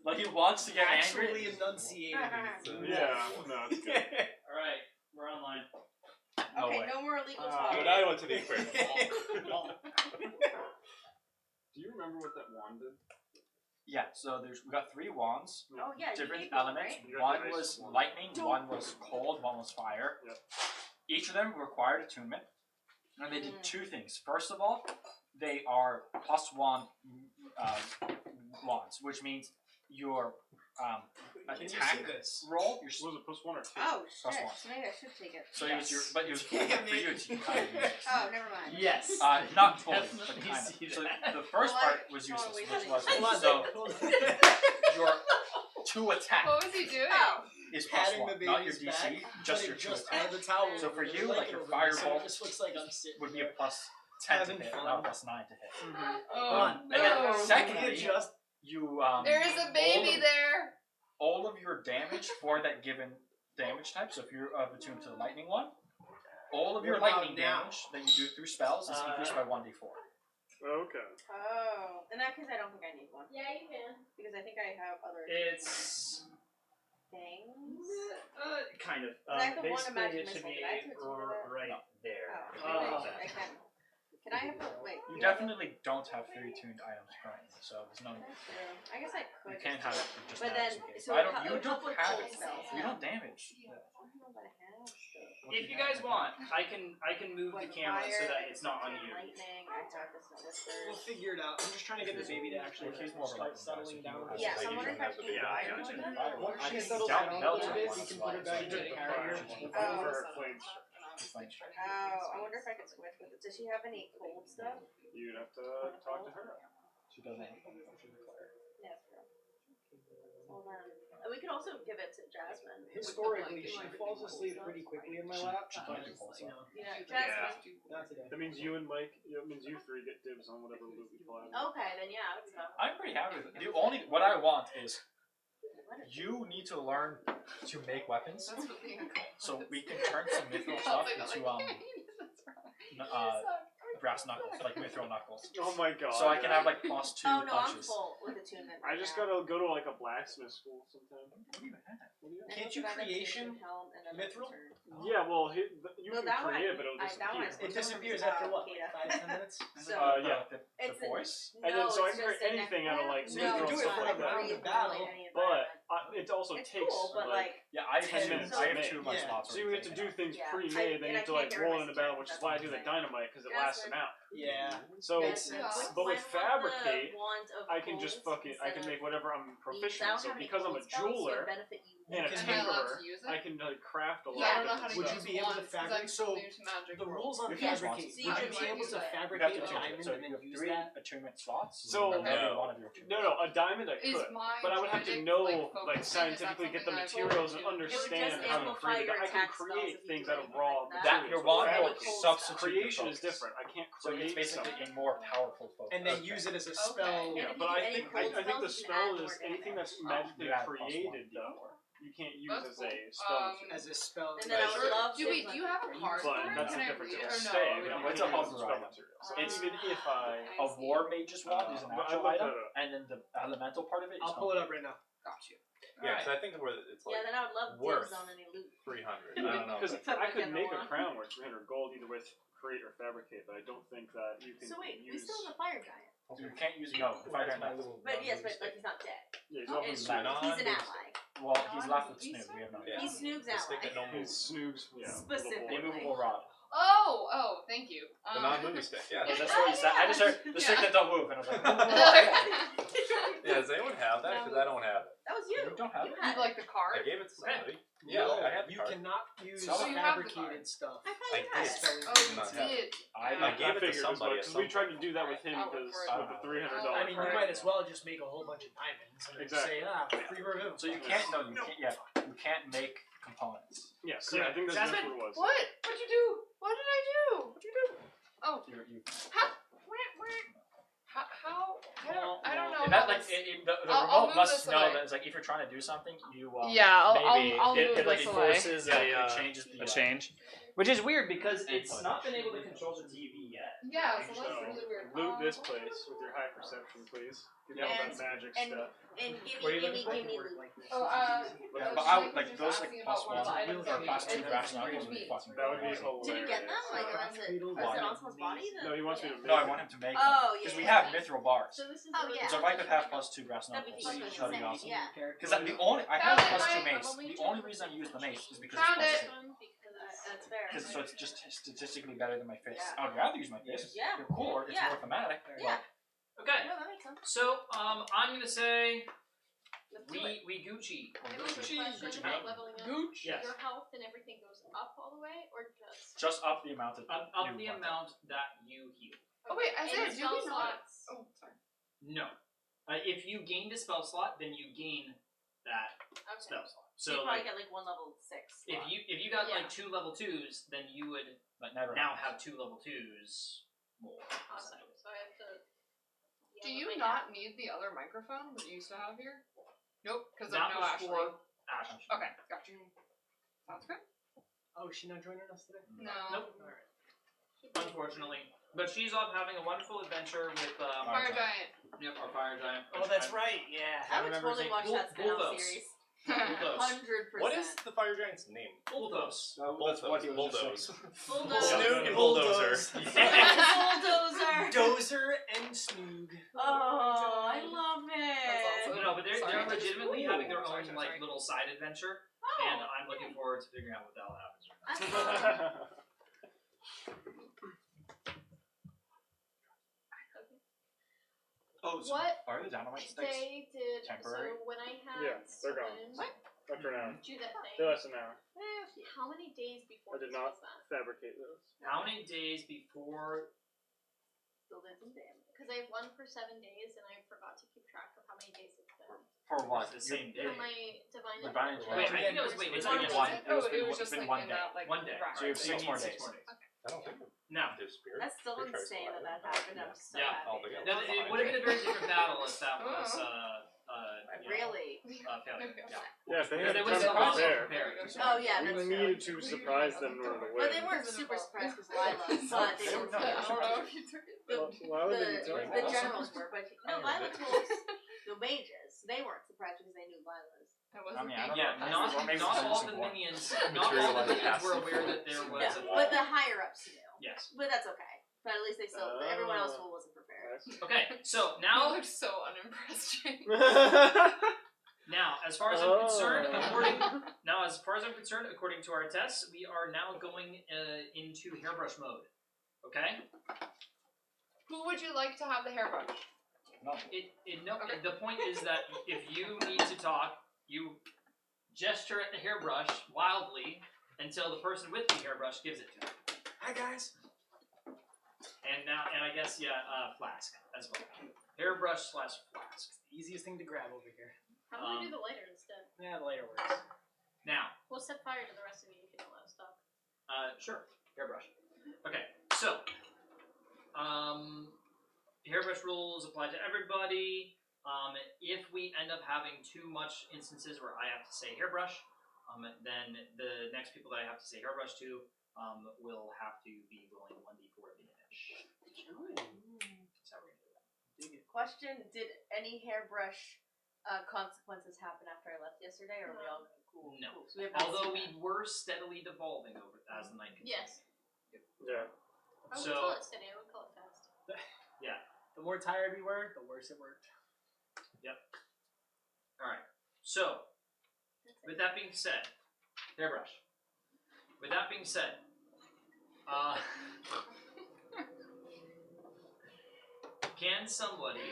Like he wants to get actually angry. enunciated. Yeah, no, it's good. Alright, we're online. Okay, no more illegal talk. But I went to the aquarium. Do you remember what that wand did? Yeah, so we got 3 wands. Oh yeah, Different you gave one, elements. right? One was lightning, one was cold, one was fire. Yep. Each of them required attunement. And they did 2 things. First of all, they are +1 wands, which means your attack roll. Was it +1 or 2? Oh +1. shit! So maybe I should take it. So it was your, but it was for you to kind of use it. Oh, never mind. Yes. Not fully, but Definitely kind see of. So that. the first Well, part was useless, totally which didn't. was so your 2 attack What was he doing? Oh. is Patting +1, the not your baby's DC, back, just but your it 2 just attack. out of the towel. So for you, Like like it your over there, so firebolt it just looks like I'm sitting. would be a +10 to Having hit, fun. not a +9 to hit. Oh And then no! secondly, just you There is a baby there. all of your damage for that given damage type. So if you're attuned to the lightning one, all of your What about lightning now? damage that you do through spells is increased by 1d4. Okay. Oh, in that case, I don't think I need one. Yeah, you can. Because I think I have other It's things. kind of. I have the one Basically, magic it should missile. be Did I have to do that? right there. Oh, I can. Can I have a wait? You definitely don't have 3 tuned items currently, so there's no. That's true. I guess I could. You can't have it for just But that then, in case. so I don't. it You would don't help with have cold it. spells. You don't damage. I don't know about a half stuff. If you guys want, I can move the Like camera so fire, that it's not on and you. lightning, I have this We'll whispers. figure it out. I'm just trying to get the baby to actually He's more of a start lightning guy, so settling he down. has Yeah, so I'm wondering if I should do Yeah, fire. Once I she can settles down down a melt little her bit, once we can in a put her while, back so in you the did carrier. Oh, I wonder if I could switch with it. Does she have any cold stuff? You'd have to talk to her. She doesn't. Yeah, that's true. Hold on. We could also give it to Jasmine. Historically, she falls asleep pretty quickly in my lap. But, you know, Yeah, Jasmine. not today. That means you and Mike, that means you 3 get dibs on whatever loot we pull out. Okay, then yeah, let's go. I'm pretty happy with it. The only what I want is you need to learn to make weapons, That's what being a cult so is. we can turn some mithril I stuff was like, into brass knuckles, like mithril knuckles. Oh my god. So I can have like +2 Oh no, I'm punches. full with attunement. I just gotta go to like a blacksmith school sometime. Can't you creation mithril? Yeah, well, you No, can that one create I- it, but it'll that one I disappear. It disappears after what? Kata. 5-10 minutes? So, Yeah. The it's a- voice. And no, then so I it's can create just a anything neck- out of like So you can mithril do and it stuff for like a round that. of battle, But it also It's takes cool, but like, Yeah, I 10 have minutes I to have make. 2 of my Yeah. slots. So you have to do things Yeah. pre-made, then you have to like And I roll can't into hear battle, my which is sister, why I that's do the what I'm dynamite because it That's lasts what- them out. Yeah. So, Yeah. but with fabricate, I can cold just fucking I can instead make whatever I'm of proficient. I in. don't So have any because I'm a cold spells, so it jeweler benefit you. and a Am I allowed tinkerer, to use it? I can like craft a lot. Yeah, I don't know of how to different Would you use be able to wands, 'cause fabric- I'm so new to magic The world. rules on If you just fabricate, want to. would you So be you able do to it. You have fabricate to a change it. diamond So and you then have use 3 that? attunement slots. So- and every No. one of your attunements. No, a diamond I Is could, my but I would have to magic, know like, like focusing? Is that scientifically get the something that I materials and would do? understand It would just how to amplify create it. your I can attack spells create if you things do out of anything raw like that. That materials. your With wand will fabricate, cold substitute creation your is focus. different. I can't So it's create basically something. a more powerful focus. And then use it as a Okay. spell. And Yeah, if but you do I any think cold the spells, you can spell add is more anything damage. that's magically You add created +1d4. though. You can't use That's as a cool. spell. As a spell. And then I would love Do we? Do you have a card for But it? that's Can the I difference. read It'll it or stay, no? but We I'm don't It's going a to use hover spell item. material. So It's- even if I... A war mage's wand is an I actual looked item, that up. and then the elemental part of it is I'll pull it up right now. Got you. Yeah, because I think where it's Yeah, like then I would love worth dibs on any loot. 300. I don't know. Because but- I could Like make a one. crown worth 300 gold either with create or fabricate, but I don't think that you can So wait, we use... still have a fire giant. So you can't use fire giant. But yes, but like he's not dead. Yeah, he's Oh, awfully it's left. He's an ally. Well, he's left with Snoop. We have no. Yeah. He's Snoob's The stick ally. that no He's moves. Snoog's, yeah. Specific. The immovable rod. Oh, thank you. The non-movie stick. Yeah. Yeah, that's what he said. I just heard the stick that don't move, and I was like, Yeah. Does anyone have that? Because I don't have it. That was you. You don't have You it? You had like the I card? gave it to somebody. No, Yeah, I had the you card. cannot use So you have the fabricated stuff. I thought I you had did. it. Oh, Did not you have it. did. I gave it to figured as somebody much, at 'cause some we tried to point. do that with him I'll because refer with the to $300. I mean, you might as well just make a whole bunch of diamonds and Exactly. say, free review. So you can't. No, you can't. Yeah, you can't make components. Yes, yeah, I think that's Jasmine? what it was. What? What'd you do? What did I do? What'd you do? Oh, You. how? I don't know. And that how like this- the I'll remote move must this know away. that it's like if you're trying to do something, you Yeah, maybe I'll it, move it like this away. forces Yeah, it it changes the a change. Which is weird because it's not been able to control the TV yet. Yeah, so So, that's really weird. loot this place with your high perception, please. Give me all that magic and- stuff. And What are you gimme looking loot. Oh, Yeah, I but was I would just like those like asking plus about one of the one items or that plus we- two it's rational weird would be meat. fucking That would be awesome. hilarious. Did you get them? Like, was it on someone's body? No, he wants me to make No, I it. want him to make Oh, because yeah, we yeah. have mithril bars. So this is Oh, yeah. So if I could have plus two brass That'd be knuckles, fucking that'd be insane. awesome. Yeah. Because the only I have Found it, plus two Mike. mace. The only reason I use the mace is because Found it's it. plus two. That's fair. Because so it's just statistically better than my fist. Yeah. I would rather use my fist. Yeah. They're cooler. It's Yeah. more thematic. Yeah. Okay. No, that makes sense. So I'm gonna say Let's do it. we Gucci. It was a Gucci. question Gucci about gang. leveling up. Gooch. Yes. Your health and everything goes up all the way, or just? Just up the amount of Up new the ones. amount that you heal. Oh wait, I And said spell do we not? slots. Oh, sorry. No. If you gained a spell slot, then you gain that Okay. spell slot. So you So probably like, get like one level 6. if you got Yeah. like 2 level 2s, then you would But never. now happens. have 2 level 2s more. Awesome. So I have to. Yeah, Do with you my not need the other microphone that you used to have here? Nope, because That of no was Ashley. for Ashley. Okay, got you. Sounds good. Oh, is she not joining us today? No. Nope. Alright. Unfortunately, but she's off having a wonderful adventure with Fire giant. yep, our fire giant. Oh, that's right. Yeah. I would remember totally seeing watch that spin-off Bulldoze. series. Bulldoze. 100%. What is the fire giant's name? Bulldoze. That's what he was Bulldoze. just saying. Bulldoze. Snoog and Bulldozer. Bulldozer. Dozer and Snoog. Oh, I love That's it. awesome. No, but they're Sorry. legitimately having their Sorry, own sorry, like sorry. little side adventure, Oh, and I'm looking forward to figuring out what the hell happens. I love it. Oh, so What are the dynamite sticks? They did. temporary? So when I had Yeah, they're gone. someone After an hour. do that thing, They're less than an hour. how many days before I did this not. was that? Fabricate those. How many days before? Still did some damage. Because I have one for 7 days, and I forgot to keep track of how many days it's been. For what? The same day. For my divine. Divine Intervention. Intervention. Wait, I think it was wait. It's One been day. one. It was Oh, been- it was it's just been like one in day. that like One day. bracket. So you have So 6 need more 6 days. more days. I don't think Now, the spirit. That's still Spirit tries to insane lie. that happened. I'm so Yeah. happy. Altogether. then it would have been a very different battle if that was you know, Really? failure. Yeah. Yeah, if they Because had there time was to a lot prepare. prepared. Oh yeah, We that's true. needed to surprise them in order to win. But they weren't super surprised because Lila, but they didn't No, I tell don't us. know if you took it. Well, why would they be telling The us? generals were, but no, Lila told the mages. They weren't surprised because they knew Lila's. I wasn't I mean, I don't thinking Yeah, know. of not What makes not sense all of the what? minions, not all the Materialize minions past were the aware floor. that there was Yeah, a but the higher ups knew. yes. But that's okay. But at least they still. Everyone else wasn't prepared. Okay, so You now look so unimpressed, Jake. now as far as I'm concerned, according to our tests, we are now going into hairbrush mode. Okay. Who would you like to have the hairbrush? No. Okay. The point is that if you need to talk, you gesture at the hairbrush wildly until the person with the hairbrush gives it to you. Hi guys. And I guess flask as well. Hairbrush / flask. Easiest thing to grab over here. How about we do the lighter instead? Yeah, the later works. Now, We'll set fire to the rest of you if you don't let us talk. sure, hairbrush. Okay, so hairbrush rules apply to everybody. If we end up having too much instances where I have to say hairbrush, then the next people that I have to say hairbrush to will have to be rolling 1d4 damage. That's how we're gonna do that. Question: did any hairbrush consequences happen after I left yesterday, or are we all cool? No. Cool. So we have not Although we seen that. were steadily devolving over as the night continued. Yes. Yeah. I would So- call it steady. I would call it fast. The more tired we were, the worse it worked. Alright, so with that being said, hairbrush. With that being said, can somebody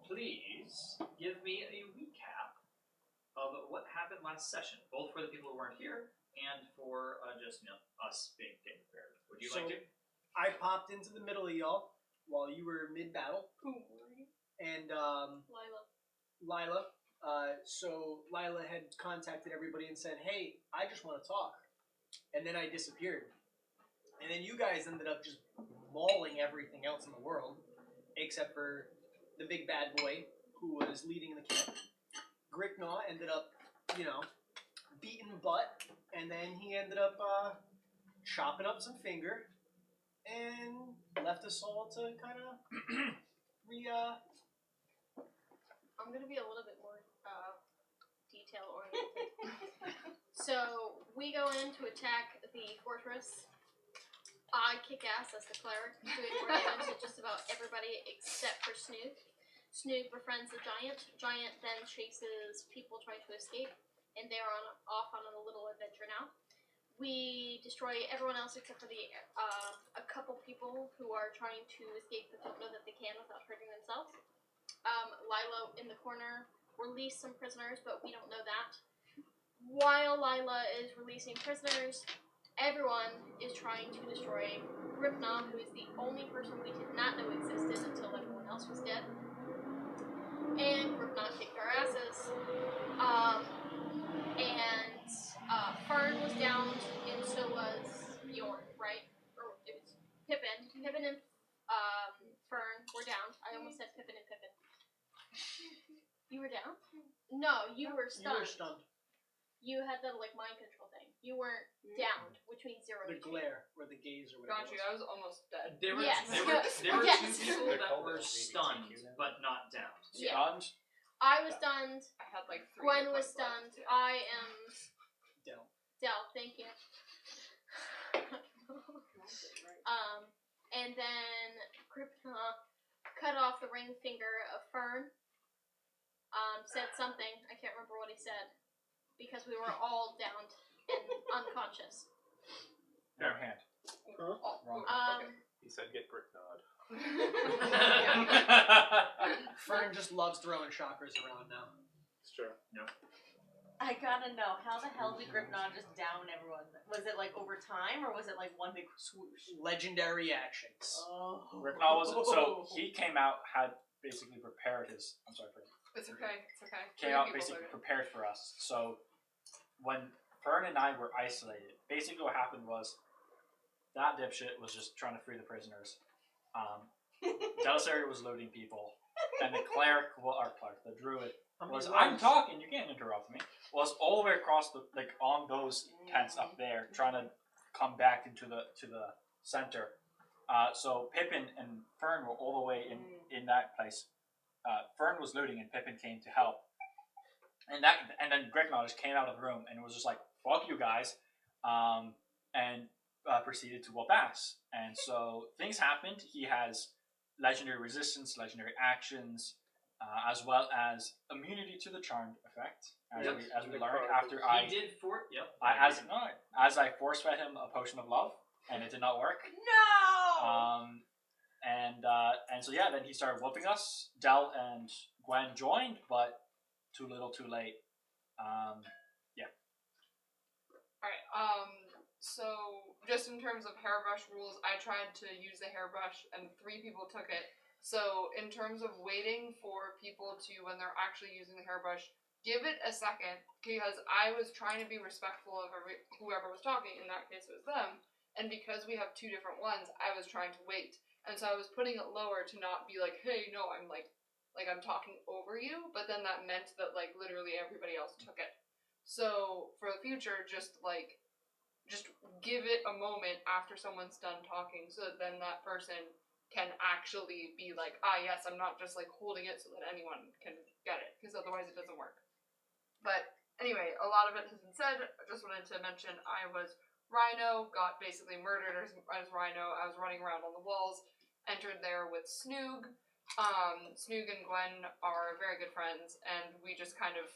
please give me a recap of what happened last session, both for the people who weren't here and for just us being getting prepared? Would you like to? I popped into the middle of y'all while you were mid-battle, Who were you? and Lila. Lila. So Lila had contacted everybody and said, "Hey, I just want to talk," and then I disappeared. And then you guys ended up just mauling everything else in the world, except for the big bad boy who was leading the camp. Gricknaw ended up, beating butt, and then he ended up chopping up some finger, and left us all to kind of I'm gonna be a little bit more detail oriented. So we go in to attack the fortress. I kick ass as the cleric, doing more damage to just about everybody except for Snoog. Snoog befriends the giant. Giant then chases people trying to escape, and they're off on a little adventure now. We destroy everyone else except for a couple people who are trying to escape but don't know that they can without hurting themselves. Lila in the corner released some prisoners, but we don't know that. While Lila is releasing prisoners, everyone is trying to destroy Gripna, who is the only person we did not know existed until everyone else was dead. And Gripna kicked our asses. Fern was downed, and so was Bjorn, right? Or it was Pippin. Pippin and Fern were down. I almost said Pippin and Pippin. You were down? No, you were stunned. You were stunned. You had the mind control thing. You weren't downed, which means 0 The to 2. glare, or the gaze, or whatever. Got you. I was almost dead. There were Yes. there were Yes. two people They're that called were LGBTQ stunned now. but not downed. Yeah. Stunned. I was stunned. I had like 3 Gwen hit was points left. stunned. I am Del. Del. Thank you. And then Gripna cut off the ring finger of Fern. Said something. I can't remember what he said because we were all downed and unconscious. Fair hand. Wrong. He said get brick nod. Fern just loves throwing chakras around now. It's true. I gotta know, how the hell did Gripnon just down everyone? Was it like over time, or was it like one big swoosh? Legendary actions. Oh. Ripnaw was so he came out, had basically prepared his. I'm sorry for It's okay. It's okay. came out basically prepared for us. So when Fern and I were isolated, basically what happened was that dipshit was just trying to free the prisoners. Delisary was looting people, and the the druid was. I'm talking. You can't interrupt me. Was all the way across the on those tents up there, trying to come back into the center. So Pippin and Fern were all the way in that place. Fern was looting, and Pippin came to help. And then Gripnaw just came out of the room and was just like, "Fuck you guys," and proceeded to whoop ass. And so things happened. He has legendary resistance, legendary actions, as well as immunity to the charmed effect. As we learned after He did for yep. as I force fed him a potion of love, and it did not work. No! And so yeah, then he started whooping us. Del and Gwen joined, but too little, too late. Alright, so just in terms of hairbrush rules, I tried to use the hairbrush and 3 people took it. So in terms of waiting for people to, when they're actually using the hairbrush, give it a second, because I was trying to be respectful of whoever was talking, in that case it was them, and because we have 2 different ones, I was trying to wait. And so I was putting it lower to not be like, hey, no, I'm like I'm talking over you, but then that meant that literally everybody else took it. So for the future, just give it a moment after someone's done talking, so that then that person can actually be like, yes, I'm not just holding it so that anyone can get it, because otherwise it doesn't work. But anyway, a lot of it has been said. I just wanted to mention I was Rhino, got basically murdered as Rhino. I was running around on the walls, entered there with Snoog. Snoog and Gwen are very good friends, and we just kind of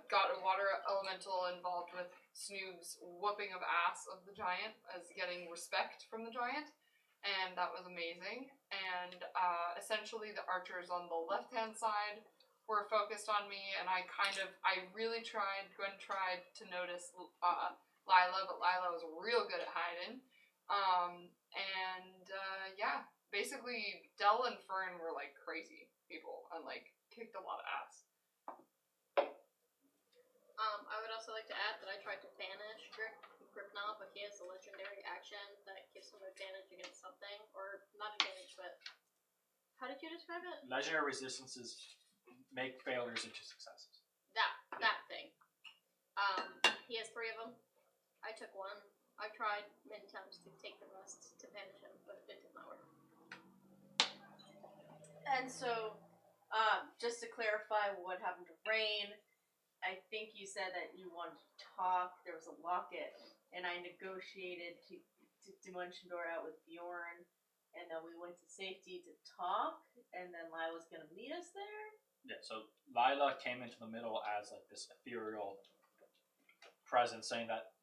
got a water elemental involved with Snoog's whooping of ass of the giant, as getting respect from the giant, and that was amazing. And essentially the archers on the left-hand side were focused on me, and I really tried, Gwen tried to notice Lila, but Lila was real good at hiding. Yeah, basically Del and Fern were crazy people, and kicked a lot of ass. I would also like to add that I tried to banish Gripna, but he has a legendary action that gives him advantage against something, or not advantage, but how did you describe it? Legendary resistances make failures into successes. That thing. He has 3 of them. I took 1. I've tried many times to take the rust to banish him, but it did not work. And so, just to clarify what happened to Rain, I think you said that you wanted to talk. There was a locket, and I negotiated to Dimension Door out with Bjorn, and then we went to safety to talk, and then Lila's gonna meet us there. Yeah, so Lila came into the middle as like this ethereal presence saying that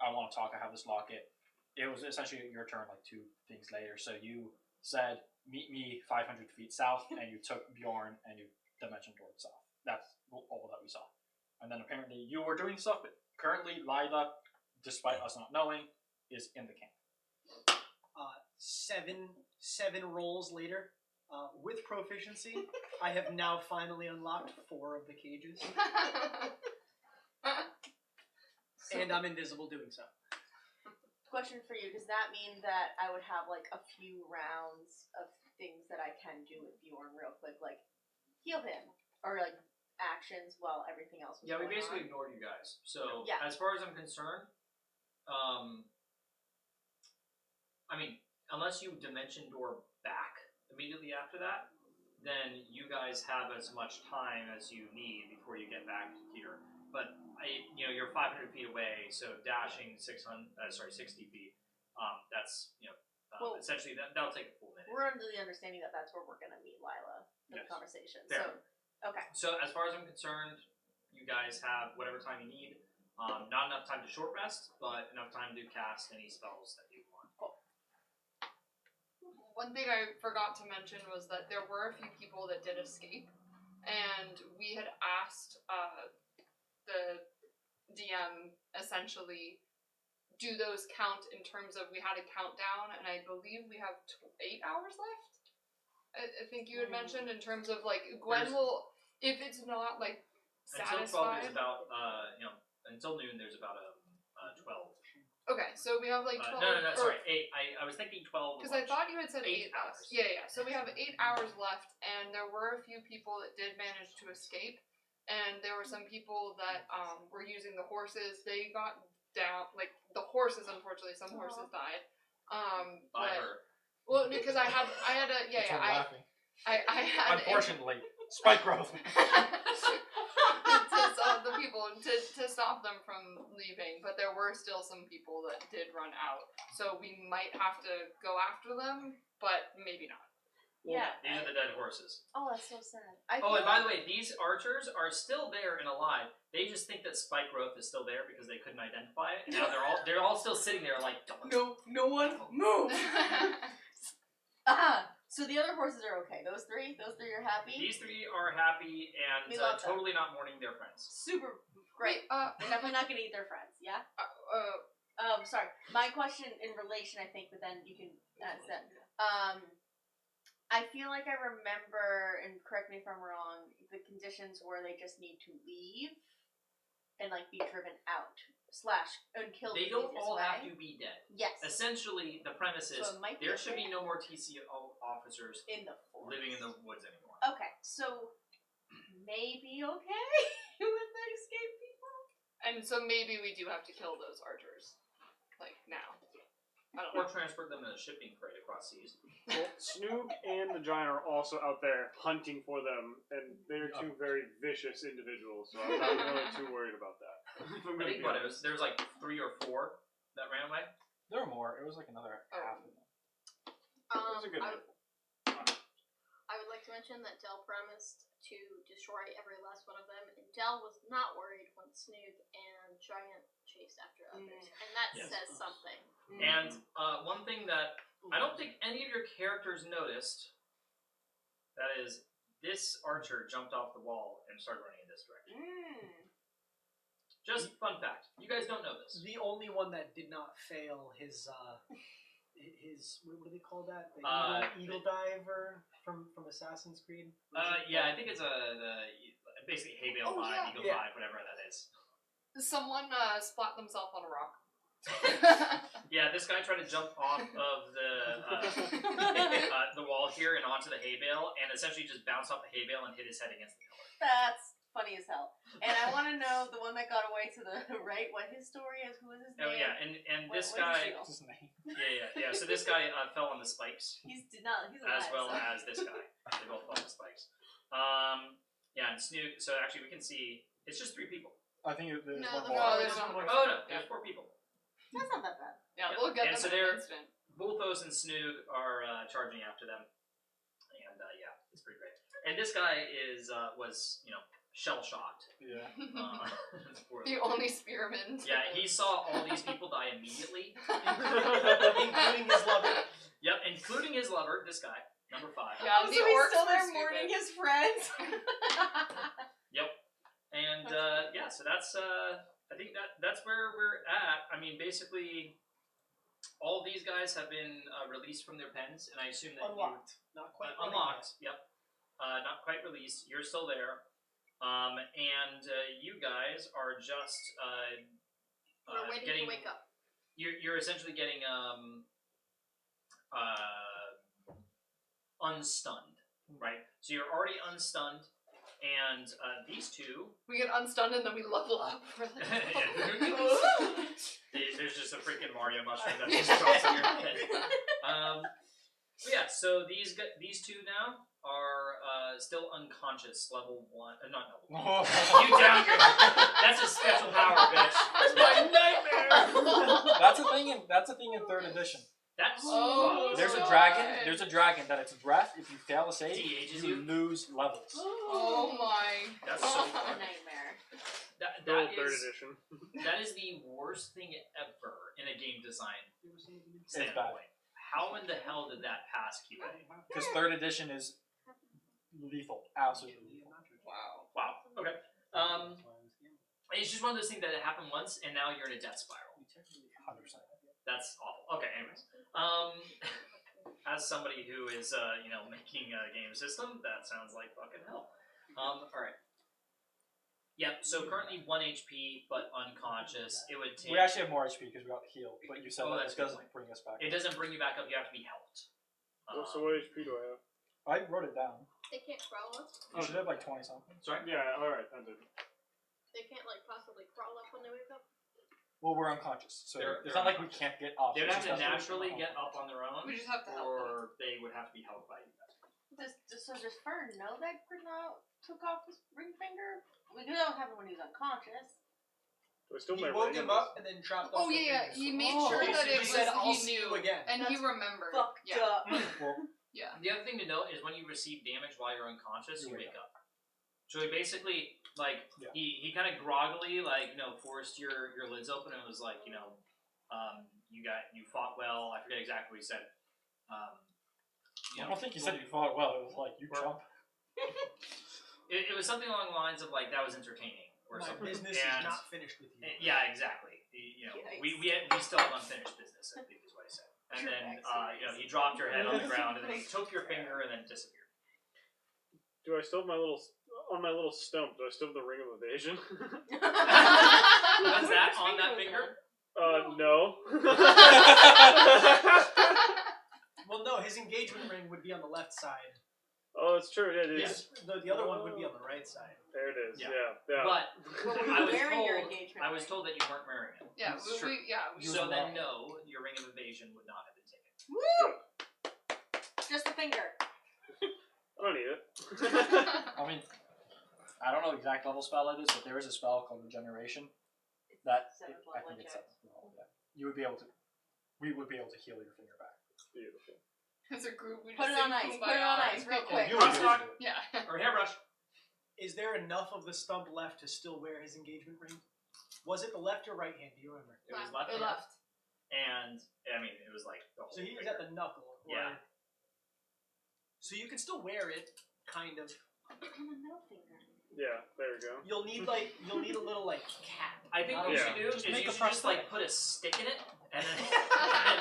I want to talk, I have this locket. It was essentially your turn like 2 things later. So you said, meet me 500 feet south, and you took Bjorn and you dimension toward south. That's all that we saw. And then apparently you were doing stuff, but currently Lila, despite us not knowing, is in the camp. 7 rolls later, with proficiency, I have now finally unlocked 4 of the cages, and I'm invisible doing so. Question for you: does that mean that I would have like a few rounds of things that I can do with Bjorn real quick, like heal him, or like actions while everything else was Yeah, we going basically on? ignored you guys. So, Yeah. as far as I'm concerned, I mean, unless you dimension door back immediately after that, then you guys have as much time as you need before you get back here. But you're 500 feet away, so dashing 60 feet. That's Well, essentially that'll take a full minute. We're under the understanding that that's where we're gonna meet Lila for Yes. the conversation. Fair. So, okay. So as far as I'm concerned, you guys have whatever time you need. Not enough time to short rest, but enough time to cast any spells that you want. One thing I forgot to mention was that there were a few people that did escape, and we had asked the DM essentially do those count in terms of we had a countdown, and I believe we have 8 hours left. I think you had mentioned in terms of like Gwen will, if it's not like Until 12 satisfied. is about until noon. There's about 12. Okay, so we have like 12. No, or- sorry, 8. I was thinking 12. Because I thought you had said 8 hours. Yeah. So we have 8 hours left, and there were a few people that did manage to escape, and there were some people that were using the horses. They got down, like the horses. Unfortunately, some horses died. By but- her. Well, because I had a That's why I'm laughing. I had Unfortunately, spike growth. the people to stop them from leaving, but there were still some people that did run out, so we might have to go after them, but maybe not. Yeah. These are the dead horses. Oh, that's so sad. Oh, and by the way, these archers are still there and alive. They just think that spike growth is still there because they couldn't identify it. And now they're all still sitting there like, don't. No one move. So the other horses are okay. Those three are happy. These 3 are happy and We love them. totally not mourning their friends. Super great. They're definitely not gonna eat their friends. Yeah. Sorry. My question in relation, I think, but then you can answer that. I feel like I remember, and correct me if I'm wrong, the conditions where they just need to leave and like be driven out / and killed. They the don't easiest all way. have to be dead. Yes. Essentially, the premise is So it might be there should okay. be no more TCO officers In the forest. living in the woods anymore. Okay, so maybe okay with the escape people. And so maybe we do have to kill those archers, like now. I don't Or know. transport them in a shipping freight across seas. Well, Snook and the Giant are also out there hunting for them, and they're 2 very vicious individuals, so I'm not really too worried about that. If I'm I gonna think be what honest. there's like 3 or 4 that ran away. There were more. It was like another half of them. That's a good one. I would like to mention that Dell promised to destroy every last one of them, and Dell was not worried when Snook and Giant chased after others, and that Yes. says something. And one thing that I don't think any of your characters noticed, that is, this archer jumped off the wall and started running in this direction. Just fun fact. You guys don't know this. The only one that did not fail his what do they call that? The eagle diver from Assassin's Creed. Yeah, I think it's basically hay bale Oh, vibe, yeah. eagle Yeah. vibe, whatever that is. Someone splat themselves on a rock. Yeah, this guy tried to jump off of the wall here and onto the hay bale, and essentially just bounced off the hay bale and hit his head against the pillar. That's funny as hell. And I want to know the one that got away to the right, what his story is, who is his name? Oh yeah, and What- this what guy. is What's his name? Yeah. So this guy fell on the spikes, He's alive, as well so. as this guy. They both fell on the spikes. Yeah, and Snook. So actually, we can see it's just 3 people. I think there's No, one the- more. No, there's not more. Oh no, there's 4 people. That's not that bad. Yeah, we'll get And them so in they're- an instant. Bulthos and Snoog are charging after them, and yeah, it's pretty great. And this guy was shell shocked. Yeah. The only spearman. Yeah, he saw all these people die immediately. Including his lover. Yep, including his lover, this guy, number 5. Yeah, Oh, the so he's orcs still were there stupid. mourning his friends. Yep. And yeah, so that's I think that's where we're at. I mean, basically, all of these guys have been released from their pens, and I assume that Unlocked. Not quite you, unlocked. Yep. Not quite released. You're still there. And you guys are just We're waiting getting. to wake up. You're essentially getting unstunned, right? So you're already unstunned, and these two. We get unstunned and then we level up. There's just a freaking Mario mushroom that just drops on your head. But yeah, so these two now are still unconscious, level 1. Not level 1. You down your. That's a special power, bitch. That's my nightmare. That's a thing in 3rd edition. That's Oh, There's a God. dragon. There's a dragon that its breath. If you fail to save, De-ages you you. lose levels. Oh my. That's so A fun. nightmare. That Still 3rd is edition. that is the worst thing ever in a game design bad. standpoint. How in the hell did that pass QA? Because 3rd edition is lethal. Absolutely lethal. Wow. Wow. Okay. It's just one of those things that happened once, and now you're in a death spiral. 100%. That's awful. Okay. Anyways, as somebody who is making a game system, that sounds like fucking hell. All right. Yep. So currently 1 HP, but unconscious. It would take. We actually have more HP because we got healed, but you said Oh, that that's it a good doesn't bring us back. It doesn't bring you back up. You have to be helped. So what HP do I have? I wrote it down. They can't crawl up. You should have like 20 something. Sorry. Yeah, alright, I did. They can't like possibly crawl up when they wake up. Well, we're unconscious, so They're it's not like we can't get up. They would It's have to just naturally get up on their own, We just have to help or they would have to be held by you guys. So does Fern know that Gridnow took off his ring finger? We knew that would happen when he was unconscious. Do I still He my woke ring him in up and then chopped off Oh the yeah, fingers. he made Oh. sure that He it was said, I'll he see knew you again. and he That's remembered. Fucked Yeah. up. Well, Yeah. The other thing to note is when you receive damage while you're unconscious, you You wake wake up. So he basically, like, Yeah. he kind of groggily, like, forced your lids open and was like, you fought well. I forget exactly what he said. I don't think you said you fought well. It was like you jump. It was something along the lines of like that was entertaining or My something. business And- is not finished with you. Yeah, exactly. We still have unfinished business. I think is what he said. And Sure, then excellent. he dropped your head on the ground and then he took your finger and then disappeared. Do I still have my little stump? Do I still have the ring of evasion? Was that on that finger? No. Well, no, his engagement ring would be on the left side. Oh, that's true. Yeah, it is. Yes. The other one would be on the right side. There it is. Yeah. Yeah. But But were I you was wearing your told- engagement I was ring? told that you weren't wearing it. Yeah, It's true. we So then, no, your ring of evasion would not have been taken. Woo! Just a finger. I don't need it. I mean, I don't know the exact level spell it is, but there is a spell called Regeneration. That Seventh I level think it's check. 7th level. Yeah. You would be able to. We would be able to heal your finger back. Beautiful. As a group, we Put just it on sing ice. Put it on Kumbaya. ice, real quick. You would be able Crosstalk. to do it. Yeah. Or hairbrush. Is there enough of the stump left to still wear his engagement ring? Was it the left or right hand? Do you remember? It was left. It hand. left. And I mean, it was like the whole So he was finger. at the knuckle. Or... Yeah. So you can still wear it, kind of. On the middle finger. Yeah, there we go. You'll need a little like cap. I think Not what you Yeah. should do Just is make you a should just like prosthetic. put a stick in it and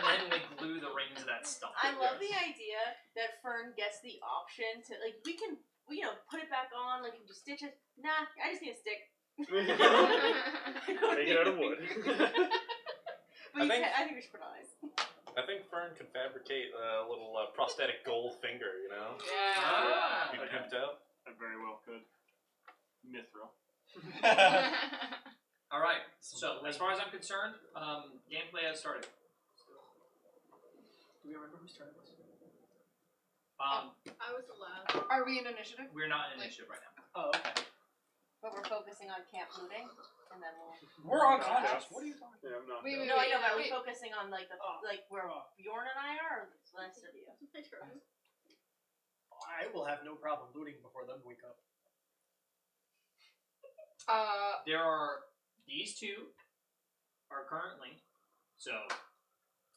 then like glue the ring to that stump. I love the idea that Fern gets the option to we can put it back on, like just stitch it. Nah, I just need a stick. Make it out of wood. But I I think- think we should put it on ice. I think Fern could fabricate a little prosthetic gold finger, Yeah. Ah. Be pimped out. I very well could. Mithril. All right. So as far as I'm concerned, gameplay has started. Do we remember whose turn it was? I was the last. Are we in initiative? We're not in initiative right now. Oh, okay. But we're focusing on camp looting, and then we'll. We're unconscious. What are you talking Yeah, I'm not. Wait, dead. No, I know, but are we wait. focusing on like the like where Bjorn and I are, or the rest of you? My turn. I will have no problem looting before them wake up. There are these two are currently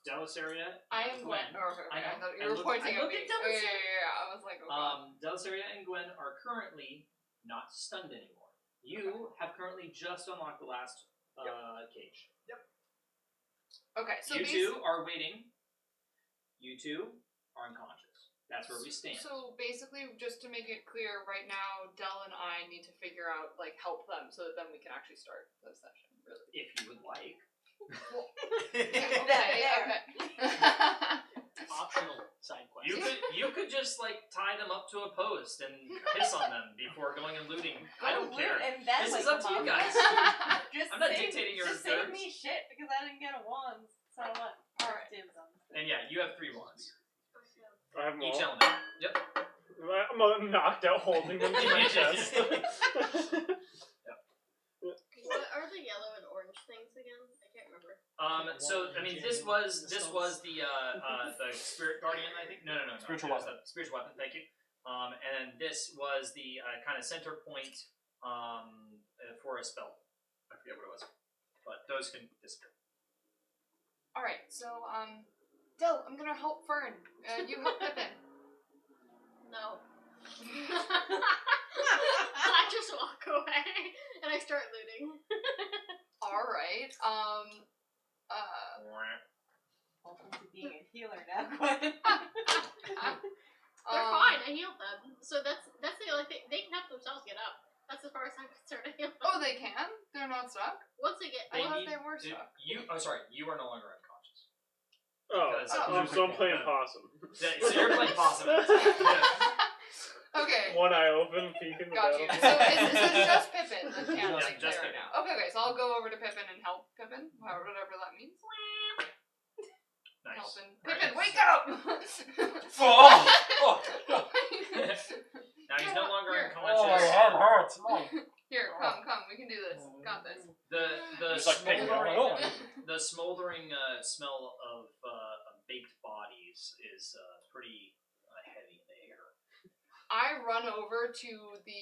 Delisaria. I am Gwen. Oh, okay. I know. I thought you And were look- pointing I at look me. at Oh, Delisaria. yeah. I was like, oh, God. Delisaria and Gwen are currently not stunned anymore. You have currently just unlocked the last cage. Okay, so You two are waiting. You two are unconscious. That's where we stand. So basically, just to make it clear, right now, Del and I need to figure out, like, help them so that then we can actually start the session, really. If you would like. Okay. Optional side quest. You could just like tie them up to a post and piss on them before going and looting. I don't Go care. loot and then This is wake up to them you up. guys. Just I'm not save, dictating your just save terms. me shit because I didn't get a wand. So what? Alright. Dibs on this. And yeah, you have 3 wands. I have them Each all. element. Yep. I'm knocked out holding them to my chest. What are the yellow and orange things again? I can't remember. So I mean, this was the spirit guardian, I think. No. Spiritual It was weapon. the spiritual weapon. Thank you. And this was the kind of center point for a spell. I forget what it was, but those can disappear. Alright, so, Del, I'm gonna help Fern. You help Pippin. No. I just walk away and I start looting. Alright, Welcome to being a healer now, Gwen. They're fine. I healed them. So that's the only thing. They can help themselves get up. That's as far as I'm concerned. I healed them. Oh, they can? They're not stuck? Once they get I They thought need they were to- stuck. You are no longer unconscious. Oh, Because- so I'm playing possum. So you're playing possum. Yeah. Okay. One eye open, peek in the Got you. battle. So it's just Pippin that can't Just- like just play right Pippin. now. Okay, so I'll go over to Pippin and help Pippin, whatever that means. Nice. Helping. Right. Pippin, wake up! Now he's no longer Here. unconscious. hurts. Here, come, we can do this. Got this. The It's like picking smoldering, on. the smoldering smell of baked bodies is pretty heavy in the air. I run over to the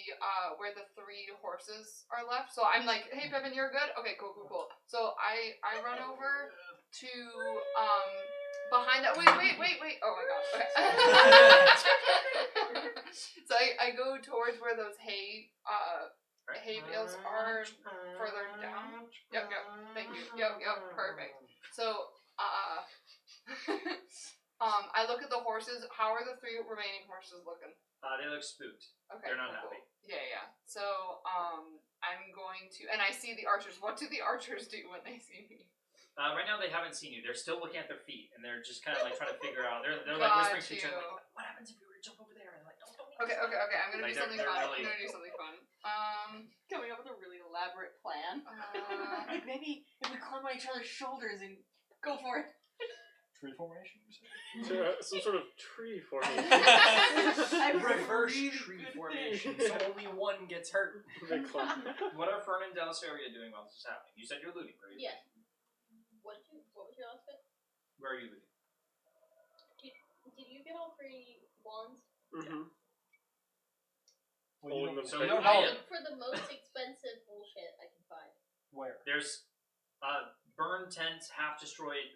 where the 3 horses are left. So I'm like, hey Pippin, you're good? Okay, cool. So I run over to behind that wait. Oh my god. Okay. So I go towards where those hay bales are further down. Yep. Thank you. Yep, perfect. So I look at the horses. How are the 3 remaining horses looking? They look spooked. Okay. They're not cool. happy. Yeah. So, I'm going to, and I see the archers. What do the archers do when they see me? Right now they haven't seen you. They're still looking at their feet, and they're just kind of like trying to figure out. They're like whispering to each other, like, what happens if we were to jump over there? And like, don't. Okay. I'm gonna Like, do something they're fun. really- I'm gonna do something fun. Coming up with a really elaborate plan. Like maybe if we climb on each other's shoulders and go for it. Tree formation, you So, said? some sort of tree formation. I Reverse really tree good formation, thing. so only one gets hurt. Big clump. What are Fern and Delisaria doing while this is happening? You said you're looting, right? Yeah. What was your last bit? Where are you looting? Did you get all 3 wands? Mm-hmm. Well, Holding you them don't, so tight. you don't I know look for the most expensive bullshit I can find. where. There's burned tents, half destroyed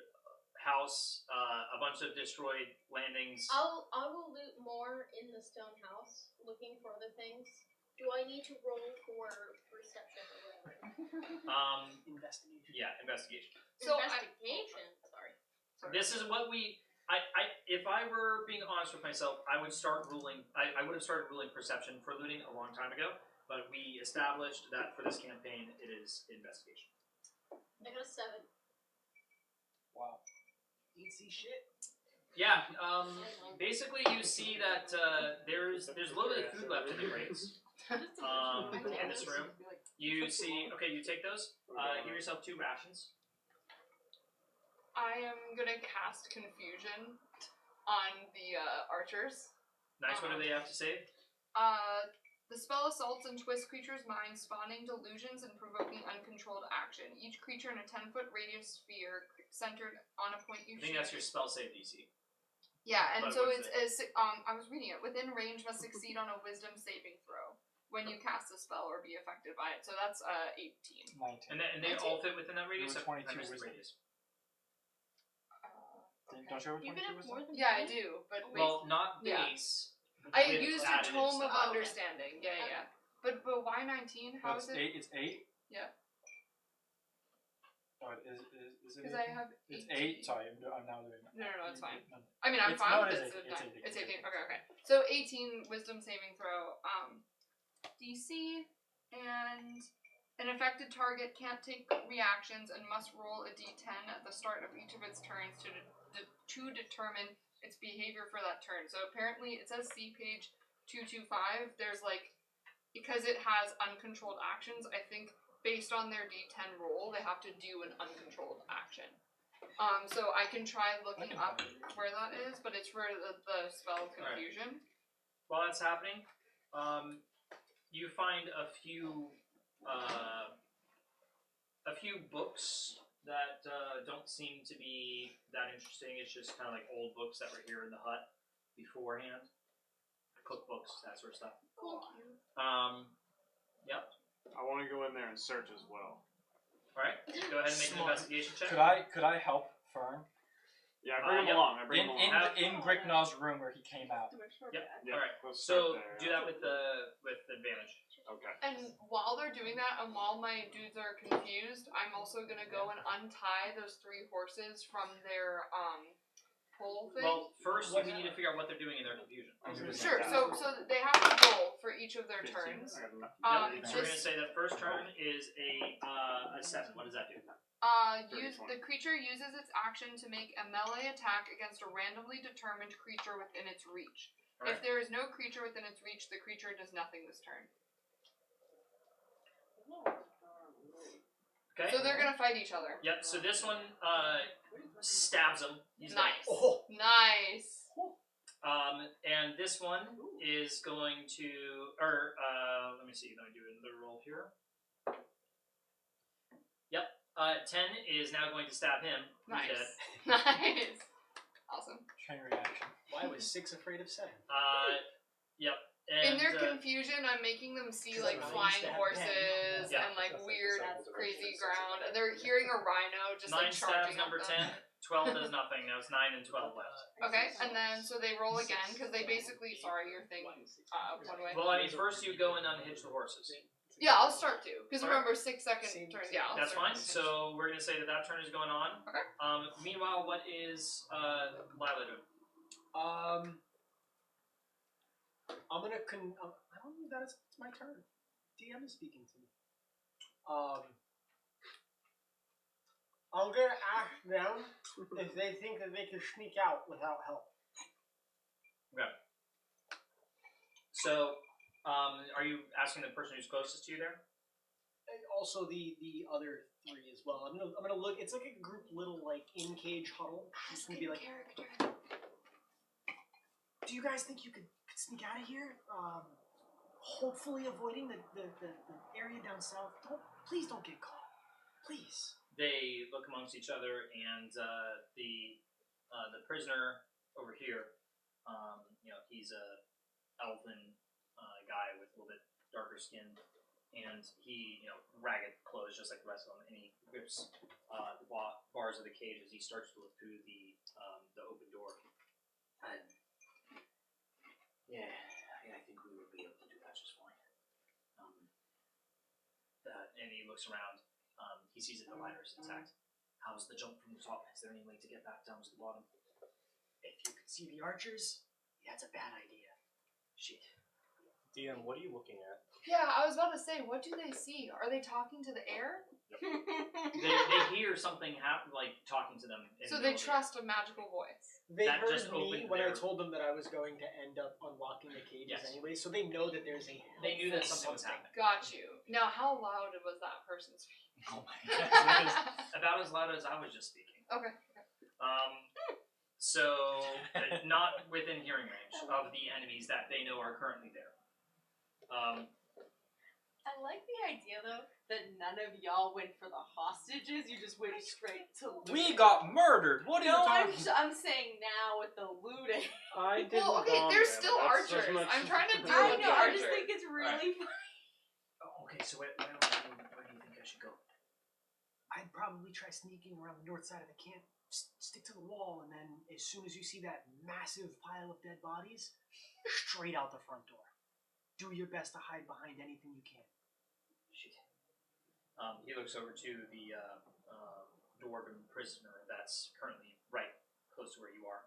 house, a bunch of destroyed landings. I will loot more in the stone house, looking for other things. Do I need to roll for perception or whatever? Investigation. Yeah, investigation. So Investigation. Sorry. This is what we. If I were being honest with myself, I would start ruling. I would have started ruling perception for looting a long time ago, but we established that for this campaign, it is investigation. I got a 7. Wow. Ain't see shit. Yeah. Basically, you see that there's a little bit of food left in the crates. in this room. You see, okay, you take those. Give yourself 2 rations. I am gonna cast Confusion on the archers. Nice. What do they have to say? The spell assaults and twists creatures' minds, spawning delusions and provoking uncontrolled action. Each creature in a 10-foot radius sphere centered on a point you I think that's your spell save DC. Yeah, and But so what it's I was reading it. Within range must succeed on a Wisdom saving throw when you cast a spell or be affected by it. So that's 18. 19. And they all fit within that radius? There were 22 I missed the wisdom. radius. Okay. Don't you have a You 22 can have more wisdom? than Yeah, I do, but Well, not Yeah. base. I with used a added Tome of stuff. Oh, okay. Understanding. Yeah. But why 19? How No, is it's it? 8. It's 8. Yeah. Oh, is it? Because I have 18. It's 8. Sorry, I'm now doing that. No, it's fine. I mean, I'm It's- fine no, with it this. is It's 18. fine. It's 18. Okay. So 18 Wisdom saving throw. DC, and an affected target can't take reactions and must roll a D10 at the start of each of its turns to determine its behavior for that turn. So apparently, it says see page 225. There's because it has uncontrolled actions. I think based on their D10 roll, they have to do an uncontrolled action. So I can try looking up where that is, but it's for the spell Confusion. While that's happening, you find a few books that don't seem to be that interesting. It's just kind of like old books that were here in the hut beforehand, cookbooks, that sort of stuff. Cool. Yep. I want to go in there and search as well. All right. Go ahead and make an Smart. investigation check. Could I help Fern? Yeah, I bring him Yep. along. I bring him along. In Gricknaw's room where he came out. Yep. Yeah, All right. let's So start there. do that with advantage. Okay. And while they're doing that, and while my dudes are confused, I'm also gonna go and untie those 3 horses from their pole thing. Well, first we need to figure out what they're doing in their confusion. Sure. So they have to roll for each of their 15. turns. I got enough. So we're gonna Just say that first turn is a 7. What does that do? the creature uses its action to make a melee attack against a randomly determined creature within its reach. All right. If there is no creature within its reach, the creature does nothing this turn. Okay. So they're gonna fight each other. Yep. So this one stabs him. He's dead. Nice. Oh, Nice. And this one is going to, or let me see. Let me do another roll here. Yep. 10 is now going to stab him. He's Nice. dead. Nice. Awesome. Chain reaction. why was 6 afraid of 7? Yep. In And, their confusion, I'm making them see like Because I flying used to have horses Yeah. and like weird, crazy ground, and they're hearing a rhino just 9 like stabs charging number at 10. them. 12 does nothing. Now it's 9 and 12 left. Okay, and then so they roll again because they basically your thing one way. Well, I mean, first you go and unhitch the horses. Yeah, I'll start to because Alright. remember 6 second Same- turns. same. Yeah, I'll That's start fine. to So we're gonna say that turn is going on. Okay. Meanwhile, what is Lila doing? I'm gonna I don't know that it's my turn. DM is speaking to me. I'm gonna ask them if they think that they can sneak out without help. Okay. So, are you asking the person who's closest to you there? And also the other 3 as well. I'm gonna look. It's like a group little like in cage huddle. It's gonna be like, character. do you guys think you could sneak out of here? Hopefully avoiding the area down south. Please don't get caught. Please. They look amongst each other, and the prisoner over here, he's a elfin guy with a little bit darker skin, and he, ragged clothes just like the rest of them, and he grips the bars of the cage as he starts to look through the open door. Yeah, I think we would be able to do that just fine. And he looks around. He sees that the ladder is intact. How's the jump from the top? Is there any way to get back down to the bottom? If you could see the archers, that's a bad idea. Shit. DM, what are you looking at? Yeah, I was about to say, what do they see? Are they talking to the air? They hear something like talking to them. In So the they elevator. trust a magical voice. They That heard just me opened when I their- told them that I was going to end up unlocking the cages Yes. anyway, so they know that there's a. They knew that helpful something was happening. Got you. Now, how loud was that person speaking? Oh my god. About as loud as I was just speaking. Okay. So not within hearing range of the enemies that they know are currently there. I like the idea though that none of y'all went for the hostages. You just went straight to looting. We got murdered. What are No, you talking? I'm saying now with the looting. I didn't Well, okay, bomb there's them. still That's as archers. much- I'm trying to deal I with know. the I just archers. think it's really funny. Oh, okay, so where do you think I should go? I'd probably try sneaking around the north side of the camp, stick to the wall, and then as soon as you see that massive pile of dead bodies, straight out the front door. Do your best to hide behind anything you can. Shit. He looks over to the dwarven prisoner that's currently right close to where you are.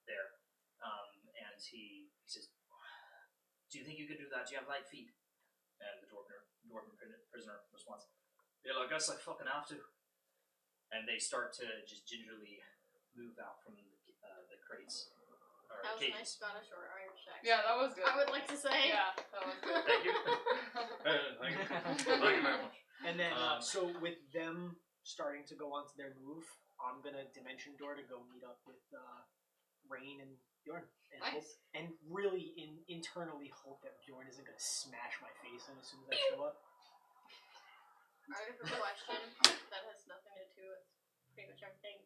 There. And he says, "Do you think you could do that? Do you have light feet?" And the dwarven prisoner responds, "Yeah, I guess I fucking have to." And they start to just gingerly move out from the crates. Or That was a nice cages. Scottish or Irish accent. Yeah, that was good. I would like to say. Yeah, that was good. Thank you. Thank you. Thank you very much. And then, Um, so with them starting to go on to their move, I'm gonna dimension door to go meet up with Rain and Bjorn. And hope, Nice. and really internally hope that Bjorn isn't gonna smash my face in as soon as I show up. I have a question that has nothing to do with pretty much everything.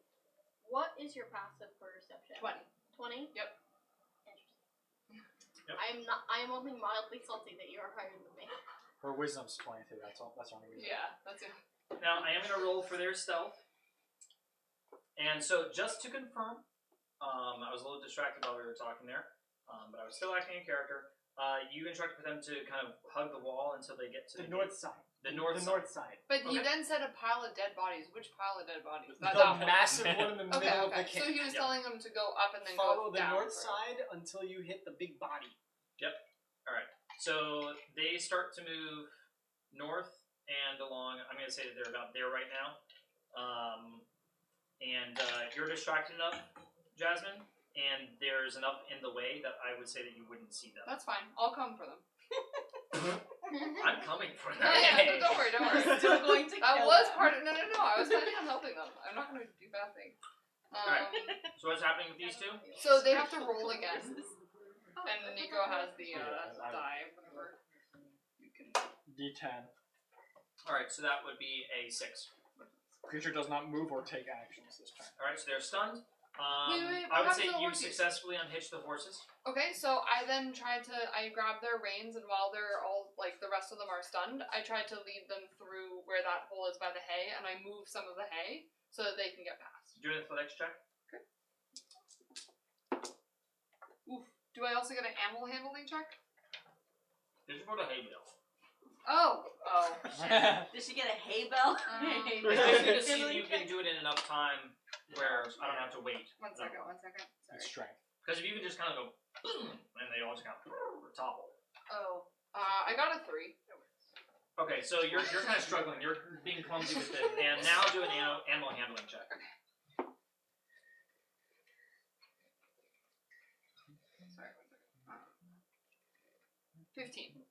What is your passive perception? 20. 20? Yep. Interesting. Yep. I am only mildly salty that you are higher than me. Her wisdom's 22. That's all. That's the only reason. Yeah, that's it. Now, I am going to roll for their stealth. And so, just to confirm, I was a little distracted while we were talking there, but I was still acting in character. You instructed for them to kind of hug the wall until they get to The the north gate. side. The north The side. north side. But he Okay. then said a pile of dead bodies. Which pile of dead bodies? The That one. massive one in the Okay, middle of okay. the camp. So he was Yep. telling them to go up and then Follow go the down. north for- side until you hit the big body. So, they start to move north and along. I'm going to say that they're about there right now. And you're distracted enough, Jasmine, and there's enough in the way that I would say that you wouldn't see them. That's fine. I'll come for them. I'm coming for Oh, that. yeah, don't worry, don't worry. Still going to That kill was them. part of. No. I was planning on helping them. I'm not going to do bad things. Alright. So what's happening with these two? So they have to roll again. And Nico has the Yeah, die. Whatever. You can. D10. Alright, so that would be a 6. Creature does not move or take actions this turn. Alright, so they're stunned. Wait, I would what say happened to the you horses? successfully unhitched the horses. Okay, so I then tried to. I grabbed their reins, and while they're all like the rest of them are stunned, I tried to lead them through where that hole is by the hay, and I moved some of the hay so that they can get past. Do an athletics check. Oof. Do I also get an animal handling check? Did you put a hay bale? Oh. Did she get a hay bell? Hay It's bale. basically to see if you can do it in enough time where I don't have to wait. One second. Sorry. It's strength. Because if you can just kind of go boom, and they all just kind of topple. Oh. I got a 3. Okay, so you're kind of struggling. You're being clumsy with it, and now do an animal handling check. Sorry, 1 second. 15.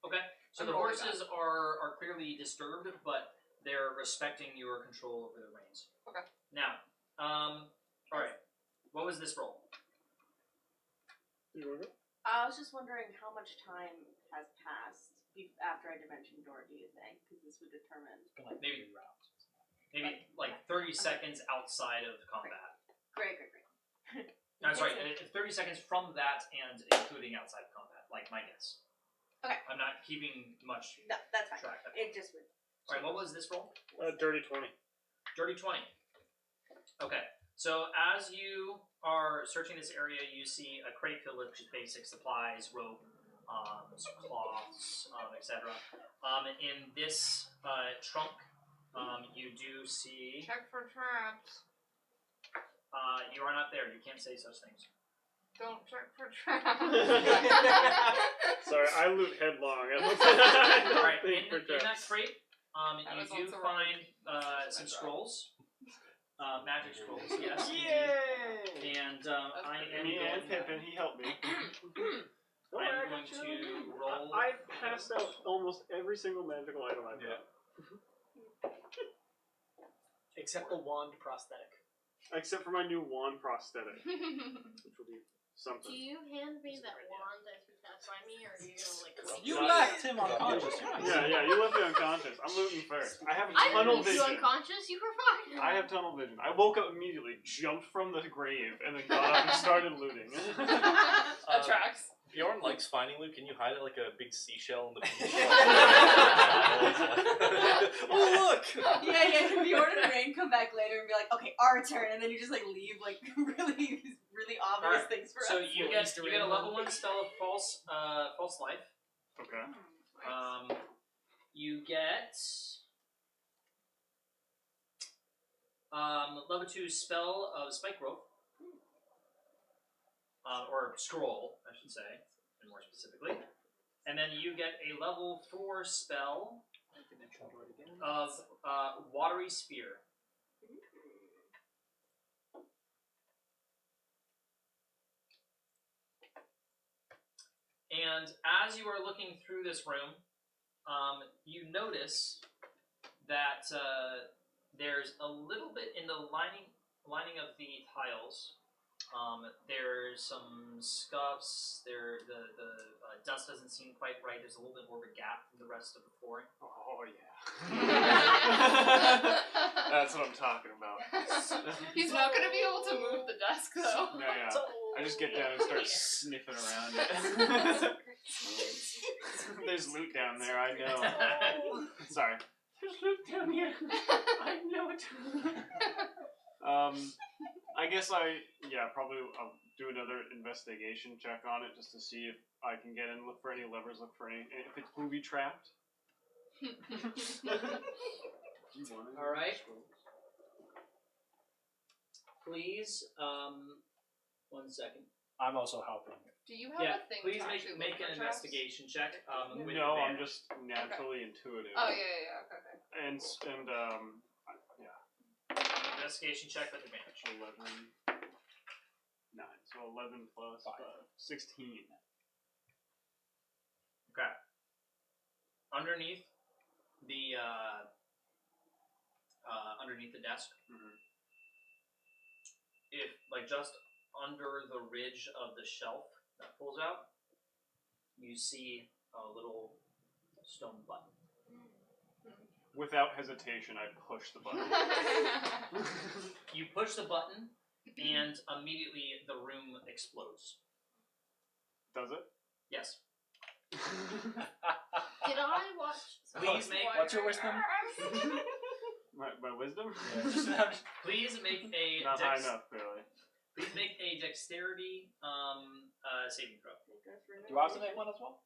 Okay, so I'm the rolling horses are clearly disturbed, but they're respecting your control over the reins. Okay. Now, all right. What was this roll? I was just wondering how much time has passed after I dimension door, do you think? Because this would determine. It's been like Maybe. 3 rounds. Maybe like 30 seconds outside of combat. Great. No, sorry, 30 seconds from that and including outside of combat, like my guess. Okay. I'm not keeping much No, that's fine. track of it. It just would. Alright, what was this roll? Dirty 20. Dirty 20. Okay, so as you are searching this area, you see a crate filled with just basic supplies, rope, some cloths, etc. In this trunk, you do see... Check for traps. you are not there. You can't say such things. Don't check for traps. Sorry, I loot headlong. I don't Alright, think in for that traps. crate, That was You do also find right. some scrolls. Magic scrolls, yes. Yay! And I am Me and going, Pippin, he helped me. I'm going to roll. I passed out almost every single magical item I've got. Except the wand prosthetic. Except for my new wand prosthetic, which will be something. Do you hand me that wand as you pass by me, or are you gonna like? You left him unconscious. Yeah, you left me unconscious. I'm looting first. I have I tunnel didn't leave you vision. unconscious. You were fine. I have tunnel vision. I woke up immediately, jumped from the grave, and then got up and started looting. That tracks. Bjorn likes finding loot. Can you hide it like a big seashell on the beach? Oh look! Yeah. Bjorn and Rain come back later and be like, okay, our turn, and then you just like leave like really obvious Alright, things for So us. you get a level 1 spell of false life. Okay. You get level 2 spell of spike growth. Or scroll, I should say, and more specifically. And then you get a level 4 spell of watery spear. And as you are looking through this room, you notice that there's a little bit in the lining of the tiles. There's some scuffs. The dust doesn't seem quite right. There's a little bit more of a gap from the rest of the flooring. Oh yeah. That's what I'm talking about. He's not gonna be able to move the desk though. No, yeah. I just get down and start sniffing around it. There's loot down there, I know. Sorry. There's loot down here. I know it. I guess I'll do another investigation check on it just to see if I can get in, look for any levers, look for any, if it's booby trapped. Alright. Please, 1 second. I'm also helping. Do you have Yeah, a thing please to make actually an look for traps? investigation check. With No, I'm advantage. just naturally intuitive. Oh yeah. Okay. And Investigation check with advantage. 11, 9, so 11 plus 5, 16. Okay. Underneath the desk, if like just under the ridge of the shelf that pulls out, you see a little stone button. Without hesitation, I push the button. You push the button, and immediately the room explodes. Does it? Yes. Did I watch? Please make. What's your wisdom? My wisdom? Please make a. Not high enough, barely. Please make a dexterity saving throw. Do I have to make one as well?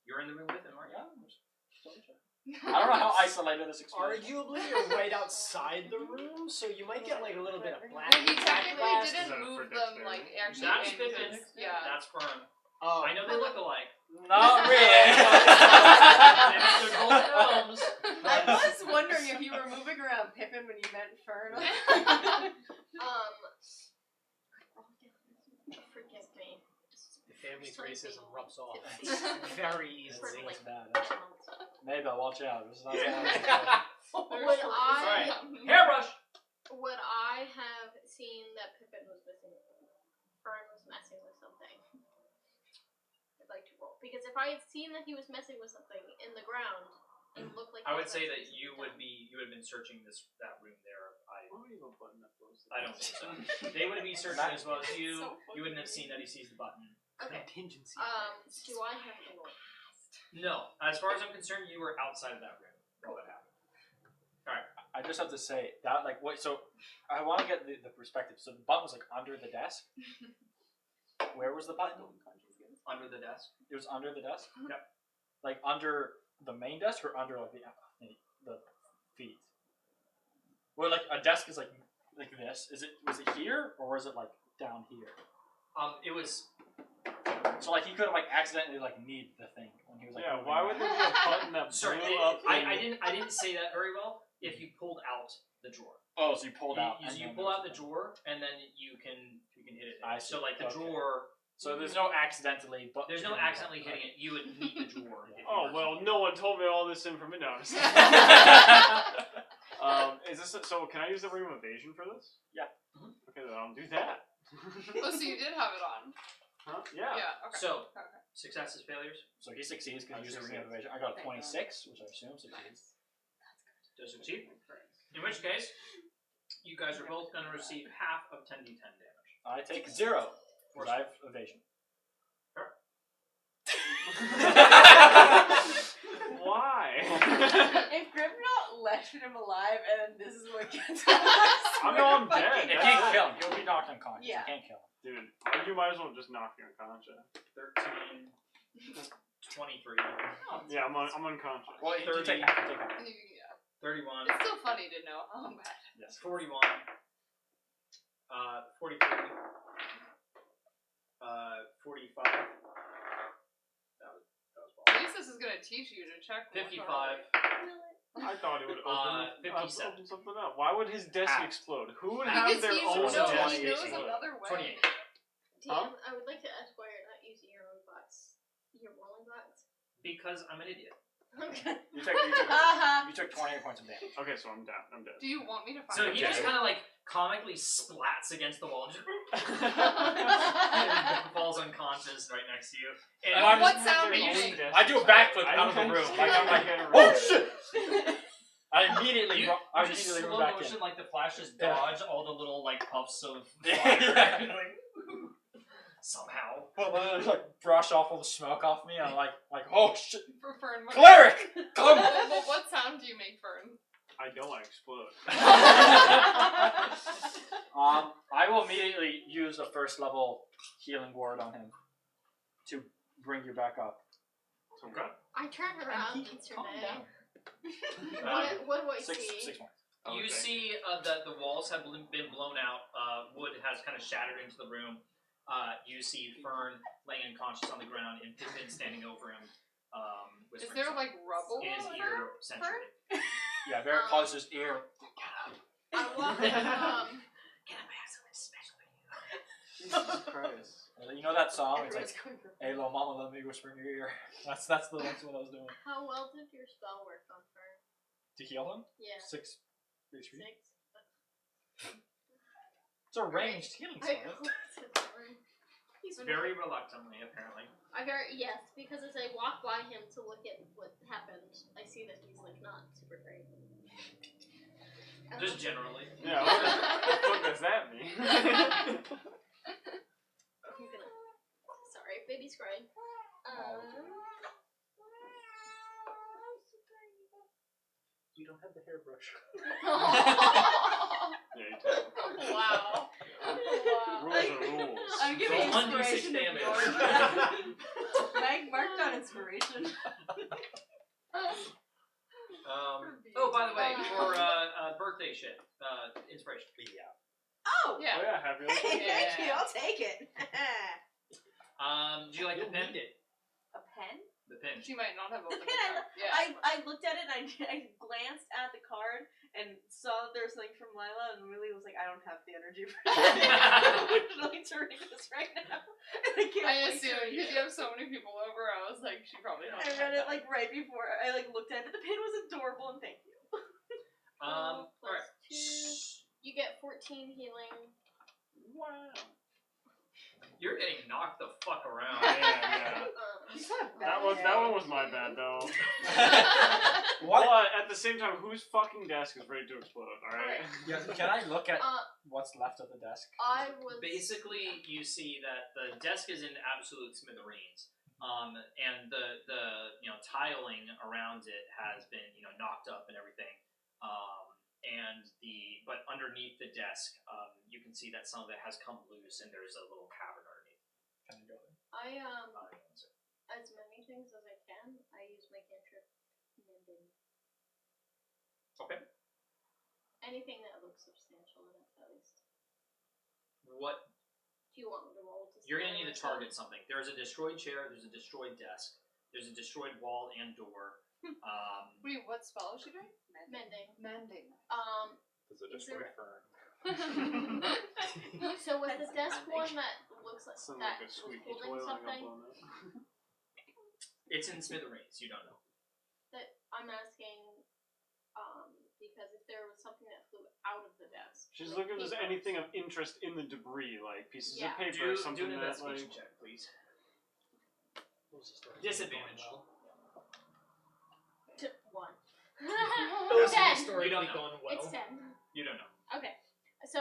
You're in the room with him, aren't you? I don't know how isolated this experience. Arguably, you're right outside the room, so you might get like a little bit of black. Well, he technically glass. Is that didn't for move them dexterity? like actually. That's in Pippin. his- Yeah. That's firm. Oh, I know they look alike. Not really. They're golden gnomes. I was wondering if you were moving around Pippin when you meant Fern. Forgive me. the family's racism rubs off It's very It's easily. bad. months. Maybe I'll watch out. This is not Would I Hairbrush. would I have seen that Pippin was missing? Fern was messing with something. I'd like to roll because if I had seen that he was messing with something in the ground, it looked like. I he would was say messing that you with would have been searching that room there. I don't think so. so. They would be searching as well as you. You wouldn't have seen that he sees the button. Okay. Contingency. Do I have to roll? No, as far as I'm concerned, you were outside of that room. Roll that happened. I just have to say that, like, wait. So, I want to get the perspective. So the button was like under the desk. Where was the button? Under the desk. It was under the desk. Yep. Like under the main desk or under like the feet. Well, like a desk is like this. Was it here or was it like down here? It was. So like he could have like accidentally like kneed the thing And he was like, Yeah, moving why around. would there be a button that Sorry, blew up? I didn't say that very well. If you pulled out the drawer, Oh, so you pulled out. you, and you then pull there out the was- drawer, and then you can hit it. I see. So like the Okay. drawer, So there's no accidentally, but there's no accidentally hitting it. You would meet the drawer. if you Oh were well, to- no one told me all this information. No, I'm just is this so? Can I use the ring of evasion for this? Yeah. Okay, then I'll do that. Oh, so you did have it on. Huh? Yeah. Yeah. Okay. So Okay. successes, failures. So he succeeds because I he used the ring of succeed. evasion. I got a 26, which I assume succeeds. Does succeed. In which case, you guys are both going to receive half of 10d10 damage. I take 0 because I have evasion. Why? If Grimnot left him alive, and then this is what gets us. I know I'm dead. It That's can't it. kill him. He'll be knocked unconscious. Yeah. You can't kill him. Dude, you might as well just knock me unconscious. 13, 23, Yeah, I'm unconscious. Well, you take half. You take half. Yeah. 31, It's still funny to know how bad. Yes. 41, 43, 45. That was At least this is gonna teach you to check. what's 55. already- I thought it would open, 57. open something up. Why would his desk Half. explode? Who would Because have their he own knows, desk he knows explode? another way. 28. Dan, I would like to ask why you're not using your own box. Your rolling box. Because I'm an idiot. Okay. You took 28 points of damage. Okay, so I'm down. I'm dead. Do you want me to find? So it? he just kind of like comically splats against the wall, just falls unconscious right next to you. And I'm What just- sound Their do you own make? desk I do a explode. backflip out of the room. Like, I'm like, get oh around. shit! I immediately, you, I you just immediately slow run back motion in. like the Flash just Yeah. dodge all the little like puffs of Yeah. fire. Like, somehow. Well, then I just, like brush off all the smoke off me. And I'm like, oh shit! For Fern, what, Cleric, come! what sound do you make, Fern? I don't want to explode. I will immediately use a first level healing word on him to bring you back up. Okay. I turned around calm yesterday. down. What do I Six see? points. You Okay. see that the walls have been blown out. Wood has kind of shattered into the room. You see Fern laying unconscious on the ground and Pippin standing over him. Is whispering there something like rubble in his on ear, her? essentially. Yeah, very close to his ear. I walk Can I have something special for you? Jesus Christ. You know that song? It's Everyone's like, going for "Hey, little mama, let me whisper in your ear." That's what I was doing. How well did your spell work on Fern? To heal him? Yeah. 6 HP. 6. It's a ranged healing I spell. hope it's a Fern. He's very reluctantly, apparently. Yes, because as I walk by him to look at what happened, I see that he's like not super great. Just generally. Yeah, what the fuck does that mean? I'm gonna. Sorry, baby's crying. You don't have the hairbrush. Yeah, you tell. Wow. Rules are rules. I'm giving Roll 1d6 inspiration to damage. Bjorn. Meg marked on inspiration. Oh, by the way, for birthday shit, inspiration. Yeah. Oh! Oh Yeah. yeah, happy birthday. Hey, thank you, I'll take it. Do you like the pen? A pen? The pin. She might not have The opened pen, the card. Yeah. I looked at it and I glanced at the card and saw that there was something from Lila and really was like, I don't have the energy for that. I'm literally turning this right now. And I can't I wait to assumed read because it. you have so many people over, I was like, she probably I doesn't read have it like right before I like looked at it. The pen was adorable and thank you. Alright. Plus 2. You get 14 healing. Wow. You're getting knocked the fuck around. Yeah. That one was my bad though. What? But at the same time, whose fucking desk is ready to explode? All right. Yeah, can I look at Uh, what's left of the desk? I was Basically, you see that the desk is in absolute smithereens, and the tiling around it has been knocked up and everything, but underneath the desk, you can see that some of it has come loose and there's a little cavern underneath. Can I go there? as many things as I can. I use my cantrip mending. Okay. Anything that looks substantial enough, at least. What? Do you want me to roll to see You're gonna what need I to target something. There's a destroyed chair. There's a destroyed desk. There's a destroyed wall and door. Wait, what spell is she doing? Mending. Mending. Does it Is destroy there- fern? So was the desk one that looks like Sounds that like a was squeaky holding toy on something? It's in smithereens. You don't know. That I'm asking, because if there was something that flew out of the desk. She's like looking if there's papers. anything of interest in the debris, like pieces Yeah. of paper or something Do an that investigation like. check, please. What was the story? Disadvantage. To 1. Those are 10. historically You don't know. going well. It's 10. You don't know. Okay. So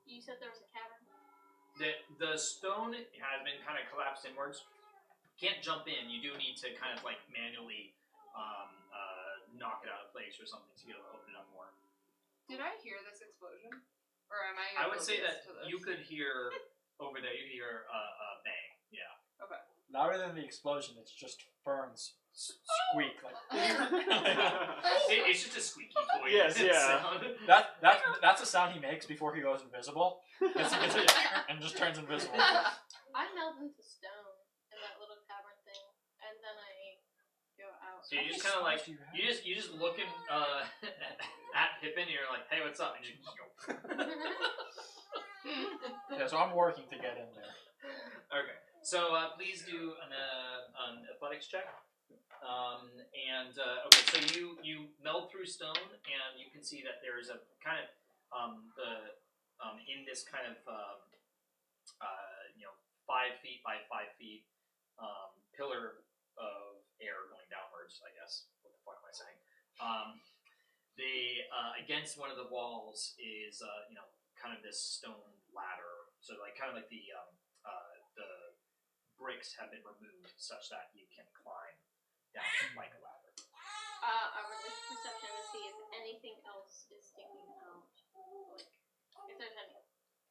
you said there was a cavern? The stone has been kind of collapsed inwards. Can't jump in. You do need to kind of like manually knock it out of place or something to be able to open it up more. Did I hear this explosion? Or am I I? would say oblivious that to this? you could hear over there. You could hear a bang. Yeah. Okay. Louder than the explosion, it's just ferns squeak like. It's just a squeaky toy. Yes, yeah. sound. That's the sound he makes before he goes invisible. And just turns invisible. I meld into stone in that little cavern thing, and then I go out. So you just kind of like you just looking at Pippin and you're like, hey, what's up? And you just Yeah, so I'm working to get in there. Okay. So please do an athletics check. Okay, so you meld through stone, and you can see that there is a kind of in this kind of 5 feet by 5 feet pillar of air going downwards. I guess what the fuck am I saying? Against one of the walls is kind of this stone ladder. So like kind of like the bricks have been removed such that you can climb down like a ladder. I would like perception to see if anything else is sticking out. Like, if there's any.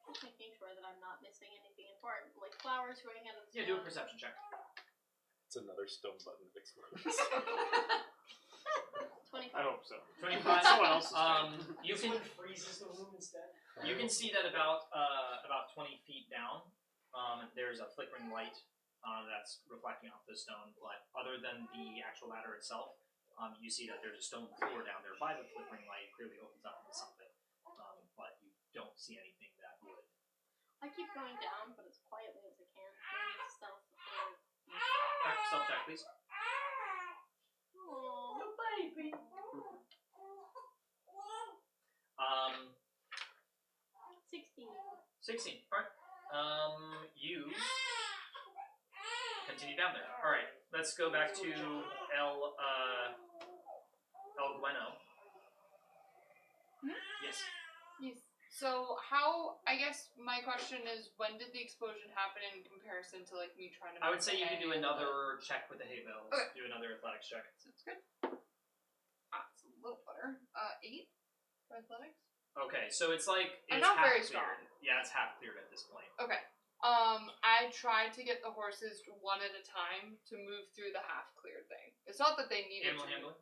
Just making sure that I'm not missing anything important, like flowers growing out of the Yeah, do a stone. perception check. It's another stone button explodes. 25. I hope so. 25. Someone else's You This can one freezes the room instead. you can see that about 20 feet down, there's a flickering light that's reflecting off the stone. But other than the actual ladder itself, you see that there's a stone floor down there by the flickering light. It clearly opens up into something, but you don't see anything that would. I keep going down, but as quietly as I can. Maybe stealth or. Alright, stealth check, please. Aww. baby. 16. 16. Alright. You continue down there. Alright, let's go back to El Bueno. Yes. Yes. So how? I guess my question is, when did the explosion happen in comparison to like me trying to? I would say you make could do hay? another check with the hay bales. Okay. Do another athletics check. Sounds good. It's a little better. 8 for athletics. Okay, so it's like I'm it's not half very cleared. Yeah, it's half cleared at this point. Okay. I tried to get the horses one at a time to move through the half cleared thing. It's not that they needed Animal to. handling.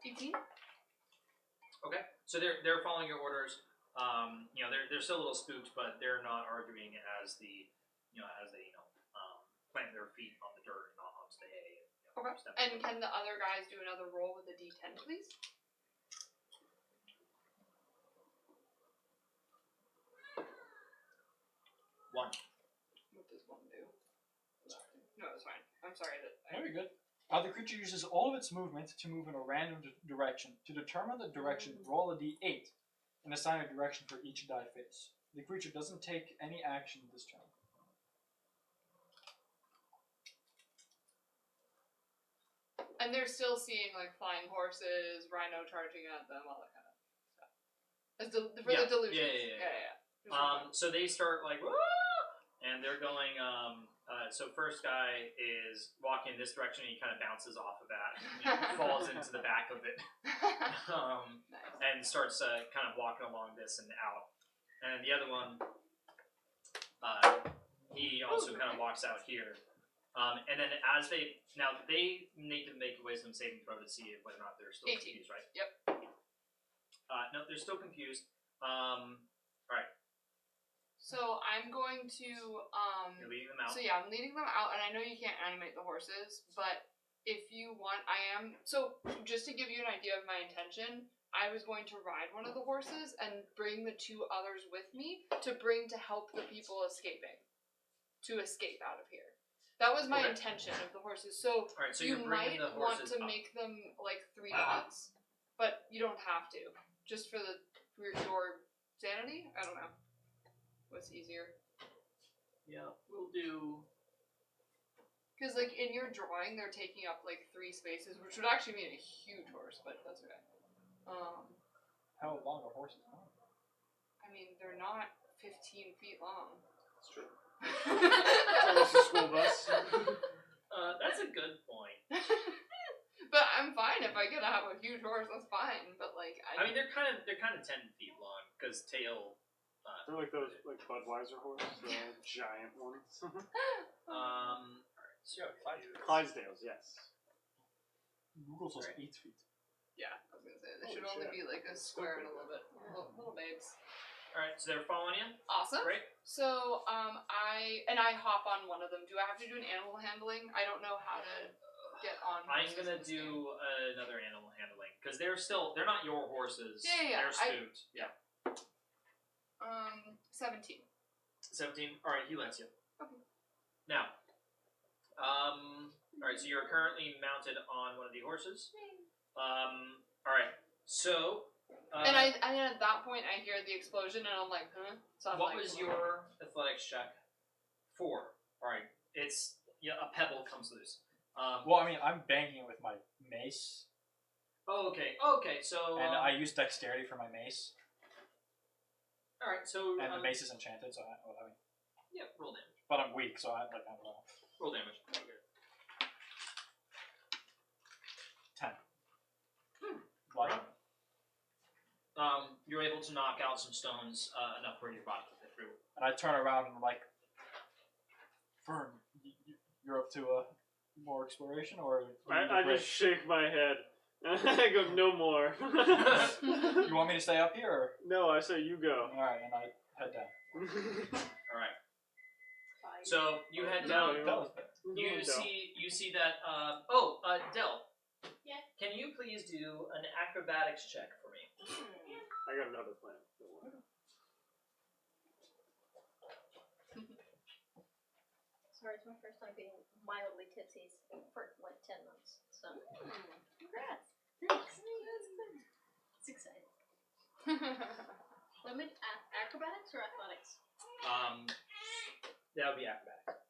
18. Okay, so they're following your orders. They're still a little spooked, but they're not arguing as they plant their feet on the dirt and not onto the hay. Okay. Step And forward. can the other guys do another roll with a D10, please? One. What does 1 do? No, it's fine. I'm sorry that. Very good. The creature uses all of its movement to move in a random direction. To determine the direction, roll a d8 and assign a direction for each die face. The creature doesn't take any action this turn. And they're still seeing like flying horses, rhino charging at them, all that kind of stuff. As for Yeah. the delusions. Yeah. Just one. So they start like, "Woo!" And they're going. So first guy is walking in this direction. And he kind of bounces off of that, and falls into the back of it, Nice. and starts kind of walking along this and out. And then the other one, he also kind of walks out here. And then as they need to make a wisdom saving throw to see whether or not they're still 18. confused, right? Yep. No, they're still confused. All right. So I'm going to You're leading them out. So yeah, I'm leading them out, and I know you can't animate the horses, but if you want, I am. So just to give you an idea of my intention, I was going to ride one of the horses and bring the 2 others with me to help the people escape out of here. That was my intention of the horses. So, Alright, so you you're might bringing the want horses to up. make them like 3 dogs, but you don't have to. Just for your sanity. I don't know. What's easier? Yeah, we'll do. Because, like, in your drawing, they're taking up, like, 3 spaces, which would actually mean a huge horse, but that's okay. How long are horses? I mean, they're not 15 feet long. It's true. Almost a school bus. That's a good point. But I'm fine if I get to have a huge horse, that's fine, but, like, I mean, they're kind of 10 feet long, because tail... They're like those, like, Budweiser horses, the giant ones. So you have Clydesdales, yes. Google says 8 feet. Yeah, I was gonna say, they Holy should only shit. be, like, a square and a little bit. Little babes. Alright, so they're following you? Awesome. Great. So, I hop on one of them. Do I have to do an animal handling? I don't know how to get on. I'm gonna do another animal handling, because they're not your horses. Yeah. They're spooked. Yeah. 17. 17. Alright, he lets you. Okay. Now, alright, so you're currently mounted on one of the horses. Alright, so... and at that point, I hear the explosion, and I'm like, huh? So I'm what like, was your athletics check? 4. Alright, it's... Yeah, a pebble comes loose. Well, I mean, I'm banging it with my mace. Oh, okay, so... And I use dexterity for my mace. Alright, so... And the mace is enchanted, so I mean... Yeah, roll damage. But I'm weak, so I don't know. Roll damage. 10. Right. You're able to knock out some stones enough for your body to fit through. And I turn around and I'm like, Fern, you're up to more exploration, or I just shake my head. I go, no more. You want me to stay up here? Or? No, I say you go. All right, and I head down. All right. So you head down. You see that. Del. Yeah. Can you please do an acrobatics check for me? I got another plan. Sorry, it's my first time being mildly tipsy for like 10 months. So, congrats. Thanks. It's exciting. Acrobatics or athletics? That would be acrobatics.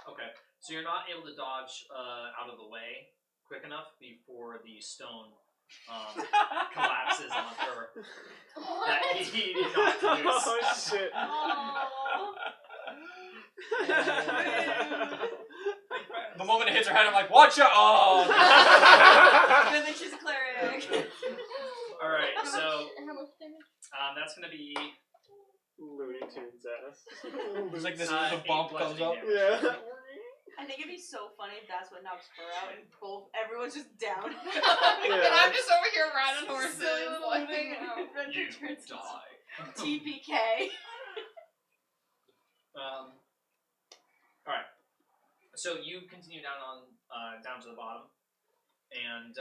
Okay, so you're not able to dodge out of the way quick enough before the stone collapses on her. That he knocked loose. Oh shit. The moment it hits her head, I'm like, watch out! Oh! Good thing she's a cleric. Alright, so How much damage? that's gonna be Looney Tunes ass. There's like this, the 8 bump comes bludgeoning up. damage. Yeah. I think it'd be so funny if that's what knocks her out and everyone's just down. And I'm just over here riding horses. Silly little like, thing. You die. TPK. Alright. So you continue down to the bottom, and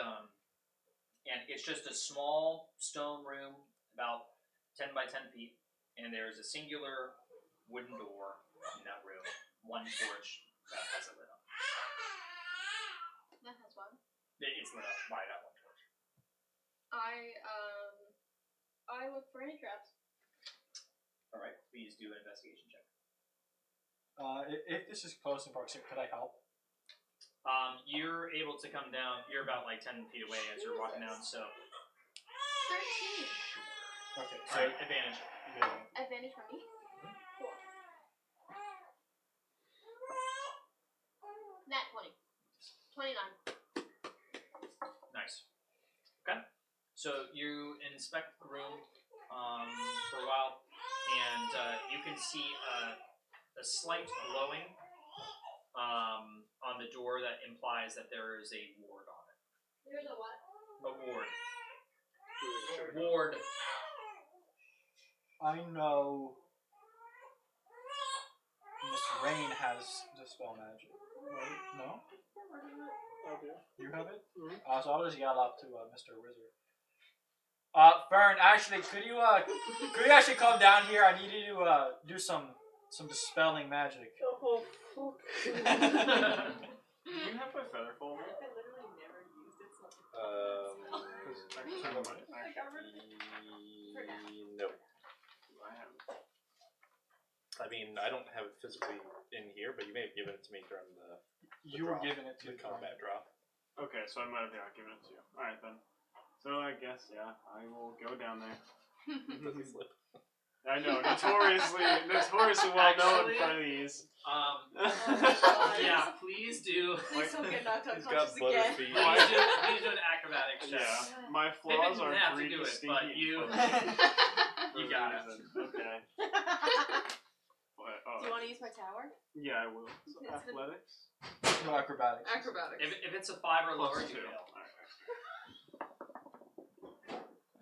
it's just a small stone room, about 10 by 10 feet, and there is a singular wooden door in that room, one torch that has it lit up. That has one. It's lit up by that one torch. I look for any traps. Alright, please do an investigation check. If this is close in proximity, could I help? You're able to come down, you're about like 10 feet away as you're walking down, so... 13. Okay, so Alright, advantage. yeah. Advantage for me? Cool. Nat 20. 29. Nice. Okay. So you inspect the room for a while, and you can see a slight glowing on the door that implies that there is a ward on it. There's a what? A ward. Ward. I know Miss Rain has Dispel Magic. Right? No? You have it? So I'll just yell out to Mr. Wizard. Fern, actually, could you actually come down here? I need you to do some dispelling magic. Oh, fuck. Do you have my feather folder? I literally never used it. So No. I mean, I don't have it physically in here, but you may have given it to me during the You were giving it to the combat drop. Okay, so I might have given it to you. Alright then. So I guess, yeah, I will go down there. Does he slip? I know, notoriously well known Actually, for these. Yeah, please do. Please don't get knocked He's got unconscious butter again. feet. Please do an acrobatics check. Yeah, my Pippin flaws didn't are have to greedy, do it, stinky, but and you- fuzzy. You got it. Okay. But, Do you want to use my tower? yeah, I will. So It's the- athletics? No acrobatics. Acrobatics. If it's a 5 or lower, Plus you 2. fail. Alright.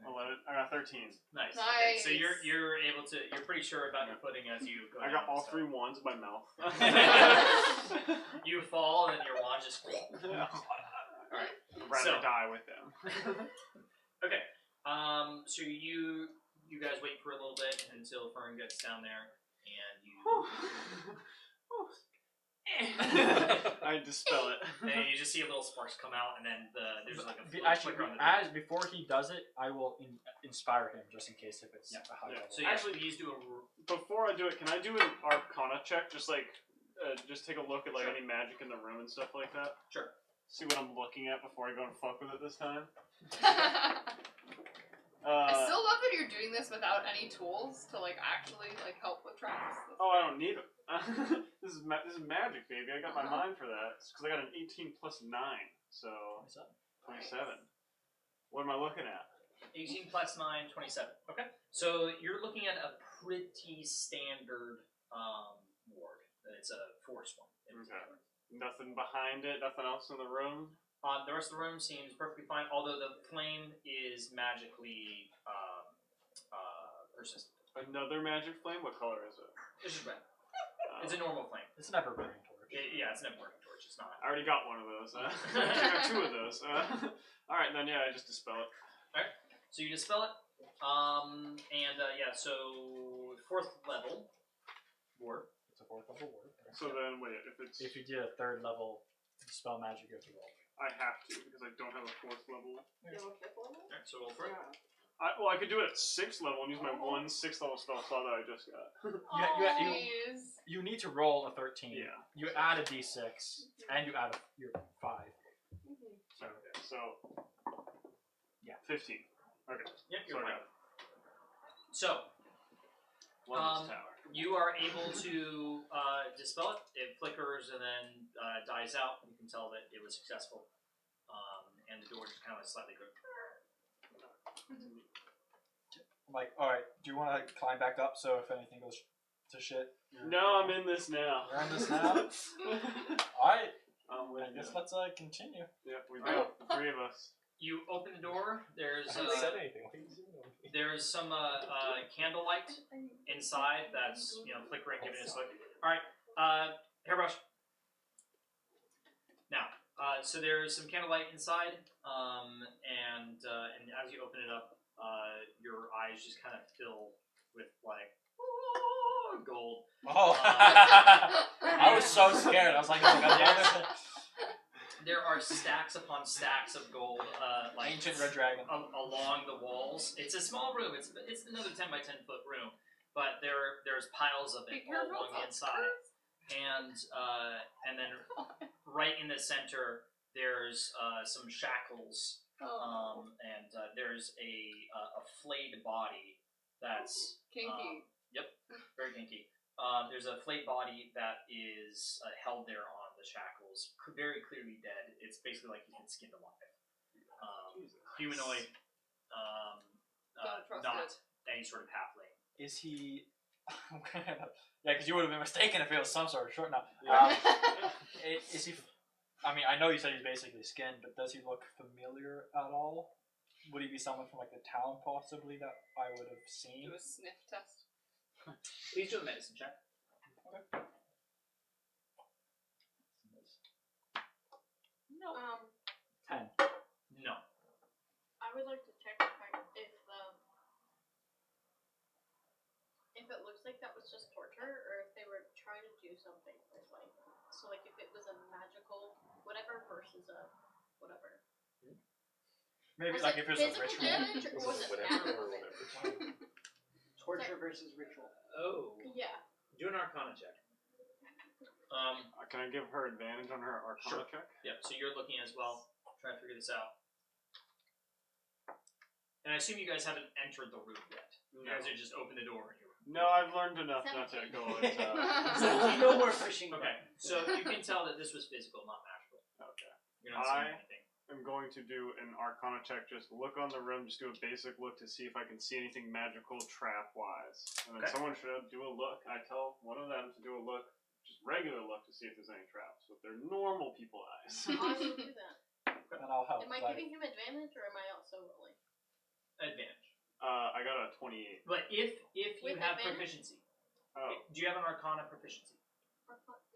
11. I got 13. Nice. Okay, so Nice. you're able to. You're pretty sure about your footing as you go. I got down, all so. 3 wands in my mouth. You fall and your wand just. Alright. I'd rather So- die with them. Okay. So you guys wait for a little bit until Fern gets down there, and you. I dispel it. And you just see a little sparks come out, and then there's like a Actually, flicker on the door. before he does it, I will inspire him just in case if it's Yeah. a high Yeah. level. So yeah, Actually- please do a. Before I do it, can I do an Arcana check? Just take a look at like any magic in the room and stuff like that. Sure. See what I'm looking at before I go and fuck with it this time. I still love that you're doing this without any tools to like actually like help with traps. Oh, I don't need it. This is magic, baby. I got my mind for that. Because I got an 18 plus 9, so 27. What am I looking at? 18 plus 9, 27. Okay. So you're looking at a pretty standard ward. It's a force one. Okay. Nothing behind it. Nothing else in the room. The rest of the room seems perfectly fine, although the flame is magically persistent. Another magic flame. What color is it? It's just red. It's a normal flame. It's an ever burning torch. Yeah, it's an important torch. It's not. I already got one of those. I got 2 of those. Alright, then yeah, I just dispel it. So you dispel it. Yeah, so 4th level ward. It's a 4th level ward. So then, wait, If you did a 3rd level spell magic, you have to roll. I have to, because I don't have a 4th level. You have a 5th level? Alright, so roll for it. I could do it at 6th level and use my 1 6th level spell slot that I just got. Jeez. You need to roll a 13. Yeah. You add a d6, and you add your 5. So, Okay, so yeah. 15. Okay. Yep, you're So I fine. got So, London's tower. you are able to dispel it. It flickers and then dies out. You can tell that it was successful. And the door just kind of slightly goes. I'm like, alright, do you want to climb back up so if anything goes to shit? No, I'm in this now. You're in this now? Alright, I'm with I guess you. let's continue. Yep, we do. The 3 of us. You open the door. There's I haven't said anything. What are you doing? there's some candlelight inside that's flickering, giving it a look. All right, hairbrush. Now, so there's some candlelight inside, and as you open it up, your eyes just kind of fill with like gold. Oh, I was so scared. I was like, oh my god. There are stacks upon stacks of gold, like Ancient red dragon. along the walls. It's a small room. It's another 10 by 10 foot room, but there's piles of it all along the inside. And then right in the center, there's some shackles, and there's a flayed body that's Kinky. yep, very kinky. There's a flayed body that is held there on the shackles, very clearly dead. It's basically like he's been skinned alive. Humanoid, Don't trust not it. any sort of halfling. Is he Yeah, because you would have been mistaken if it was some sort of short. No. Yeah. Is he? I mean, I know you said he's basically skinned, but does he look familiar at all? Would he be someone from like the town, possibly, that I would have seen? Do a sniff test. Please do a medicine check. No. 10. No. I would like to check if it looks like that was just torture, or if they were trying to do something with like, so like if it was a magical whatever versus a whatever. Maybe Was like it if it was a physical ritual. damage or was it Whatever magical? or whatever. Torture versus ritual. Oh. Yeah. Do an Arcana check. Can I give her advantage on her Arcana Sure. check? Yep. So you're looking as well. Trying to figure this out. And I assume you guys haven't entered the room yet. You guys are just open the door. No, I've learned enough not to go into... No more fishing. Okay. So you can tell that this was physical, not magical. Okay. You're not seeing anything. I'm going to do an Arcana check, just look on the room, just do a basic look to see if I can see anything magical trap-wise. And then Okay. someone should do a look. I tell one of them to do a look, just regular look, to see if there's any traps with their normal people eyes. I will do that. And I'll help. Am I like- giving him advantage or am I also rolling? Advantage. I got a 28. But if you With have advantage? proficiency, Oh. do you have an Arcana proficiency?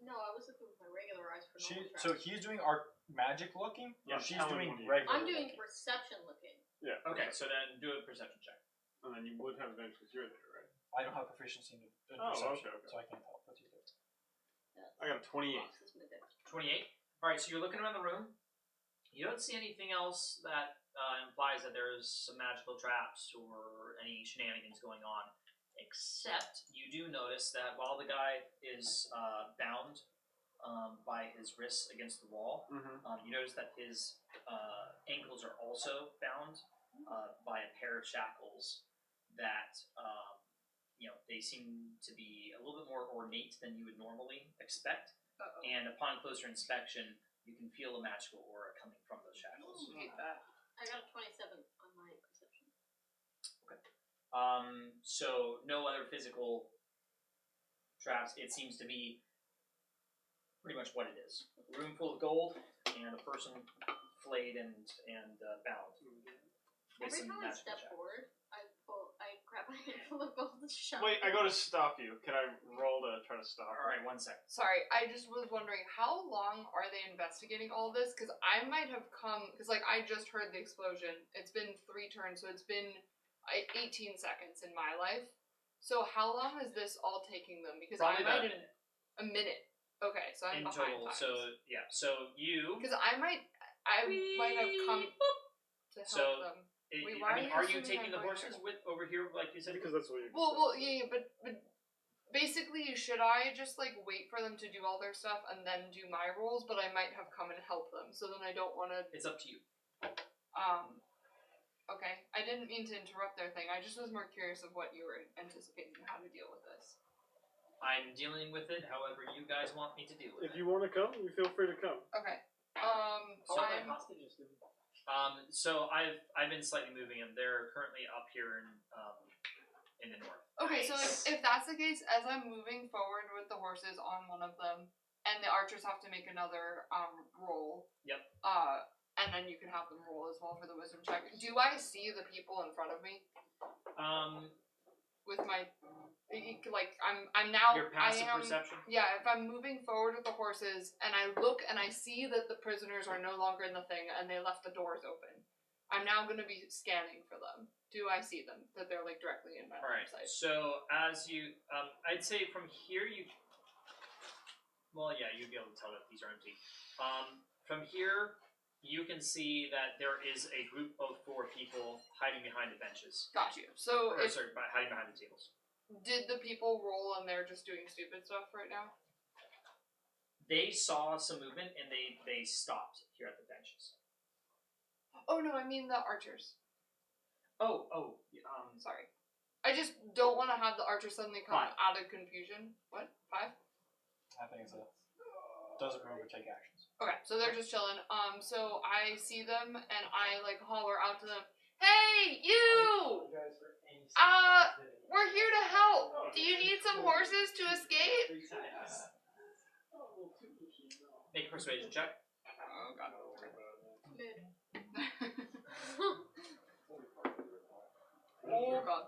No, I was looking with my regular eyes for normal So traps. he's doing our magic looking, Yeah, or she's Helen doing will be- regular. I'm doing looking? perception looking. Yeah. Okay, so then do a perception check. And then you would have advantage because you're there, right? I don't have proficiency in Oh, perception, okay. so I can't help what you do. I got a 28. 28. Alright, so you're looking around the room. You don't see anything else that implies that there's some magical traps or any shenanigans going on. Except you do notice that while the guy is bound by his wrists against the wall, you notice that his ankles are also bound by a pair of shackles that they seem to be a little bit more ornate than you would normally expect. And upon closer inspection, you can feel a magical aura coming from those shackles. Hate that. I got a 27 on my perception. So no other physical traps. It seems to be pretty much what it is. A room full of gold and a person flayed and bound. With Every some time I magical step shackles. forward, I grab my handful of gold and shove Wait, it. I go to stop you. Can I roll to try to stop her? Alright, 1 second. Sorry, I just was wondering, how long are they investigating all this? Because I might have come, because like I just heard the explosion. It's been 3 turns, so it's been 18 seconds in my life. So how long is this all taking them? Because Probably I might about a minute. a minute. Okay, so I'm In behind total. times. So yeah. So you. Because I might have come to help So, them. Wait, I mean, are you assuming taking I'm the going horses with over here, like you said? Because that's what you Well, yeah, but basically, should I just like wait for them to do all their stuff and then do my rolls? But I might have come and help them, so then I don't want to. It's up to you. Okay, I didn't mean to interrupt their thing. I just was more curious of what you were anticipating and how to deal with this. I'm dealing with it however you guys want me to deal with If it. you want to come, you feel free to come. Okay. So I'm hostages do. So I've been slightly moving them. They're currently up here in the north. okay. So if that's the case, as I'm moving forward with the horses on one of them, and the archers have to make another roll. Yep. And then you can have them roll as well for the wisdom check. Do I see the people in front of me with my like I'm now Your passive I am, perception. Yeah, if I'm moving forward with the horses and I look and I see that the prisoners are no longer in the thing and they left the doors open, I'm now going to be scanning for them. Do I see them? That they're like directly in my line Alright, of sight? so as you, I'd say from here you, well yeah, you'd be able to tell that these are empty. From here, you can see that there is a group of 4 people hiding behind the benches. Got you. So Hiding behind the tables. did the people roll and they're just doing stupid stuff right now? They saw some movement and they stopped here at the benches. Oh no, I mean the archers. Sorry. I just don't want to have the archers suddenly come 5. out of confusion. What? 5? I think it's a doesn't remember take actions. Okay, so they're just chilling. So I see them and I like holler out to them, "Hey, you! We're here to help. Do you need some horses to escape? Make a persuasion check. Oh god. Oh god.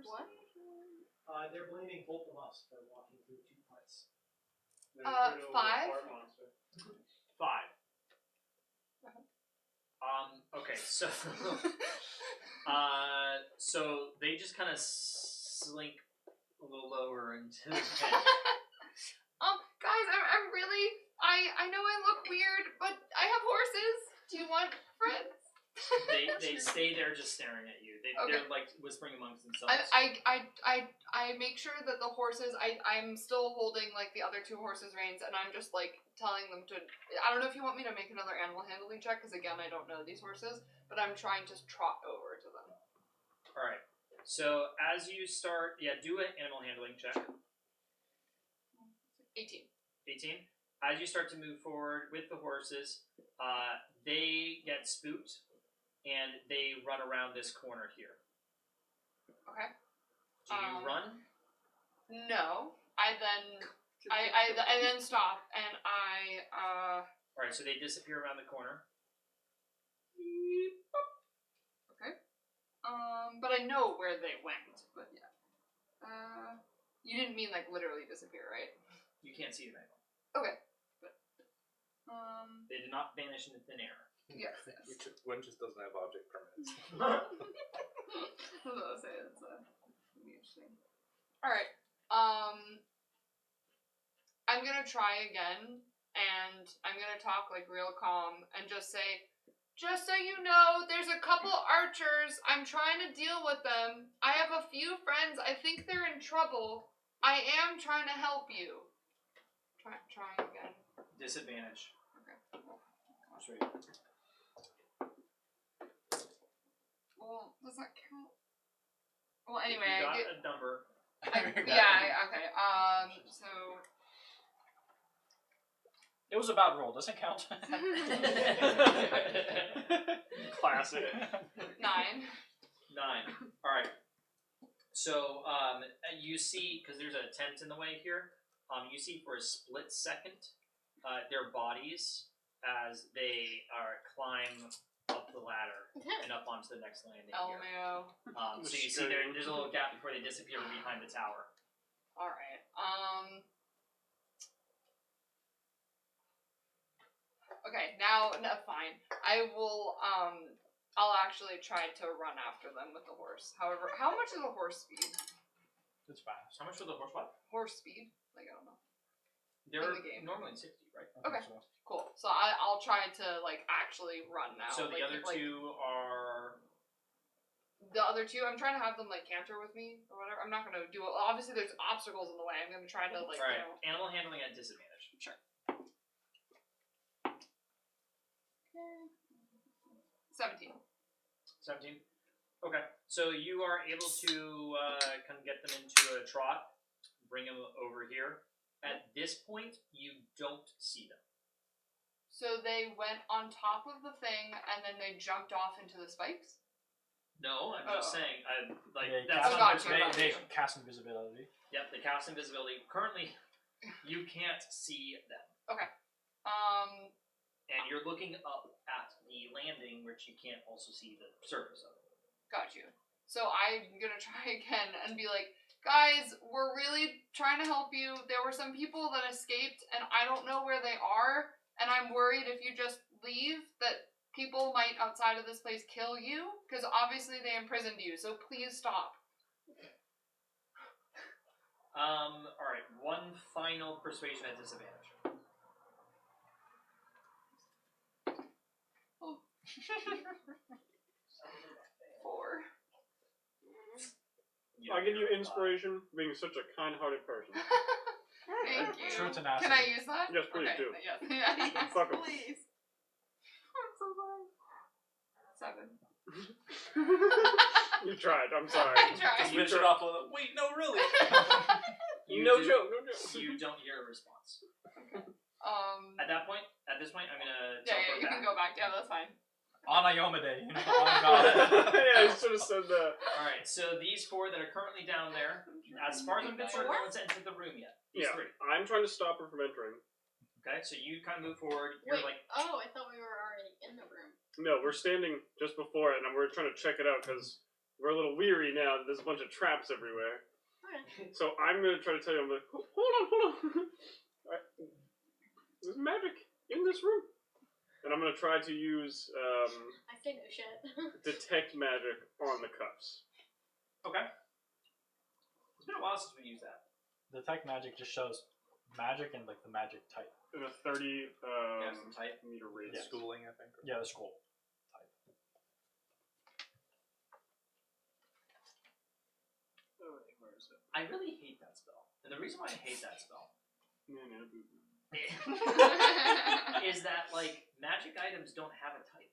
What? They're blaming both of us for walking through 2 fights. 5? 5. Okay, so so they just kind of slink a little lower into the pen. Guys, I'm really I know I look weird, but I have horses. Do you want friends? They stay there just staring at you. They're like whispering amongst themselves. I make sure that the horses I'm still holding like the other 2 horses' reins, and I'm just like telling them to. I don't know if you want me to make another animal handling check, because again I don't know these horses, but I'm trying to trot over to them. All right. So as you start, do an animal handling check. 18. 18. As you start to move forward with the horses, they get spooked and they run around this corner here. Okay. Do you run? No. I then stop and I Alright, so they disappear around the corner. Okay. But I know where they went. But yeah. You didn't mean like literally disappear, right? You can't see them anymore. Okay. But, They did not vanish into thin air. yes. Gwen just doesn't have object permanence. I was gonna say it's be interesting. Alright. I'm gonna try again, and I'm gonna talk like real calm and just say, just so you know, there's a couple archers. I'm trying to deal with them. I have a few friends. I think they're in trouble. I am trying to help you. Trying again. Disadvantage. Okay. Sweet. Well, does that count? Well, anyway, You I got get. a number. Okay. So. It was a bad roll. Doesn't count. Classic. 9. 9. Alright. So, you see, because there's a tent in the way here, you see for a split second their bodies as they climb up the ladder and up onto the next landing here. LMAO. So you see there's a little gap before they disappear behind the tower. Alright. Okay, now, no, fine. I will, I'll actually try to run after them with the horse. However, how much is a horse speed? It's fast. How much for the horse what? Horse speed? Like, I don't know. They're the game. normally 60, right? Okay. Cool. So I'll try to, like, actually run now. So like, the other two are... The other 2, I'm trying to have them, like, canter with me, or whatever. I'm not gonna do it. Obviously, there's obstacles in the way. I'm gonna try to, like, Alright, animal handling at disadvantage. Sure. 17. 17? Okay. So you are able to kind of get them into a trot, bring them over here. At this point, you don't see them. So they went on top of the thing, and then they jumped off into the spikes? No, I'm just saying. Gotcha. They cast invisibility. Yep, they cast invisibility. Currently, you can't see them. Okay. And you're looking up at the landing, which you can't also see the surface of. Got you. So I'm gonna try again and be like, guys, we're really trying to help you. There were some people that escaped, and I don't know where they are, and I'm worried if you just leave that people might outside of this place kill you, because obviously they imprisoned you, so please stop. Alright, one final persuasion at disadvantage. Oh. 4. I'll give you inspiration for being such a kind-hearted person. Thank you. True tenacity. Can I use that? Yes, please okay. do. Yes. Fuck 'em. Please. I'm so sorry. 7. You tried. I'm sorry. I tried. Switch it off a little. Wait, no, really. No joke. You don't hear a response. Okay. At this point, I'm gonna Yeah, you teleport can back. go back. Yeah, that's fine. Anayomade, you know, on God. Yeah, I should have said that. Alright, so these 4 that are currently down there, as far as I'm concerned, no one's entered the room yet. These Yeah, 3. I'm trying to stop her from entering. Okay, so you kind of move forward. You're Wait, like, oh, I thought we were already in the room. No, we're standing just before it, and we're trying to check it out because we're a little weary now. There's a bunch of traps everywhere. Okay. So I'm gonna try to tell you. I'm like, hold on. There's magic in this room, and I'm gonna try to use I say no shit. detect magic on the cuffs. okay. It's been a while since we used that. Detect magic just shows magic and like the magic type. In a 30 some type. meter radius. Yes. Schooling, I think. Yeah, the scroll type. Alright, where is it? I really hate that spell. And the reason why I hate that spell is that, like, magic items don't have a type.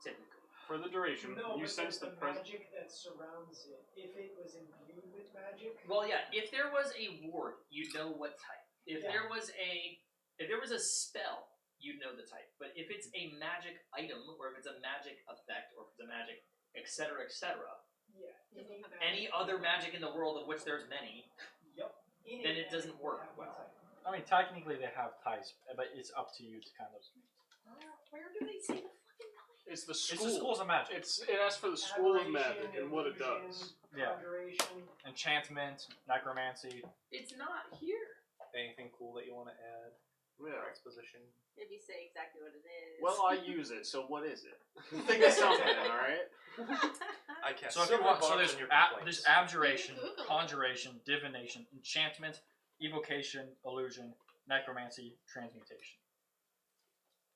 Typically. For the duration, No, you but sense the the presence. magic that surrounds it. If it was imbued with magic, Well, yeah, if there was a ward, you'd know what type. If Yeah. there was a spell, you'd know the type. But if it's a magic item, or if it's a magic effect, or if it's a magic, etc., yeah. any other magic in the world of which there's many, Yep. then it doesn't work well. I mean, technically they have types, but it's up to you to kind of. Where do they say the fucking type? It's the It's school. the schools of magic. It asks for the school of magic Aberration, and what it illusion, does. Yeah. Conjuration. Enchantment, necromancy. It's not here. Anything cool that you want to add? Yeah. Exposition. Maybe say exactly what it is. Well, I use it, so what is it? Think of something, alright? I can't. So if you want, so there's your there's abjuration, You can Google it. conjuration, divination, enchantment, evocation, illusion, necromancy, transmutation.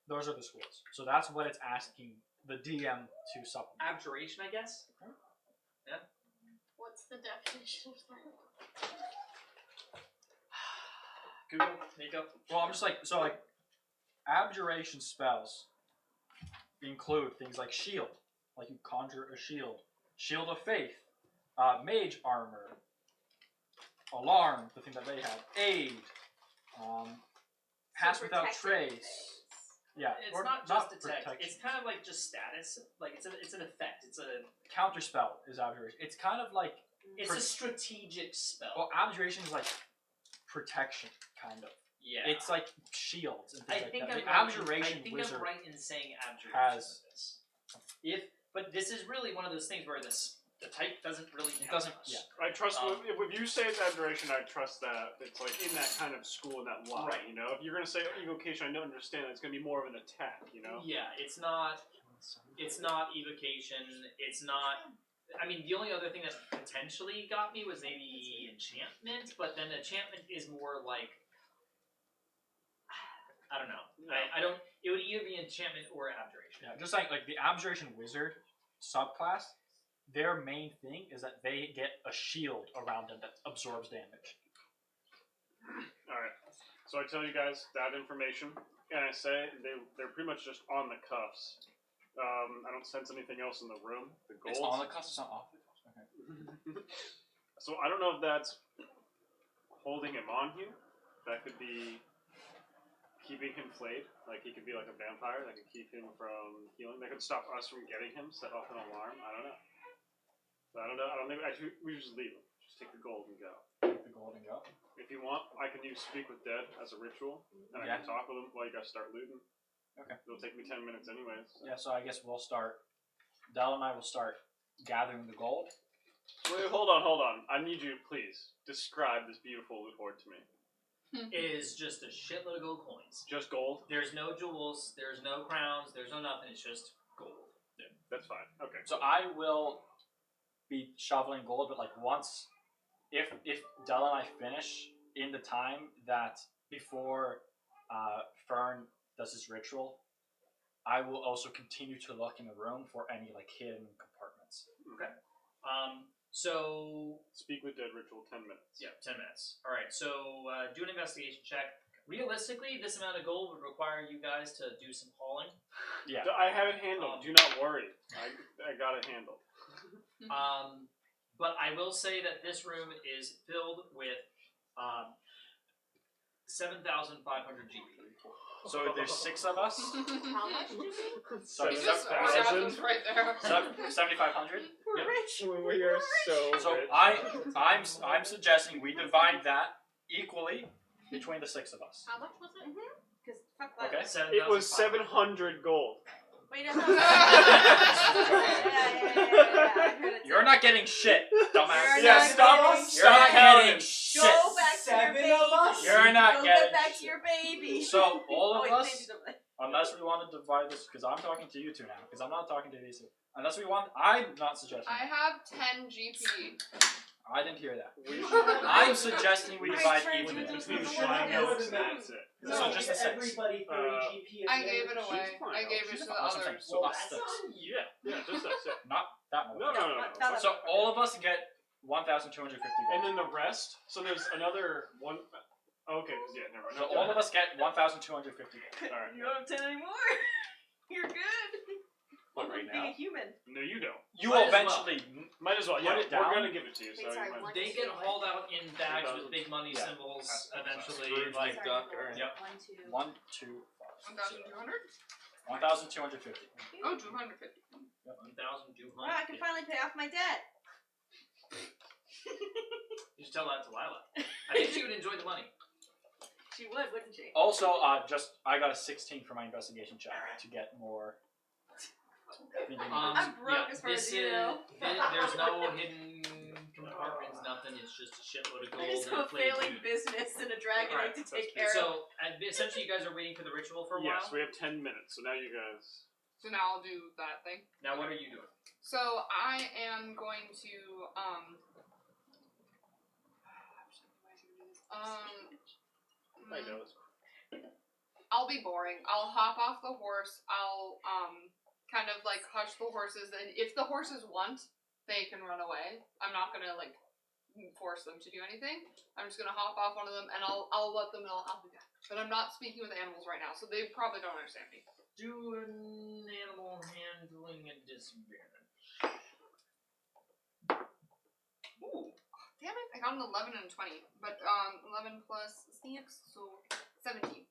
Those are the schools. So that's what it's asking the DM to supplement. Abjuration, I guess. What's the definition of that? Google, Nico. Well, I'm just like, so like, abjuration spells include things like shield, like you conjure a shield, shield of faith, mage armor, alarm, the thing that they had, aid, pass So without protecting trace. things. Yeah, It's or not just detect. protection. It's kind of like just status. Like it's an effect. It's a Counterspell is abjuration. It's kind of like, a strategic spell. well, abjuration is like protection, kind of. Yeah. It's like shields and I things think like that. I'm The right. abjuration I think wizard I'm right in saying abjuration. has- This. But this is really one of those things where the type doesn't really. It count doesn't. much. Yeah. I trust if you say it's abjuration, I trust that it's like in that kind of school in that line. Right. You know, if you're gonna say evocation, I don't understand. It's gonna be more of an attack. You know. Yeah, it's not. It's not evocation. It's not. I mean, the only other thing that potentially got me was maybe enchantment, but then enchantment is more like. I don't know. No. I don't. It would either be enchantment or abjuration. Yeah, just like the abjuration wizard subclass, their main thing is that they get a shield around them that absorbs damage. All right. So I tell you guys that information, and I say they're pretty much just on the cuffs. I don't sense anything else in the room. The gold. It's on the cuffs, it's not off. Okay. So I don't know if that's holding him on you. That could be keeping him flayed. Like he could be like a vampire that could keep him from healing. That could stop us from getting him, set off an alarm. I don't know. But I don't know. I don't think we just leave him. Just take the gold and go. Take the gold and go. If you want, I can use Speak with Dead as a ritual, and I can talk with him while you guys start looting. Okay. It'll take me 10 minutes anyways. So. Yeah, so I guess we'll start. Dell and I will start gathering the gold. Wait, hold on. I need you to please describe this beautiful loot hoard to me. It is just a shitload of gold coins. Just gold? There's no jewels. There's no crowns. There's no nothing. It's just gold. Yeah, that's fine. Okay. So I will be shoveling gold, but like once, if Dell and I finish in the time that before Fern does his ritual, I will also continue to look in the room for any like hidden compartments. Okay. So Speak with Dead ritual, 10 minutes. yeah, 10 minutes. All right. So do an investigation check. Realistically, this amount of gold would require you guys to do some hauling. Yeah. I have it handled. Do not worry. I got it handled. But I will say that this room is filled with 7,500 GP. So there's 6 of us. How much do we? Sorry, He just 7,000. was right there. 7,500. We're rich. We are so So rich. I'm suggesting we divide that equally between the 6 of us. How much was it? Because fuck that. Okay. 7,500. It was 700 gold. Wait, I thought. Yeah. I heard it. You're not getting shit, dumbass. You're Yeah, not stop. getting- You're not counting. getting shit. Go back to your 7 baby. of us? You're not Go getting get back to shit. your baby. So all Oh, of wait, us, baby's over there. unless we want to divide this, because I'm talking to you two now, because I'm not talking to these two. Unless we want, I'm not suggesting. I have 10 GP. I didn't hear that. We I'm suggesting we I'm divide trying to evenly. do just need something Shy with notes this. and that's it. So just the 6. everybody 30 Uh, GP. I gave it away. She's fine. I gave it She's to the fine. That's what I'm others. saying. So Well, that's that's 6. on you. Yeah, just that's it. Not that much. No. Not that So much. all of us get 1,250 And gold. then the rest. So there's another one. Okay, yeah, never mind. So all of us get 1,250 gold. All right. You don't have 10 anymore. You're good. What, right Being now? a human. No, you don't. You Might as well. eventually. Might as well. Put Yeah, it down. we're gonna give it to you. Wait, So sorry, you might- one- They get hauled out in bags with big money Yeah. symbols eventually. Scrooge Like, McDuck, alright. Yep. 1, 2. 1, 2, 5, 1,200? 1,250. Oh, 250. 1,200. Wow, I can finally pay off my debt. You should tell that to Lila. I think she would enjoy the money. She would, wouldn't she? Also, I got a 16 for my investigation check to get more. I'm broke as far this as you is, know. There's no hidden compartments, nothing. It's just a shitload of gold. I just and have a plate failing tube. business and a dragon Alright, egg to that's take good. care of. So, essentially, you guys are waiting for the ritual for a while. Yes, we have 10 minutes. So now you guys. So now I'll do that thing. Now, what are you doing? So I am going to I know this. I'll be boring. I'll hop off the horse. I'll kind of like hush the horses, and if the horses want, they can run away. I'm not gonna like force them to do anything. I'm just gonna hop off one of them, and I'll let them know I'll be back. But I'm not speaking with animals right now, so they probably don't understand me. Do an animal handling and disadvantage. Ooh, damn it! I got an 11 and a 20, but 11 plus 6, so 17.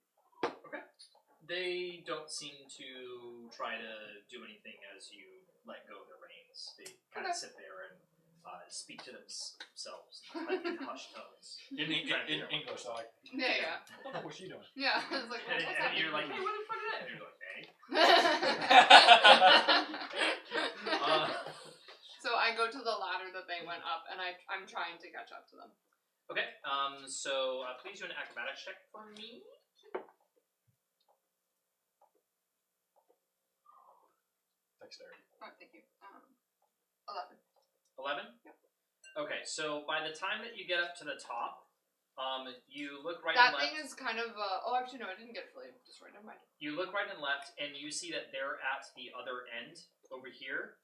They don't seem to try to do anything as you let go of the reins. They kind of Okay. sit there and speak to themselves in hushed tones. In English, so like, Yeah. what the fuck was she doing? Yeah, it's like, And, what's and you're like, happening? hey, what the fuck is that? And you're like, hey. So I go to the ladder that they went up, and I'm trying to catch up to them. Okay, so please do an acrobatics check for me. Dexterity. Oh, thank you. 11. 11? Yep. Okay, so by the time that you get up to the top, you look right That and thing left. is kind of, oh, actually, no, I didn't get fully destroyed. Never mind. You look right and left, and you see that they're at the other end over here,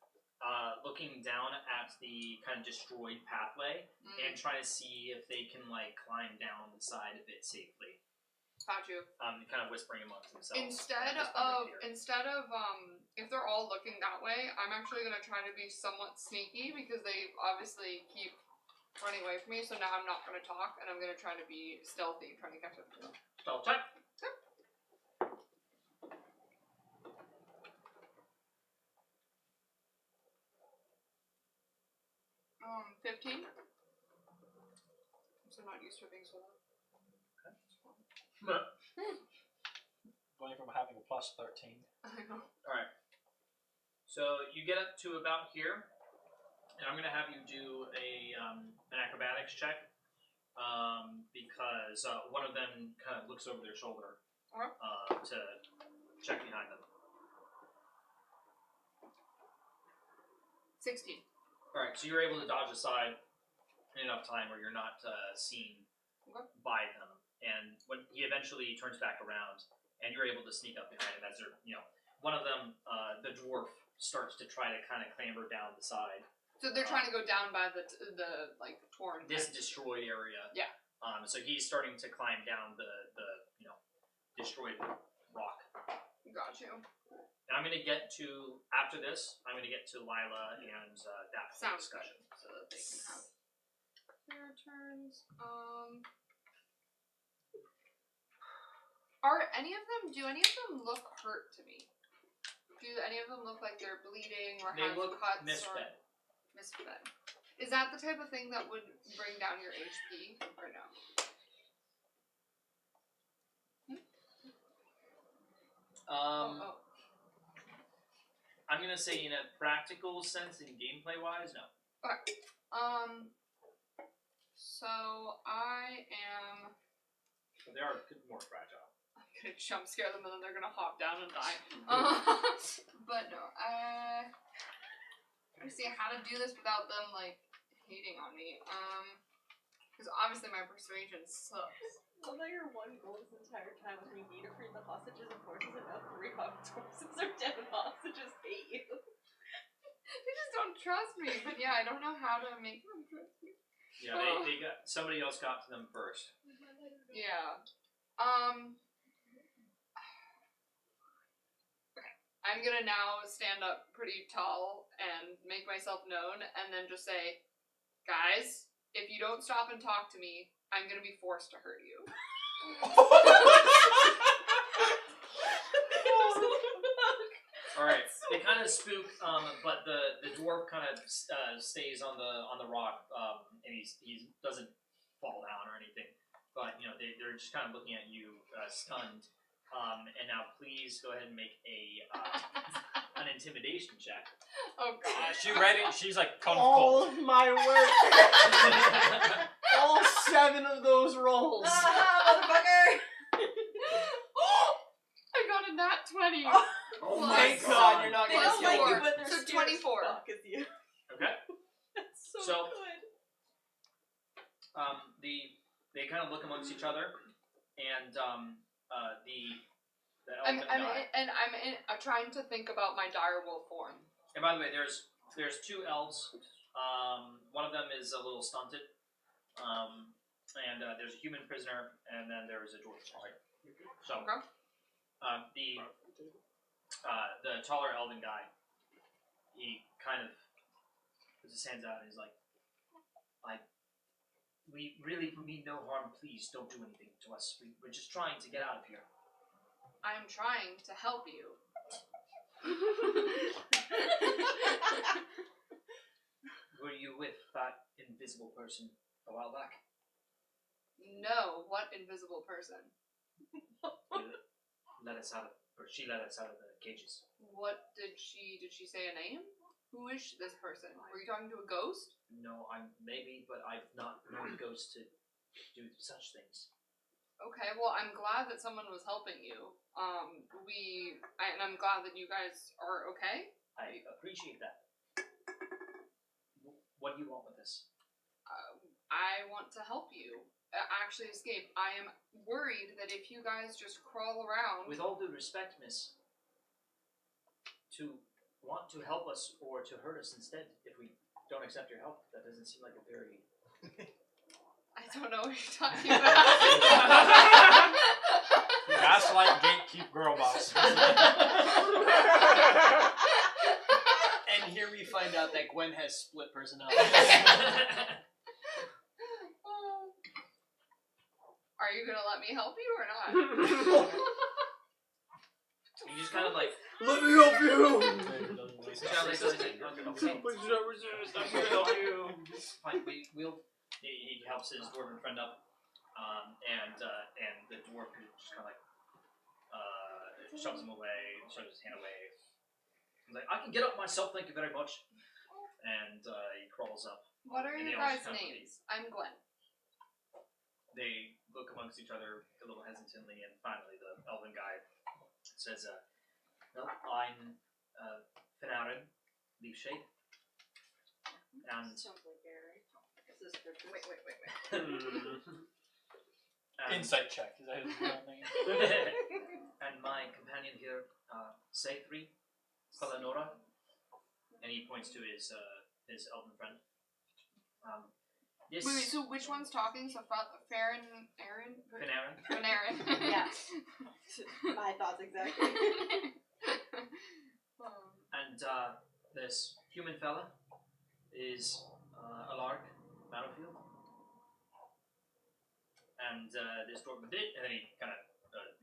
looking down at the kind of destroyed pathway and trying to see if they can like climb down the side of it safely. Got you. Kind of whispering amongst themselves. Instead This one right of, here. if they're all looking that way, I'm actually gonna try to be somewhat sneaky because they obviously keep running away from me. So now I'm not gonna talk, and I'm gonna try to be stealthy, trying to catch up to them. Stealth check. 15. I'm so not used to being so low. Going from having a plus 13. I know. Alright. So you get up to about here, and I'm going to have you do an acrobatics check, because one of them kind of looks over their shoulder to check behind them. 16. Alright, so you're able to dodge aside in enough time where you're not seen by them, and when he eventually turns back around, and you're able to sneak up behind him as they're, one of them, the dwarf, starts to try to kind of clamber down the side. So they're trying to go down by the like torn. This destroyed area. Yeah. So he's starting to climb down the destroyed rock. Got you. And I'm gonna get to after this. I'm gonna get to Lila and that Sounds discussion. good. So that they can have their turns. Do any of them look hurt to me? Do any of them look like they're bleeding or They have look cuts misfed. or misfed? Is that the type of thing that would bring down your HP or no? Oh. I'm gonna say in a practical sense, in gameplay wise, no. Okay. So I am. But they are more fragile. I'm gonna jump scare them and then they're gonna hop down and die. But no, let me see how to do this without them like hating on me. Because obviously my persuasion sucks. Well, now your one goal this entire time was we need to free the hostages, and forces enough 3 horses are dead and hostages hate you. They just don't trust me. But yeah, I don't know how to make them trust me. Yeah, they got somebody else got to them first. Yeah. Okay. I'm gonna now stand up pretty tall and make myself known, and then just say, guys, if you don't stop and talk to me, I'm gonna be forced to hurt you. Alright, they kind of spook, but the dwarf kind of stays on the rock, and he doesn't fall down or anything. But, you know, they're just kind of looking at you, stunned. And now please go ahead and make an intimidation check. Oh god. She ready? She's like kung All fu. of my work. All 7 of those rolls. Motherfucker! I got a nat 20. Oh my god, you're not They gonna don't kill like her. you, but they're So scared 24. as fuck as you. Okay. That's so So- good. They kind of look amongst each other, and the I'm elven guy. trying to think about my direwolf form. And by the way, there's 2 elves. One of them is a little stunted. And there's a human prisoner, and then there's a dwarf prisoner. So, Okay. the taller elven guy, he kind of puts his hands out and he's like, we really mean no harm. Please don't do anything to us. We're just trying to get out of here. I'm trying to help you. Were you with that invisible person a while back? No, what invisible person? Let us out of, or she let us out of the cages. What did she say a name? Who is this person? Were you talking to a ghost? No, maybe, but I've not known ghosts to do such things. Okay, well, I'm glad that someone was helping you. And I'm glad that you guys are okay. I appreciate that. What do you want with this? I want to help you actually escape. I am worried that if you guys just crawl around... With all due respect, miss, to want to help us or to hurt us instead, if we don't accept your help, that doesn't seem like a very... I don't know what you're talking about. Gaslight, gatekeep, girl boss. And here we find out that Gwen has split personality. Are you gonna let me help you or not? You just kind of like... Let me help you! Fine, he helps his dwarven friend up, and the dwarf just kind of like shoves him away, shoves his hand away. He's like, I can get up myself, thank you very much. And he crawls up. What are And your they all guys' just kind of names? I'm Gwen. They look amongst each other a little hesitantly, and finally the elven guy says, well, I'm Finaren, leaf shape. And Sounds like Gary. Wait. Insight check. Is that his real name? And my companion here, Seythri Falanora, and he points to his elven friend. Yes. Wait, so which one's talking? So Farron, Aaron? Finaren. Aaron. Yeah. My thoughts exactly. And this human fella is Alark Battlefield. And this dwarf did, and then he kind of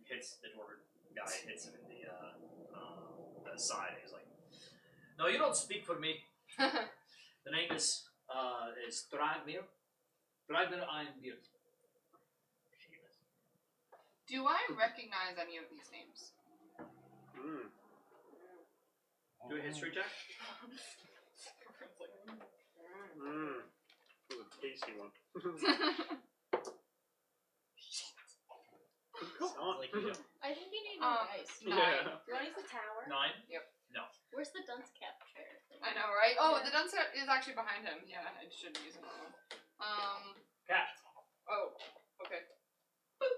hits the dwarven guy, hits him in the side. He's like, "No, you don't speak for me. The name is Dragmir. Dragmir Ironbeard." Do I recognize any of these names? Do a history check. It was a tasty one. Like, you know. I think you need more dice. Yeah. You want to use the tower? 9? Yep. No. Where's the dunce cap chair? I know, right? Oh, the dunce cap is actually behind him. Yeah, I shouldn't use it. Cat. Oh, okay. Boop.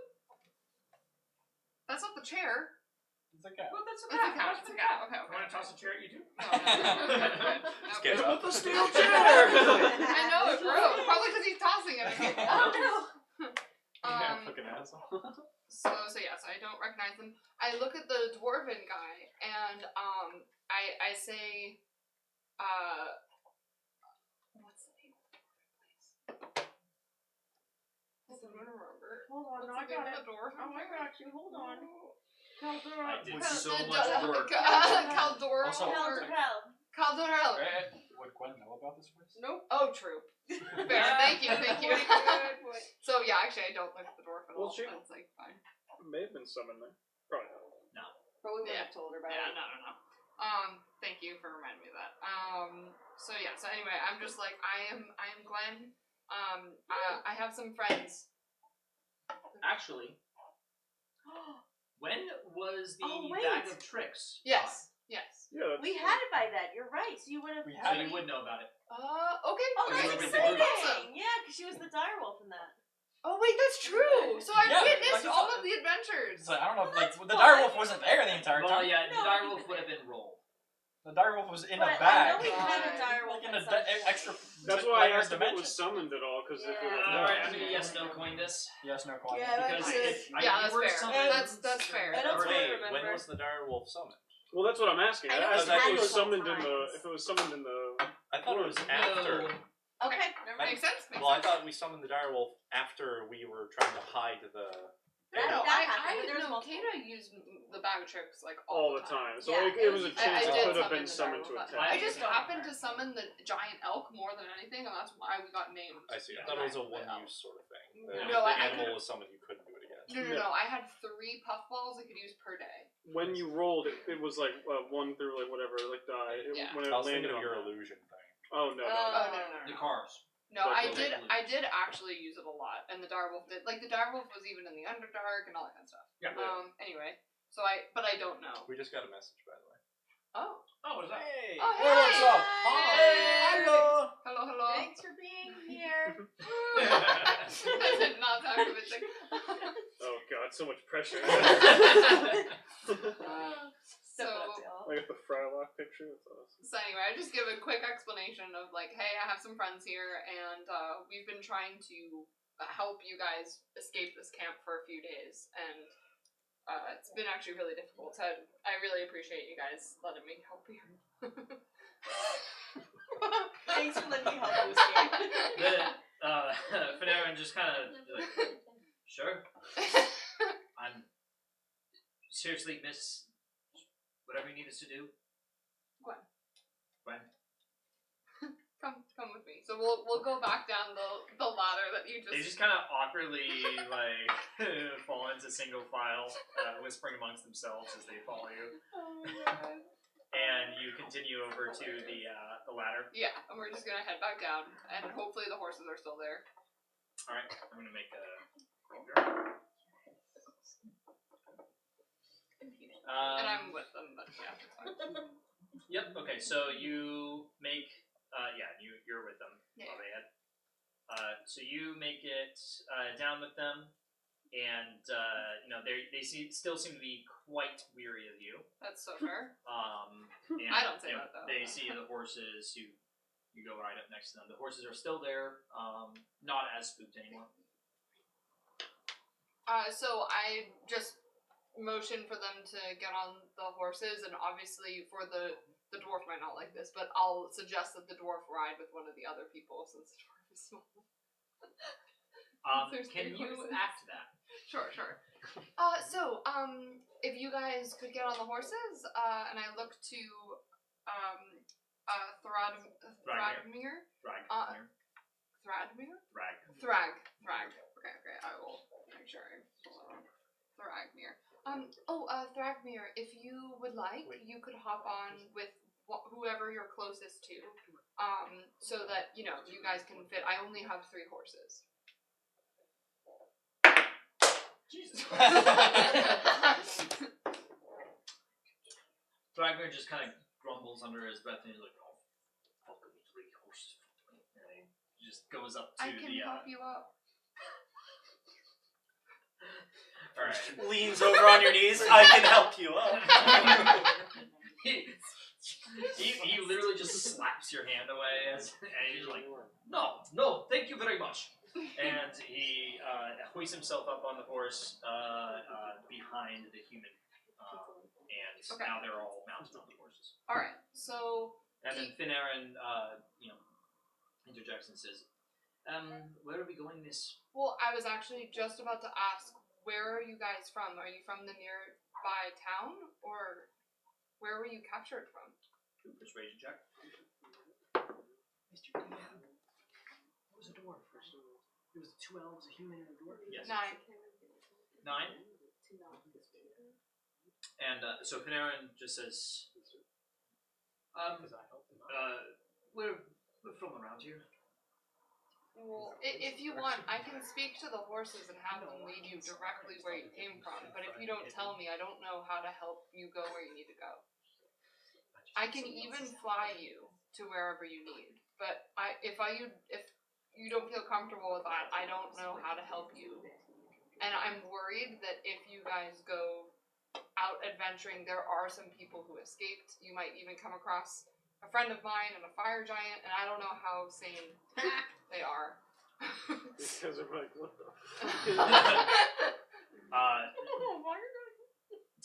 That's not the chair. It's a cat. Well, that's a It's a cat. It's a cat. Okay, You want to okay. toss a chair at you too? No, no. Just Okay. get up. the steel chair! I know, it broke. Probably because he's tossing it again. Oh no! Yeah, fucking asshole. So yeah, so I don't recognize them. I look at the dwarven guy and I say, what's the name of the dwarven place? I'm gonna remember. Hold on, What's no, I the name got of it. the dwarven Oh, I place? got you. Hold on. I did Cal- so the- much work. Caldor. Also- Caldorel. Would Gwen know about this place? Nope. Oh, true. Fair. Thank you. Thank you. So yeah, actually, I don't look at the dwarf at all. Well, she- That's like fine. May have been summoned there. Probably not. But we would Yeah. have told her about Yeah, it. no. Thank you for reminding me of that. So yeah, so anyway, I'm just like, I am Glenn. I have some friends. Actually, when was the Oh, wait. bag of tricks? Yes. Yeah, that's We had it by then. You're right. So you would have. We So had you would know about it. Okay. Oh, Because that's we were exciting! Awesome. Yeah, because she was the direwolf in that. Oh wait, that's true. So I Yeah, witnessed like, all of the adventures. It's like, I don't know if Well, like that's the fun. direwolf wasn't there the entire Well, time. yeah, the No, direwolf you would could- have been rolled. The direwolf was in But a I bag. know we had a Right. direwolf Like in in a some extra. That's why I player's asked if it dimension. was summoned at all, because if it was Yeah. Alright, I'm gonna yes no coin this. Yes, no coin. Yeah, Because that's if Yeah, you that's were fair. summoned- That's fair. I don't Wait, remember. when was the direwolf summoned? well, that's what I'm asking. I I know asked we if had it was it summoned in times. the. If it was summoned in the. I thought it was after. No. Okay, never mind. Makes sense. Makes Well, I sense. thought we summoned the direwolf after we were trying to hide the. No, That happened, but there was no, multiple. Kata used the bag of tricks like All the time. So Yeah, it was a I chance did it could have summon been the summoned to direwolf. attack. I just don't happened remember. to summon the giant elk more than anything, and that's why we got named. I see. I thought it was a one-use sort of thing. No, If I the animal could've- was summoned, you couldn't do it again. No. I had 3 puffballs I could use per day. When you rolled, it was like 1 through like whatever, like die. Yeah. When it I was landed thinking of on your that. illusion thing. Oh no. Oh no. The cars. No, But I the did. regular- I did actually use it a lot, and the direwolf did. Like the direwolf was even in the Underdark and all that kind of stuff. Yeah. Anyway, so I don't know. We just got a message, by the way. Oh. Oh, what is that? Hey! Oh, hey! Hey, what's up? Hey! Hello. Hello. Thanks for being here. I did not talk to it. Oh god, so much pressure. So, Like the Frylock picture. That's awesome. so anyway, I just give a quick explanation of like, hey, I have some friends here, and we've been trying to help you guys escape this camp for a few days, and it's been actually really difficult. So I really appreciate you guys letting me help you. Thanks for letting me help you escape. Panarin just kind of like, sure. I'm seriously, miss, whatever you need us to do. Gwen. Gwen. Come with me. So we'll go back down the ladder that you They just. just kind of awkwardly like fall into single file, whispering amongst themselves as they follow you, Oh my god. and you continue over to the ladder. Yeah, and we're just gonna head back down, and hopefully the horses are still there. All right, I'm gonna make a roll here. And I'm with them, but yeah, it's fine. Yep. Okay. So you make, you're with them Yeah. while they head. So you make it down with them, and still seem to be quite weary of you. That's so fair. And, I don't say that, though. They see the horses. You go right up next to them. The horses are still there, not as spooked anymore. So I just motion for them to get on the horses, and obviously for the dwarf might not like this, but I'll suggest that the dwarf ride with one of the other people since the dwarf is small. There's Can 3 you horses. act that? Sure. If you guys could get on the horses, and I look to, Thradmir. Thrag. Okay, I will make sure I pull it up. Thragmir. Thragmir, if you would like, you could hop on with whoever you're closest to, so that, you guys can fit. I only have 3 horses. Jesus. Dragner just kind of grumbles under his breath and he's like, "Oh, fucking 3 horses." And he just goes up to I can help you up. Alright. Leans over on your knees. I can help you up. he literally just slaps your hand away and he's like, no, thank you very much. And he hoists himself up on the horse behind the human. And now they're all mounted on the horses. Alright, so... And then Finnarin, interjects and says, where are we going this? Well, I was actually just about to ask, where are you guys from? Are you from the nearby town? Or where were you captured from? Persuasion check. Mr. DM. What was a dwarf? It was 2 elves, a human, and a dwarf? Yes. 9. 9? And so Panarin just says, we're from around here. Well, if you want, I can speak to the horses and have them lead you directly where you came from. But if you don't tell me, I don't know how to help you go where you need to go. I can even fly you to wherever you need. But if you don't feel comfortable with that, I don't know how to help you. And I'm worried that if you guys go out adventuring, there are some people who escaped. You might even come across a friend of mine and a fire giant, and I don't know how sane they are. Because I'm like, what the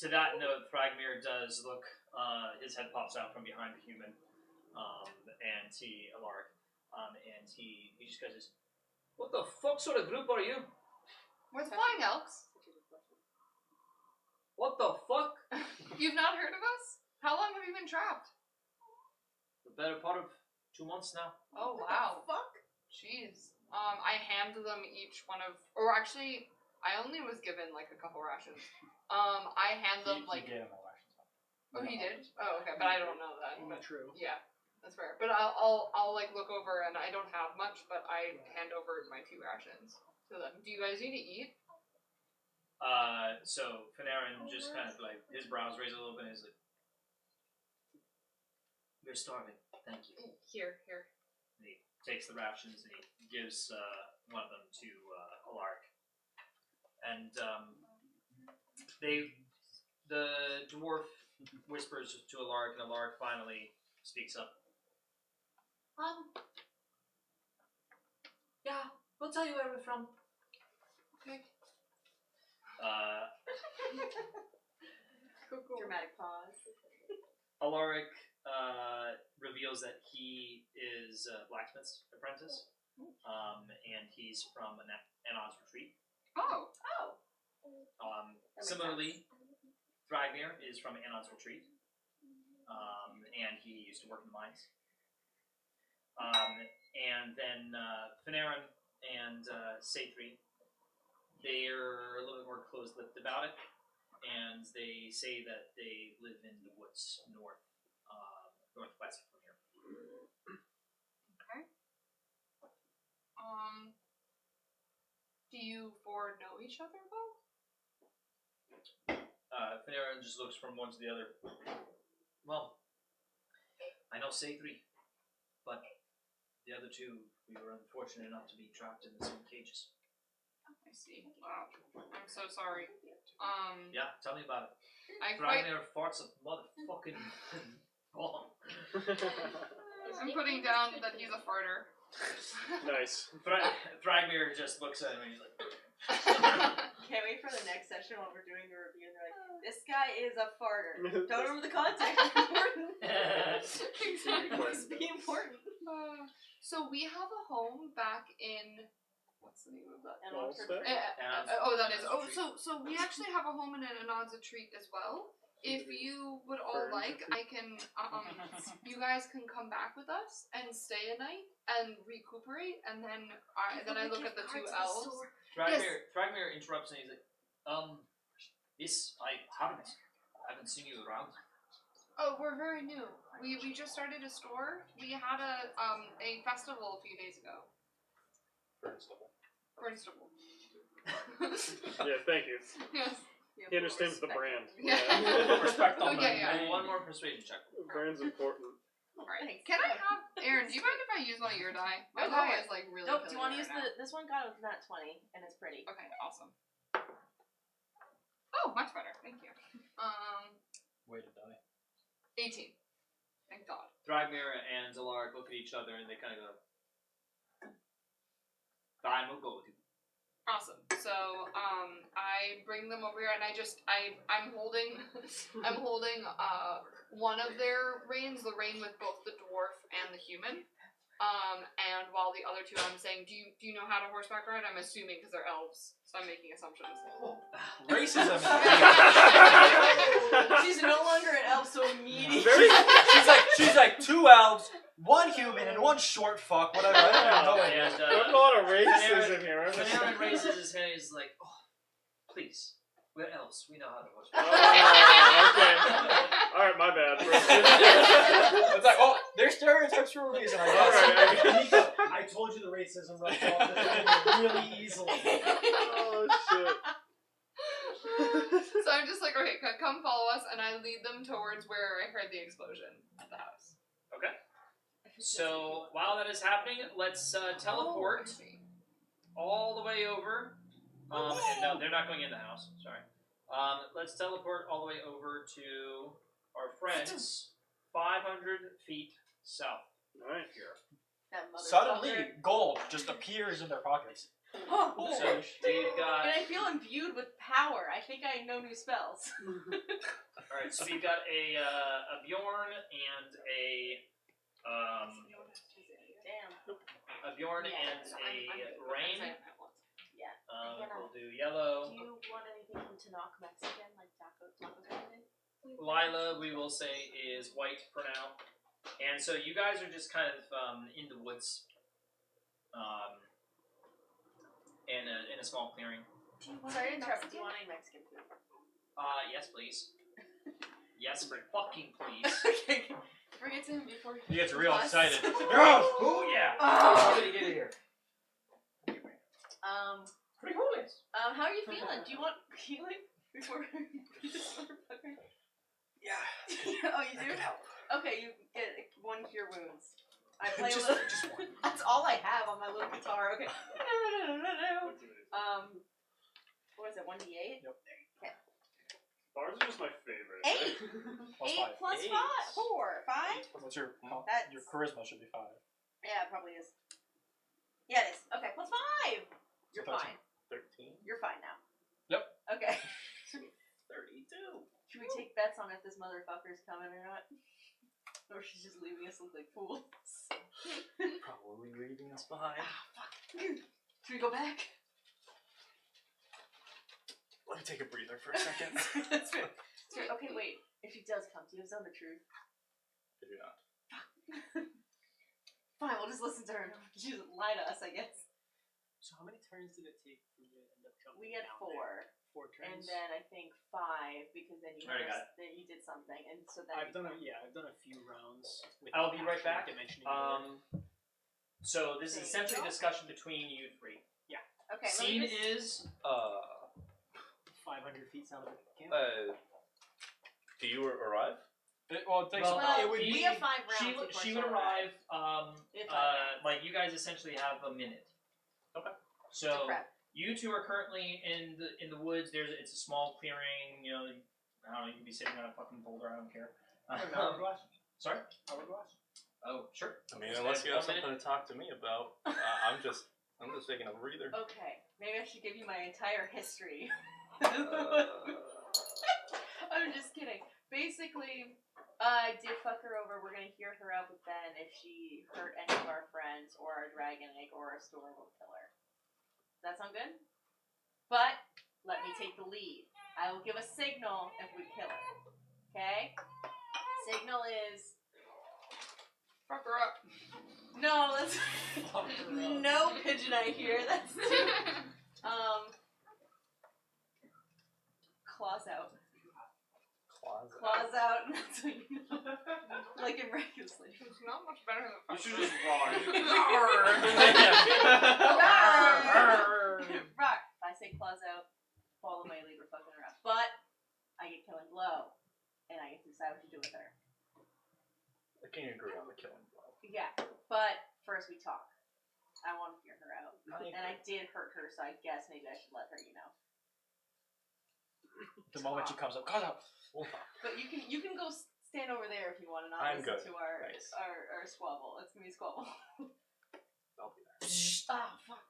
To that note, Thragmir does look, his head pops out from behind the human, and Alark, and he just goes, "What the fuck sort of group are you? We're the Flying Elks. What the fuck?" You've not heard of us? How long have you been trapped? The better part of 2 months now. Oh, wow. Fuck? Jeez. I hand them each one of, or actually, I only was given like a couple rations. I hand them He gave him a rations. Oh, he did? Oh, okay, but I don't know that. But, True. yeah, that's fair. But I'll like look over, and I don't have much, but I hand over my 2 rations to them. Do you guys need to eat? So Panarin just kind of like, his brows raise a little bit, and he's like, "We're starving, thank you." Here. And he takes the rations and he gives one of them to Alark. And the dwarf whispers to Alark, and Alark finally speaks up. Yeah, we'll tell you where we're from. Okay. Cool. Dramatic pause. Alaric reveals that he is a blacksmith's apprentice, and he's from Anon's Retreat. Oh. Similarly, Thragmir is from Anon's Retreat, and he used to work in the mines. And then Panarin and Saithri, they're a little bit more close-lipped about it, and they say that they live in the woods northwest from here. Okay. Do you 4 know each other though? Panarin just looks from one to the other. Well, I know Saithri, but the other 2, we were unfortunate enough to be trapped in the same cages. I see. Wow. I'm so sorry. Yeah, tell me about it. I Thragmir farts a motherfucking bomb. I'm putting down that he's a farter. Nice. Thragmir just looks at him and he's like, Can't wait for the next session while we're doing the review. And they're like, "This guy is a farter. Don't remember the context. It's important. Exactly. Must be important." So we have a home back in what's the name of that? And Well, Oxford so- Tree. That is. Anon's Oh, Retreat. so we actually have a home in Anon's Retreat as well. If you would all Burns like, I can. You guys can come back with us and stay a night and recuperate, and then I look at the two elves. Thragmir interrupts and he's like, this I haven't seen you around. Oh, we're very new. We just started a store. We had a festival a few days ago. Burnstable. Yeah, thank you. Yes. He understands the brand. Yeah. Respect on Okay, that. yeah. One more persuasion check. Brand's important. Alright. Can I have Aaron, do you mind if I use one of your die? My Oh, die yeah. is like really Nope, do you want to killing use me right this one got a nat 20, and it's pretty. now. Okay, awesome. Oh, much better. Thank you. Way to die. 18. Thank God. Thragmir and Zalaric look at each other and they kind of go, fine, we'll go with you. Awesome. So, I bring them over here, and I'm holding one of their reins, the rein with both the dwarf and the human. And while the other two, I'm saying, do you know how to horseback ride? I'm assuming because they're elves, so I'm making assumptions. Racism. She's no longer an elf, so immediately. She's like 2 elves, 1 human, and 1 short fuck. Whatever. And There's a lot of racism here. Panarin raises his hand and he's like, oh, please, we're elves. We know how to Oh, horseback. okay. Alright, my bad. It's like, oh, there's stereotypes for a reason. I guess. Alright. Nico, I told you the racism rubbed off really easily. Oh, shit. So I'm just like, okay, come follow us, and I lead them towards where I heard the explosion at the house. Okay. So while that is happening, let's teleport all the way over. And no, they're not going in the house. Sorry. Let's teleport all the way over to our friends 500 feet south. Nice. Here. That motherfucker. Suddenly, gold just appears in their pockets. Oh, So we've got. and I feel imbued with power. I think I know new spells. All right. So we've got a Bjorn and a Damn. Bjorn Yeah, and so a Rain. Yeah. We'll do yellow. Do you want anything from Tanakh Mexican, like tacos or anything? Lila, we will say, is white for now. And so you guys are just kind of in the woods, in a small clearing. Sorry to interrupt. Do you want any Mexican food? Yes, please. Yes, fucking please. Okay. Bring it to him before He gets real Plus. excited. Girls, oh yeah! How did he get here? Pretty cool, yes. How are you feeling? Do you want healing before this motherfucker? Yeah. Oh, you That do? could help. Okay, you get 1 cure wounds. I play Just a little. one. That's all I have on my little guitar. Okay. What is it? 1d8. Yep. Bars are just my favorite. 8. Plus 8 5. plus 5. 4. 5. What's your That's- your charisma should be 5. Yeah, it probably is. Yeah, it is. Okay, plus 5. You're So fine. 13. You're fine now. Yep. Okay. 32. Should we take bets on if this motherfucker's coming or not? Or she's just leaving us look like fools? Probably leaving us behind. Should we go back? Let me take a breather for a second. That's fair. That's fair. Okay, wait. If she does come, do you have zone the truth? I do not. Fine, we'll just listen to her. She doesn't lie to us, I guess. So how many turns did it take for you to end up jumping We had down 4. there? 4 turns. And then I think 5 because then you Alright, got noticed that you did something, and so then I've done a few rounds. With I'll be right actual back. dimensioning board. So this is essentially a discussion between you three. okay. Scene let me just, is 500 feet south of the camp. Do you arrive? Well, thanks. Well, well, it would we be. have 5 rounds. before she would she'll arrive. If I Like you guys essentially have a minute. Okay. to So prep. you two are currently in the woods. It's a small clearing. You know, I don't know. You can be sitting on a fucking boulder. I don't care. An hourglass? Sorry. Hourglass? Oh, sure. I mean, unless you have 1 minute. something to talk to me about, I'm just taking a breather. Okay, maybe I should give you my entire history. Uh, I'm just kidding. Basically, I did fuck her over. We're gonna hear her out with Ben if she hurt any of our friends or our dragon egg or our storm will kill her. That sound good? But let me take the lead. I will give a signal if we kill her. Okay? Signal is Fuck her up. no. That's no pigeon I hear. That's claws out. Claws out. And that's what you know. Like in regular sleep. It's not much better than You fuck should her just roar. Rock. If I say claws out, follow my lead. We're fucking around. But I get killing blow, and I get to decide what to do with her. I can agree on the killing blow. Yeah, but first we talk. I want to hear her out, and I did hurt her, so I guess maybe I should let her. The moment she comes up, call out. We'll talk. But you can go stand over there if you want to not I'm listen good. to our, Thanks. our squabble. It's gonna be a squabble. I'll be there. Oh fuck.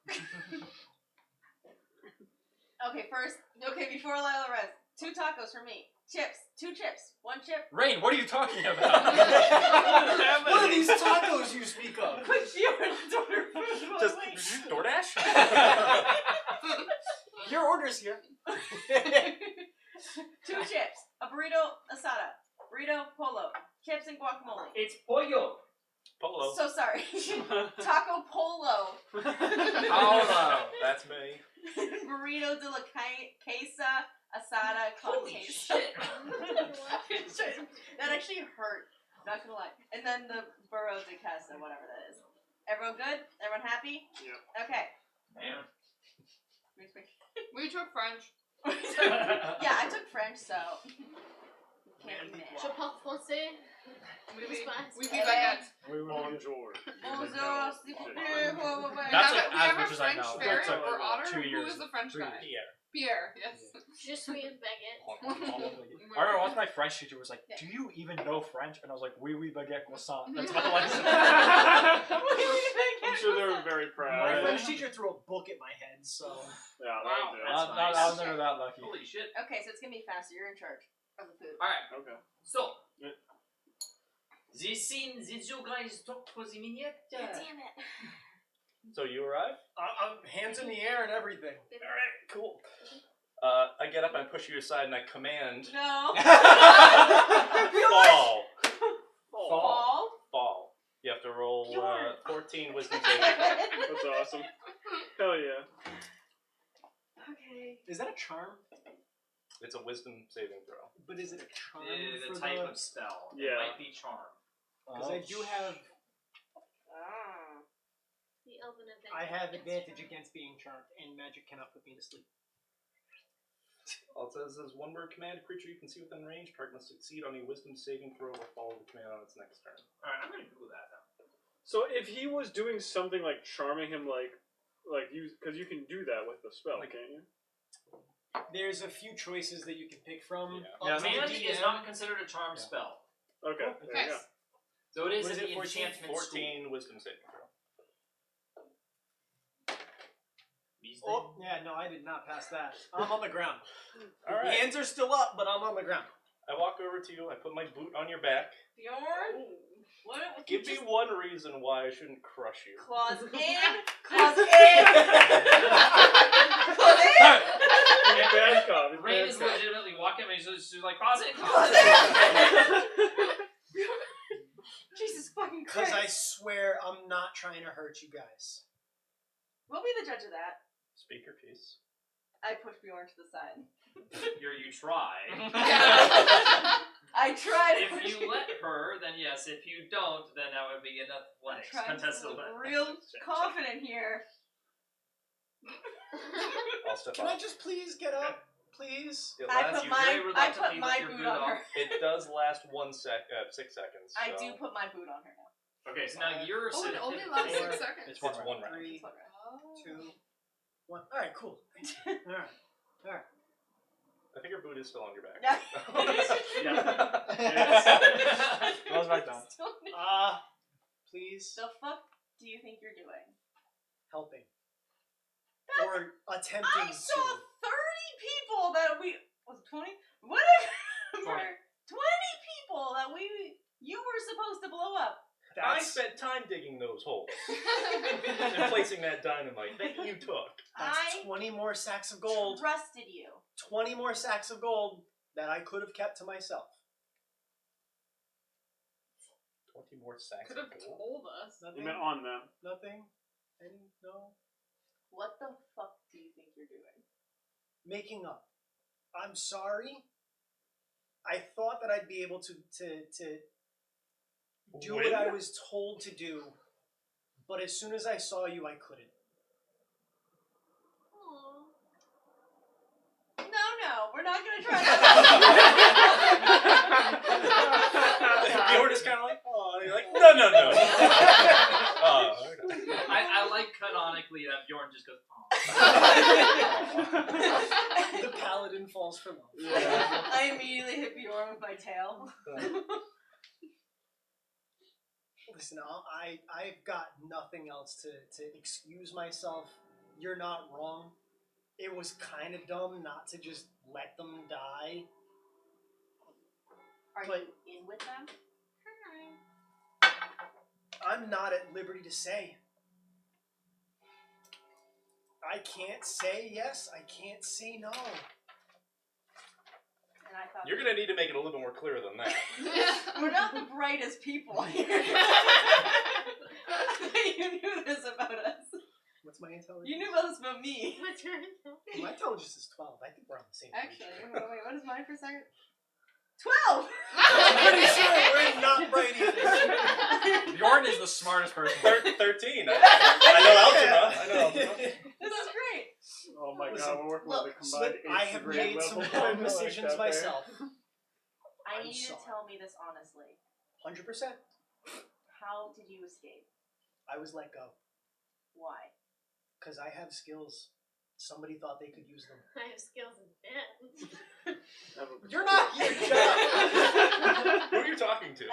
Okay, first. Okay, before Lila rests, 2 tacos for me. Chips. 2 chips. 1 chip. Rain, what are you talking about? What are these tacos you speak of? Quick, you don't order food. Just Wait. DoorDash? Your order's here. 2 chips. A burrito asada. Burrito polo. Chips and guacamole. It's pollo. Polo. So sorry. Taco polo. Paolo. That's me. Burrito de la queso asada con Holy queso. shit. That actually hurt. Not gonna lie. And then the burro de queso, whatever that is. Everyone good? Everyone happy? Yep. Okay. Man. We took French. Yeah, I took French, so can't be Je mad. parle français. We Espace. be baguette. Bonjour. Bonjour, s'il vous plaît. That's we like have as much a as I French know. ferret That's like or otter. 2 Who years. is the French guy? Pierre. Pierre. Yes. Je suis une baguette. I remember once my French teacher was like, "Do you even know French?" And I was like, "Oui, oui, baguette croissant." That's my lesson. I'm sure they were very proud. My French teacher threw a book at my head, so. Yeah, Wow. that was I was never that lucky. Holy shit. Okay, so it's gonna be faster. You're in charge of the food. Alright, nice. Okay. so. Yeah. The scene that you guys talked for the minute. Damn it. So you arrive? Hands in the air and everything. Alright, cool. I get up and push you aside and I command No. fall. Fall. Fall. You have to roll Bjorn. 14 wisdom saving. That's awesome. Hell yeah. Okay. Is that a charm? It's a wisdom saving throw. But is it a charm The for type the... of spell. Yeah. It might be charm. Because I do have... The elven advantage. I have advantage against being charmed, and magic cannot put me to sleep. All it says is one word command, creature you can see within range, target must succeed on a wisdom saving throw or follow the command on its next turn. Alright, I'm gonna Google that now. So if he was doing something like charming him, like you, because you can do that with the spell, can't you? There's a few choices that you can pick from. Yeah, Command the is DM. not considered a charm spell. Okay. There you go. So it is What is in it, the 14? enchantment school. 14 wisdom saving throw. Oh, yeah, no, I did not pass that. I'm on the ground. Alright. Hands are still up, but I'm on the ground. I walk over to you, I put my boot on your back. Bjorn. What? Give me one reason why I shouldn't crush you. Claws in. Claws in. Claws in. He's bad cop. He's Rain bad is cop. legitimately walking, and she's like, pause it. Jesus fucking Because Christ. I swear I'm not trying to hurt you guys. We'll be the judge of that. Speak your piece. I push Bjorn to the side. You try. I tried. If you let her, then yes. If you don't, then that would be an athletics trying to contested look athletics. real confident here. I'll step Can I off. just please get up? Please? It I lasts- put you my very reluctantly my let your boot boot on off. her. It does last 6 seconds. I so- do put my boot on her now. Okay, so now you're Oh, it sitting. only lasts Four. 6 seconds. It's one It's round. one round. 3, Oh. 2, 1. Alright, cool. Alright. Alright. I think your boot is still on your back. Goes right down. Please. The fuck do you think you're doing? Helping. Or attempting I saw to. 30 people that we was it 20? Whatever. 20. 20 people that you were supposed to blow up. I spent time digging those holes and placing that dynamite that you took. That's 20 more sacks of gold. Trusted you. 20 more sacks of gold that I could have kept to myself. 20 more sacks Could of have gold. told us. You Nothing? meant on them. Nothing? No? What the fuck do you think you're doing? Making up. I'm sorry. I thought that I'd be able to do what I was told to do, but as soon as I saw you, I couldn't. No, we're not gonna try that. Bjorn is kind of like, oh, and you're like, no. I like canonically that Bjorn just goes, The paladin falls for love. I immediately hit Bjorn with my tail. Listen, I've got nothing else to excuse myself. You're not wrong. It was kind of dumb not to just let them die. Are But- you in with them? I'm not at liberty to say. I can't say yes, I can't say no. And I thought You're going to need to make it a little bit more clear than that. we're not the brightest people here. You knew this about us. What's my intelligence? You knew about this about me. What's your intelligence? My intelligence is 12. I think we're on the same page. Actually, wait, what is mine for a second? 12! I'm pretty sure we're not right either. Bjorn is the smartest person. 13. I know algebra. This is great. Oh my Listen, god, we're working look, with a combined I have grade made level some combo hard like decisions that there. myself. I I'm need you to sorry. tell me this honestly. 100%. How did you escape? I was let go. Why? Because I have skills. Somebody thought they could use them. I have skills in bed. You're not here, Jack! Who are you talking to?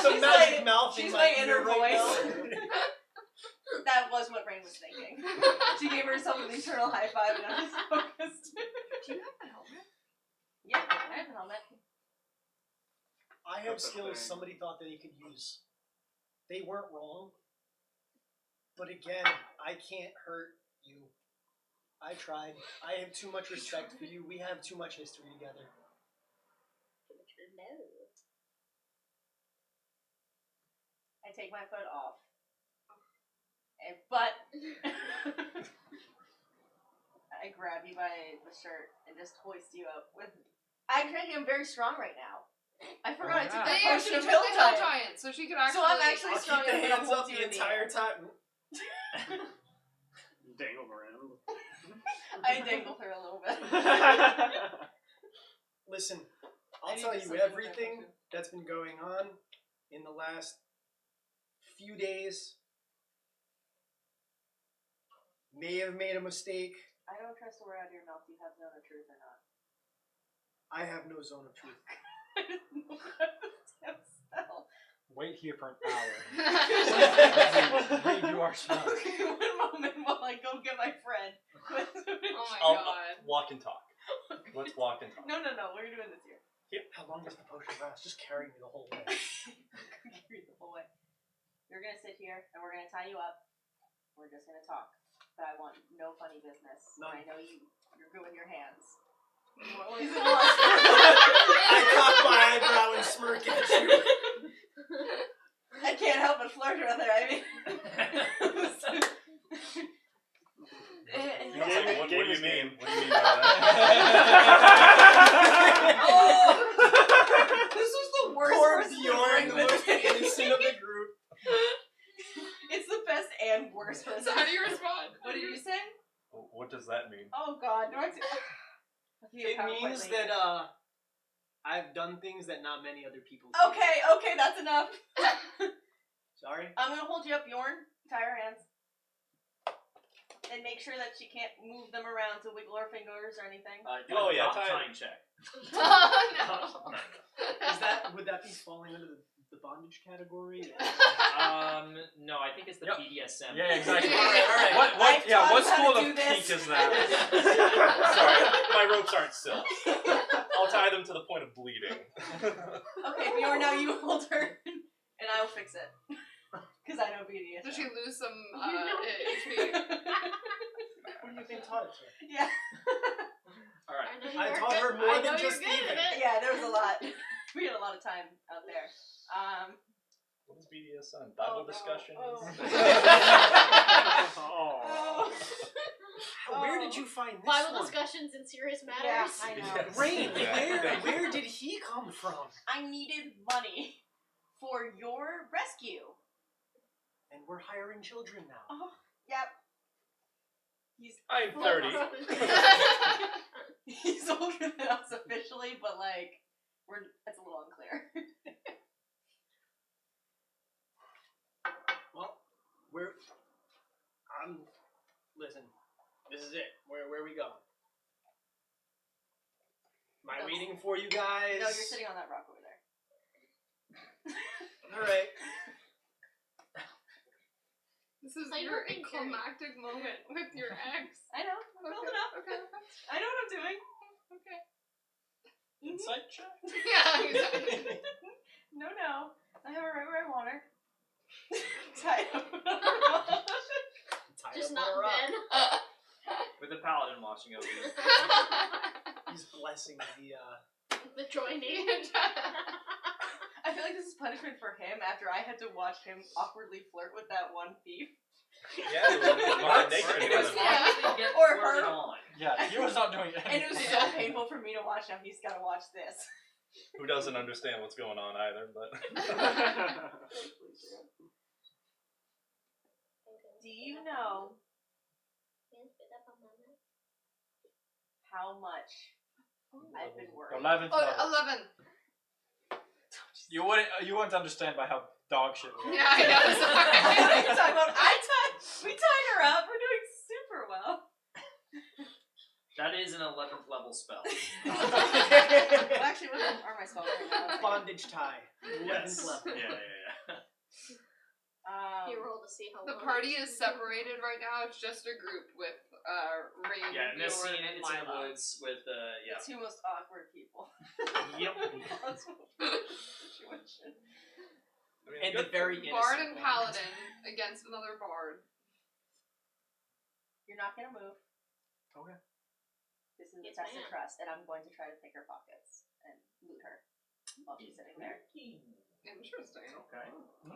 Some She's magic my- mouth she's in my my inner ear right voice. now. That was what Rain was thinking. She gave herself an eternal high five and I was focused. Do you have a helmet? Yeah, I have a helmet. I have That's a skills thing. somebody thought that they could use. They weren't wrong. But again, I can't hurt you. I tried. I have too much respect for you. We have too much history together. I take my foot off. But I grab you by the shirt and just hoist you up with. Actually, I'm very strong right now. I forgot I took that Yeah, potion she of took hill the hill giant. giant, so she could actually. So I'm actually I'll strong keep the enough to hands hold up you the in the entire air. time. Dangle around. I dangle her a little bit. Listen, I I'll need tell to you something with everything that that's been going on in the last few days. May have made a mistake. I don't trust the word out of your mouth. Do you have zone of truth or not? I have no zone of truth. I didn't know what the spell. Wait here for an hour. Read you our spell. Okay, one moment while I go get my friend. Oh my I'll god. walk and talk. Let's walk and talk. No, we're doing this here. How long does the potion last? Just carry me the whole way. Carry the whole way. You're gonna sit here and we're gonna tie you up. We're just gonna talk. But I want no funny business. None. I know you're good with your hands. I cock my eyebrow and smirk at you. I can't help but flirt with her. I mean, What do you mean? What do you mean by oh, this was the worst Poor person to Bjorn, bring the with most me. innocent of the group. It's the best and worst person. So how do you respond? What did you say? that? What does that mean? Oh God, do I say? It means that I've done things that not many other people do. Okay, that's enough. Sorry? I'm gonna hold you up, Bjorn. Tie her hands. And make sure that she can't move them around to wiggle her fingers or anything. Do Oh, a yeah, knot tie- tying check. Oh Would that be falling under the bondage category? No, I think it's the Yep. BDSM. Yeah, exactly. Alright. What I've taught what him how school to of do this. kink is that? Sorry, my ropes aren't silk. I'll tie them to the point of bleeding. Okay, Bjorn, now you hold her. And I will fix it. Because I know BDSM. Does she lose some You know. HP? What do you think taught it to her? Yeah. Alright. I taught her more than just thieving. Yeah, there was a lot. We had a lot of time out there. What is BDSM? Bible discussions? Oh. Where did you find this Bible one? discussions in serious Yeah, matters. I know. Rain, where did he come from? I needed money for your rescue. And we're hiring children now. Oh, yep. He's I'm 30. he's older than us officially, but like it's a little unclear. Well, listen, this is it. Where are we going? Am I waiting for you guys? No, you're sitting on that rock over there. Alright. This is So your you're being climactic moment with your ex. I know. I'm building up. Okay. I know what I'm doing. Okay. Insight check. Yeah, exactly. No. I have her right where I want her. Tied up. Tied Just up on not a rock. Ben. With the paladin watching over you. He's blessing The joining. I feel like this is punishment for him after I had to watch him awkwardly flirt with that one thief. Yeah, It was Yeah. get Or flirted her. on. Yeah, he was not doing anything. And it was so painful for me to watch. Now he's got to watch this. Who doesn't understand what's going on either, but... Do you know how much I've been worried? 11th level. 11. You wouldn't understand by how dog shit we are. Yeah, I know. What are you talking about? We tied her up. We're doing super well. That is an 11th level spell. Well, actually, what are my spells right now? Bondage tie. 11th Yes. level. Yeah. You roll to see how The long party it is separated right now. It's just a group with Rain, Yeah, in this Bjorn, scene, and it's in the Lila. woods with, The two most awkward people. Yep. That's what situation. And the very innocent Bard and one. Paladin against another Bard. You're not gonna move. Okay. This is the Yes, test I of am. trust, and I'm going to try to pick her pockets and loot her while she's sitting there. Interesting. Okay.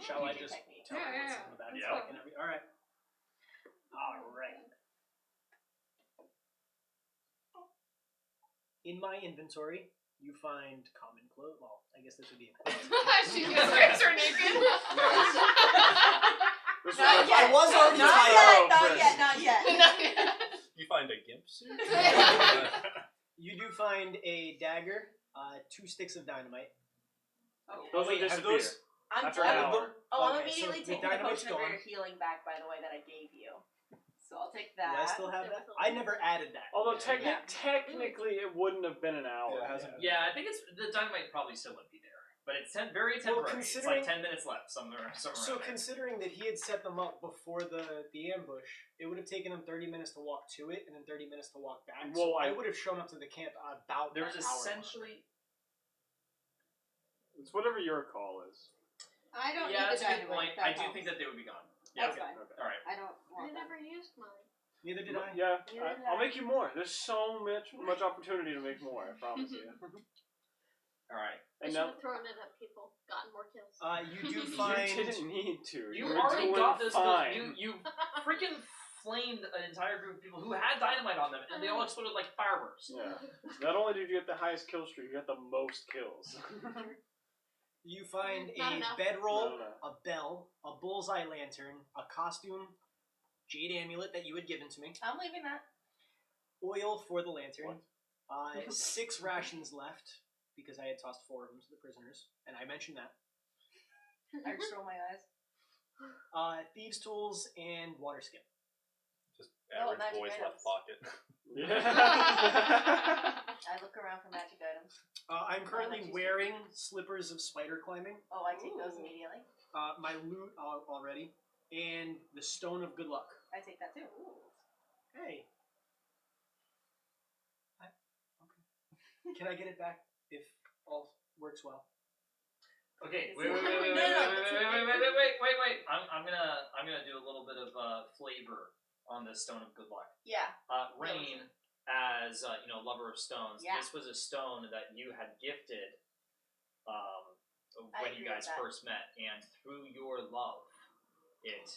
Shall I PG just technique. tell her Yeah, what's yeah, in the bag? yeah. Alright. Alright. In my inventory, you find common clothes. Well, I guess this would be She just rips her naked. Not yet. I was already Not tied yet. up. Not yet. Not yet. You find a gimp suit? You do find a dagger, 2 sticks of dynamite. Oh, Those wait, will have disappear. those? I'm after done. an hour. I'm Okay, immediately so the taking the dynamite's potion of gone. rare healing back, by the way, that I gave you. So I'll take Do I that. still have that? I never added that. Although Yeah. technically it wouldn't have been an hour. Yeah, it hasn't- Yeah, I think it's the dynamite probably still would be there, but it's very Well, temporary. It's considering- like 10 minutes left somewhere So around there. considering that he had set them up before the ambush, it would have taken him 30 minutes to walk to it and then 30 minutes to walk back. Well, so I I- would have shown up to the camp about There was that hour mark. essentially It's whatever your call is. I don't yeah, need that's the a good dynamite. point. That I do helps. think that they would be gone. Yeah, That's okay. fine. Okay. All right. I don't I want that. never used mine. Neither did I. Yeah, Neither did I'll I. make you more. There's so much opportunity to make more. I promise you. All right. I And should now have thrown it at people, gotten more kills. You do find. you didn't need to. You were already doing got those. fine. You freaking flamed an entire group of people who had dynamite on them, and they all exploded like fireworks. Yeah. Not only did you get the highest kill streak, you got the most kills. You find Not a enough. bedroll, Not enough. a bell, a bullseye lantern, a costume, jade amulet that you had given to me, I'm leaving that. oil for the lantern, 6 rations left because I had tossed 4 of them to the prisoners, and I mentioned that. I just roll my eyes. Thieves' tools and water skin. Just No, average magic boy's items. left pocket. I look around for magic items. I'm currently Magic wearing slippers of spider climbing, Oh, I take those Ooh. immediately. my loot already, and the stone of good luck. I take that too. Hey. Okay. Can I get it back if all works well? Okay, It's wait. not- I'm gonna do a little bit of flavor on this stone of good luck. Yeah. Rain, as lover of stones, Yeah. this was a stone that you had gifted I when you agree guys with that. first met, and through your love, it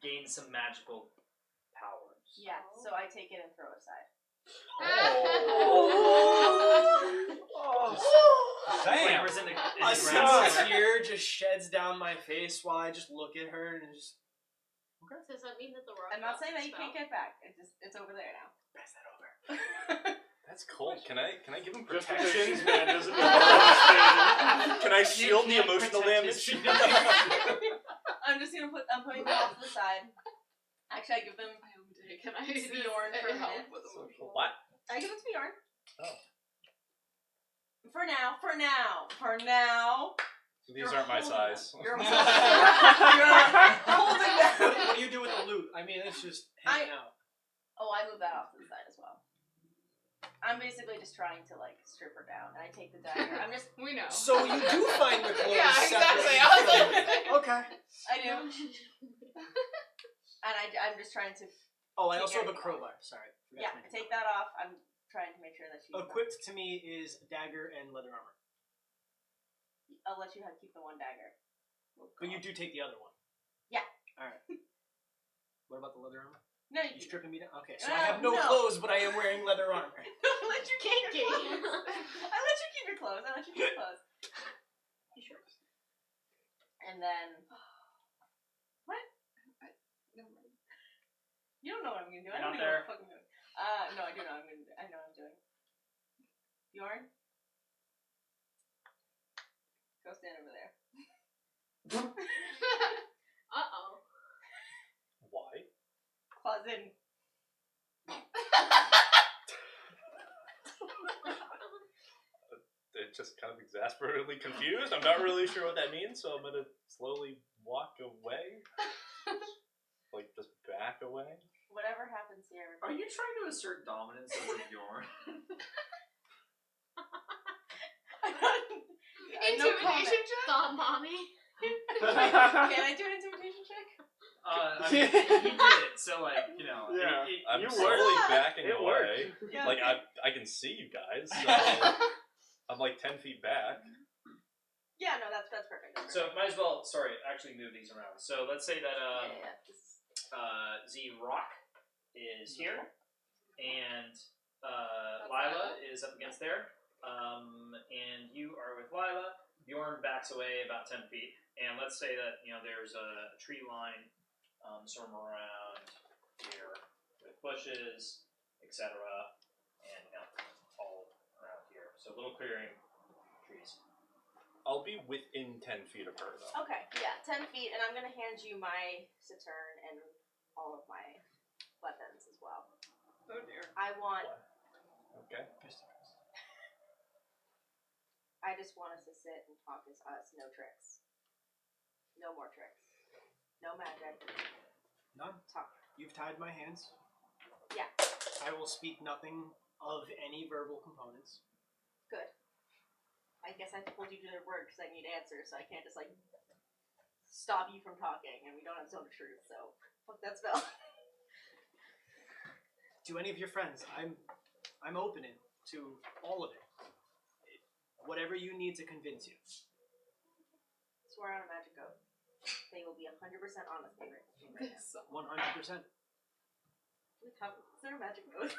gained some magical powers. Yeah. So I take it and throw it aside. Damn. Flavors in the A ground single somewhere. tear just sheds down my face while I just look at her and just Does that mean that the rock? I'm not saying that you spell? can't get back. It's over there now. pass that over. That's cold. Can I give him Just because protection? she's mad doesn't mean I'm Can I shield the emotional damage? I'm putting them off to the side. Actually, I give them. Can I To Bjorn for a help minute. with emotional? What? I give them to Bjorn. Oh. For now. These aren't my size. You're holding them. What do you do with the loot? I mean, it's just hanging out. Oh, I move that off to the side as well. I'm basically just trying to strip her down, and I take the dagger. I'm just. We know. So you do find the clothes Yeah, exactly. separated I was from- like, Okay. I do. And I'm just trying to. Oh, I Take also have a everything crowbar. Sorry. Forgot Yeah, to mention take that off. I'm trying to make sure that she's. that. Equipped to me is dagger and leather armor. I'll let you keep the one dagger. But you do take the other one. Yeah. Alright. What about the leather armor? No, You stripping me down? Okay, so No, I have no no. clothes, but I am wearing leather armor. I'll let you keep your clothes. I let you keep your clothes. You sure? And then. What? Never mind. You don't know what I'm gonna do. I You're don't not know there. what I'm fucking doing. No, I do know what I'm gonna do. I know what I'm doing. Bjorn? Go stand over there. Uh-oh. Why? Claws in. They're just kind of exasperatedly confused. I'm not really sure what that means, so I'm gonna slowly walk away. Just back away. Whatever happens here. Are you trying to assert dominance over Bjorn? Intimidation check? Thought mommy. Can I do an intimidation check? I mean, he did it, so Yeah. I'm You slowly worked. backing It away. worked. Yeah. I can see you guys, so I'm 10 feet back. Yeah, no, that's perfect. That's So might as well, actually move these around. So let's say that perfect. Yeah. Z Rock is here, and Lila is up against there, and you are with Lila. Bjorn backs away about 10 feet, and let's say that there's a tree line somewhere around here with bushes, etc., and all around here. So little clearing, trees. I'll be within 10 feet of her, though. Okay, yeah, 10 feet, and I'm gonna hand you my cittern and all of my weapons as well. Oh dear. I want. Okay. I just want us to sit and talk as us. No tricks. No more tricks. No magic. None. Talk. You've tied my hands. Yeah. I will speak nothing of any verbal components. Good. I guess I told you to the word because I need answers, so I can't just stop you from talking, and we don't have zone of truth. So fuck that spell. To any of your friends, I'm open to all of it. Whatever you need to convince you. Swear on a magic oath. They will be 100% honest. They right now. 100%. Is there a magic oath?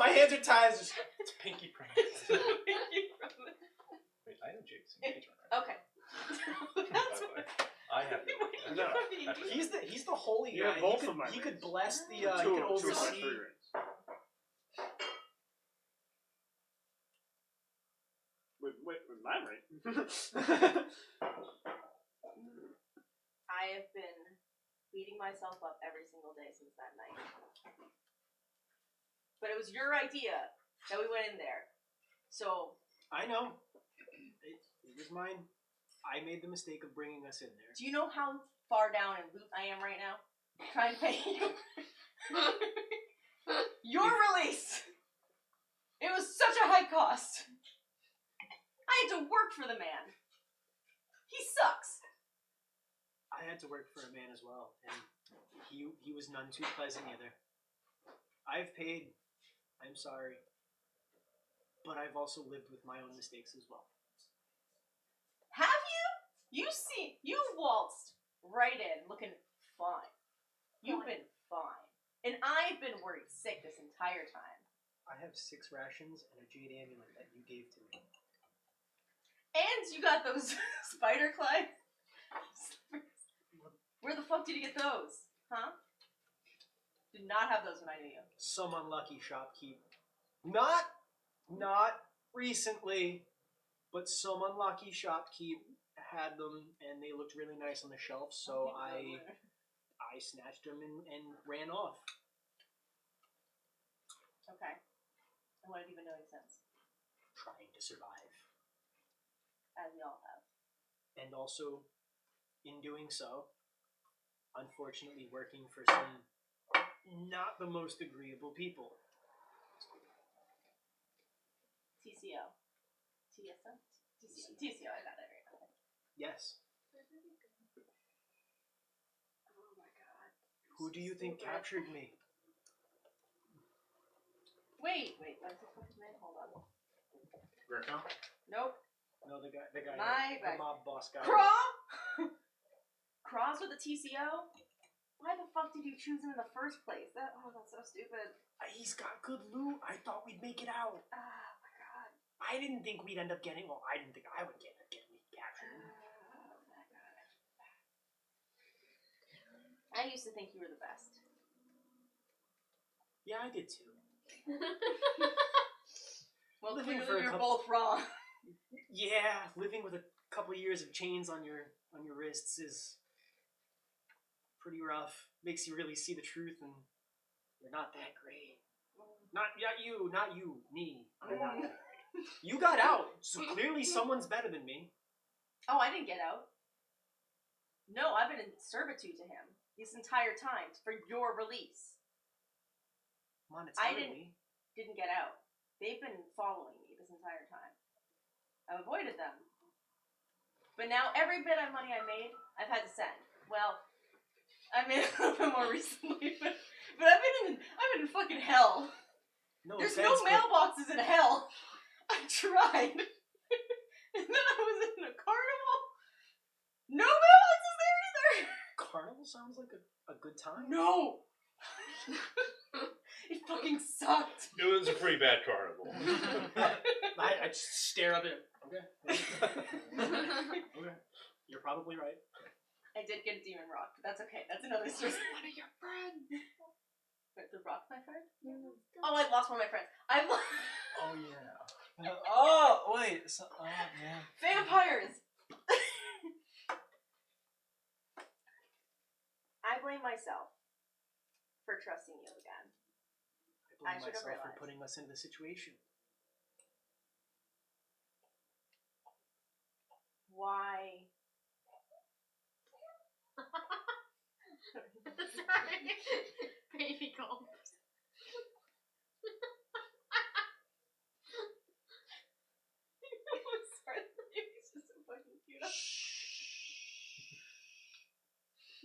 My hands are tied. Just, It's pinky promise. Okay. Wait, I have Jake's engagement, right? That's By the what. way. I have No. he's the holy You guy. have both he of could, my he could rings. bless the. Two He could of my oversee. 3 rings. With my ring. I have been beating myself up every single day since that night. But it was your idea that we went in there. So. I know. It was mine. I made the mistake of bringing us in there. Do you know how far down in loot I am right now? Trying to pay you. Your release! It was such a high cost. I had to work for the man. He sucks. I had to work for a man as well, and he was none too pleasant either. I've paid. I'm sorry. But I've also lived with my own mistakes as well. Have you? You waltzed right in looking fine. You've been fine. And I've been worried sick this entire time. I have 6 rations and a jade amulet that you gave to me. And you got those spider climb. Where the fuck did you get those? Huh? Did not have those when I knew you. Some unlucky shopkeep. Not recently, but some unlucky shopkeep had them, and they looked really nice on the shelf, so I snatched them and ran off. Okay. And what have you been doing since? Trying to survive. As we all have. And also, in doing so, unfortunately working for some not the most agreeable people. TCO. TSO? TCO, I got it right now. Yes. Oh my god. Who do you think captured me? Wait, what is his name? Hold on. Greco? Nope. No, the guy, My the mob boss guy. Craw? Craw's with the TCO? Why the fuck did you choose him in the first place? That's so stupid. He's got good loot. I thought we'd make it out. Oh my god. I didn't think we'd end up getting. Well, I didn't think I would get captured. Oh my god. I used to think you were the best. Yeah, I did too. Well, Living clearly for a you're couple- both wrong. Yeah, living with a couple years of chains on your wrists is pretty rough. Makes you really see the truth, and you're not that great. Not you, me. I'm not that great. You got out, so clearly someone's better than me. Oh, I didn't get out. No, I've been in servitude to him this entire time for your release. Monetarily. Didn't get out. They've been following me this entire time. I've avoided them. But now every bit of money I made, I've had to send. Well, I made a little bit more recently, but I've been in fucking hell. No There's offense, no but mailboxes in hell. I tried. And then I was in a carnival. No mailboxes there either. Carnival sounds like a good time. No. It fucking sucked. It was a pretty bad carnival. I just stare up at it. Okay. Okay. You're probably right. I did get a demon rock, but that's okay. That's another story. One of your friends. Wait, the rock's my friend? Oh, I lost one of my friends. I've lost Oh yeah. Oh wait. So, yeah. vampires. I blame myself for trusting you again. I I blame should have myself for realized. putting us into the situation. Why? Sorry. Baby gulps. I'm sorry, the baby's just so fucking cute.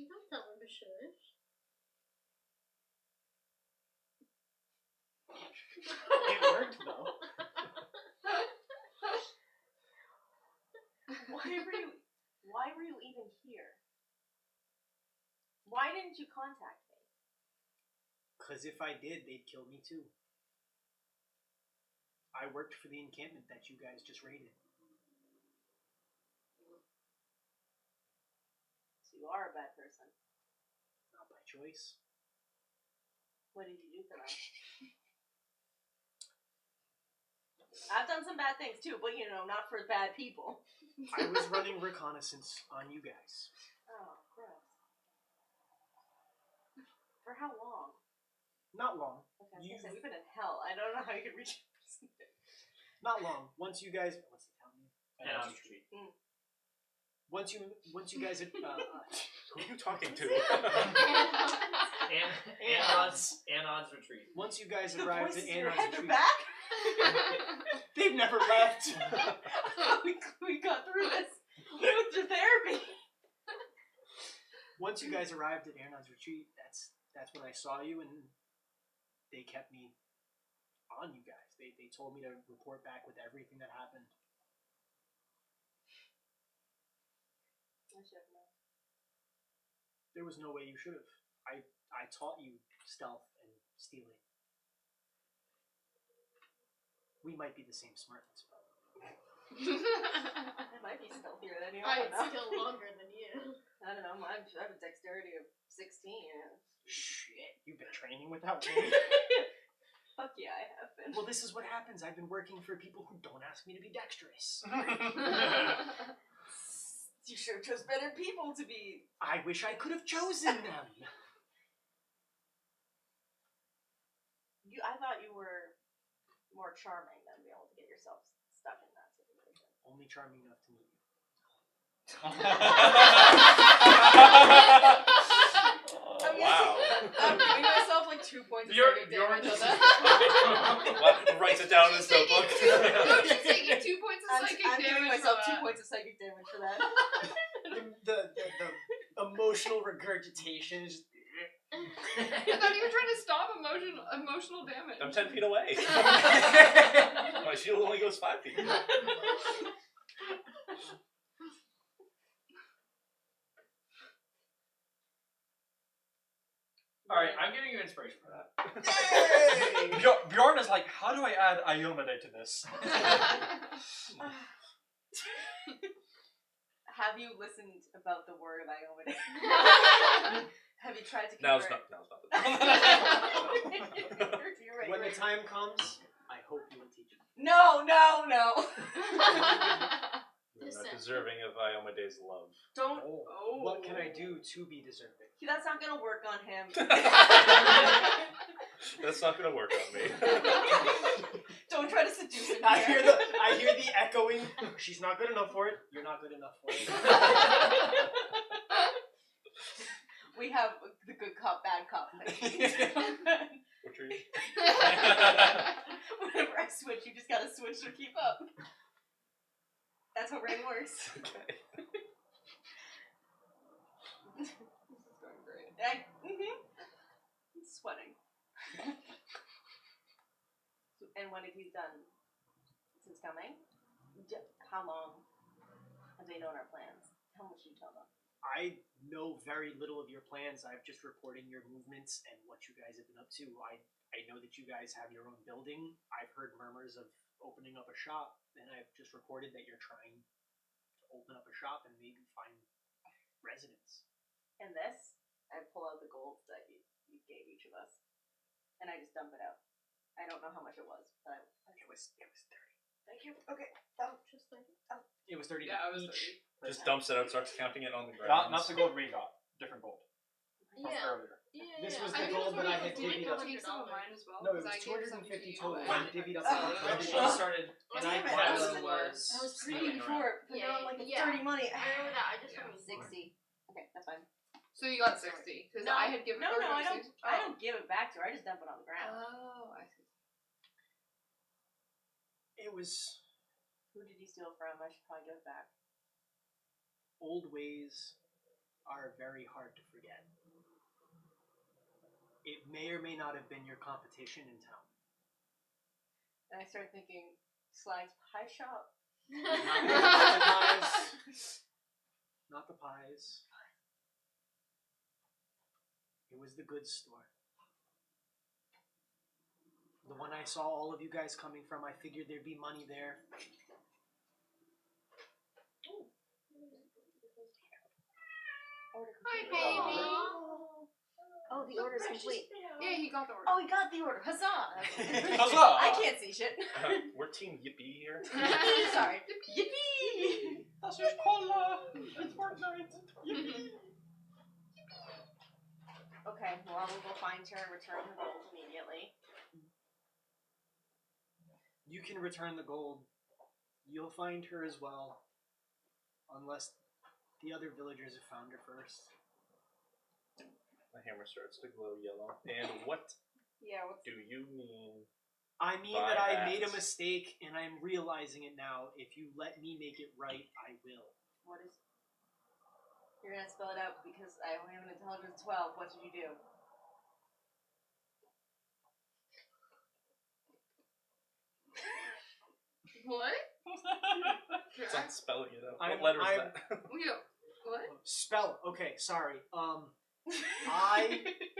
Don't tell him to shush. It worked though. Why were you even here? Why didn't you contact me? Because if I did, they'd kill me too. I worked for the encampment that you guys just raided. So you are a bad person. Not by choice. What did you do for them? I've done some bad things too, but not for bad people. I was running reconnaissance on you guys. Oh, gross. For how long? Not long. Okay, I was gonna say, we've been in hell. I don't know how you could reach. Not long. Once you guys... What's the town name? Yeah. Once you guys had, Who are you talking to? Anod's retreat. once you guys The arrived voices at in your Anod's head are retreat, back. they've never left. we got through this with your therapy. Once you guys arrived at Anod's retreat, that's when I saw you, and they kept me on you guys. They told me to report back with everything that happened. There was no way you should have. I taught you stealth and stealing. We might be the same smartness, but I might be stealthier than you. I I don't know. still longer than you. I don't know. I have a dexterity of 16. shit, you've been training without me. Fuck yeah, I have been. Well, this is what happens. I've been working for people who don't ask me to be dexterous. You sure chose better people to be. I wish I could have chosen them. I thought you were more charming than be able to get yourself stuck in that situation. Only charming enough to meet you. Wow. I'm giving myself like 2 points of You're- psychic damage on that. Writes it down in his notebook. No, she's taking 2 points of I'm psychic giving damage myself for 2 that. points of psychic damage for that. The emotional regurgitation is just... I thought you were trying to stop emotional damage. I'm 10 feet away. My shield only goes 5 feet. Alright, I'm giving you inspiration for that. Yay! Bjorn is like, how do I add Iomade to this? Have you listened about the word of Iomade? Have you tried to Now's convert? not the You're right, When you're the right. time comes, I hope you will teach me. No. You're not deserving of Iomade's love. Don't. Oh. What can I do to be deserving? That's not gonna work on him. That's not gonna work on me. Don't try to seduce him. I here. hear the echoing. She's not good enough for it. You're not good enough for it. We have the good cop, bad cop thing. Which are you? Whenever I switch, you just gotta switch to keep up. That's how rain works. Okay. This is going great. I'm sweating. And what have you done since coming? How long have they known our plans? How much did you tell them? I know very little of your plans. I'm just reporting your movements and what you guys have been up to. I know that you guys have your own building. I've heard murmurs of opening up a shop, and I've just reported that you're trying to open up a shop and maybe find residents. And this, I pull out the gold that you gave each of us, and I just dump it out. I don't know how much it was, but It was 30. thank you. Okay, just like It was 30 Yeah, I was each. 30. Just dumps it out, starts counting it on the ground. Not the gold we got. Different gold. From Yeah. earlier. This was I the think gold that I it had was divvied up. take some of mine as well. No, it 'cause was I gave some to 250 you. total. Oh, I divvied up Oh. the She gold. started, and Damn it, one I of was- them was I was greedy stealing before, around. but now I'm like, it's Yeah. dirty money. I remember that. I just Yeah. remember 60. Okay, that's fine. So you got 60 because I had given. No, or I don't. 60. I don't give it back to her. I just dump it on the ground. Oh, I see. It was Who did you steal from? I should probably give it back. old ways are very hard to forget. It may or may not have been your competition in town. And I start thinking, Slag's Pie Shop. Not the pies. Not the pies. It was the goods store. The one I saw all of you guys coming from. I figured there'd be money there. Hi, baby. Oh, the order's complete. Yeah, he got the order. Oh, he got the order. Huzzah! Huzzah! I can't see shit. We're Team Yippee here. Sorry. Yippee! Das ist Cola! It's Fortnite! Okay, well, I will go find her and return her gold immediately. You can return the gold. You'll find her as well. Unless The other villagers have found her first. The hammer starts to glow yellow. And what Yeah, what's do you mean? I mean By that I that. made a mistake, and I'm realizing it now. If you let me make it right, I will. What is? You're gonna spell it out because I only have an intelligence 12. What did you do? what? It's not spelling it out. I'm- What letter is I'm- that? We don't. What? Spell. Okay, sorry. I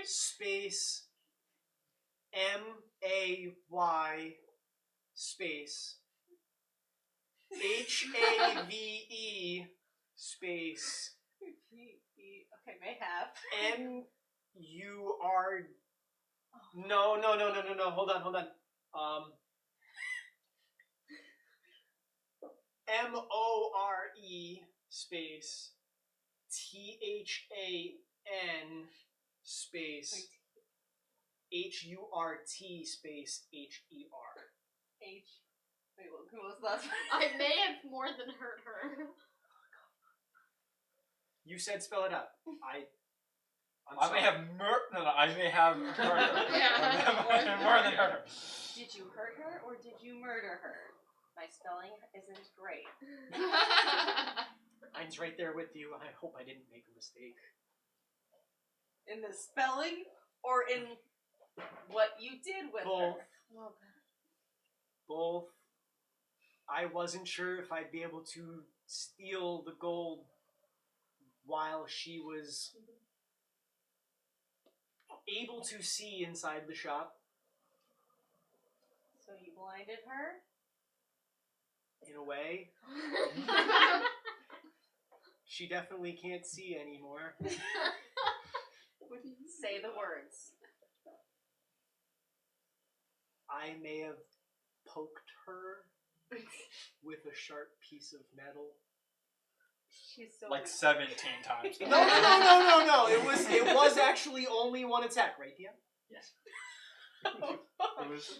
space MAY space HAVE space Okay, may have. MUR. No. Hold on. MORE space THAN space HURT space HER. H. Wait, what was the last one? I may have more than hurt her. You said spell it out. I'm I may have I may have hurt her. Yeah. More than hurt her. Did you hurt her or did you murder her? My spelling isn't great. Mine's right there with you. I hope I didn't make a mistake. In the spelling or in what you did with Both. her? Oh, Both. I wasn't sure if I'd be able to steal the gold while she was able to see inside the shop. So you blinded her? In a way, she definitely can't see anymore. Say the words. I may have poked her with a sharp piece of metal. She's so Like 17 times. No. It was actually only one attack, right, Tia? Yes. It was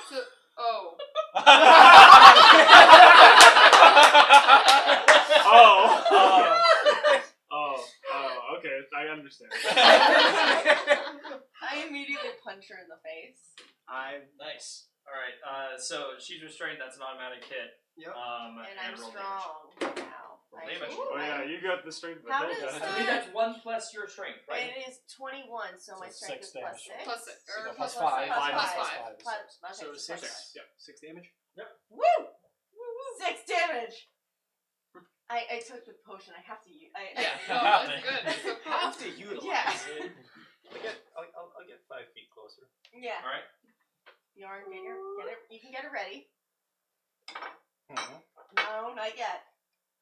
So, oh. Okay, I understand. I immediately punch her in the face. Nice. Alright, so she's restrained, that's an automatic hit. Yep. And I'm roll strong now. Roll damage. Oh yeah, you got the strength of the How hill does guy. I believe that's 1 plus your strength, right? It is 21, so my So strength is 6 plus damage. 6. Plus six. Or So plus plus 5. Plus Plus five. 5. Plus, okay, So so six. plus Yep. 6 damage. Woo! 6 damage! I took the potion, I have to use Yeah, no, that's good. It's a Have to utilize Yeah. it. I'll get 5 feet closer. Yeah. Alright. Yarn, you can get it ready. Mhm. No, not yet.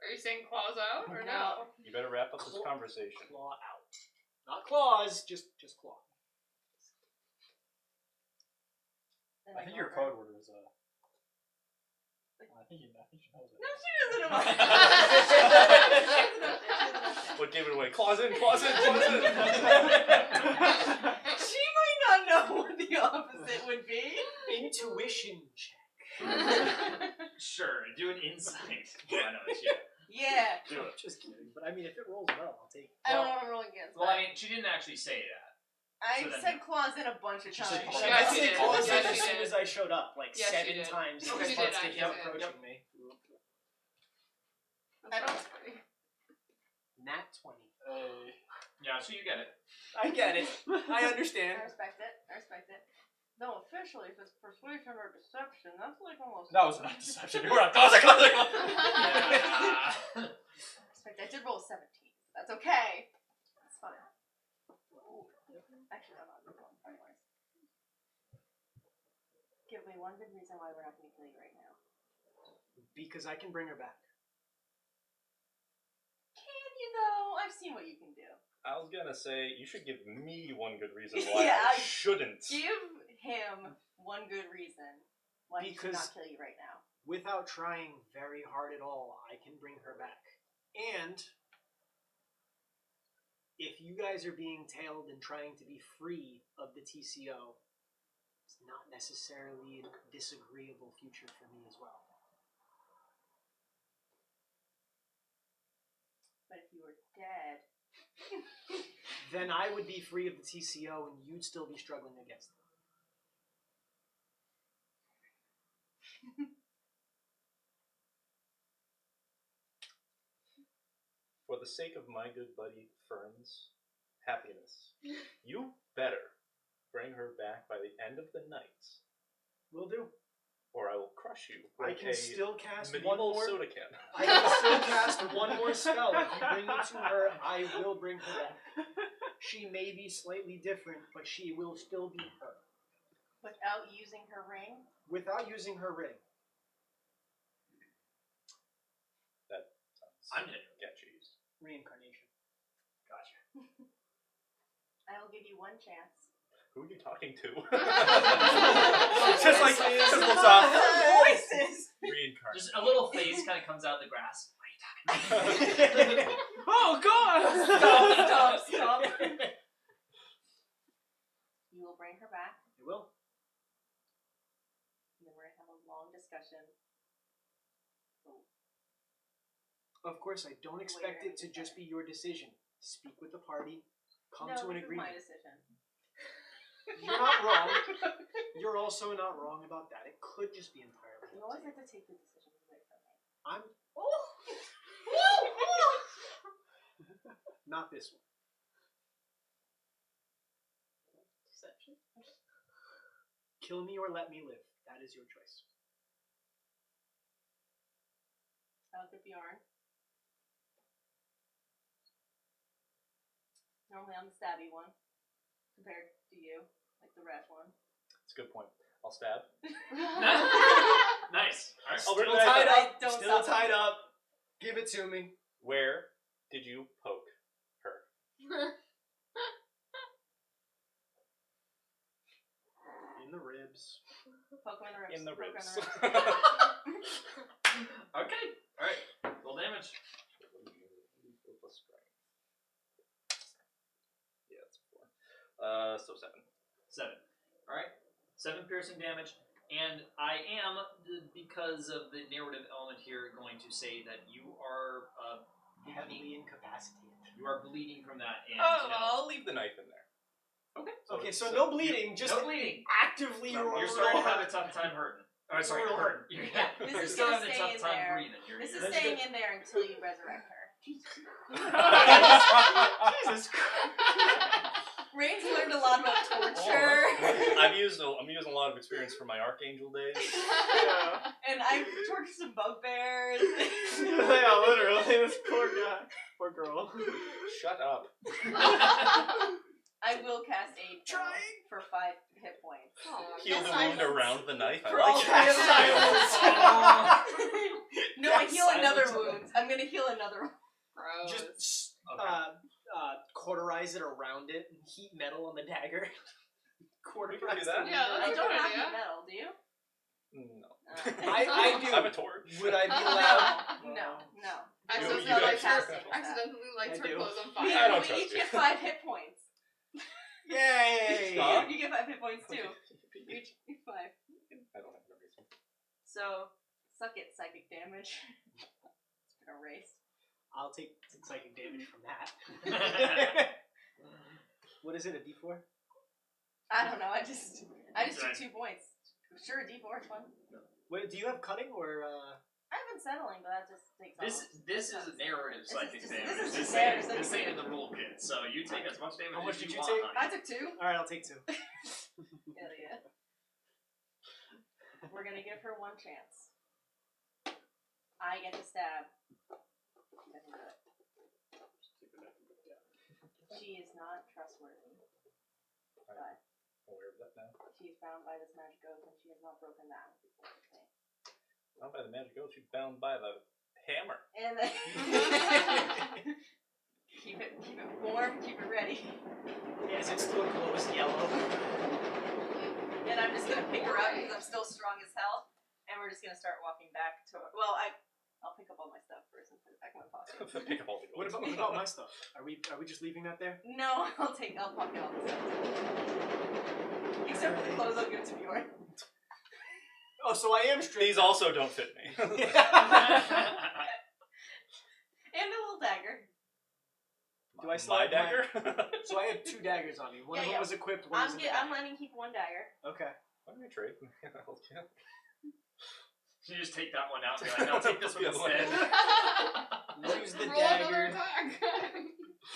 Are you saying claws out or no? You better wrap up this conversation. Claw out. Not claws, just claw. Then I think go your over. code word was I think she knows it. No, she doesn't know. What gave it away? Claws in, claws in, claws in. She might not know what the opposite would be. Intuition check. Sure, do an insight. Yeah, I know it's you. Yeah. Do it. Just kidding. But I mean, if it rolls well, I'll take it. I don't know what I'm rolling against. Well, but I mean, she didn't actually say that. I so then said no. claws in a bunch of She said times. claws. Yeah, she did. Claws Yeah, in she as soon did. as I showed up, like Yeah, she 7 did. times. She Because did, Bucks I kept did. approaching me. I don't. Nat 20. Yeah, so you get it. I get it. I understand. I respect it. No, officially, if it's persuasion or deception, that's like almost. That was not deception. You were not. Close it. Respect. I did roll 17. That's okay. That's fine. Actually, I'm not rolling anyways. Give me one good reason why we're not going to kill you right now. Because I can bring her back. Can you though? I've seen what you can do. I was gonna say, you should give me one good reason why Yeah, I shouldn't. Give him one good reason why he should not kill you right now. Without trying very hard at all, I can bring her back. And if you guys are being tailed and trying to be free of the TCO, it's not necessarily a disagreeable future for me as well. then I would be free of the TCO, and you'd still be struggling against them. For the sake of my good buddy Fern's happiness, you better bring her back by the end of the night, Will do. or I will crush you I like can a still cast one medieval more. soda can. I can still cast one more spell. If you bring me to her, I will bring her back. She may be slightly different, but she will still be her. Without using her ring? Without using her ring. That sounds I'm dead. sketchy. Reincarnation. Gotcha. I will give you one chance. Who are you talking to? Just like looks off. Voices! Reincarnate. Just a little face kind of comes out of the grass. What are you talking about? Oh God! Stop. You will bring her back, I will. and then we're going to have a long discussion. Of course, I don't expect it to just be your decision. Speak with the party. Come to an this agreement. is my decision. You're not wrong. You're also not wrong about that. It could just be entirely. You up always to have to take the decisions away from me. I'm not this one. Deception. Kill me or let me live. That is your choice. I look at Bjorn. Normally I'm the stabby one, compared to you, like the red one. That's a good point. I'll stab. Nice. Alright. I'll bring Still it back tied up. up. Don't Still stop. tied up. Give it to me. Where did you poke her? In the ribs. Poke him in the ribs. In the Poke him ribs. Okay. Alright. Roll damage. Yeah, it's 4. So 7. 7. Alright. 7 piercing damage. And I am, because of the narrative element here, going to say that you are Heavily incapacitated. you are bleeding from that. And, Oh, I'll leave the knife in there. Okay. Okay, so no bleeding, just no bleeding. actively You're starting to have a tough time hurting. Or sorry, Real hurting. You're, Yeah, this you're is still gonna having a stay tough in time there. breathing. This is You're- staying in there until you resurrect her. Jesus Christ. Rain's learned a lot about torture. I'm using a lot of experience from my archangel days. Yeah. And I've tortured some bugbears. Yeah, literally, this poor guy. Poor girl. Shut up. I will cast a spell for 5 hit points. Heal the wound around the knife. I For all like three of it. them. No, I heal another wound. I'm gonna heal another one. Gross. Just Okay. cauterize it around it and heat metal on the dagger. We can do Cauterize that. the Yeah, needle. I that's a don't good have idea. heat metal, do you? No. I do. I'm a torch. Would I be allowed? No. You Accidentally got lights your- her, accidentally lights I her do. clothes on We, fire. I don't we trust each you. get 5 hit points. Yay! Stop. You get 5 hit points too. Each 5. I don't have memory. So, suck it, psychic damage. It's been erased. I'll take some psychic damage from that. What is it, a D4? I don't know, I just took 2 points. Sure, D4 is fun. Wait, do you have cutting or I've been settling, but that just takes This is a narrative psychic This is damage. just This narrative ain't psychic this ain't in damage. the rule kit, so you take as much damage How much as did you you want. take? honey. I took 2. Alright, I'll take 2. Hell yeah. We're gonna give her 1 chance. I get to stab. Doesn't do it. She is not trustworthy. But I'm aware of that now. she's bound by this magic oath and she has not broken that before. Not by the magic oath, she's bound by the hammer. And then keep it warm, keep it ready. Yes, it still glows yellow. And I'm just gonna pick her up because I'm still strong as hell. And we're just gonna start walking back to I'll pick up all my stuff first and put it back in my pocket. Pick up all the gold. What about my stuff? Are we just leaving that there? No, I'll pocket all the stuff. Except for the clothes, I'll give it to Bjorn. Oh, so I am straight. These also don't fit me. And a little dagger. Do I still My have dagger? So I had 2 daggers on me. One of them was equipped, one was in the I'm bag. letting you keep 1 dagger. Okay. Why don't we trade? You just take that one out and be like, I'll take this one The other one. instead. Use the Roll another dagger. attack.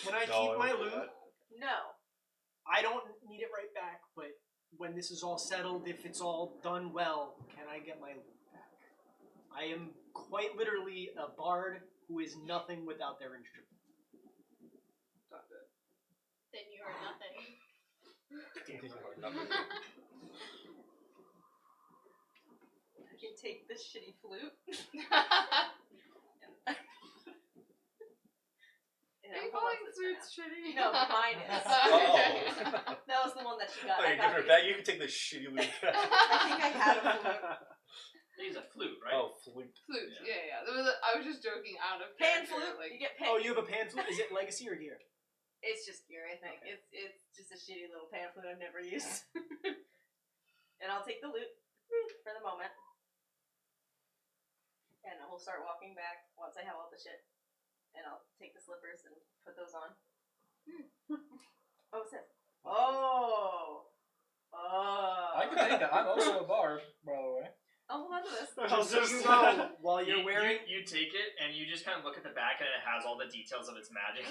Can I No, keep I my won't do loot? that. No. I don't need it right back, but when this is all settled, if it's all done well, can I get my loot back? I am quite literally a bard who is nothing without their instrument. Then you are nothing. I can take this shitty flute. And Are you hold on calling to this for suits now. shitty? No, mine is. Oh. That was the one that she got. Oh, I you got give her the- back. You can take the shitty loot. I think I had a flute. He's a flute, right? Oh, flute. Flute, yeah. I was just joking out of Pan character, flute. like You get pan. Oh, you have a pan flute? Is it legacy or gear? It's just gear, I think. Okay. It's just a shitty little pan flute I've never used. And I'll take the loot for the moment. And we'll start walking back once I have all the shit. And I'll take the slippers and put those on. Oh, what's this? Oh! Oh! I can take that. I'm also a bard, by the way. I'll hold on to this. Just so while you're You- wearing. you take it and you just kind of look at the back and it has all the details of its magic.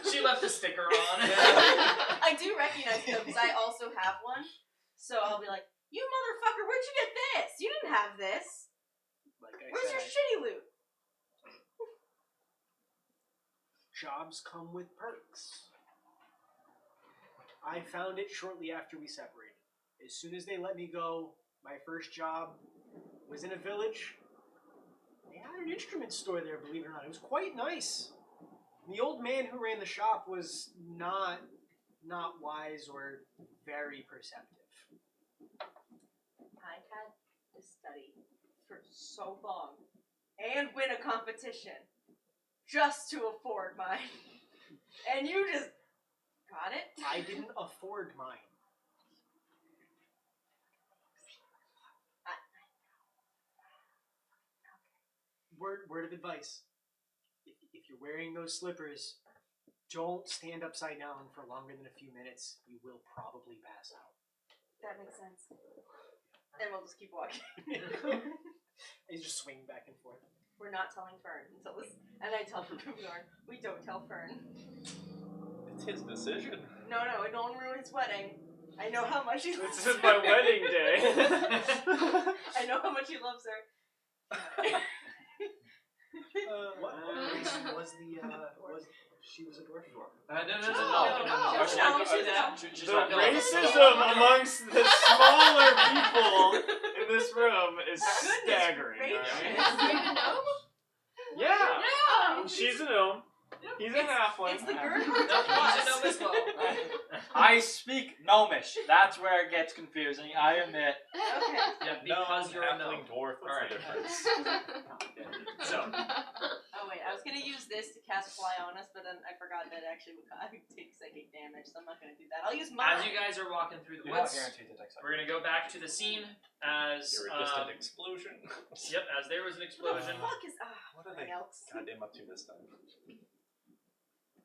She left the sticker on. I do recognize it though, because I also have one. So I'll be like, you motherfucker, where'd you get this? You didn't have this. Like I Where's said, your shitty loot? jobs come with perks. I found it shortly after we separated. As soon as they let me go, my first job was in a village. They had an instrument store there, believe it or not. It was quite nice. The old man who ran the shop was not wise or very perceptive. I had to study for so long and win a competition just to afford mine. And you just got it? I didn't afford mine. Word of advice. If you're wearing those slippers, don't stand upside down for longer than a few minutes. You will probably pass out. That makes sense. And we'll just keep walking. You just swing back and forth. We're not telling Fern until this. And I tell Bjorn, we don't tell Fern. It's his decision. No, don't ruin his wedding. I know how much he loves This is my her. wedding day. I know how much he loves her. What race was the was she was a dwarf? No. The racism amongst the smaller people in this room is staggering. gracious. Right? You even know? Yeah. Yeah. She's a gnome. He's a halfling. It's the girl. He's a gnome as well. I speak gnomish. That's where it gets confusing. I admit. Okay. Yeah, because you're a halfling gnome. dwarf. What's Alright. the difference? So, Oh wait, I was gonna use this to cast Fly on us, but then I forgot that actually I would take psychic damage, so I'm not gonna do that. I'll use mine. as you guys are walking through the You're not woods, guaranteed to take something. we're gonna go back to the scene as Iridescent explosion. yep, as there was an What explosion, the fuck is What are my they elks? goddamn up to this time?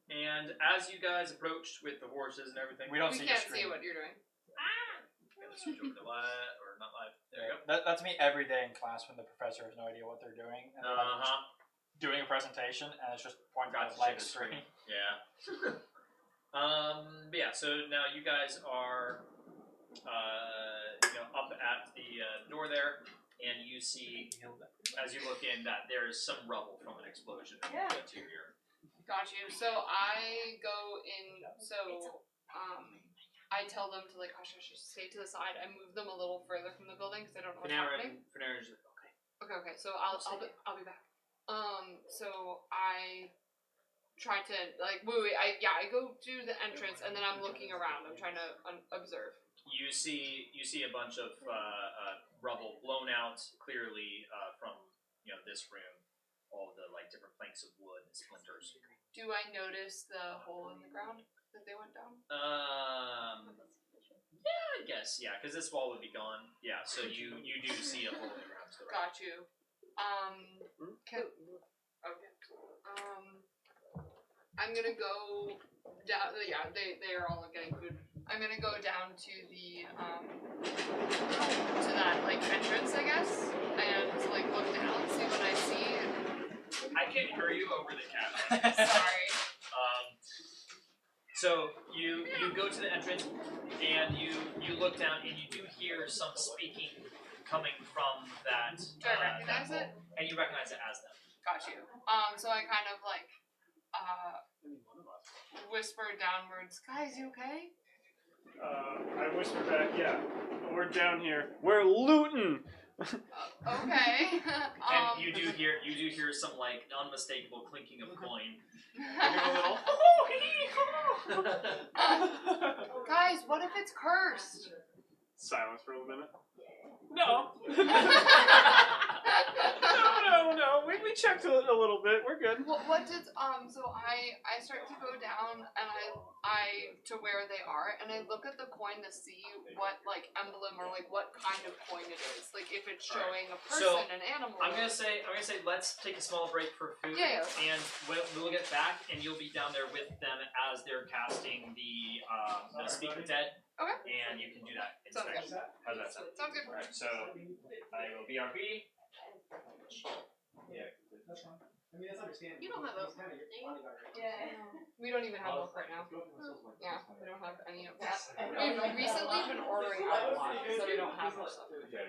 and as you guys approached with the horses and everything, We don't We see can't your see screen. what you're doing. switch over to live or not live. There you go. That's me every day in class when the professor has no idea what they're doing. And they're like doing a presentation and it's just pointing Got out to blank share the screen. Yeah. But yeah, so now you guys are, up at the door there, and you see, as you look in, that there is some rubble from an explosion in Yeah. the interior. Got you. So I go in. So I tell them to like hush, stay to the side. I move them a little further from the building because I don't know what's happening. Fenrir's like, okay. Okay. So I'll be back. So I try to like wait. I go to the entrance and then I'm looking around. I'm trying to observe. You see a bunch of rubble blown out clearly from this room. All the like different planks of wood and splinters. Do I notice the hole in the ground that they went down? Yeah, I guess because this wall would be gone. Yeah, so you do see a hole in the ground to the right. Got you. Okay. I'm gonna go down. Yeah, they are all getting food. I'm gonna go down to the to that like entrance, I guess, and like look down, see what I see. And... I can't hear you over the cat. Sorry. So you go to the entrance and you look down and you do hear some speaking coming from that. Do I recognize it? And you recognize it as them. Got you. So I kind of like whisper downwards, guys, you okay? I whisper back, yeah, we're down here. We're looting! Okay. And you do hear some like unmistakable clinking of coin. Guys, what if it's cursed? Silence for a minute. No. No. We checked a little bit. We're good. What did so I start to go down and I to where they are and I look at the coin to see what like emblem or like what kind of coin it is. Like if it's showing a person, an animal. I'm gonna say let's take a small break for food. Yeah. And we'll get back and you'll be down there with them as they're casting the Speak with Dead. Okay. And you can do that Sounds instead. good. How's that sound? Sounds good. Alright, so I will BRB. Yeah. You don't have oak, do you? Yeah. We don't even have milk right now. Yeah, we don't have any of that. We've recently been ordering out a lot, so we don't have much stuff. Yeah,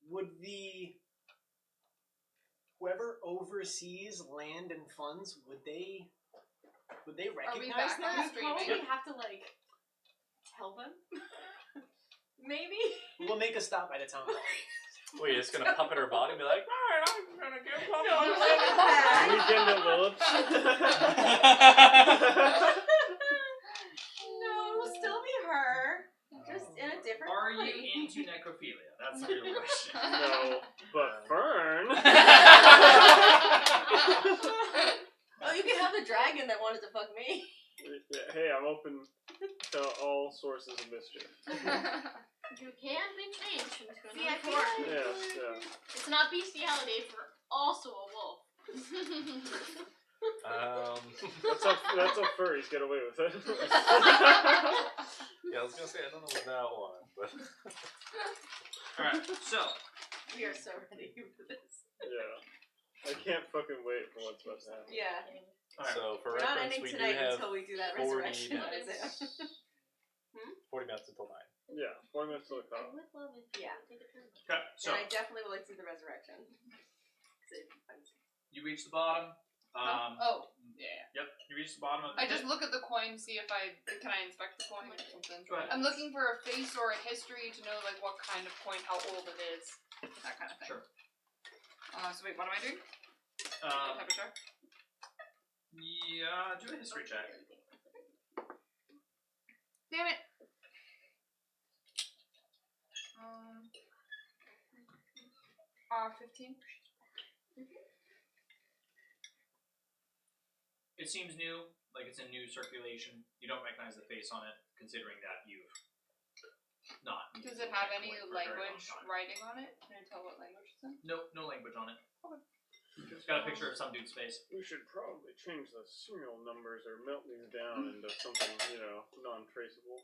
would whoever oversees land and funds, would they recognize back on that? streaming? Probably have to like tell them. Maybe. We'll make a stop by the town hall. Wait, you're just gonna puppet her body and be like, alright, I'm gonna give up No, my like land. Weekend at Lilith. No, it will still be her, just in a different Are you body. into necrophilia? That's the real question. No, but Fern. Oh, you can have the dragon that wanted to fuck me. Yeah, hey, I'm open to all sources of mischief. You can be changed into See, I another feel form. like- Yes, yeah. It's not bestiality if you're also a wolf. That's how furries get away with it. Yeah, I was gonna say, I don't know about that one, but. Alright, so We are so ready for this. Yeah. I can't fucking wait for what's about to happen. Yeah. alright. So, for We're not reference, ending we do tonight have until we do that 40 resurrection. minutes. 40 minutes until 9. Yeah, 40 minutes till the I call. would love if you Yeah. would take a turn. Okay, so And I definitely would like to see the resurrection. 'Cause it'd be fun. you reach the bottom. Oh, yeah. Yep, you reach the bottom of the I just pit. look at the coin, see if can I inspect the coin or something. Go ahead. I'm looking for a face or a history to know like what kind of coin, how old it is, that kind of thing. Sure. So wait, what am I doing? Um, Type of check? yeah, do a history check. Damn it. 15. It seems new, like it's in new circulation. You don't recognize the face on it, considering that you've not. Does used it the have coin any for a very long language time. writing on it? Can I tell what language it's in? No, no language on it. It's got a picture of some dude's face. We should probably change the serial numbers or melt these down into something, non-traceable.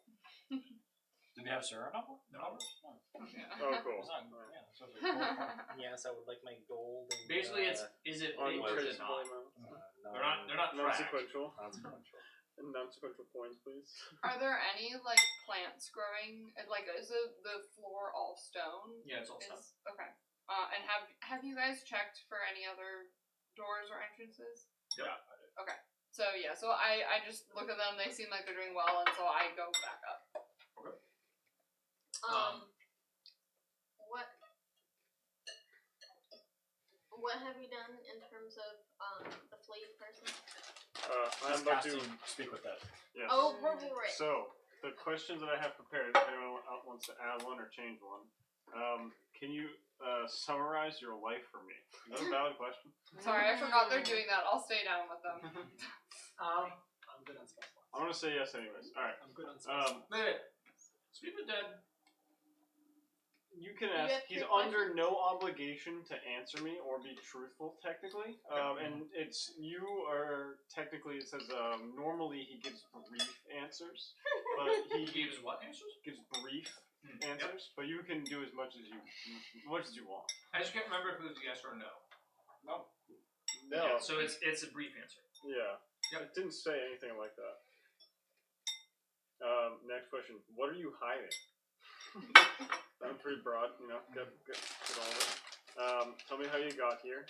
Do they have Sarah number? No. No. Yeah. Oh, cool. It's not- yeah, it's supposed to be cool. Yes, I would like my gold and. Basically, is it big or is it Untraceable not? amounts. They're not tracked. Non-sequential. Non-sequential. And non-sequential coins, please. Are there any like plants growing? Like, is the floor all stone? Yeah, it's all stuff. Okay. And have you guys checked for any other doors or entrances? Yeah. Okay. So yeah, so I just look at them. They seem like they're doing well, and so I go back up. What have you done in terms of the flayed person? I'm Just about to. casting speak with that. Yes. Oh, right. So, the questions that I have prepared, if anyone wants to add one or change one, can you summarize your life for me? Is that a valid question? Sorry, I forgot they're doing that. I'll stay down with them. I'm good on spell slots. I'm gonna say yes anyways. Alright. I'm good on spell slots. Wait. Speak with dead. You can You ask. have He's three under questions? no obligation to answer me or be truthful, technically. And you are technically. It says normally he gives brief answers, but He he gives what answers? gives brief Yep. answers. But you can do as much as you want. I just can't remember if it was yes or no. No. No. Yeah, so it's a brief answer. Yeah. Yep. It didn't say anything like that. Next question. What are you hiding? I'm pretty broad, get all of it. Tell me how you got here,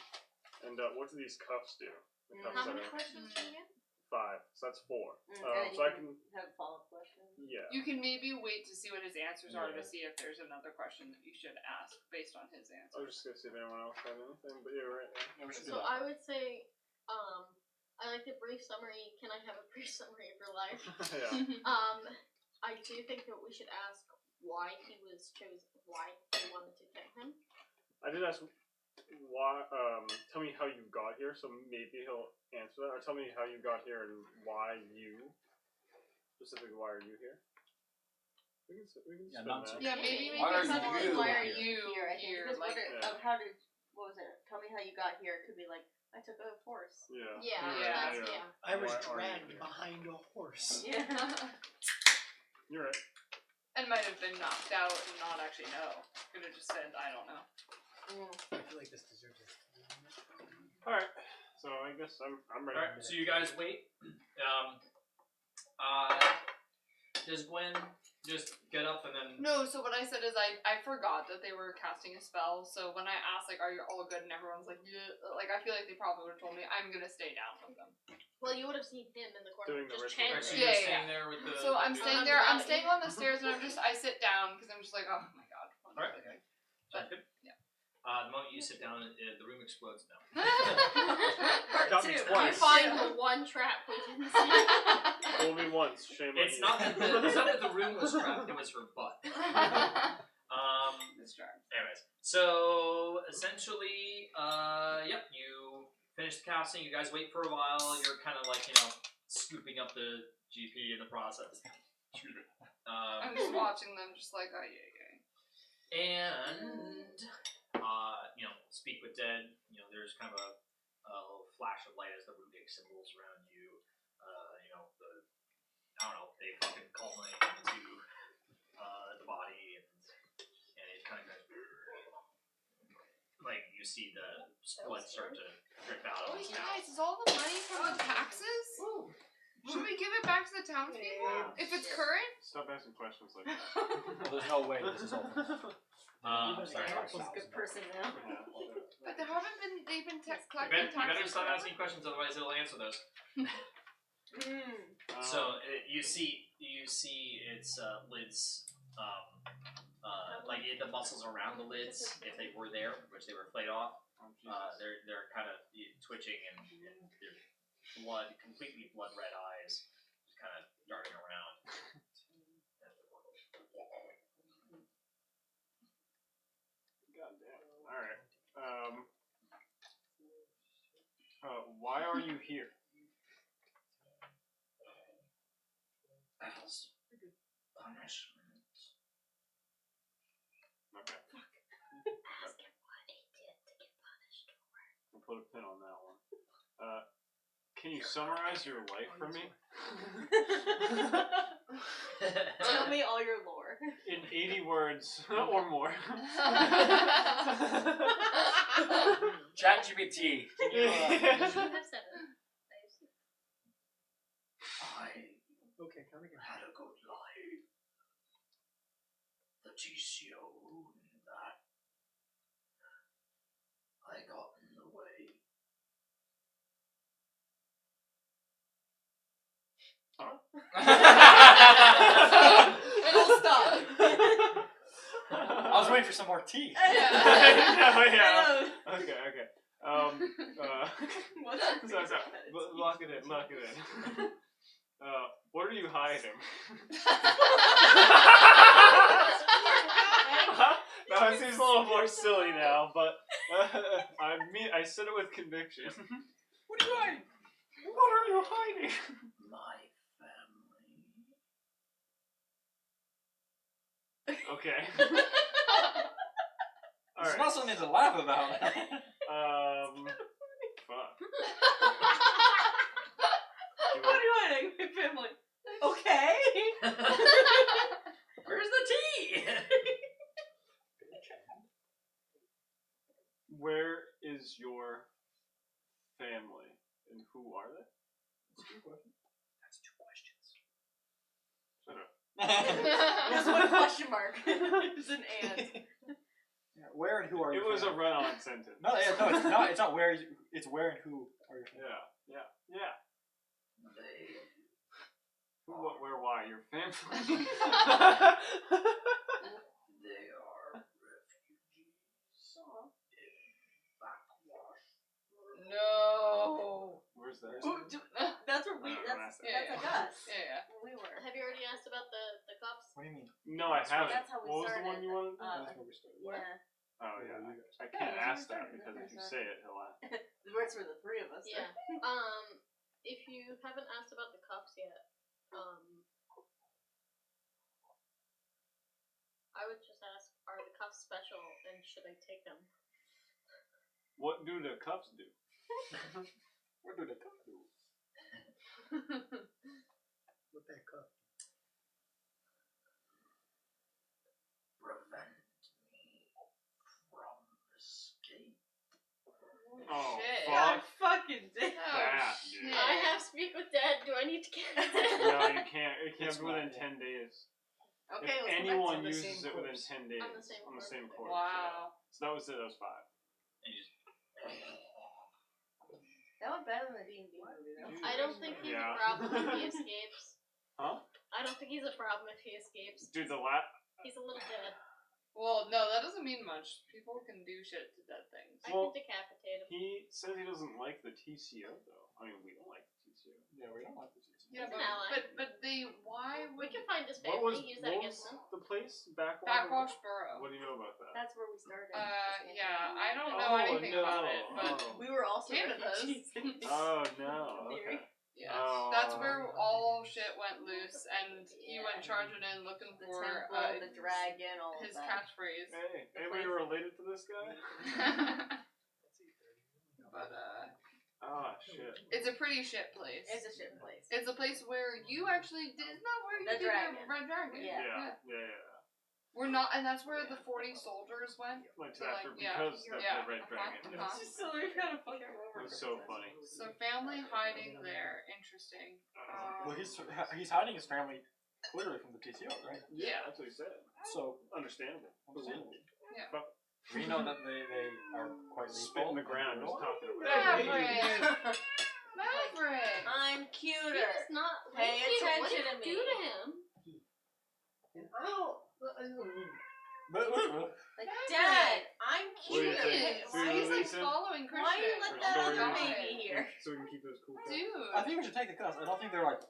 and what do these cuffs do? The cuffs How that many are questions do you get? 5, so that's 4. And then So I you can, have a follow-up question. yeah. You can maybe wait to see what his answers are Yeah. to see if there's another question that you should ask based on his answer. I was just gonna see if anyone else had anything, but you're right. Yeah, we should do So that. I would say, I like the brief summary. Can I have a brief summary of your life? Yeah. I do think that we should ask why he was chosen, why they wanted to kill him. I did ask why. Tell me how you got here, so maybe he'll answer that, or tell me how you got here and why you. Specifically, why are you here? We can Yeah, spin not that. to- Yeah, maybe Why are it's something like, you why are here? you Here, I think. here? Because Like, Yeah. what was it? Tell me how you got here. It could be like, I took a horse. Yeah. Yeah. Yeah. I was Why are you dragged here? behind a horse. Yeah. You're right. and might have been knocked out and not actually know. Could have just said, I don't know. I feel like this deserves it. Alright, so I guess I'm ready. Alright, so you guys wait. Does Gwen just get up and then. No, so what I said is I forgot that they were casting a spell. So when I asked like, "Are you all good?" and everyone's like, "Yeah," like I feel like they probably would have told me I'm gonna stay down with them. Well, you would have seen him in the corner Doing the just ritual. Right, so chanting. you're Yeah, staying there with the. So I'm the- staying there. I'm staying on the stairs, and I sit down because I'm just like, oh my god. Alright. Okay. Sounds good. Yeah. The moment you sit down, the room explodes now. Got me You twice. find the one trap we didn't see. Fool me once, shame on It's you. not that the room was trapped; it was her butt. This charm. Anyways, so essentially, yep, you finish the casting. You guys wait for a while. You're kind of like scooping up the GP in the process. Excuse me. I'm just watching them, just like, oh yeah. And speak with dead. There's kind of a little flash of light as the runic symbols around you. I don't know. They fucking culminate into the body, and it kind of goes like you see the blood start to drip out of Wait, his mouth. guys, is all the money from the taxes? Should we give it back to the townspeople if it's current? Stop asking questions like that. Well, there's no way this is open. Sorry. Good person now. But they haven't been. They've been collecting You better taxes. stop asking questions, otherwise it'll answer those. So you see its lids, the muscles around the lids, if they were there, which they were flayed off, they're kind of twitching, and their completely blood red eyes, just kind of darting around. Goddamn. Alright. Why are you here? As punishment. Okay. Ask him what he did to get punished for. I'll put a pin on that one. Can you summarize your life for me? Tell me all your lore. In 80 words or more. ChatGPT. Can you? You have 7. Okay, come again. Had a good life. The TCO ruined that. I got in the way. It'll stop. I was waiting for some more tea. Yeah. Okay. What's So, lock it in. What are you hiding? No, it seems a little more silly now, but I said it with conviction. What are you hiding? What are you hiding? My family. Okay. There's Alright. not something to laugh about. Fuck. What are you hiding? My family. Okay. Where's the tea? Where is your family, and who are they? That's 2 questions. Shut up. There's one question mark. It's an and. Yeah, where and who are you? It was a run-on sentence. No, it's not. It's not where. It's where and who are your family. Yeah. They Who, what, where, why? Your family? they are refugees. Backwash. No. Where's that? That's where we. That's like us. Yeah. Where we were. Have you already asked about the cups? What do you mean? No, I haven't. That's how we What was started. the one you wanted? That's where we started. Yeah. Oh yeah, I can't Yeah, ask that that's because if you right. say it, he'll ask. It works for the 3 of us. Yeah. If you haven't asked about the cups yet, I would just ask, are the cups special and should I take them? What do the cups do? What do the cup do? What that cup? Prevent me from escape. Oh, Shit. God fuck fucking damn. that, dude. Yeah. I have speak with Dad. Do I need to get No, you can't. It can't It's be within fine, 10 days. Okay, if let's go back to anyone the uses same it within course. 10 days, On the same course. Wow. So that was it. That was 5. And you just, That went better than the D&D movie, though. I don't think he's Yeah. a problem if he escapes. Huh? I don't think he's a problem if he escapes. Dude, He's a little dead. Well, no, that doesn't mean much. People can do shit to dead things. I Well, can decapitate him. he says he doesn't like the TCO though. I mean, we don't like the TCO. Yeah, we don't like this. Yeah, He's an ally. but they why We would can find his What family, was, use that what against was them. the place? Backwash? Backwash Borough? What do you know about that? That's where we started. Yeah, I don't know anything no. about it, but We were also Canada's. refugees. Oh no. Okay. yeah, Oh. that's where all shit went loose, and he went charging in looking The for temple, the dragon, all his of that. catchphrase. Hey, anybody related to this guy? But Ah, shit. it's a pretty shit place. It's a shit place. It's a place where you actually did. Isn't that where you The did dragon. your red dragon? Yeah. We're not, and that's where the 40 soldiers went. Went So, to like, after yeah. because Yeah. the red dragon. Uh-huh. So we've got a fucking It was so funny. So family hiding there, interesting. Well, he's hiding his family clearly from the TCO, right? Yeah. That's what he said. So Understandable. understandable. Yeah. Fuck. We know that they are quite Spit in lethal. the ground. Just talking about it. Maverick! Maverick! I'm He cuter. does not Pay like you. What attention did to you do me. to him? Like, Dad, I'm What do you cuter. think? Why Should we is like release him? following Christian? Why you let For that other stories. baby here? So we can keep those cool. Dude. I think we should take the cuss. I don't think they're like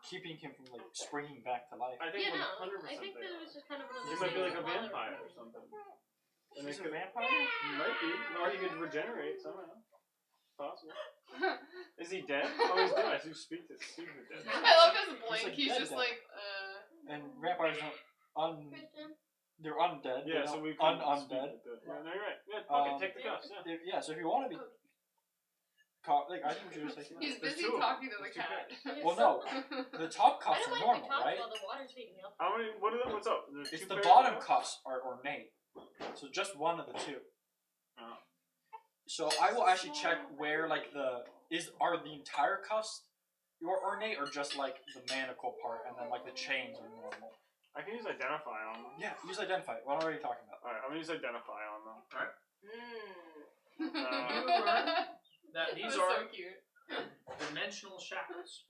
keeping him from like springing back to life. I think You know, 100% I think they that it are. was just kind of one of He those might be things like a that while they were vampire or moving. something. And He's they a could, vampire? he might be. Or he could regenerate somehow. Possible. Is he dead? Oh, he's dead. I do speak to dead. I love his blink. like He's dead just dead. like, And vampires don't Christian? they're undead. Yeah, they so don't we can undead. Yeah, no, you're right. Yeah, fuck it, take the cuffs. Yeah. Yeah, so if you want to be like, I think we should just take the he's cuffs. busy two of them. talking to the There's two cat. Well, no, the top I cuffs don't are mind normal, if we talk right? while the water's heating up. How many? What are the, what's up? There's It's two the pairs bottom of cuffs are ornate, so just one of the two. Oh. So I will actually check where like are the entire cuffs your ornate or just like the manacle part and then like the chains are normal. I can use identify on them. Yeah, use identify. What are you talking about? Alright, I'm gonna use identify on them. that these That's are so cute. dimensional shackles.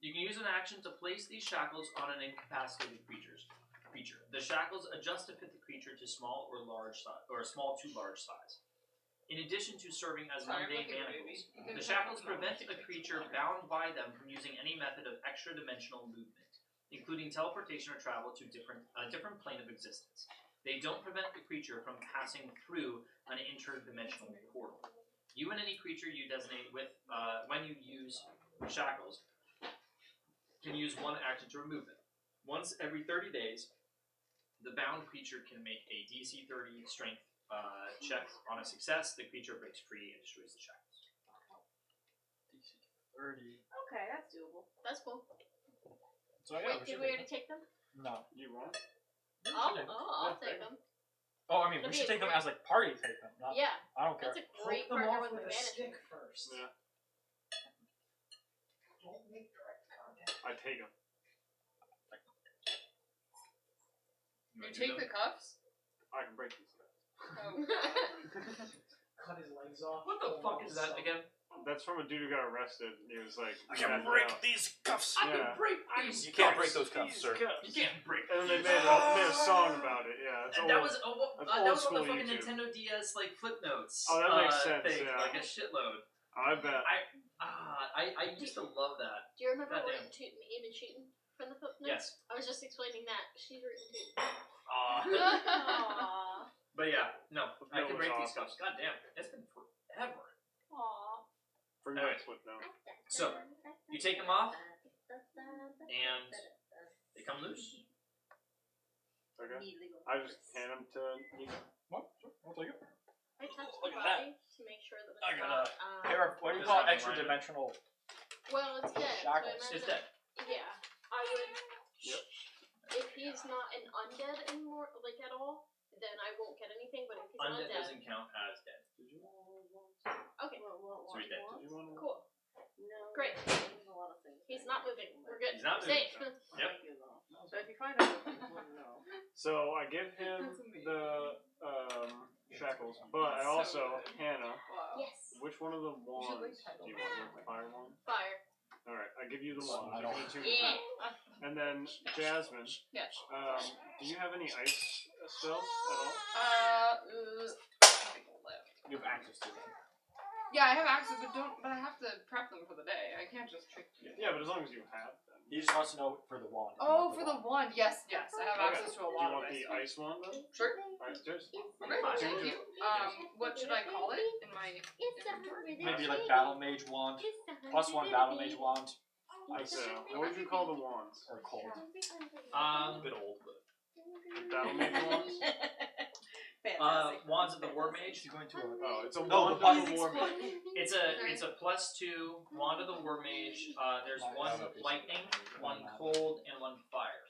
You can use an action to place these shackles on an incapacitated creature. The shackles adjust to fit the creature to small or large size, or small to large size. In addition to serving as Sorry, mundane look at manacles, baby. the shackles prevent a creature bound by them from using any method of extra-dimensional movement, including teleportation or travel to a different plane of existence. They don't prevent the creature from passing through an interdimensional portal. You and any creature you designate with when you use shackles can use one action to remove them. Once every 30 days, the bound creature can make a DC 30 strength check. On a success, the creature breaks free and destroys the shackles. DC 30. Okay, that's doable. That's cool. So yeah, Wait, did we already take them? No. You want? I'll take them. Oh, I mean, we That'd should be a take them great- as like party take them. Not, Yeah, I don't care. that's a great Poke them partner off with with a advantage. stick first. Yeah. Don't make direct contact. I take them. You take the cuffs? I can break these guys. Oh. Cut his legs off. What the fuck is that again? That's from a dude who got arrested. He was like, I can passed break out. these cuffs. I Yeah. can break these. You can't break those cuffs, sir. You can't break. And then they these. made a song about it. Yeah, it's And old. that was That's that was old on the school fucking YouTube. Nintendo DS like flip notes. Oh, that makes sense, Thing, yeah. like a shitload. I bet. I used to love that. Do you remember Goddamn. when Aim and shooting from the footnotes? Yes. I was just explaining that. She's written too. Aww. But yeah, no, I That can was break these awesome. cuffs. God damn, it's been forever. Aww. For Alright. next foot now. So, you take them off, and they come loose. Okay. Need legal I just purpose. hand them to Nico. What? Sure, I'll take it. I touched Look the at that. body to make sure that it's I got not. a pair of what do you Just call like extra mine. dimensional? Well, it's dead. Shackles. So I It's imagine. dead. Yeah, I would. Yep. If he's not an undead anymore, like at all, then I won't get anything. But if he's Undead undead, doesn't count as dead. okay, So he's dead. Did you want to? cool, No. Great. There's a lot of things. he's not good. He's not moving. Safe. Yep. So if you find out, no. So I give him the shackles, but I also Hannah. Wow. Yes. Which one of the wands like do you want? The fire wand. Fire. All right, I give you the wand. I Give don't- me 2. Yeah. And then Jasmine. Yes. Do you have any ice spells at all? You have access to them. Yeah, I have access, but I have to prep them for the day. I can't just trick you. Yeah, but as long as you have them. He just wants to know for the wand. if you Oh, want for the wand. Yes, I have Okay. access to a Do you lot want of the ice. ice wand then? Sure. Alright, cheers. Okay, thank you. What should I call it in my inventory? Maybe like battle mage wand, +1 battle mage wand, ice What would you call the wands? or cold. A bit old, but The battle mage wands? Fantastic. Wands of the War Mage. He's going to a Oh, it's a No, wand the of He's the war mage. exploding. It's a +2 Wand of the War Mage. There's one lightning, one cold, and one fire.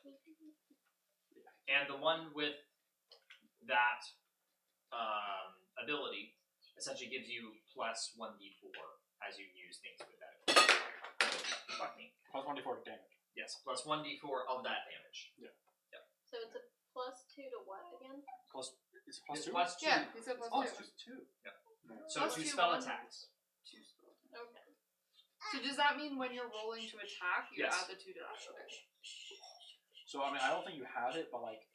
And the one with that ability essentially gives you +1d4 as you use things with that. Fuck me. +1d4 damage. Yes, +1d4 of that damage. So it's a +2 to what again? It's +2. It's +2. Yeah, he said Oh, +2. it's just 2. So Plus 2 two spell one. attacks. Okay. So does that mean when you're rolling to attack, you Yes. add the 2 to that? Okay. So I mean, I don't think you have it, but like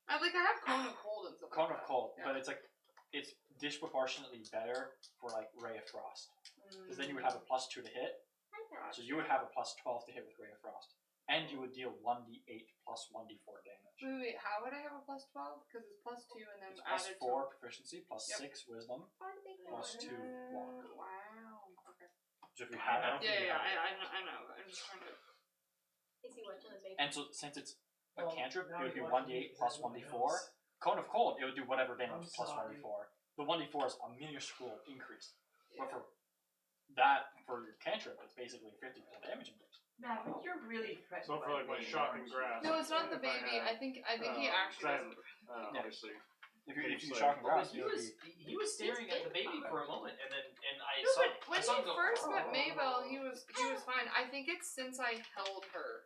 I have cone of cold and stuff. cone like of that. cold, Yeah. but it's disproportionately better for like ray of frost, because then you would have a +2 to hit. So you would have a +12 to hit with ray of frost, and you would deal 1d8 +1d4 damage. Wait, how would I have a +12? Because it's +2 and then It's added +4 proficiency, Yep. +6 wisdom, +2 wand. Wow. Okay. So if you have that, Yeah, I know. I'm just trying to. Is he watching the baby? and so since it's a cantrip, it would be 1d8 +1d4. Cone of cold, it would do whatever damage +1d4. The 1d4 is a minuscule increase, but for your cantrip, it's basically 50% damage increase. Matt, but you're really threatened. So for by like my the baby, shock aren't and you? grass. No, it's not the if I baby. had, I think he actually doesn't. Obviously. If you It's like- shock and But grass, he it would was be he was staring at the baby for a moment, and I No, saw but when I saw he him go, first met "Oh." Maybell, he was fine. I think it's since I held her,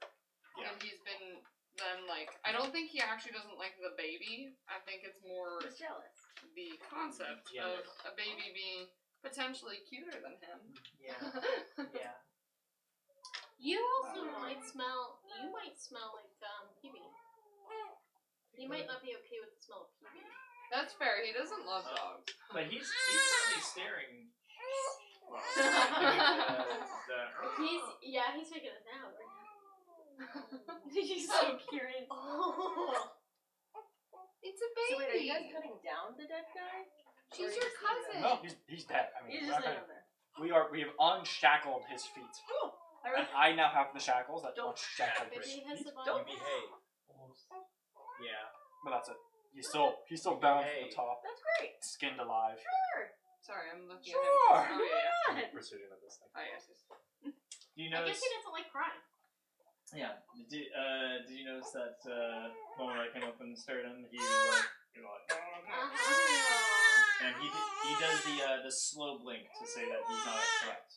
and he's been then like. I don't think he actually doesn't like the baby. I think it's more He's jealous. the concept Yeah. of a baby being potentially cuter than him. Yeah. Yeah. You also might smell. You might smell like PB. He might not be okay with the smell of PB. That's fair. He doesn't love dogs. But he's certainly staring. He's making a sound right now. He's so curious. Oh. It's a So wait, are baby. you guys cutting down the dead guy? She's Or are your you just leaving cousin. no, he's dead. I mean, You we're just not lay gonna- down there. we have unshackled his feet, and I now have the shackles that Don't unshackled his Baby has feet. the you bottom. behave. Yeah. But that's it. He's still bound from Hey. the top, That's great. skinned alive. Sorry, I'm looking Sure. at him. Oh yeah. God. Proceeding of this thing. Oh yes. You I notice? guess he doesn't like crying. Yeah. Did you notice that moment I came up and stirred him? He was like, Uh-huh. and he does the slow blink to say that he's not a threat.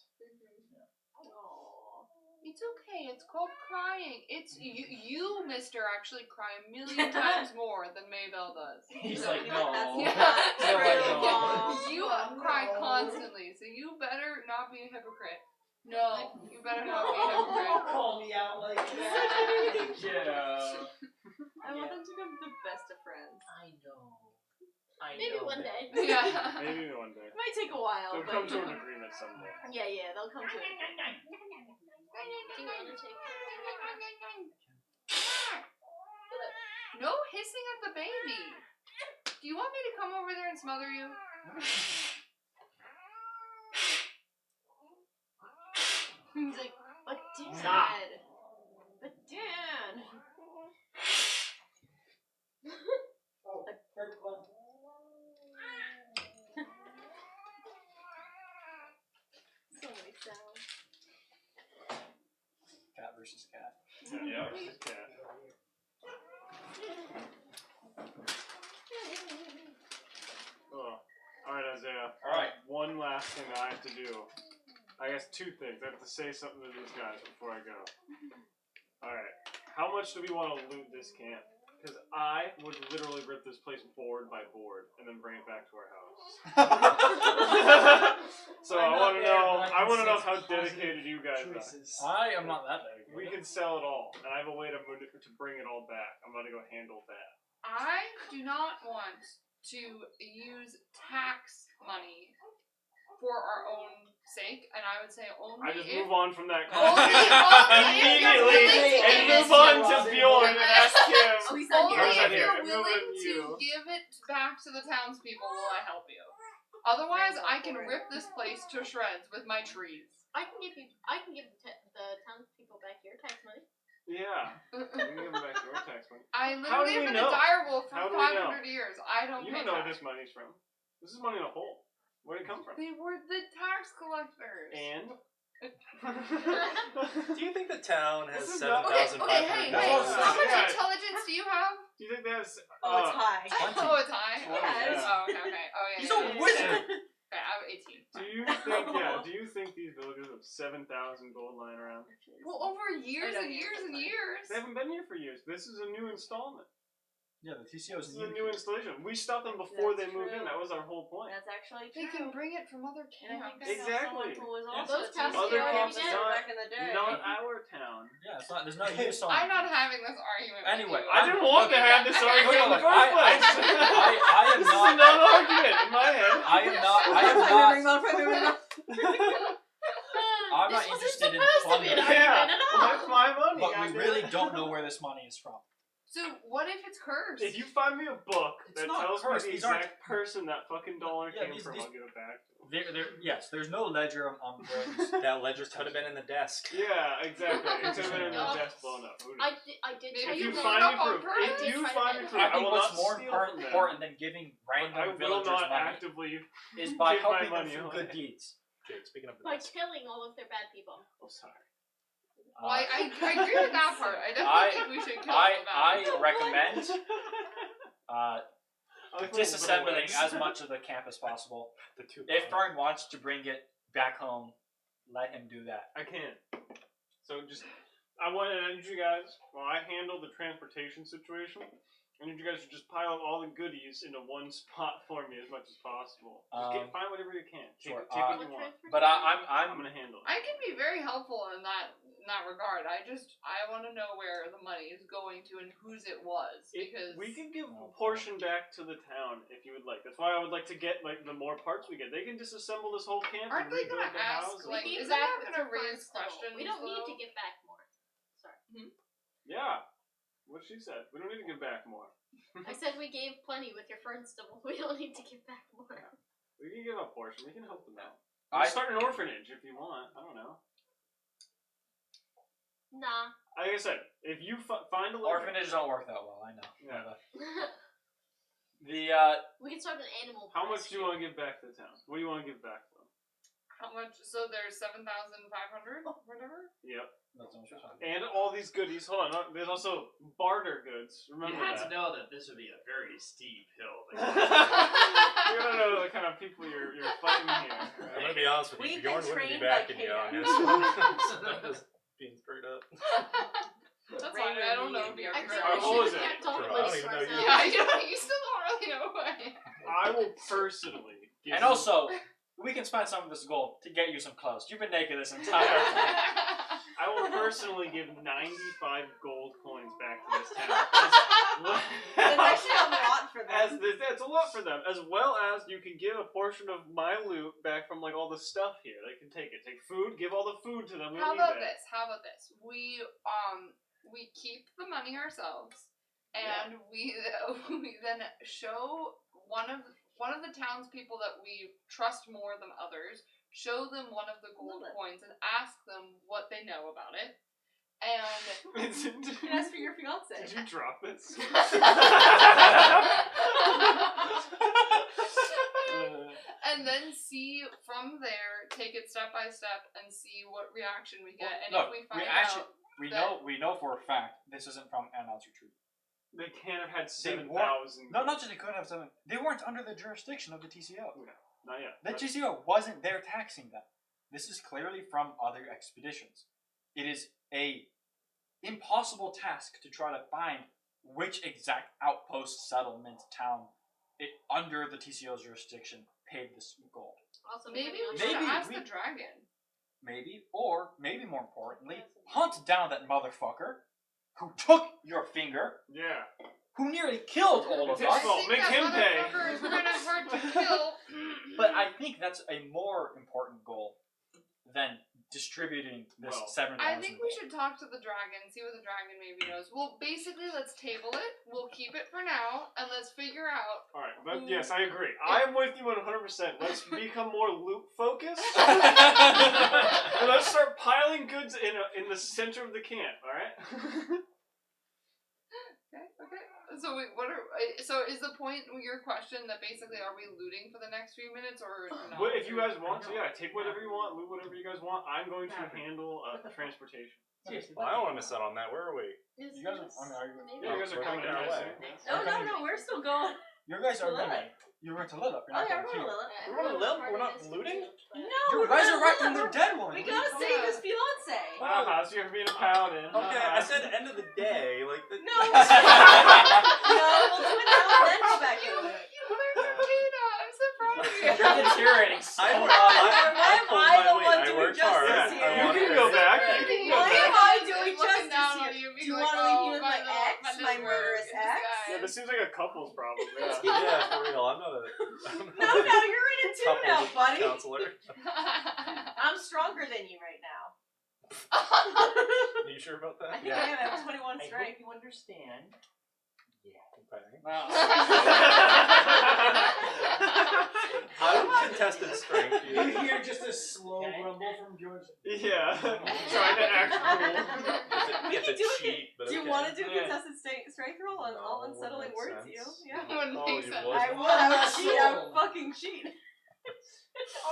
It's okay. It's called crying. It's you, Mister, actually cry a million times more than Maybell does. He's like, no. Yeah. No, I don't. You cry constantly, so you better not be a hypocrite. No, you better not be a hypocrite. Call me out like that. Yeah. I want them to become the best of friends. I know. Maybe one day. Yeah. Maybe one day. It might take a while, They'll but come to an agreement someday. yeah, they'll come to it. Do you undertake? No hissing at the baby. Do you want me to come over there and smother you? He's like, but Dad. Stop. But Dad. So many sounds. Cat versus cat. Yeah, just cat. Oh. Alright, Isaiah. Alright. One last thing I have to do. I guess two things. I have to say something to these guys before I go. Alright. How much do we want to loot this camp? Because I would literally rip this place board by board and then bring it back to our house. So I want to know. I want to know how dedicated you guys are. I am not that big. We can sell it all, and I have a way to bring it all back. I'm gonna go handle that. I do not want to use tax money for our own sake, and I would say only I just if move on from that Only- conversation only if you're immediately willing to and give move it on to to Bjorn and ask him. Oh, he's not only here. Where's that if here? you're And move willing it to you. give it back to the townspeople will I help you. Otherwise, I can rip this place to shreds with my trees. I can give the townspeople back your tax money. Yeah. You can give him back your tax money. I How do literally we have been know? a direwolf for How do we know? 500 years. I don't You pay don't know where tax. this money's from. This is money in a hole. Where'd it come from? They were the tax collectors. And? Do you think the town has This is not- 7,500 Okay, hey, dollars? how much Yeah. intelligence do you have? Do you think they have... Oh, it's high. Oh, it's high. Yeah. Oh, okay. Oh, yeah. He's yeah, a yeah. wizard. Okay, I have 18. Do you think, yeah, do you think these villagers have 7,000 gold lying around? Well, over years I and don't years answer and that. years. They haven't been here for years. This is a new installment. Yeah, the TCO This is is a new installation. We stopped them before they moved in. That was our whole point. That's actually They true. can bring it from other And I think camps. I know Exactly. someone who was Yeah. also Those a towns Other TCO camps officer not- back in the day. Not our town. Yeah, it's not. There's no use on. I'm not having this argument. with Anyway, you. I didn't want to have this argument in the Look, first I place. am This is a not. non-argument in my head. I am not. I am not. I'm not This wasn't interested in supposed to be an plunder. argument Yeah, at all. that's my money. But we goddamn really it. don't know where this money is from. So, what if it's cursed? If you find me a book It's that not tells cursed, me the these aren't- exact person that fucking dollar Yeah, came these- from, these- I'll give it back. Yes, there's no ledger on where this. That ledger could have been in the desk. Yeah, exactly. It's in the Oh. desk blown up. Who knows? I did Maybe tell If you you that. find up me on proof, purpose? if you Try to find me get proof, I I think will what's not more steal from them. important than giving But I random will villagers not money actively. is by give my helping them money through away. good deeds. Jake, speaking of the By desk. killing all of their bad people. Oh, sorry. Well, I agree with that part. I definitely I- think we should kill I the bad people. recommend I like disassembling little as much of the camp as possible. The two. If Fern wants to bring it back home, let him do that. I can't. So just, I want to need you guys, while I handle the transportation situation, I need you guys to just pile up all the goodies into one spot for me as much as possible. Just find whatever you can. Take, Sure, take what you want. But I'm I'm gonna handle it. I can be very helpful in that regard. I want to know where the money is going to and whose it was because We can give a portion back to the town if you would like. That's why I would like to get like the more parts we get. They can disassemble this whole camp Aren't and they rebuild gonna their ask, houses. like, We is give that back gonna to raise Fern still. questions? We don't need though? to give back more. Sorry. Yeah, what she said. We don't need to give back more. I said we gave plenty with your fern stubble. We don't need to give back more. We can give a portion. We can help them out. I- Start an orphanage if you want. I don't know. Nah. Like I said, if you find a orphanages don't work that well. I know. Yeah. The We can start an animal. How much do you rescue. want to give back to the town? What do you want to give back to them? How much? So there's 7,500, whatever. Yep. that's how much it's on. And all these goodies. Hold on. There's also barter goods. You Remember had that. to know that this would be a very steep hill. You gotta know the kind of people you're fighting here. I'm gonna be honest with you. We've Bjorn been wouldn't be trained by backing you on chaos. this. Just being straight up. That's fine. I don't know if you're I think Alright, we what was should it? have kept all the Bro, I don't money even to know you. ourselves. Yeah, you still don't really know who I am. I will personally give And you- also, we can spend some of this gold to get you some clothes. You've been naked this entire time. I will personally give 95 gold coins back to this town. That's actually a lot for them. That's a lot for them. As well as you can give a portion of my loot back from like all the stuff here. They can take it. Take food. Give all the food to them. We How don't need about that. this? How about this? We keep the money ourselves, and we then show one of the townspeople that we trust more than others. Show them one of the gold coins and ask them what they know about it. And You can ask for your fiance. Did you drop this? and then see from there, take it step by step, and see what reaction we get. And Look, if we find actually, out we know for a fact this isn't from Anod's retreat. They can't have had They 7,000. No, not just they couldn't have 7. They weren't under the jurisdiction of the TCO. Not yet. The But TCO wasn't there taxing them. This is clearly from other expeditions. It is a impossible task to try to find which exact outpost, settlement, town under the TCO's jurisdiction paid this gold. Also, Maybe we Maybe should ask we- the dragon. Maybe, or maybe more importantly, hunt down that motherfucker who took your finger, Yeah. who nearly killed all of It's his us. fault. I think Make that him pay. motherfucker is kind of hard to kill. But I think that's a more important goal than distributing this Well, 7,000 I think we gold. should talk to the dragon, see what the dragon maybe knows. Well, basically, let's table it. We'll keep it for now, and let's figure out. All right. But yes, I agree. I'm with you 100%. Let's become more loot focused. And let's start piling goods in the center of the camp. All right. Okay. So wait, so is the point of your question that basically are we looting for the next few minutes or not? Well, if you guys want to, yeah, take whatever you want, loot whatever you guys want. I'm going to handle transportation. Well, I don't want to set on that. Where are we? You guys are, Yeah, you guys are coming our way. No, we're still going. you guys are Lilith. going. You're going to Lilith. You're Oh not yeah, going we're here. Lilith. We're going to live? We're not looting? No, You're we're gonna resurrecting the Lilith. dead one. We gotta save his fiance. So you're being a paladin. Okay, I said end of the day. Like the. No, we'll do it now and then go back into it. I'm so proud of you. You're deteriorating so I much. pulled I the my one weight. I doing worked justice hard. here? I You wanted can to- go back. You can go Why am back. I doing Looking down justice on here? you, Do you being want to like, leave me oh, with my my ex, my murderous ex? Yeah, this seems like a couple's problem. Yeah. Yeah, for real. I'm not a. No, you're in it too now, buddy. Counselor. I'm stronger than you right now. Are you sure about that? I think I have 21 I strength. hope you understand. Okay. Wow. I would contested strength. You hear just a slow rumble from George. Yeah. Trying to act cool. We It's can a do it. cheat, but Do you okay. want to do a Yeah. contested strength roll on all No, unsettling wouldn't words? make You? sense. Yeah. Wouldn't Oh, make you sense. would. I would. I would cheat. I would fucking cheat.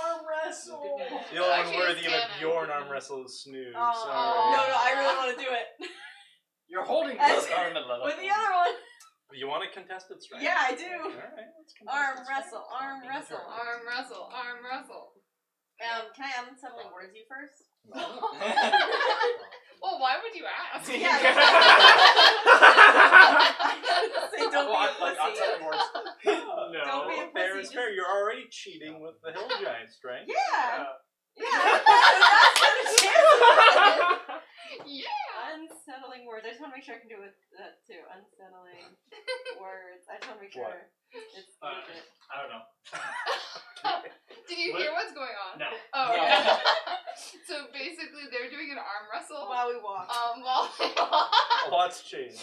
Arm wrestle. The only one Actually, worthy it's of a canon. Bjorn arm wrestle is Snooze. Oh, Sorry. no, I really want to do it. You're holding As- this arm and With the other one. You want a contested strength? Yeah, I do. Alright, let's contested Arm strength. wrestle. Arm wrestle. Arm wrestle, arm wrestle. Can I unsettling words you first? Well, why would you ask? Yeah. Say don't Well, be a like, pussy. unsettling words. No. Don't be a Fair pussy. is fair. You're already cheating with the hill giant strength. Yeah. Yeah. That's what it is. Yeah. Unsettling words. I just want to make sure I can do it too. Unsettling words. I just want to make sure it's legit. I don't know. Did you hear what's going on? No. Oh, No. okay. So basically, they're doing an arm wrestle. While we walk. While they walk. A lot's changed.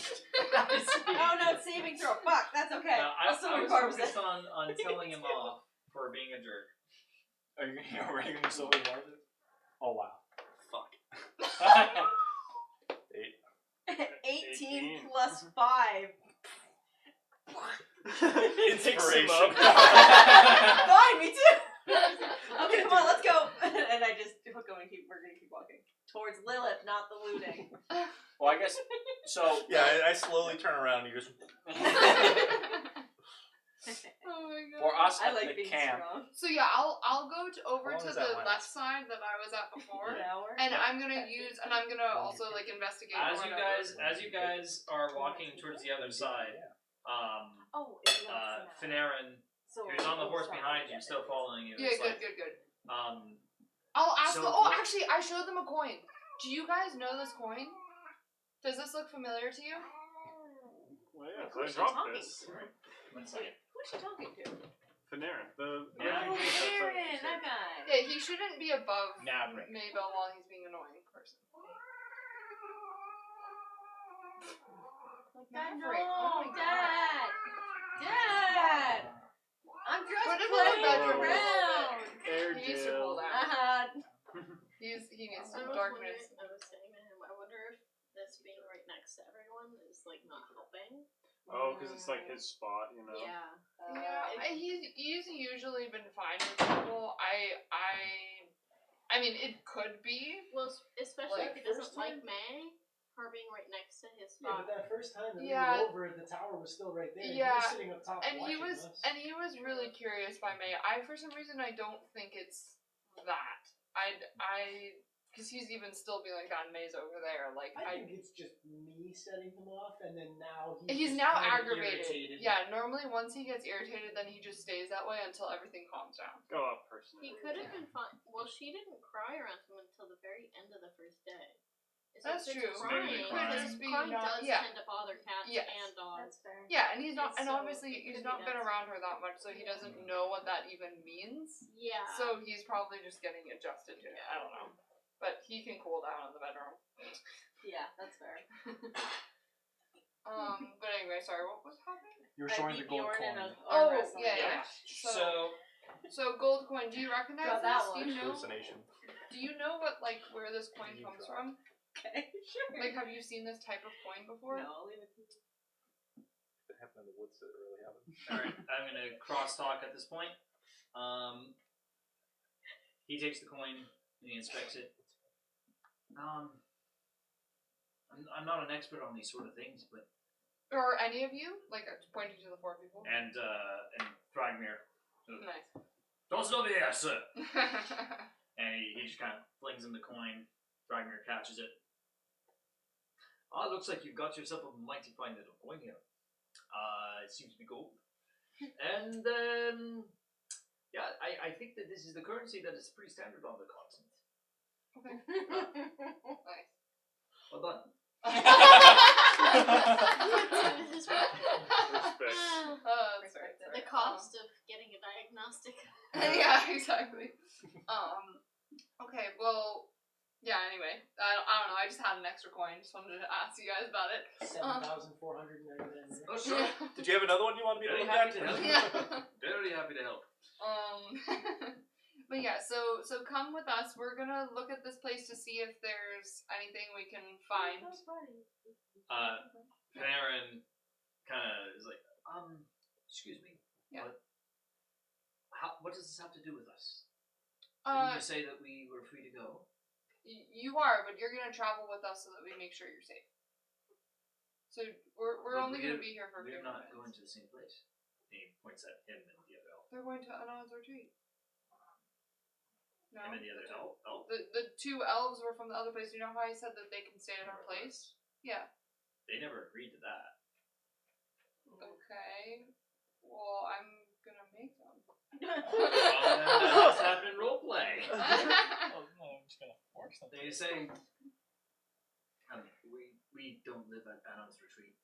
Oh no, it's saving throw. Fuck, that's okay. No, I I'll still was record focused it. on telling him off for being a jerk. Are you already going to be so hard? Oh, wow. Fuck. 18 plus 5. Inspiration. Fine, me too. Okay, come on, let's go. And I just hook him and we're gonna keep walking towards Lilith, not the looting. Well, I guess, so... Yeah, I slowly turn around and you just. Oh my god. For us I at like the being camp, strong. So yeah, I'll go over How long to does that the last? left side that I was at before, An hour. and I'm gonna also like investigate. As or you whatever. guys are walking towards the other side, Oh, it's not Finarin, so who's on the horse sorry. behind you, still following you. Yeah, is good, like, good. Um, I'll ask. So Oh, what- actually, I showed them a coin. Do you guys know this coin? Does this look familiar to you? Well, yeah, so I Who's she dropped talking this. to? one second. Who's she talking to? Panarin. The Yeah. Oh, Aaron, that guy. Yeah, he shouldn't be above Maverick. Maybell while he's being an annoying person. Maverick. Oh, Dad. Dad. I'm just Put him in the playing bedroom. around. air He needs to cool gel. down. He needs I some was darkness. wondering- I was saying to him, I wonder if this being right next to everyone is like not helping. Oh, because it's like his spot, you know. Yeah. Yeah, he's usually been fine with people. I mean, it could be. Well, especially Like, if he doesn't first like time? May, her being right next to his Yeah, spot. but that first time that Yeah. we were over, the tower was still right there. Yeah. He was sitting up top And he watching was us. really curious by May. For some reason I don't think it's that. because he's even still being like that maze over there. Like I think it's just me setting him off, and then now he's just now kinda aggravated. irritated. Yeah, normally once he gets irritated, then he just stays that way until everything calms down. Go up personally. He could have been fine. Well, she didn't cry around him until the very end of the first day. So That's if it's true. Crying, Could because just be crying not- does yeah. tend to bother cats Yes. and dogs. That's fair. Yeah, and he's not, and So obviously it he's could be not been that. around her that much, so he doesn't know what that even means. Yeah. So he's probably just getting adjusted to it. I don't know, but he can cool down in the bedroom. Yeah, that's fair. But anyway, sorry, what was happening? You were I showing beat the gold Bjorn in coin. a Oh, arm wrestling yeah. match. So gold coin. Do you recognize Got that this? Do one. you know? Hallucination. Do you know what where this coin You comes drop. from? Okay, sure. Like, have you seen this type of coin before? No, I'll leave it to you. If it happened in the woods, did it really happen? Alright, I'm gonna cross-talk at this point. He takes the coin and he inspects it. I'm not an expert on these sort of things, but Or any of you? Like, pointing to the 4 people. and Fragmir. Nice. Toss it over here, sir. And he just kind of flings him the coin. Fragmir catches it. Looks like you've got yourself a mighty fine little coin here. It seems to be gold. And yeah, I think that this is the currency that is pretty standard on the continent. Okay. Nice. Well done. Respect. That's right. The cost of getting a diagnostic. Yeah, exactly. Okay, well, yeah, anyway. I don't know, I just had an extra coin. Just wanted to ask you guys about it. 7,499. Oh, sure. Did you have another one you wanted me to Very look happy at? to help. Yeah. Very happy to help. But yeah, so come with us. We're gonna look at this place to see if there's anything we can find. Panarin kind of is like, excuse me. Yeah. What does this have to do with us? Uh, Didn't you say that we were free to go? You are, but you're gonna travel with us so that we make sure you're safe. So we're But only gonna be here for a few We're not minutes. going to the same place. And he points at him and the other elf. They're going to Anand's retreat. No. Him and the other elf. The 2 elves were from the other place. You know how I said that they can stay at our place? Yeah. They never agreed to that. Okay. Well, I'm gonna make them. Well, then let's happen in roleplay. Oh, no, I'm just gonna force them. They say, we don't live at Anon's retreat.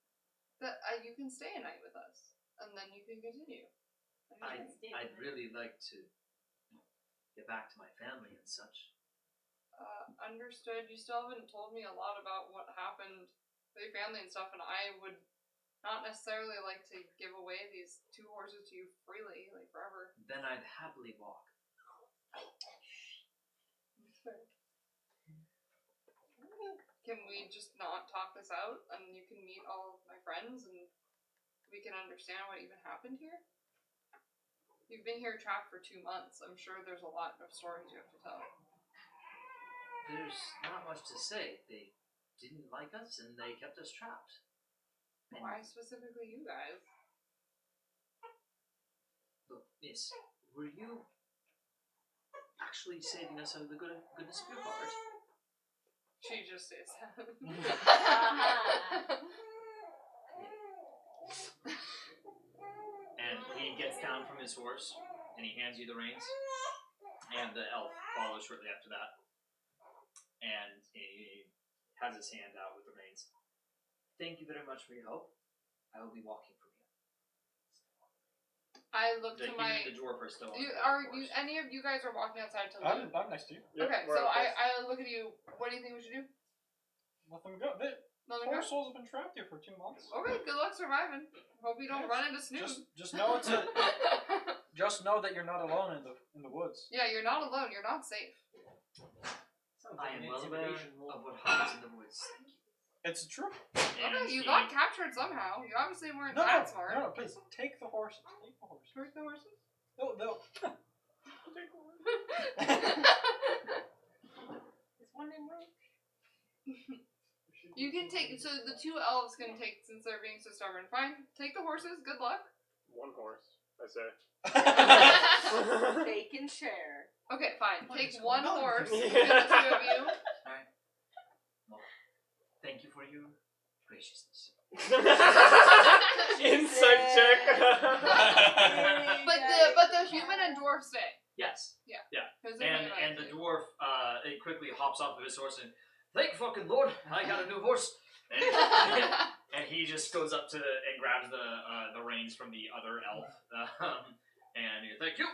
You can stay a night with us, and then you can continue. I'd really like to get back to my family and such. Understood. You still haven't told me a lot about what happened with your family and stuff, and I would not necessarily like to give away these 2 horses to you freely, like forever. Then I'd happily walk. Can we just not talk this out, and you can meet all of my friends, and we can understand what even happened here? You've been here trapped for 2 months. I'm sure there's a lot of stories you have to tell. There's not much to say. They didn't like us and they kept us trapped. And Why specifically you guys? look, miss, were you actually saving us out of the goodness of your heart? She just says that. And he gets down from his horse and he hands you the reins. And the elf follows shortly after that. And he has his hand out with the reins. Thank you very much for your help. I will be walking from here. I look to my. The dwarf are still on the Are horse. you? Any of you guys are walking outside to I'm leave? next to you. Yep, Okay, we're so out there. I look at you. What do you think we should do? Nothing good. Nothing Four good? souls have been trapped here for 2 months. Okay, good luck surviving. Hope you don't run into Snoop. Just know just know that you're not alone in the woods. Yeah, you're not alone. You're not safe. I am well aware of what hides in the woods. It's true. Okay, you got captured somehow. You obviously weren't that smart. No, please take the horses. Take the horses. Take the horses. No. Is one in room? You can take. So the 2 elves can take, since they're being so stubborn. Fine, take the horses. Good luck. 1 horse, I say. They can share. Okay, fine. What Take is one going on? horse between the two of you. Alright. Well, thank you for your graciousness. Insight check. But the human and dwarf stay. Yes. Yeah. Yeah. 'Cause they're And really the nice. dwarf it quickly hops off of his horse and thank fucking Lord, I got a new horse. And, and he just goes up to and grabs the reins from the other elf. And he thank you.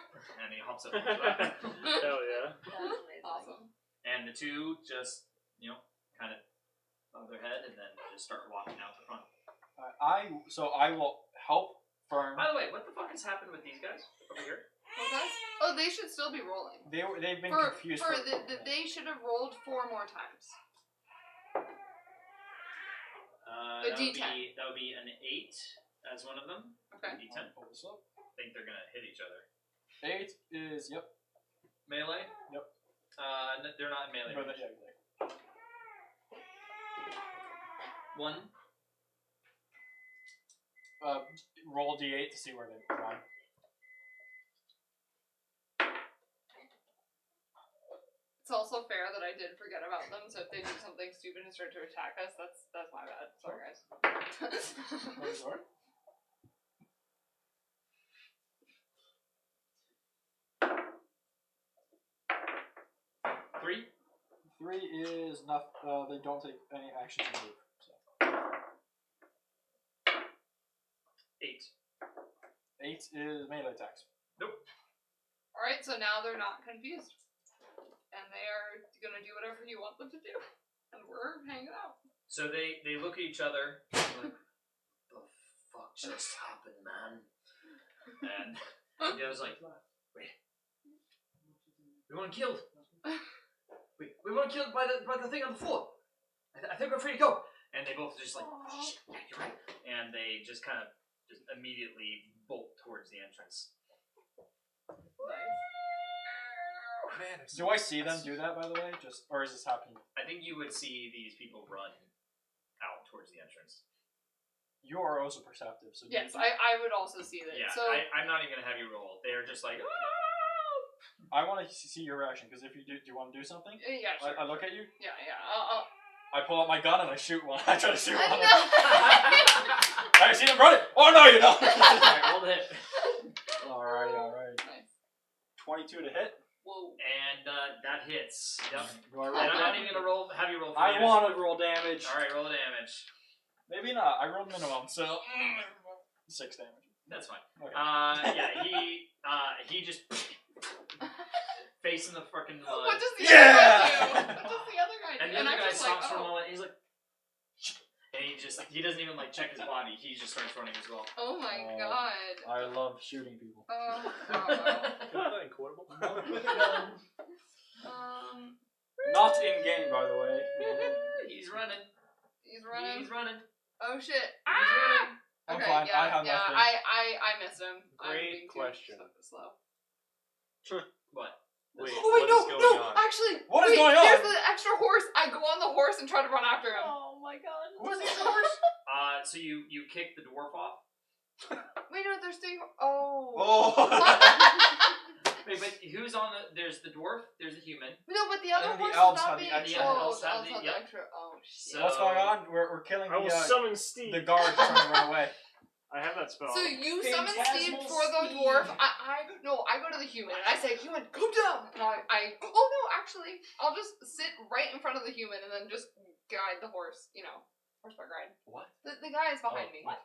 And he hops up. Hell yeah. That's amazing. Awesome. And the two just, kind of bow their head and then just start walking out the front. I will help Fern. By the way, what the fuck has happened with these guys over here? What guys? Oh, they should still be rolling. They've been confused. They should have rolled 4 more times. The D10. That would be an 8 as one of them. Okay. D10. Pull this up. I think they're gonna hit each other. 8 is Melee? Yep. They're not in melee. But range. yeah, 1. roll D8 to see where they've gone. It's also fair that I did forget about them, so if they do something stupid and start to attack us, that's my bad. Sorry, guys. Sorry? 3. 3 is not. They don't take any action to move. So. 8. 8 is melee attacks. Alright, so now they're not confused. And they are gonna do whatever you want them to do. And we're hanging out. So they look at each other. Like, the fuck just happened, man? And the other's like, wait, we want killed. We want killed by the thing on the floor. I think we're free to go. And they both just like, shit, yeah, you're right. And they just kind of just immediately bolt towards the entrance. Man, Do I see them do that, by the way? Or is this happening? I think you would see these people run out towards the entrance. You are also perceptive, so Yes, I would also see that. Yeah, So I'm not even gonna have you roll. They're just like, I want to see your reaction, because if you do you want to do something? yeah, sure. I look at you. Yeah. I pull out my gun and I shoot one. I try to shoot one. No. Have you seen him run it? Oh no, you don't. Alright, roll the hit. Alright. Nice. 22 to hit. Whoa. And that hits. Yep. Do I roll? And I'm not even gonna have you roll for I damage. want to roll damage. Alright, roll the damage. Maybe not. I rolled minimum, so 6 damage. That's fine. Okay. Yeah, he just facing the fucking mud. What does the Yeah! other guy do? What does the other guy do? And the other I'm guy just stops like, for a oh. moment. He's like, and he doesn't even like check his body. He just starts running as well. Oh my Oh. god. I love shooting people. Oh. Can I play quotable? Not in game, by the way. He's running. He's running. He's running. Oh shit. He's running. I'm Okay, fine. yeah, I have yeah. nothing. I missed him. I'm Great being too question. Slow. What? Wait, Oh wait, what no, is going no, on? actually, What is wait, going on? There's the extra horse. I go on the horse and try to run after him. Oh my god. Who's the horse? So you kick the dwarf off. Wait, no, there's 3. Oh. Oh. Wait, but who's on the? There's the dwarf. There's the human. No, but the other And the horse elves is not have the being. extra. Yeah, the Oh, elves the have elves the- have the yep. extra. Oh shit. So- What's going on? We're killing I will the summon Steve. guard trying to run away. I have that spell. So you summon Steve Phantasmal for the Steve. dwarf. I go to the human and I say, human, come down. And I oh no, actually, I'll just sit right in front of the human and then just guide the horse. You know, horseback ride. What? The guy is behind me. What?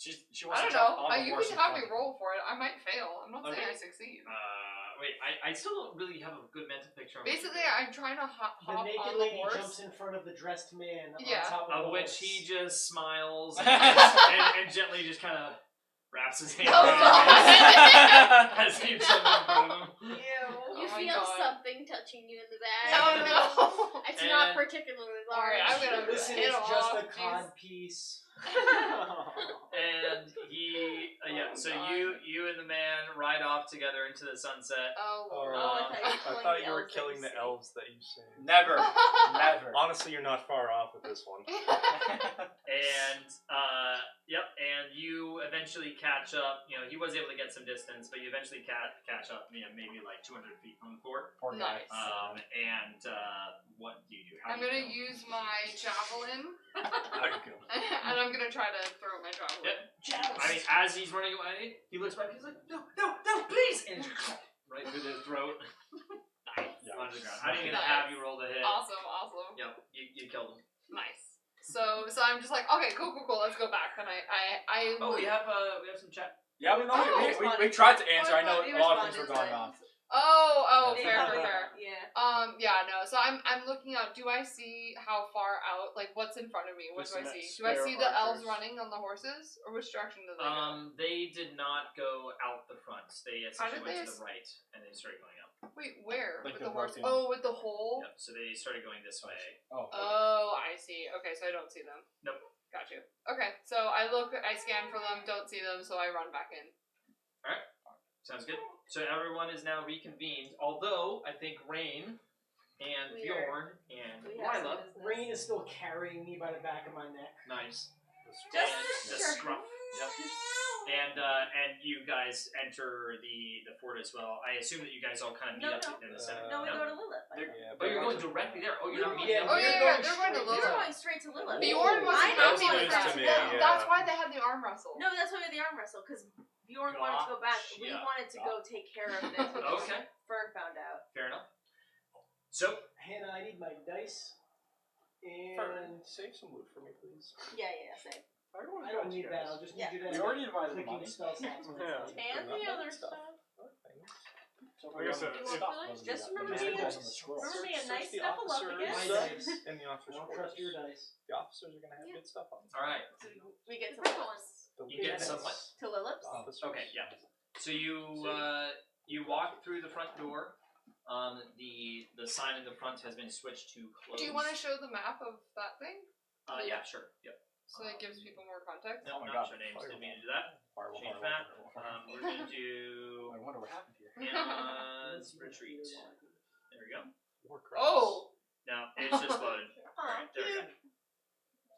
She I wants don't to jump know. on the You horse can in have front me of roll for it. I might fail. I'm not saying Okay. I succeed. Wait, I still don't really have a good mental picture of Basically, I'm trying to hop The on naked the lady horse. jumps in front of the dressed man Yeah. on top of of the which horse. he just smiles and gently just kind of wraps his hand Oh, around God. as he jumps in front of him. You Oh my feel God. something touching you in the back. Oh no! It's not And- particularly large. Alright, I'm gonna Listen, hit it's him just off, a cod piece. And he, so God. you and the man ride off together into the sunset. Oh Lord. Oh, I thought you were I thought you were killing the see. elves that you saved. Never. Never. Honestly, you're not far off with this one. And yep, and you eventually catch up. You know, he was able to get some distance, but you eventually catch up. You know, maybe like 200 feet from the fort. Poor guy. Nice. And what do you do? How I'm do you gonna go? use my javelin, There you go. and I'm gonna try to throw my javelin. Yep. I mean, as he's running away, he looks back. He's like, "No, please!" And right through the throat. Nice. Yeah. Onto the ground. I'm gonna have you roll the hit. Awesome. Yep. You killed him. Nice. So I'm just like, okay, cool. Let's go back. And I. Oh, we have some chat. Yeah, we know. Oh, we tried to answer. I know He a lot of things were responded, going on. Oh, Yeah. fair. Yeah. Yeah, no. So I'm looking out. Do I see how far out? Like, what's in front of me? What Just do I some see? Do I spare see the elves archers. running on the horses, or which direction do they go? They did not go out the front. They essentially did went they to the right, and they started going up. Wait, where? Like with the the horse? working- Oh, with the hole. Yep. So they started going this way. Oh. Oh, I see. Okay, so I don't see them. Nope. Got you. Okay, so I scan for them, don't see them, so I run back in. Sounds good. So everyone is now reconvened. Although I think Rain and We are- Bjorn and we have some Lila. business. Rain is still carrying me by the back of my neck. Nice. Just And the sure. scruff. Yep. And you guys enter the fort as well. I assume that you guys all kind of meet No, up no. in the center. No, we go to Lilith. Yeah, Oh, you're going directly there. Oh, you're not meeting Yeah, them Oh, here? yeah, they're going to We were Lilith. going straight to Lilith. Bjorn wasn't I know happy Bjorn with was that. to me, happy. yeah. That's why they had the arm wrestle. No, that's why we had the arm wrestle, because Bjorn wanted to go back. We Gotcha. wanted to go take care of this. because Okay. Fern found out. Fair enough. So, Hannah, I need my dice. And Fern, save some loot for me, please. Yeah, same. I don't need that. I'll just need you to We already divided the clicking money. spell slots. Yeah. And the other stuff. So Like I said, You if- want mine? Just remember Yeah. me a, Goes on the scroll. remember me a Search nice the snuffle up officers. again. My dice. In the officer's I don't quarters. trust your dice. The officers are gonna have good stuff on them. all right. So we get to First Lilith's. The You get leaders. somewhat. To Lilith's? Officers. Okay, yeah. So you walk through the front door. The sign in the front has been switched to closed. Do you want to show the map of that thing? Yeah, sure. Yep. So it gives people more context? No, Oh my not God. your names. Didn't mean to do Fireball. that. Firewall, Change firewall, that. firewall. We're gonna do I wonder what happened here. Anna's retreat. There we go. Warcraft. Oh! Now it's just loaded. Aw, There we cute.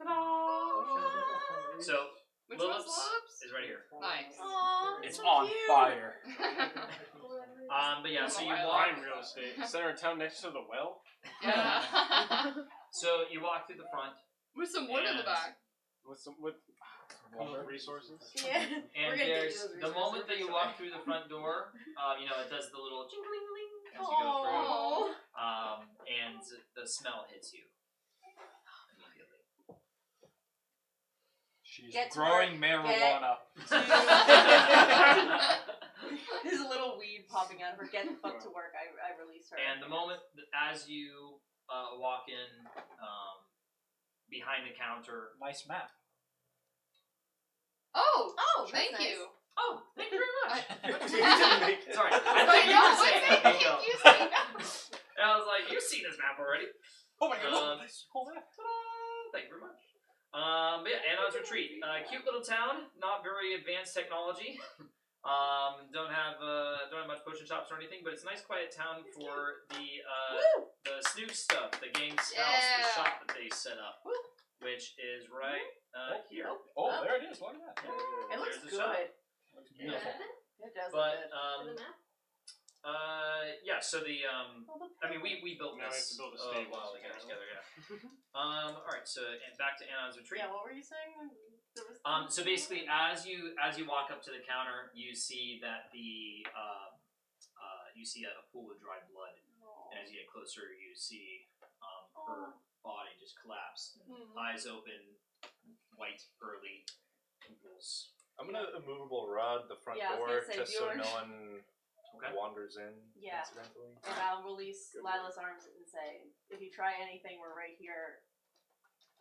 go. So Which Lilith's one's Lilith's? is right here. Nice. Aw, It's so on cute. fire. But yeah, so you I walk. prime real estate. Center of town next to the well. Yeah. So you walk through the front, With some wood in the And- back. With resources. Yeah. and We're gonna get there's you those the resources moment that you for walk sure. through the front door. It does the little jingling as you go through. Aww. And the smell hits you immediately. She's Get to growing marijuana. There's a little weed popping out of her. Get the fuck to work. I release her. And the moment as you walk in, behind the counter. Nice map. Oh! Oh, Thank that's nice. you. Oh, thank you very much. You didn't make it. Sorry, I I thought you know, were saying I thank think you. you say that. And I was like, you've seen this map already. Oh my God! Um, Nice whole map. Ta-da! Thank you very much. But yeah, Anon's Retreat. Cute little town, not very advanced technology. Don't have much potion shops or anything, but it's a nice quiet town for the Snoop stuff, the game's house, the Yeah. shop that they set up, which is right here. Oh, there it is. Look at that. It looks There's the shop. good. Looks beautiful. It does But look good. yeah. So I mean, we built Now we have this to build a a stable while ago together. together. Yeah. All right. So and back to Anon's Retreat. Yeah, what were you saying? There was So basically, as you walk up to the counter, you see that you see a pool of dried blood, and as you get closer, you see her body just collapse, eyes open, white, pearly pimples. I'm gonna immovable rod the front Yeah, I was door gonna say, just so Bjorn. no one Okay. wanders in Yeah. accidentally. And I'll release Good Lila's arms and say, if you try anything, we're right here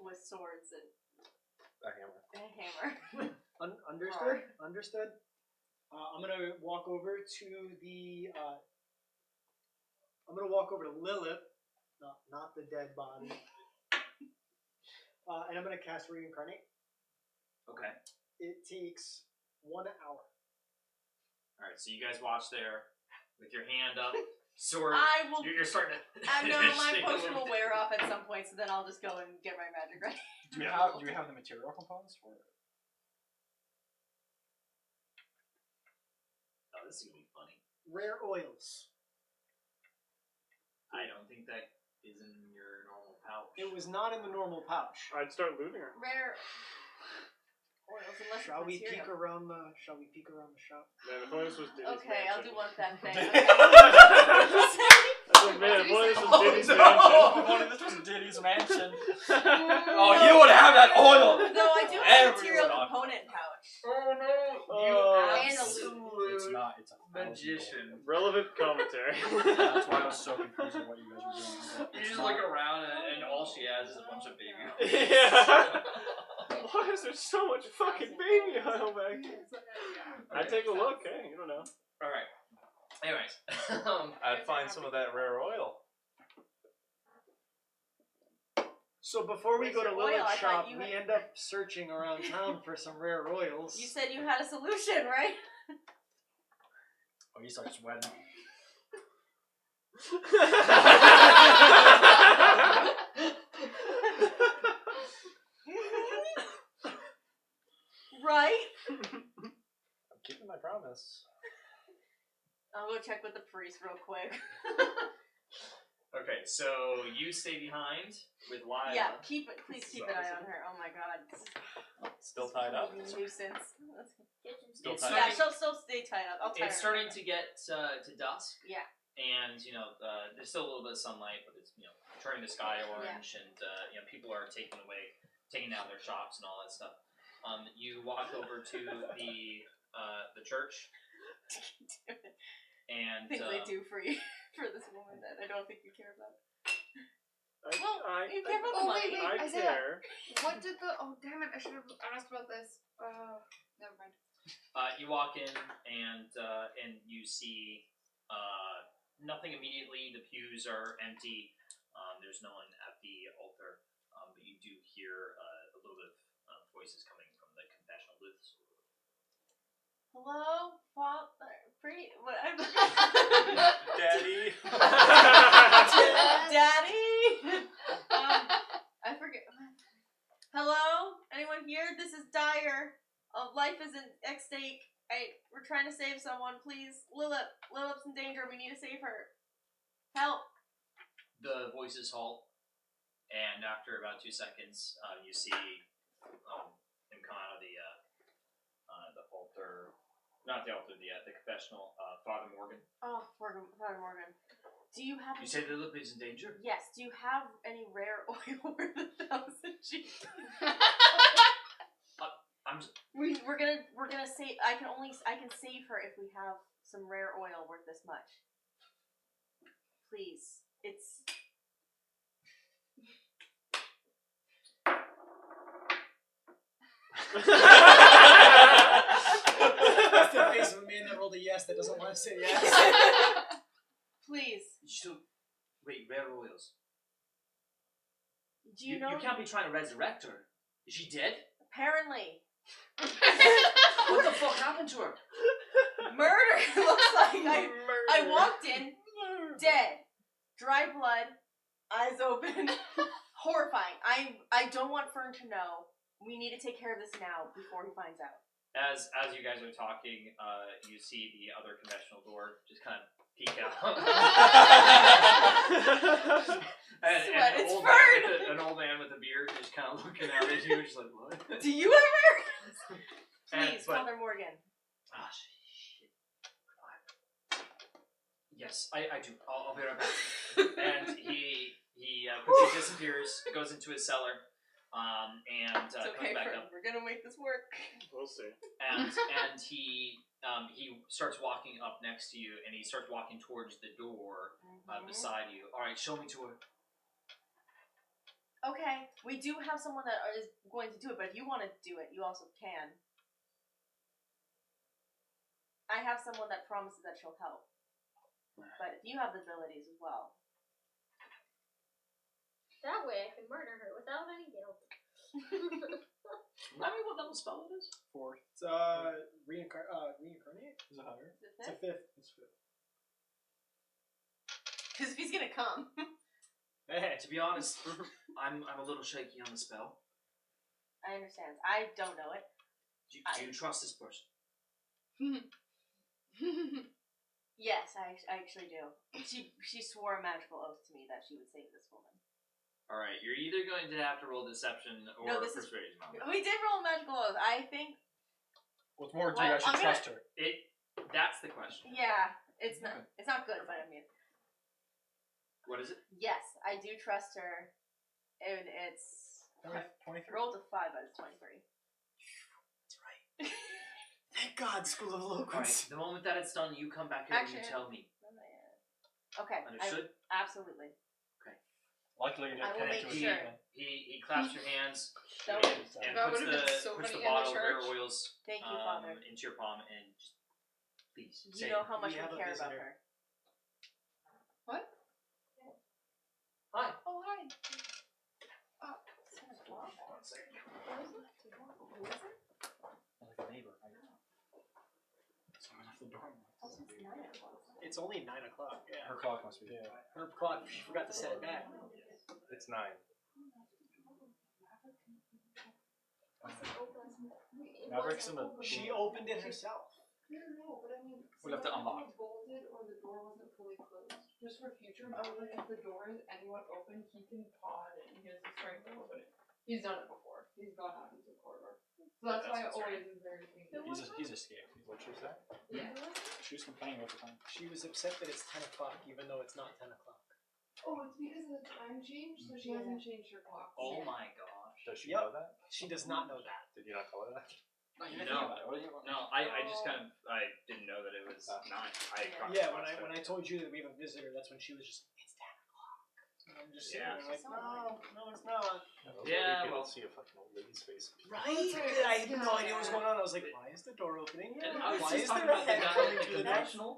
with swords and A hammer. a hammer. Understood. Understood. I'm gonna walk over to the. I'm gonna walk over to Lilith, not the dead body, and I'm gonna cast reincarnate. Okay. It takes 1 hour. All right. So you guys watch there with your hand up, sword. I will. You're starting to. No, my shake a potion little will wear off at some point, so then I'll just go and get my magic ready. Do we have the material components for it? Oh, this is gonna be funny. Rare oils. I don't think that is in your normal pouch. It was not in the normal pouch. I'd start looting her. Rare oils, unless Shall it's we peek material. around the? Shall we peek around the shop? Man, if only this was Diddy's Okay, I'll do mansion. one that thing. I said, man, if only this was Diddy's no! mansion. If only this was Diddy's mansion. Oh, he would have that oil. No, I do have a Everyone material on- component pouch. Oh no! Oh. And a It's not. It's a magician. Relevant commentary. That's why I was so confused with what you guys were doing. You just look around and all she has is a bunch of baby. Yeah. Why is there so much fucking baby oil back here? I'd take a look. Hey, you don't know. All right. Anyways, I'd find some of that rare oil. So before we Where's go to your oil? Lilith's I thought shop, you we had- end up searching around town for some rare oils. You said you had a solution, right? Oh, he starts sweating. Right? I'm keeping my promise. I'll go check with the priest real quick. okay, so you stay behind with Lila. Yeah, please keep an eye on her. Oh my god. Still tied up? Nuisance. Still It's tied Yeah, up? she'll still stay tied up. I'll tie It's her starting up. to get to dusk, Yeah. and there's still a little bit of sunlight, but it's turning the sky orange, and people are taking down their shops and all that stuff. You walk over to the church, and Things I do for you, for this woman that I don't think you care about. I You care about the Oh, money. wait, I Isaiah. care. What did the? Oh, damn it! I should have asked about this. Never mind. you walk in, and you see nothing immediately. The pews are empty. There's no one at the altar, but you do hear a little bit of voices coming from the confessional booths. Hello, Father. What? Daddy. Daddy. I forget. Hello, anyone here? This is Dyer. Life is at stake. We're trying to save someone. Please, Lilith's in danger. We need to save her. Help. The voices halt, and after about 2 seconds, you see him come out of the altar. Not the altar, the confessional. Father Morgan. Oh, Father Morgan. Do you have? You say Lilith is in danger? Yes. Do you have any rare oil worth 1,000 G? We're gonna save. I can save her if we have some rare oil worth this much. Please, it's. That's the face of a man that rolled a yes that doesn't want to say yes. Please. Wait, rare oils. Do you know? You can't be trying to resurrect her. Is she dead? Apparently, What the fuck happened to her? murder. Looks like I walked in, dead, dry blood, eyes open, horrifying. I don't want Fern to know. We need to take care of this now before he finds out. As you guys are talking, you see the other conventional door just kind of peek out. Sweat, it's An old man with a beard just kind of looking out at you, just like, what? Do you have rare? Please, but- Father Morgan. Ah, shit. Yes, I do. I'll be right back. And he quickly disappears, goes into his cellar, and It's okay, comes back Fern. up. We're gonna make this work. We'll see. And he starts walking up next to you, and he starts walking towards the door beside you. All right, show me to her. Okay, we do have someone that is going to do it, but if you want to do it, you also can. I have someone that promises that she'll help. But if you have the abilities as well. That way I can murder her without any guilt. Remind me what level spell it is? 4th. It's reincarnate. Is it higher? Is it It's a fifth? 5th. It's 5th. Because if he's gonna come. Hey. To be honest, I'm a little shaky on the spell. I understand. I don't know it. Do you trust this person? Yes, I actually do. She swore a magical oath to me that she would save this woman. All right, you're either going to have to roll deception or No, this is- persuasion. We did roll a magical oath. I think. With more Well, I should I'm trust her. That's the question. Yeah, it's not good, but I mean. What is it? Yes, I do trust her, and it's 23. rolled a 5, but it's 23. That's right. Thank God, School of All right, Eloquence. the moment that it's done, you come back here and you tell me. Okay. Understood? Absolutely. Luckily, you I didn't will pay make to sure. He claps your hands That and, was- and That puts would've been so puts the funny in the bottle of rare church. oils Thank you, Father. into your palm and just please You say know it. how much We we have a care about visitor. her. Hi. Oh, hi. Like a neighbor. So I left the door unlocked. It's only 9 o'clock. Yeah. Her clock must be there. Her clock. She forgot to set it back. It's 9. Maverick's in the. She opened it herself. No, but I mean, We'll have to unlock. bolted or the door wasn't fully closed. Just for future, like if the door is anyone open, he can paw it and he has the strength to open it. He's done it before. He's gone out into the corridor. So that's why it always is very He's escaped. What'd she say? Yeah. She was complaining all the time. She was upset that it's 10 o'clock, even though it's not 10 o'clock. Oh, it's because of the time change, so she hasn't changed her clock. Oh my gosh. Does she Yep. know that? She does not know that. Did you not tell her that? No, I just kind of I didn't know that it was 9. Yeah, when I told you that we have a visitor, that's when she was just, it's 10 o'clock. And I'm just sitting Yeah. there like, no, it's not. Yeah, People well- see a fucking old lady's face. Right? I had no idea what was going on. I was like, why is the door opening? And I was Why just is talking there a about the head guy coming at the through the door? confessional.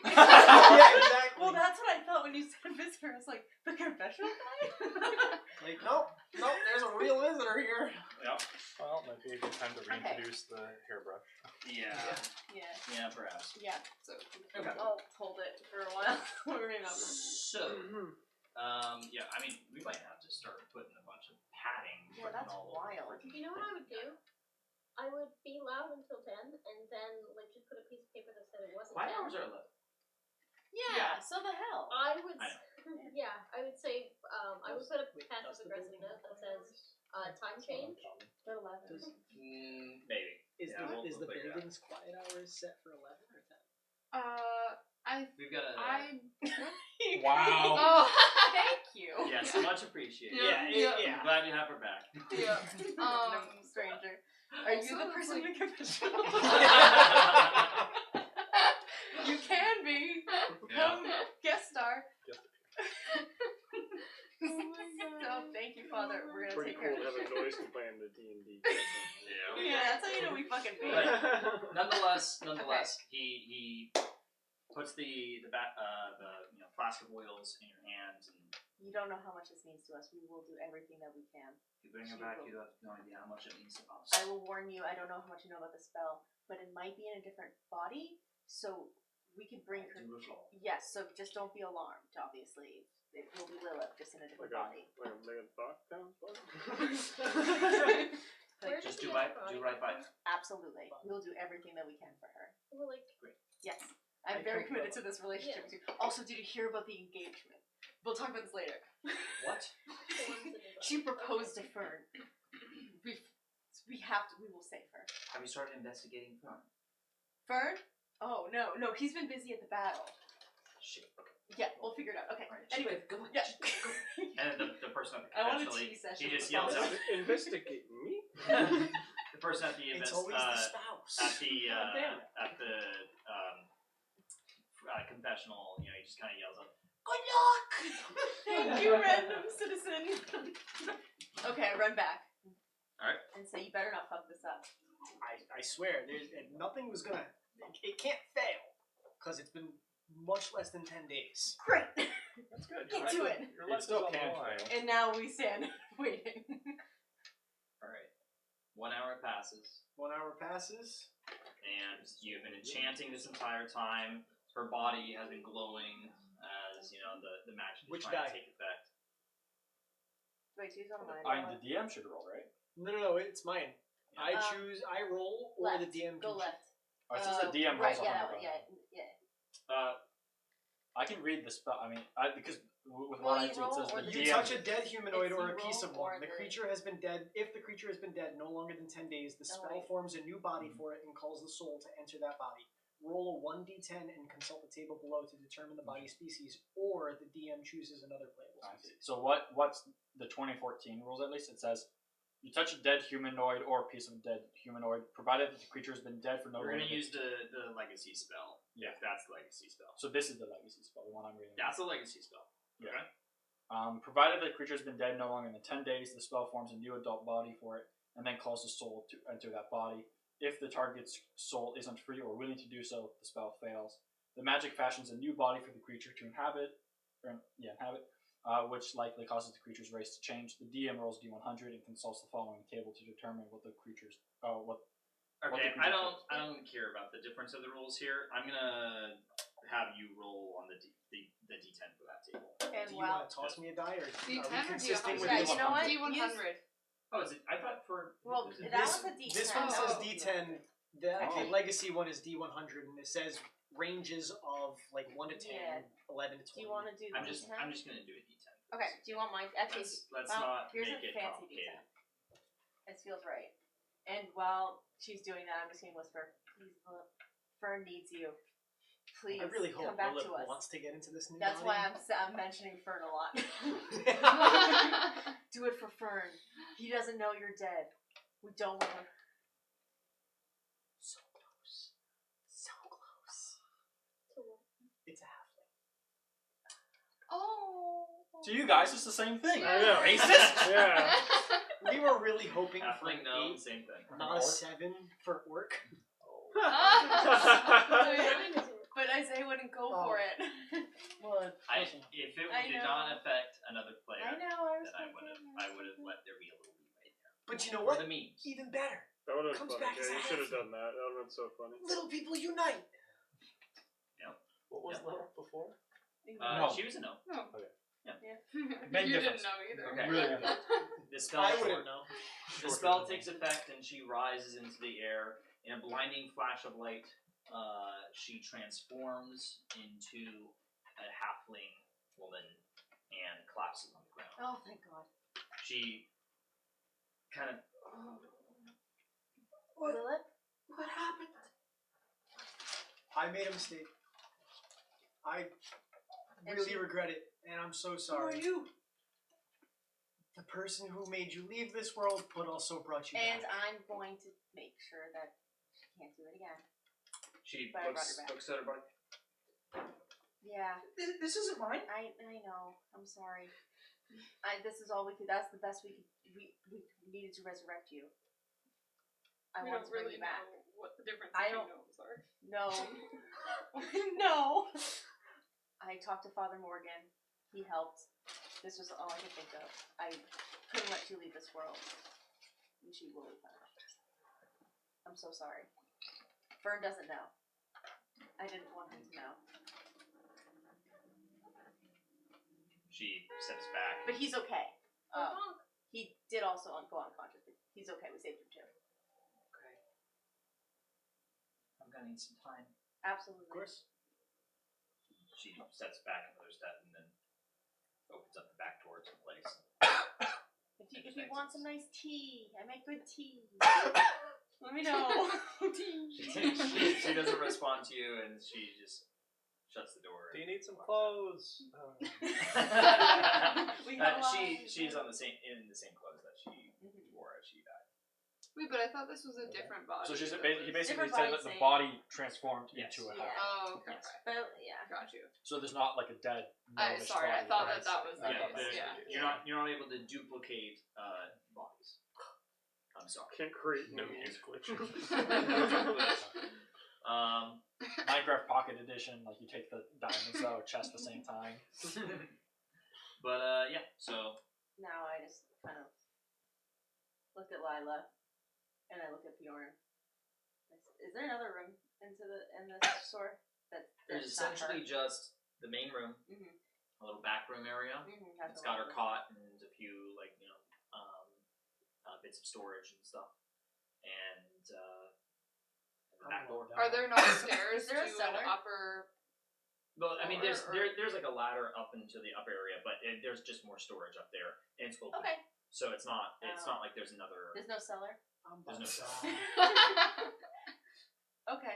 Yeah, exactly. Well, that's what I thought when you said visitor. I was like, the confessional guy? Like, nope, there's a real visitor here. Yep. Well, might be a good time to reintroduce the hairbrush. Yeah. Yeah. Yeah, perhaps. Yeah. So, Okay. I'll hold it for a while. We're maybe not. So, yeah, I mean, we might have to start putting a bunch of padding. Yeah, that's all wild. over. You know what I would do? I would be loud until 10, and then like just put a piece of paper that said it wasn't 5 10. hours are 11. Yeah, so the hell. I would, I yeah, I would say, I would put a passive aggressive note that says, time change. For 11. Maybe. Is Yeah, we'll the figure it out. building's quiet hours set for 11 or 10? We've got a. Wow. Oh, Thank you. Yes, much appreciated. Yeah. I'm glad you have her back. yeah. Random stranger. Are you also the it's person like- in the confessional? You can be. Yeah. Guest star. Oh my So thank you, Father. We're gonna Pretty take care cool to of have a this. noise complaint in the D&D. Yeah. Yeah, that's how you know we fucking beat. But nonetheless, he puts the flask of oils in your hands and You don't know how much this means to us. We will do everything that we can. you bring her back. You have no idea how much it means to us. I will warn you, I don't know how much you know about the spell, but it might be in a different body, so we could bring her. Do recall. Yes, so just don't be alarmed, obviously. It will be Lilith, just in a different body. Like a thought down bug? Where Just does do the right, other body do right by come her. Absolutely. We'll do everything that we can for her. from? Well, like, Yes. I'm very committed to this relationship with you. Also, did you hear about the engagement? We'll talk about this later. What? thorns in the body. She proposed to Fern. We will save her. Have you started investigating Fern? Fern? Oh, no, he's been busy at the battle. Shit. Yeah, we'll figure it out. Okay. Alright, Anyway, go on. yeah. And the person at the I want a conventionally, tea session he just with yells out. Investigate me? The person at the It's always the spouse. at the God damn it. confessional, he just kind of yells out. Good luck! Thank you, random citizen. Okay, I run back. Alright. And say, you better not fuck this up. I swear, nothing was gonna. It can't fail because it's been much less than 10 days. Great! That's good. Get to it. Your It life still is on the can't line. fail. And now we stand waiting. Alright. 1 hour passes, 1 hour passes. and you've been enchanting this entire time. Her body has been glowing as as the magic is Which trying die? to take effect. Wait, choose on mine. The DM should roll, right? No, it's mine. I choose, I roll, or the Left. DM Go can left. Oh, it says the DM Right, rolls yeah, 100. yeah. I can read the spell. I mean, because with Well, what I you see, it roll says or the the You DM. touch a dead humanoid It's or a you piece of roll one. or The the- creature has been dead. If the creature has been dead no longer than 10 days, the spell wait. forms a new body for it and calls the soul to enter that body. Roll a 1d10 and consult the table below to determine the body species, or the DM chooses another playable I see. species. So what's the 2014 rules? At least it says you touch a dead humanoid or a piece of a dead humanoid, provided that the creature has been dead for no We're longer. gonna use the legacy spell. Yeah. If that's the legacy spell. So this is the legacy spell, the one I'm reading. That's a legacy spell. Yeah. Okay. Provided the creature has been dead no longer than 10 days, the spell forms a new adult body for it, and then calls the soul to enter that body. If the target's soul isn't free or willing to do so, the spell fails. The magic fashions a new body for the creature to inhabit, which likely causes the creature's race to change. The DM rolls D100 and consults the following table to determine what the creature's Okay, I don't care about the difference of the rules here. I'm gonna have you roll on the D10 for that table. And Do you want to toss me a die, or are we D10 or consistent with Yeah, this you know what? D100. Oh, is it? I thought for Well, is it- that was a D10. This one that says was a D10. The Oh. legacy one is D100, and it says ranges of like 1 to 10, Yeah. 11 to 20. Do you want to do the I'm just D10? gonna do a D10. Okay, do you want mine? Actually, Let's well, not here's make a it fancy complicated. D10. This feels right. And while she's doing that, I'm just going to whisper, please look. Fern needs you. Please I really hope come back Lilith to us. wants to get into this new That's body. why I'm mentioning Fern a lot. Do it for Fern. He doesn't know you're dead. We don't want him. So close. So close. It's a halfling. Oh. To you guys, it's the same thing. I know. Racist. Yeah. We were really hoping for Halfling, an no, 8, same thing. not a 7 for orc. But Isaiah wouldn't go Oh. for it. Well, If it I did know. not affect another player, I know, I then respect I would have let there be a little leeway there. but you know For what? the memes. Even better. That would have Comes been back funny. as a Yeah, you should have half. done that. That would have been so funny. Little people unite. What was Lilith before? No. She was a no. Big You difference. didn't know either. Okay. Really good. The spell, I wouldn't know. the spell takes effect and she rises into the air. In a blinding flash of light, she transforms into a halfling woman and collapses on the ground. Oh, thank God. She kind of Lilith? What happened? I made a mistake. I really regret it, and I'm so sorry. Who are you? The person who made you leave this world, but also brought you And back. I'm going to make sure that she can't do it again. she But I brought her back. looks at her body. Yeah, This isn't mine. I know. I'm sorry. This is all we could. That's the best we could. We needed to resurrect you. I We want don't to bring really you back. know what the difference I between don't- gnomes are. No. No. I talked to Father Morgan. He helped. This was all I could think of. I couldn't let you leave this world. And she will be punished. I'm so sorry. Fern doesn't know. I didn't want him to know. She steps back. But he's okay. Oh, He did also go unconscious, but he's okay. We saved him too. Okay. I'm gonna need some time. Absolutely. Of course. She steps back another step and then opens up the back door to the place. If you want some nice tea, I make good tea. Let me know. She doesn't respond to you and she just shuts the door. Do you need some clothes? We have a lot. She's in the same clothes that she wore as she died. wait, but I thought this was a different body. So he that basically Different said body, that the same. body transformed Yes. into a Yeah. half. Oh, okay. Yes. But yeah. Got you. So there's not like a dead. gnomish Sorry, I body, thought right? that was the Yeah, case. Yeah. you're not able to duplicate bodies. I'm sorry. Can't create No new use glitch. Minecraft Pocket Edition, like you take the diamonds out of chest at the same time. But yeah, so Now I just kind of looked at Lila, and I looked at Bjorn. Is there another room in this store? there's that's not her? essentially just the main room, Mhm. little back room area. It's got her cot and a few bits of storage and stuff. And the back door. Are there not stairs Is there a to cellar? an upper? Well, I mean, there's Or- there's like a ladder up into the upper area, but there's just more storage up there, and it's open. Okay. So it's not like there's another. There's no cellar? There's no cellar. Okay.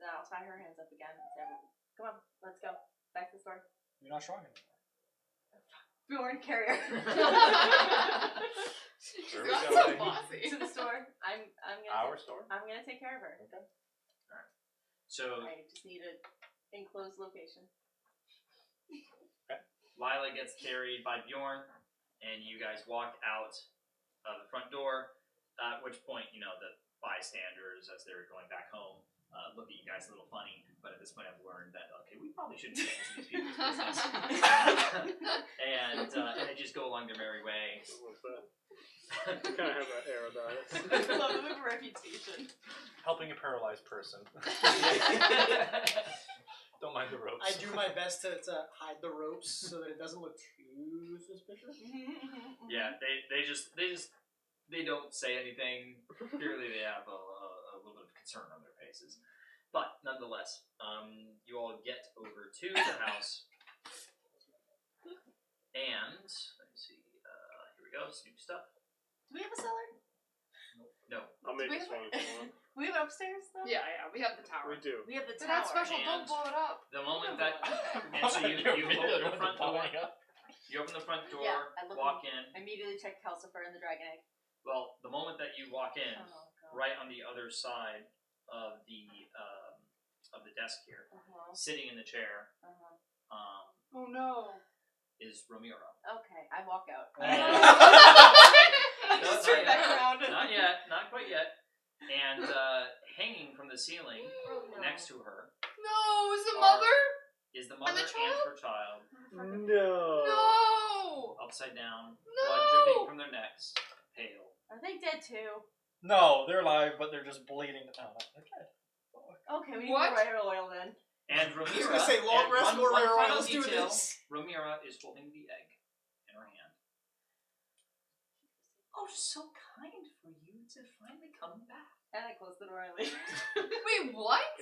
Then I'll tie her hands up again and say, come on, let's go. Back to the store. You're not strong anymore. Bjorn, carry her. Where are we That's going? so bossy. To the store. I'm gonna Our store? I'm gonna take care of her. Okay. So I just need an enclosed location. Lila gets carried by Bjorn, and you guys walk out of the front door. At which point, the bystanders, as they're going back home, look at you guys a little funny. But at this point, I've learned that we probably shouldn't get into these people's business. and they just go along their merry way. What's that? Kind of have that air about it. I love the reputation. Helping a paralyzed person. Don't mind the ropes. I do my best to hide the ropes so that it doesn't look too suspicious. Yeah, they don't say anything. Clearly, they have a little bit of concern on their faces. But nonetheless, you all get over to the house, and let me see. Here we go. Snoop stuff. Do we have a cellar? No. I'll make we this have one if you want. We have upstairs though? Yeah, we have the tower. We do. We have the But tower. that's special. and- Don't blow it up. The moment that and so you open the front door. You open the front door, Yeah, I look walk in. I immediately check Calcifer and the dragon egg. Well, the moment that you walk in, Oh god. right on the other side of the desk here, sitting in the chair, Oh no. is Ramira. Okay, I walk out. No, Just turn not back yet. around. Not yet, not quite yet. And hanging from the ceiling next to her No, is the Are- mother? is the mother the child? her child, No. No. upside down, No. blood dripping from their necks, pale. Are they dead too? No, they're alive, but they're just bleeding. Oh, no, they're dead. Okay, we need What? more rare oil then. And I was Ramira, gonna say, long and rest, one more rare final oils, do detail, this. Ramira is holding the egg in her hand. Oh, so kind for you to finally come back. And I close the door and I leave. Wait, what?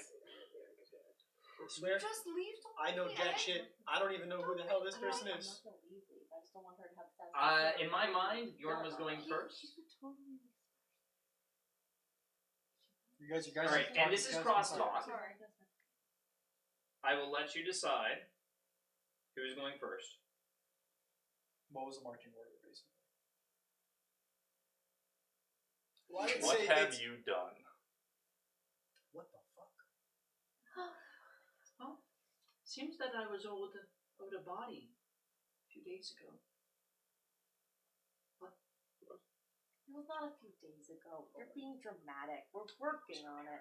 Swear, Just leave the I know jack egg? shit. I don't even know who the hell this person I'm is. not gonna leave. I just don't want her to have satisfaction. In my mind, Bjorn was going first. You guys. Alright, and this is crosstalk. Sorry. I will let you decide who's going first. What was the marching order, basically? Well, I would What say have it's- you done? What the fuck? Well, seems that I was owed a body a few days ago. It was not a few days ago. You're being dramatic. We're working on it.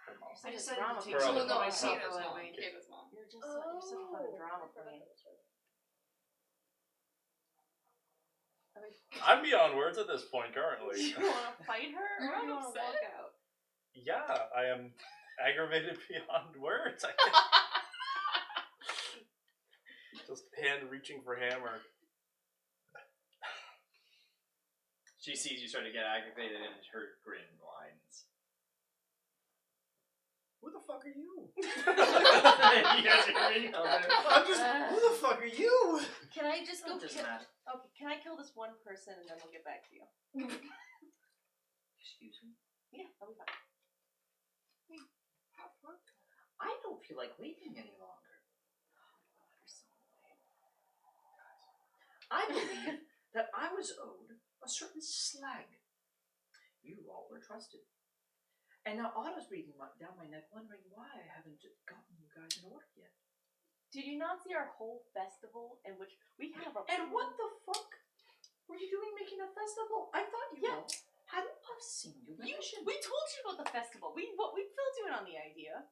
I You're such a decided drama to take Her queen. other no, mom. I see it Her as other mom. mom. Kayla's mom. You're such a fucking drama queen. I mean, I'm beyond words at this point currently. do you want to fight her or You're do you want to upset? walk out? Yeah, I am aggravated beyond words. Just hand reaching for hammer. She sees you start to get aggravated and her grin widens. Who the fuck are you? You guys are reading over there. I'm just. Who the fuck are you? Can I just go It doesn't kill? matter. Okay, can I kill this one person and then we'll get back to you? Excuse me. Yeah, that'll be fine. I don't feel like waiting any longer. I believe that I was owed a certain slag. You all were trusted. And now Otto's breathing down my neck, wondering why I haven't gotten you guys in order yet. Did you not see our whole festival in which we have a And what the fuck were you doing making a festival? I thought you all hadn't seen you mention. We told you about the festival. We filled you in on the idea.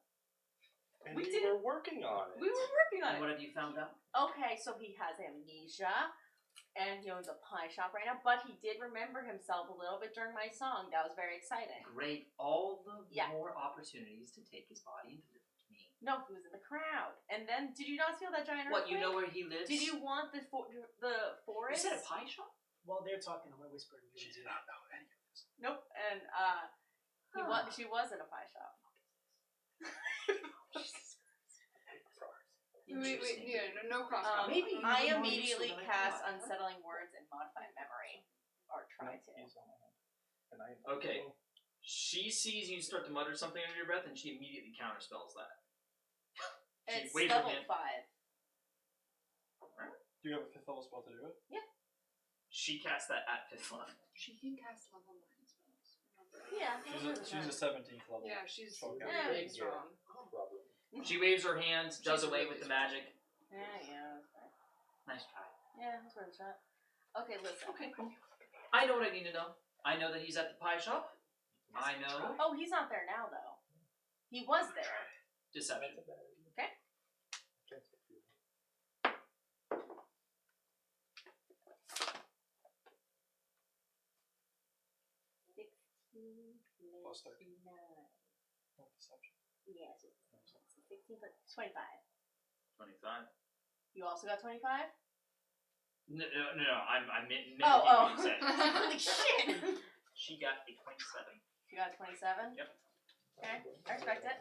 And We you did- were working on it. We were working on And it. what have you found out? Okay, so he has amnesia, and he owns a pie shop right now. But he did remember himself a little bit during my song. That was very exciting. Great. All the Yeah. more opportunities to take his body and deliver it to me. No, he was in the crowd. And then, did you not feel that giant What, you earthquake? know where he lives? Did you want the You forest? said a pie shop? While they're talking, I'm gonna whisper in She June's did ear. not know any of this. Nope. And she was in a pie shop. Wait, yeah, no cross. Maybe I even more immediately useful than I cast thought. Unsettling Words and Modify Memory, or try to. He's on my hand. And I Okay. She sees you start to mutter something under your breath, and she immediately counterspells that. She It's waves her level hand. 5. Do you have a 5th level spell to do it? She casts that at 5th level. She can cast level 9 spells. Remember? Yeah. She's a 17th level. Yeah, she's Okay. really Yeah. strong. Probably. She waves her hands, does She's away really with the strong. magic. Yeah, that's right. Nice try. Yeah, that's worth a shot. Okay, listen. Okay, cool. I know what I need to know. I know that he's at the pie shop. I know. Oh, he's not there now, though. He was there. Deception. Okay. Plus 13. 9. No deception. Yeah, so 16 plus 25. 25. You also got 25? No. I'm mimicking Oh. what you said. Holy shit! She got a 27. You got 27? Yep. Okay, I respect it.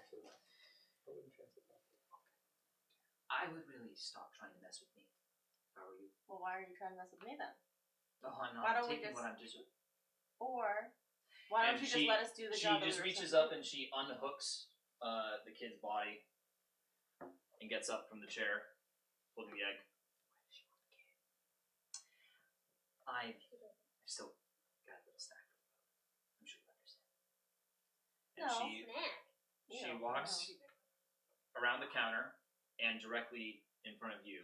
I would really stop trying to mess with me. If I were you. Well, why are you trying to mess with me then? Oh, I'm Why not don't we taking just- what I'm just. Or, why don't And you just let us do the She job? that just we were reaches supposed up and she unhooks the kid's body and gets up from the chair, holding the egg. I still got a little snack. I'm sure you understand. And No. she You she don't walks around the counter and directly in front of you.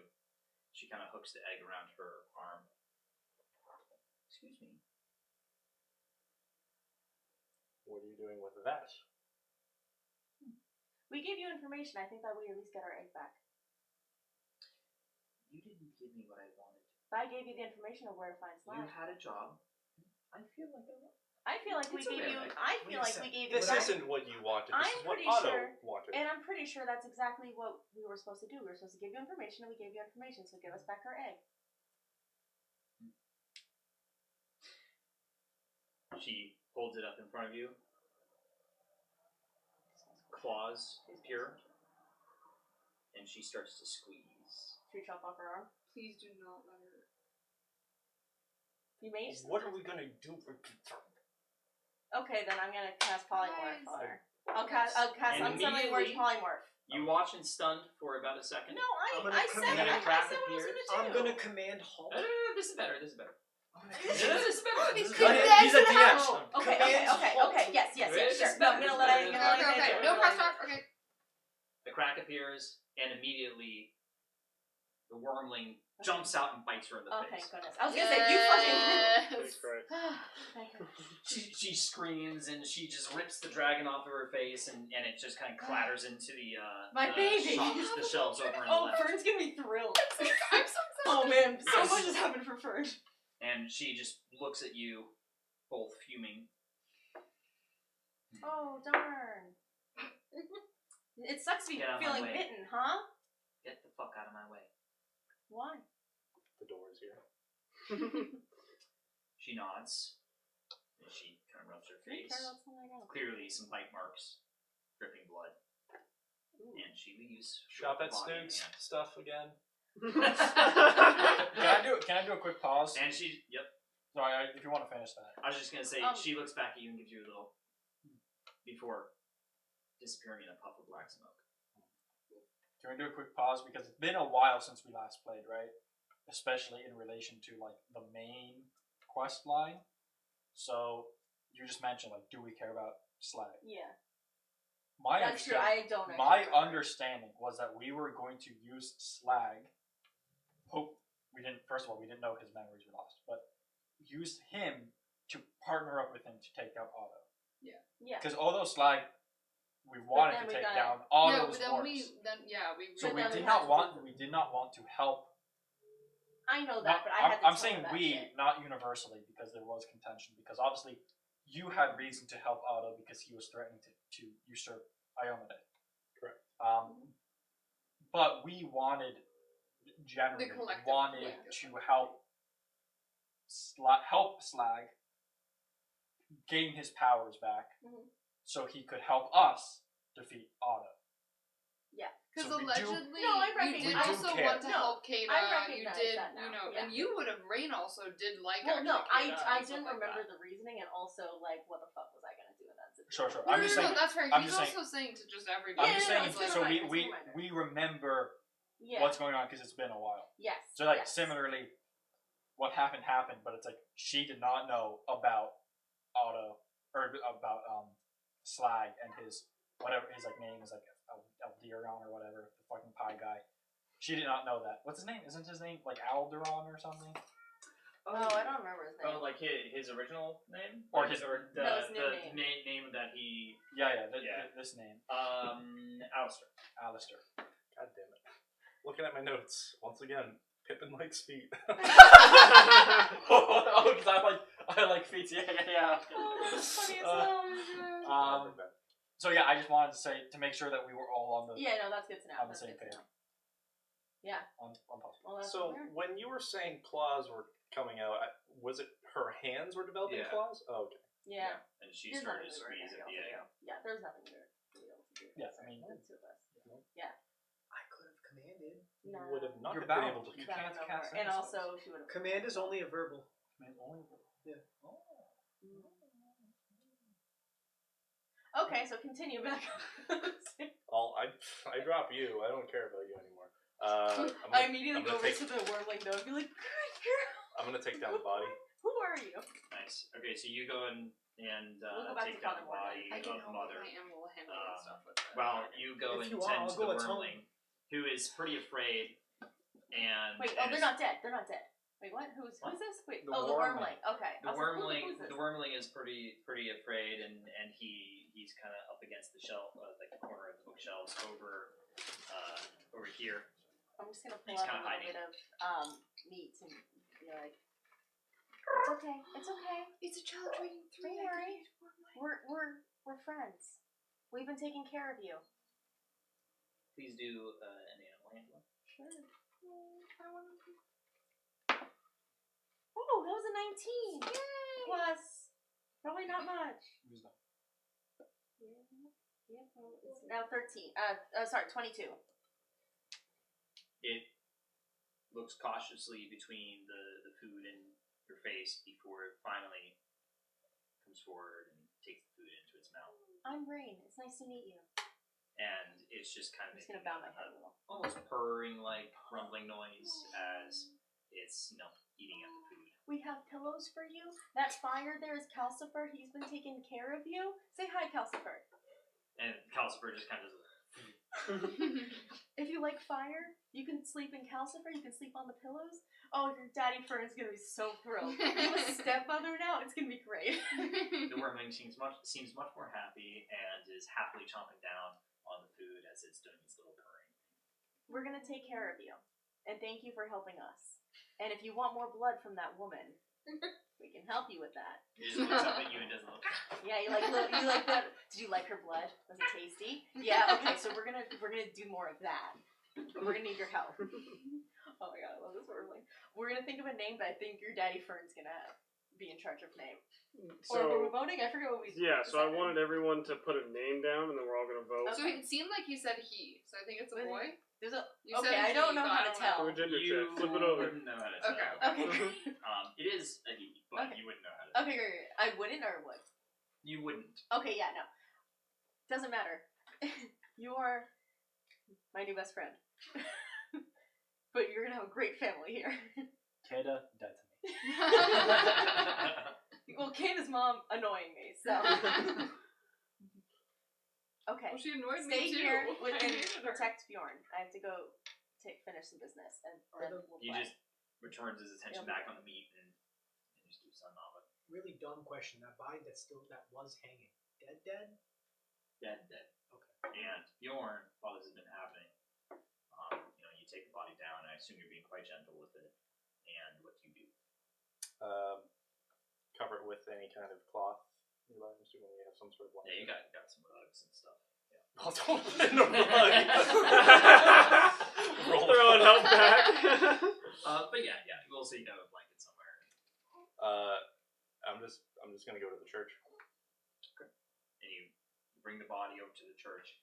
She kind of hooks the egg around her arm. Excuse me. What are you doing with that? We gave you information. I think that we at least get our egg back. You didn't give me what I wanted. But I gave you the information of where to find You Slack. had a job. I feel like I feel like we It's gave okay, you. right? I feel like we gave you. This isn't what you wanted. This I'm is what pretty Otto sure- wanted. And I'm pretty sure that's exactly what we were supposed to do. We were supposed to give you information, and we gave you information. So give us back our egg. She holds it up in front of you. Claws appear. And she starts to squeeze. Should we chop off her arm? Please do not let her. You made. What are we gonna do for Okay, then I'm gonna cast polymorph Guys. on her. I'll cast And unsettling words immediately- polymorph. You watch and stunned for about a second. No, I'm gonna I said command I crack said what I was appears. gonna do. I'm gonna command halt. No, this is better. This is better. This This is better. He's This is good. better. He's a DM. Okay, Command halt. yes, This sure. is No, I'm better, gonna this let is I. better, Gonna this let is I Okay, say okay. it. No I'm cross gonna let talk. Okay. The crack appears, and immediately the wormling jumps out and bites her in the Oh, thank face. goodness. I was gonna say you fucking. Please, Christ. Thank you. She screams and she just rips the dragon off of her face, and it just kind of clatters into the My the baby. the shelves over on the Oh, left. Fern's gonna be thrilled. I'm so excited. Oh man, so much has happened for Fern. And she just looks at you, both fuming. Oh darn. It sucks to be Get out of my feeling way. bitten, huh? Get the fuck out of my way. Why? The door is here. She nods. And she kind of rubs her face. Turn upside down. Clearly some bite marks, dripping blood. And she leaves. Shop with at the body in Snook's hand. stuff again. Can I do a quick pause? And she, yep. Sorry, if you want to finish that. I was just gonna say, she looks back at you and gives you a little, before disappearing in a puff of black smoke. Can we do a quick pause? Because it's been a while since we last played, right? Especially in relation to, like, the main quest line. So, you just mentioned, like, do we care about Slag? Yeah. My That's true. understanding, I don't actually my remember. understanding was that we were going to use Slag. We didn't know his memories were lost, but use him to partner up with him to take out Otto. Yeah. Because although Slag, we wanted then to we take got- down No, Otto's but then works. we. So But we then we did had not to want to help. I know that, Not- but I had to I'm tell saying her that we, shit. not universally, because there was contention. Because obviously, you had reason to help Otto because he was threatening to usurp Iomade. Correct. But we generally collective wanted like to help Slag gain his powers back, so he could help us defeat Otto. Yeah. Because So we do- allegedly, No, I you recognize- did we do also care. want to No, help Kata. I You recognize did, that now, you know, yeah. and you would have. Rain also did like. Well, no, actually Kata I and stuff didn't like remember that. the reasoning, and also like, what the fuck was I gonna do in that situation? Sure. No, I'm just saying. that's fair. I'm He's just also saying to just Yeah, everybody. I'm just no, saying. it's good So reminder, we it's a reminder. we remember Yeah. what's going on because it's been a while. Yes. So like yes. similarly, what happened, but it's like she did not know about Otto or about Slag and his whatever his like name is like Alderon or whatever, the fucking pie guy. She did not know that. What's his name? Isn't his name like Alderon or something? Oh, I don't remember his name. Oh, like his original name, Or his his- the No, his new name that he. Yeah. Yeah. This name. Alistair. Alistair. God damn it. Looking at my notes once again. Pippin likes feet. Oh, because I like feet. Yeah. Oh, that's funny as hell. So yeah, I just wanted to say to make sure that we were all on the Yeah, no, that's good to know. on the That's same good to page. know. Yeah. On possible. Well, that's So weird. when you were saying claws were coming out, was it her hands were developing Yeah. claws? Oh, okay. Yeah. And she There's started to nothing we were squeeze gonna at be the able to egg. do. Yeah, there's nothing we were gonna be able to do. Yeah, I mean, the two of us. I could have commanded. You No. would have not You're been bound. able to. You That can't one cast over. And any also, she would have. Command is only a verbal. Okay, so continue back. I drop you. I don't care about you anymore. I immediately I'm go gonna right take- to the wormling though and be like, "Good girl, I'm gonna take down the body. who are you?" Nice. Okay, so you go and We'll go back take to down the Father body I can of help Mother. with my animal handling and stuff with that. Well, you go If and you want, tend I'll to the go at home. wormling, who is pretty afraid. And Wait, and they're is- not dead. They're not dead. Wait, what? Who's this? Wait, The the wormling. Okay. The I was like, who's wormling, this? the wormling is pretty afraid, and he's kind of up against the shelf, like the corner of the bookshelves over here. I'm just gonna pull He's up a kinda little hiding. bit of meat and be like, "It's okay. It's okay. It's a child training 3. Don't worry. We're friends. We've been taking care of you." Please do an animal handling. Sure. Oh, that was a 19. Yay! Plus, probably not much. Wisdom. Yeah, well, it's now 13. Sorry, 22. It looks cautiously between the food and your face before it finally comes forward and takes the food into its mouth. I'm Rain. It's nice to meet you. And it's just kind I'm of just gonna making bow my head a little. almost purring like rumbling noise as it's eating at the food. We have pillows for you. That fire there is Calcifer. He's been taking care of you. Say hi, Calcifer. And Calcifer just kind of If you like fire, you can sleep in Calcifer. You can sleep on the pillows. Oh, your daddy Fern's gonna be so thrilled. You have a stepmother now. It's gonna be great. the wormling seems much more happy and is happily chomping down on the food as it's doing its little purring. We're gonna take care of you, and thank you for helping us. And if you want more blood from that woman, we can help you with that. He just looks up at you and doesn't look. Yeah, you like that? Did you like her blood? Was it tasty? Yeah. Okay, so we're gonna do more of that. We're gonna need your help. Oh my god, I love this wormling. We're gonna think of a name, but I think your daddy Fern's gonna be in charge of name. Or were we So voting? I forget what we. yeah, so I decided. wanted everyone to put a name down, and then we're all gonna vote. So it seemed like you said he, so I think it's a boy. There's a. You Okay, said I don't he, know but how to I don't tell. Do a gender You check. Flip it over. wouldn't know how to tell. Okay. Okay, great. It is a he, but Okay. you wouldn't know how to tell. Okay, great. I wouldn't or would. You wouldn't. Okay, yeah, no. Doesn't matter. You are my new best friend. But you're gonna have a great family here. Kata, dead to me. Well, Kana's mom annoying me, so. Okay. Well, she annoyed Stay me too. here with, I and hated her. protect Bjorn. I have to go finish some business, and then we'll He play. just returns his attention back on the meat and just keeps on off it. Really dumb question. That body that was hanging. Dead? Dead. Okay. And Bjorn, while this has been happening, you take the body down. I assume you're being quite gentle with it. And what do you do? Cover it with any kind of cloth. I'm assuming we have some sort of. Yeah, you got some rugs and stuff. Yeah. I'll throw it in the rug. Roll Throwing the help back. But yeah, we'll see. You have a blanket somewhere. I'm just gonna go to the church. And you bring the body over to the church.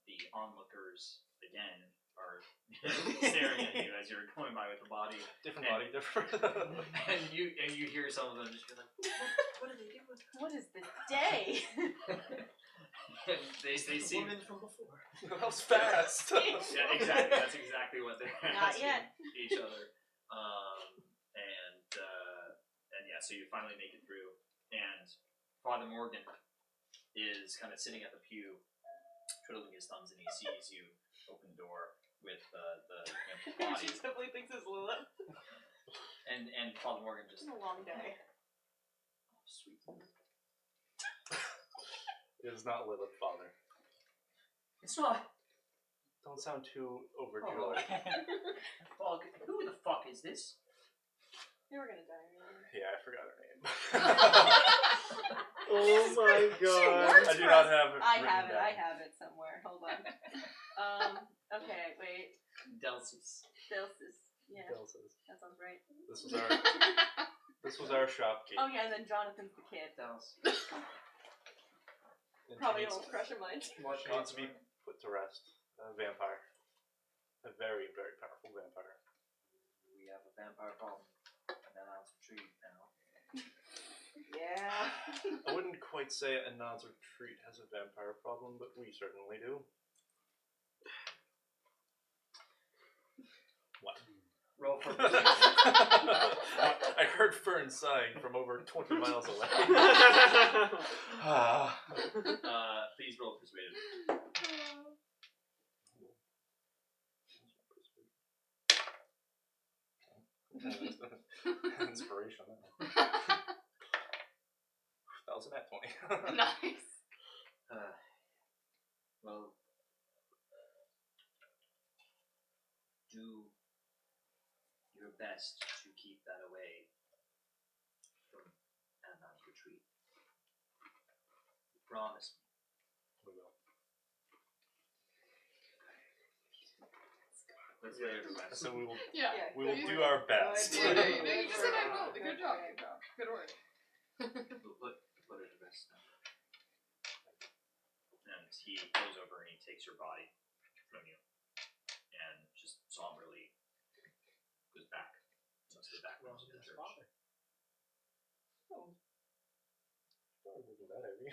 The onlookers again are staring at you as you're going by with the body. Different body, different. And you hear some of them just be like, What are they doing? What is this day? and they seem. Woman from before. That was fast. Yeah, exactly. That's exactly what they're Not asking yet. each other. And yeah, so you finally make it through, and Father Morgan is kind of sitting at the pew, twiddling his thumbs, and he sees you open the door with the empty body, She definitely thinks it's Lilith. and Father Morgan just It's a long day. sweet. It is not Lilith, Father. It's not. Don't sound too overjoyed. Fuck. Who the fuck is this? You were gonna die anyway. Yeah, I forgot her name. Oh my god. I do not have it. I written have it. down. I have it somewhere. Hold on. Okay. Wait. Delsis. Delsis. Yeah. Delsis. That sounds right. This was our shopkeep. Oh yeah, and then Jonathan's the kid. And Probably she an needs, old crush of mine. she needs to be put to rest. A vampire. A very, very powerful vampire. We have a vampire problem. And then I'll retreat now. Yeah. I wouldn't quite say a Nod's Retreat has a vampire problem, but we certainly do. What? Roll for I heard Fern sighing from over 20 miles away. Please roll persuasion. Inspiration. That was a nat 20. Nice. Well, do your best to keep that away from Anna's retreat. You promise me. We will. Let's lay her to rest. So we will Yeah. we will do our best. You said I will. Good job. Good job. Good work. We'll put her to rest now. And he goes over and he takes your body from you, and just somberly goes back to the back rooms of the church. Oh. Sorry, wasn't that heavy.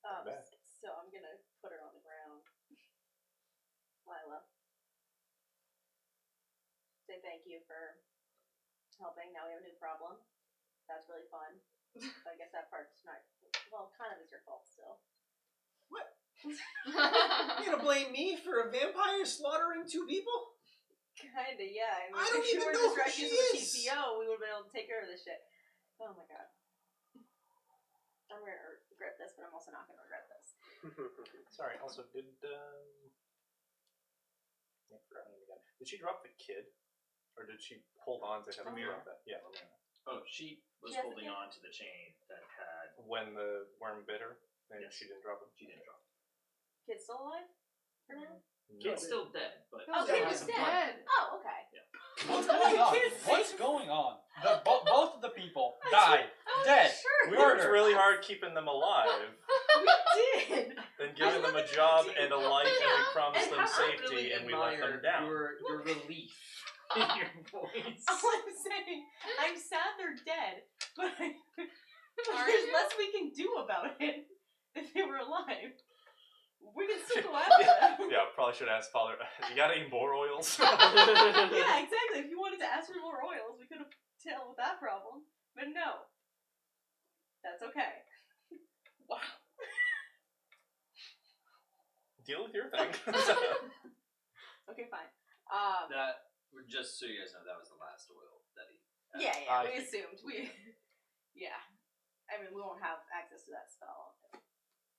I'm back. So I'm gonna put her on the ground. Lila. Say thank you for helping. Now we have a new problem. That's really fun. But I guess that part's not, well, kind of is your fault still. You're gonna blame me for a vampire slaughtering 2 people? Kinda, yeah. I mean, I don't if you even were know who distracted she with is. TPO, we would have been able to take care of this shit. Oh my god. I'm gonna regret this, but I'm also not gonna regret this. Sorry, also, did, I forgot her name again. Did she drop the kid? Or did she hold on to him and Lemire. drop that? Yeah, Lemire. Oh, she was She has holding the kid? on to the chain that had. When the worm bit her, and Yes. she didn't drop him? She didn't drop. Kid's still alive? For now? Kid's still dead, but Oh, still kid has is some blood. dead. Oh, okay. What's going on? What's going on? Both of the people died. Dead. Sure. We worked really hard keeping them alive, We did. then giving them a job and a life, and we promised them safety, and we let them down. Your relief in your voice. All I'm saying, I'm sad they're dead, but Are there's you? less we can do about it if they were alive. We can still go after them. Yeah, probably should ask Father, you got any more oils? Yeah, exactly. If you wanted to ask for more oils, we could have dealt with that problem. But no. That's okay. Wow. Deal with your thing. Okay, fine. That, just so you guys know, that was the last oil that he had. Yeah, I we think- assumed. Yeah. I mean, we won't have access to that spell if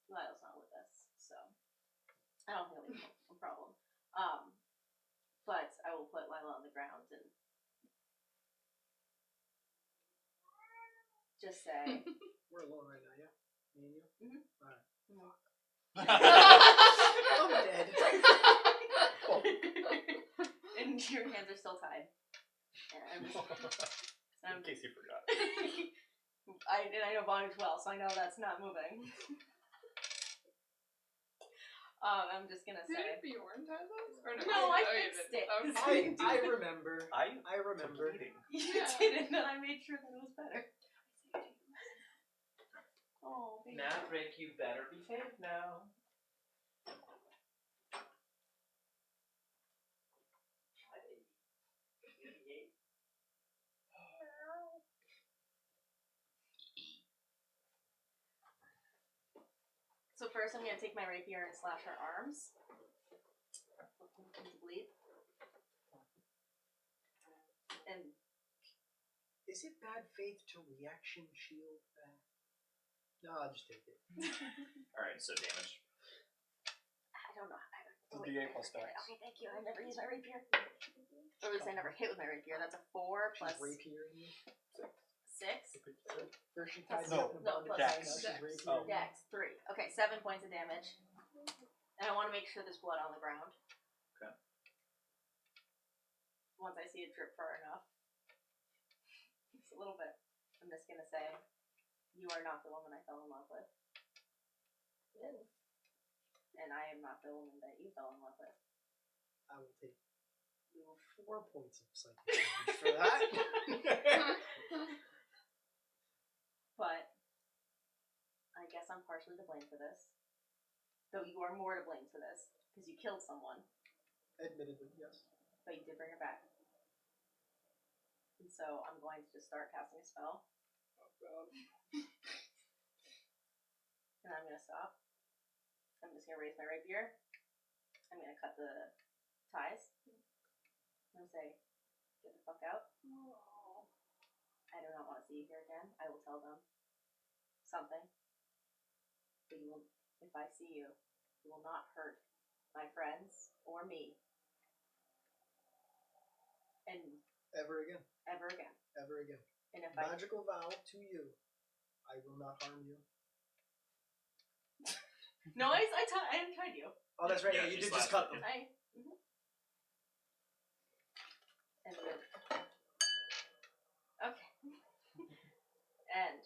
Lyle's not with us, so I don't think it'll be a problem. But I will put Lila on the ground and just say, We're alone right now, yeah? Me and you? Mhm. Alright. Mhm. I'm dead. And your hands are still tied. And I'm just, In case you forgot. I know bondage well, so I know that's not moving. I'm just gonna say. Did Bjorn tie those? Or no? No, I you fixed didn't. it. Okay. I remember. I remember. bleeding. You Yeah. didn't, and I made sure that it was better. Oh, baby. Maverick, you better behave now. So first, I'm gonna take my rapier and slash her arms. To bleed. And Is it bad faith to reaction shield that? No, I'll just take it. Alright, so damage. I don't know. The D8 plus dex. Okay, thank you. I never used my rapier. Or at least I never hit with my rapier. That's a 4 plus Rapier in you. 6. First she tied No, me up in no, bondage, plus now she's dex. rapier. Oh. Dex 3. Okay, 7 points of damage. And I want to make sure there's blood on the ground. Okay. Once I see it drip far enough. Just a little bit. I'm just gonna say, you are not the woman I fell in love with. And I am not the woman that you fell in love with. I will take 4 points of psychic damage for that. But I guess I'm partially to blame for this. Though you are more to blame for this, because you killed someone, Admittedly, yes. but you did bring her back. And so I'm going to just start casting a spell. Oh god. And I'm gonna stop. I'm just gonna raise my rapier. I'm gonna cut the ties. I'm gonna say, get the fuck out. I do not want to see you here again. I will tell them something. But you will, if I see you, you will not hurt my friends or me. And Ever again. ever again. Ever again. And if I Magical vow to you. I will not harm you. no, I tried you. Oh, that's right. Yeah, Yeah, you she did just slashed cut them. And then, okay. And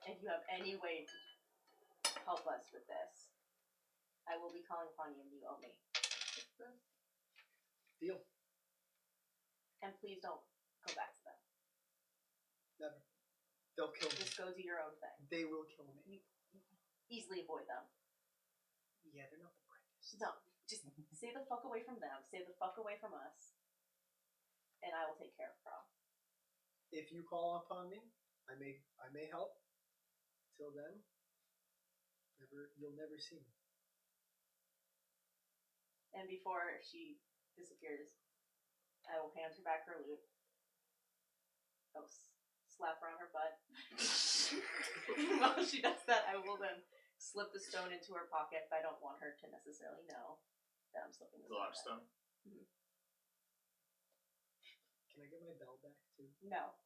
if you have any way to help us with this, I will be calling upon you and you owe me. Deal. And please don't go back to them. Never. They'll kill me. Just go do your own thing. They will kill me. Easily avoid them. Yeah, they're not the brightest. No, just stay the fuck away from them. Stay the fuck away from us. And I will take care of the problem. If you call upon me, I may help. Till then, you'll never see me. And before she disappears, I will hand her back her loot. I will slap her on her butt. While she does that, I will then slip the stone into her pocket, but I don't want her to necessarily know that I'm slipping The lock stone. Can I get my bell back too? No.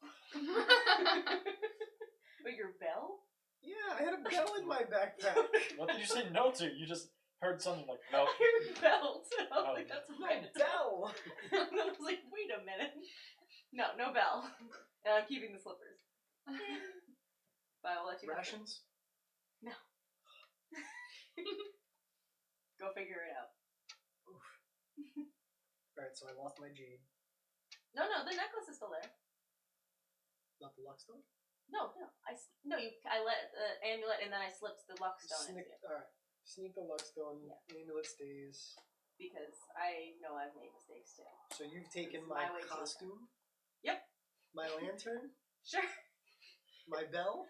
Wait, your bell? Yeah, I had a bell in my backpack. What did you say no to? You just heard something like no. I heard bells. And I was Oh. like, that's No right. bell. And then I was like, wait a minute. No bell. And I'm keeping the slippers. But I will let you have it. Rations. Go figure it out. Alright, so I lost my jade. No, the necklace is still there. Not the luckstone? No. I let the amulet and then I slipped the luck stone into it. Alright. Sneak the luckstone, amulet stays. Because I know I've made mistakes too. So you've taken It's my my way too. costume? Yep. My lantern? Sure. My bell?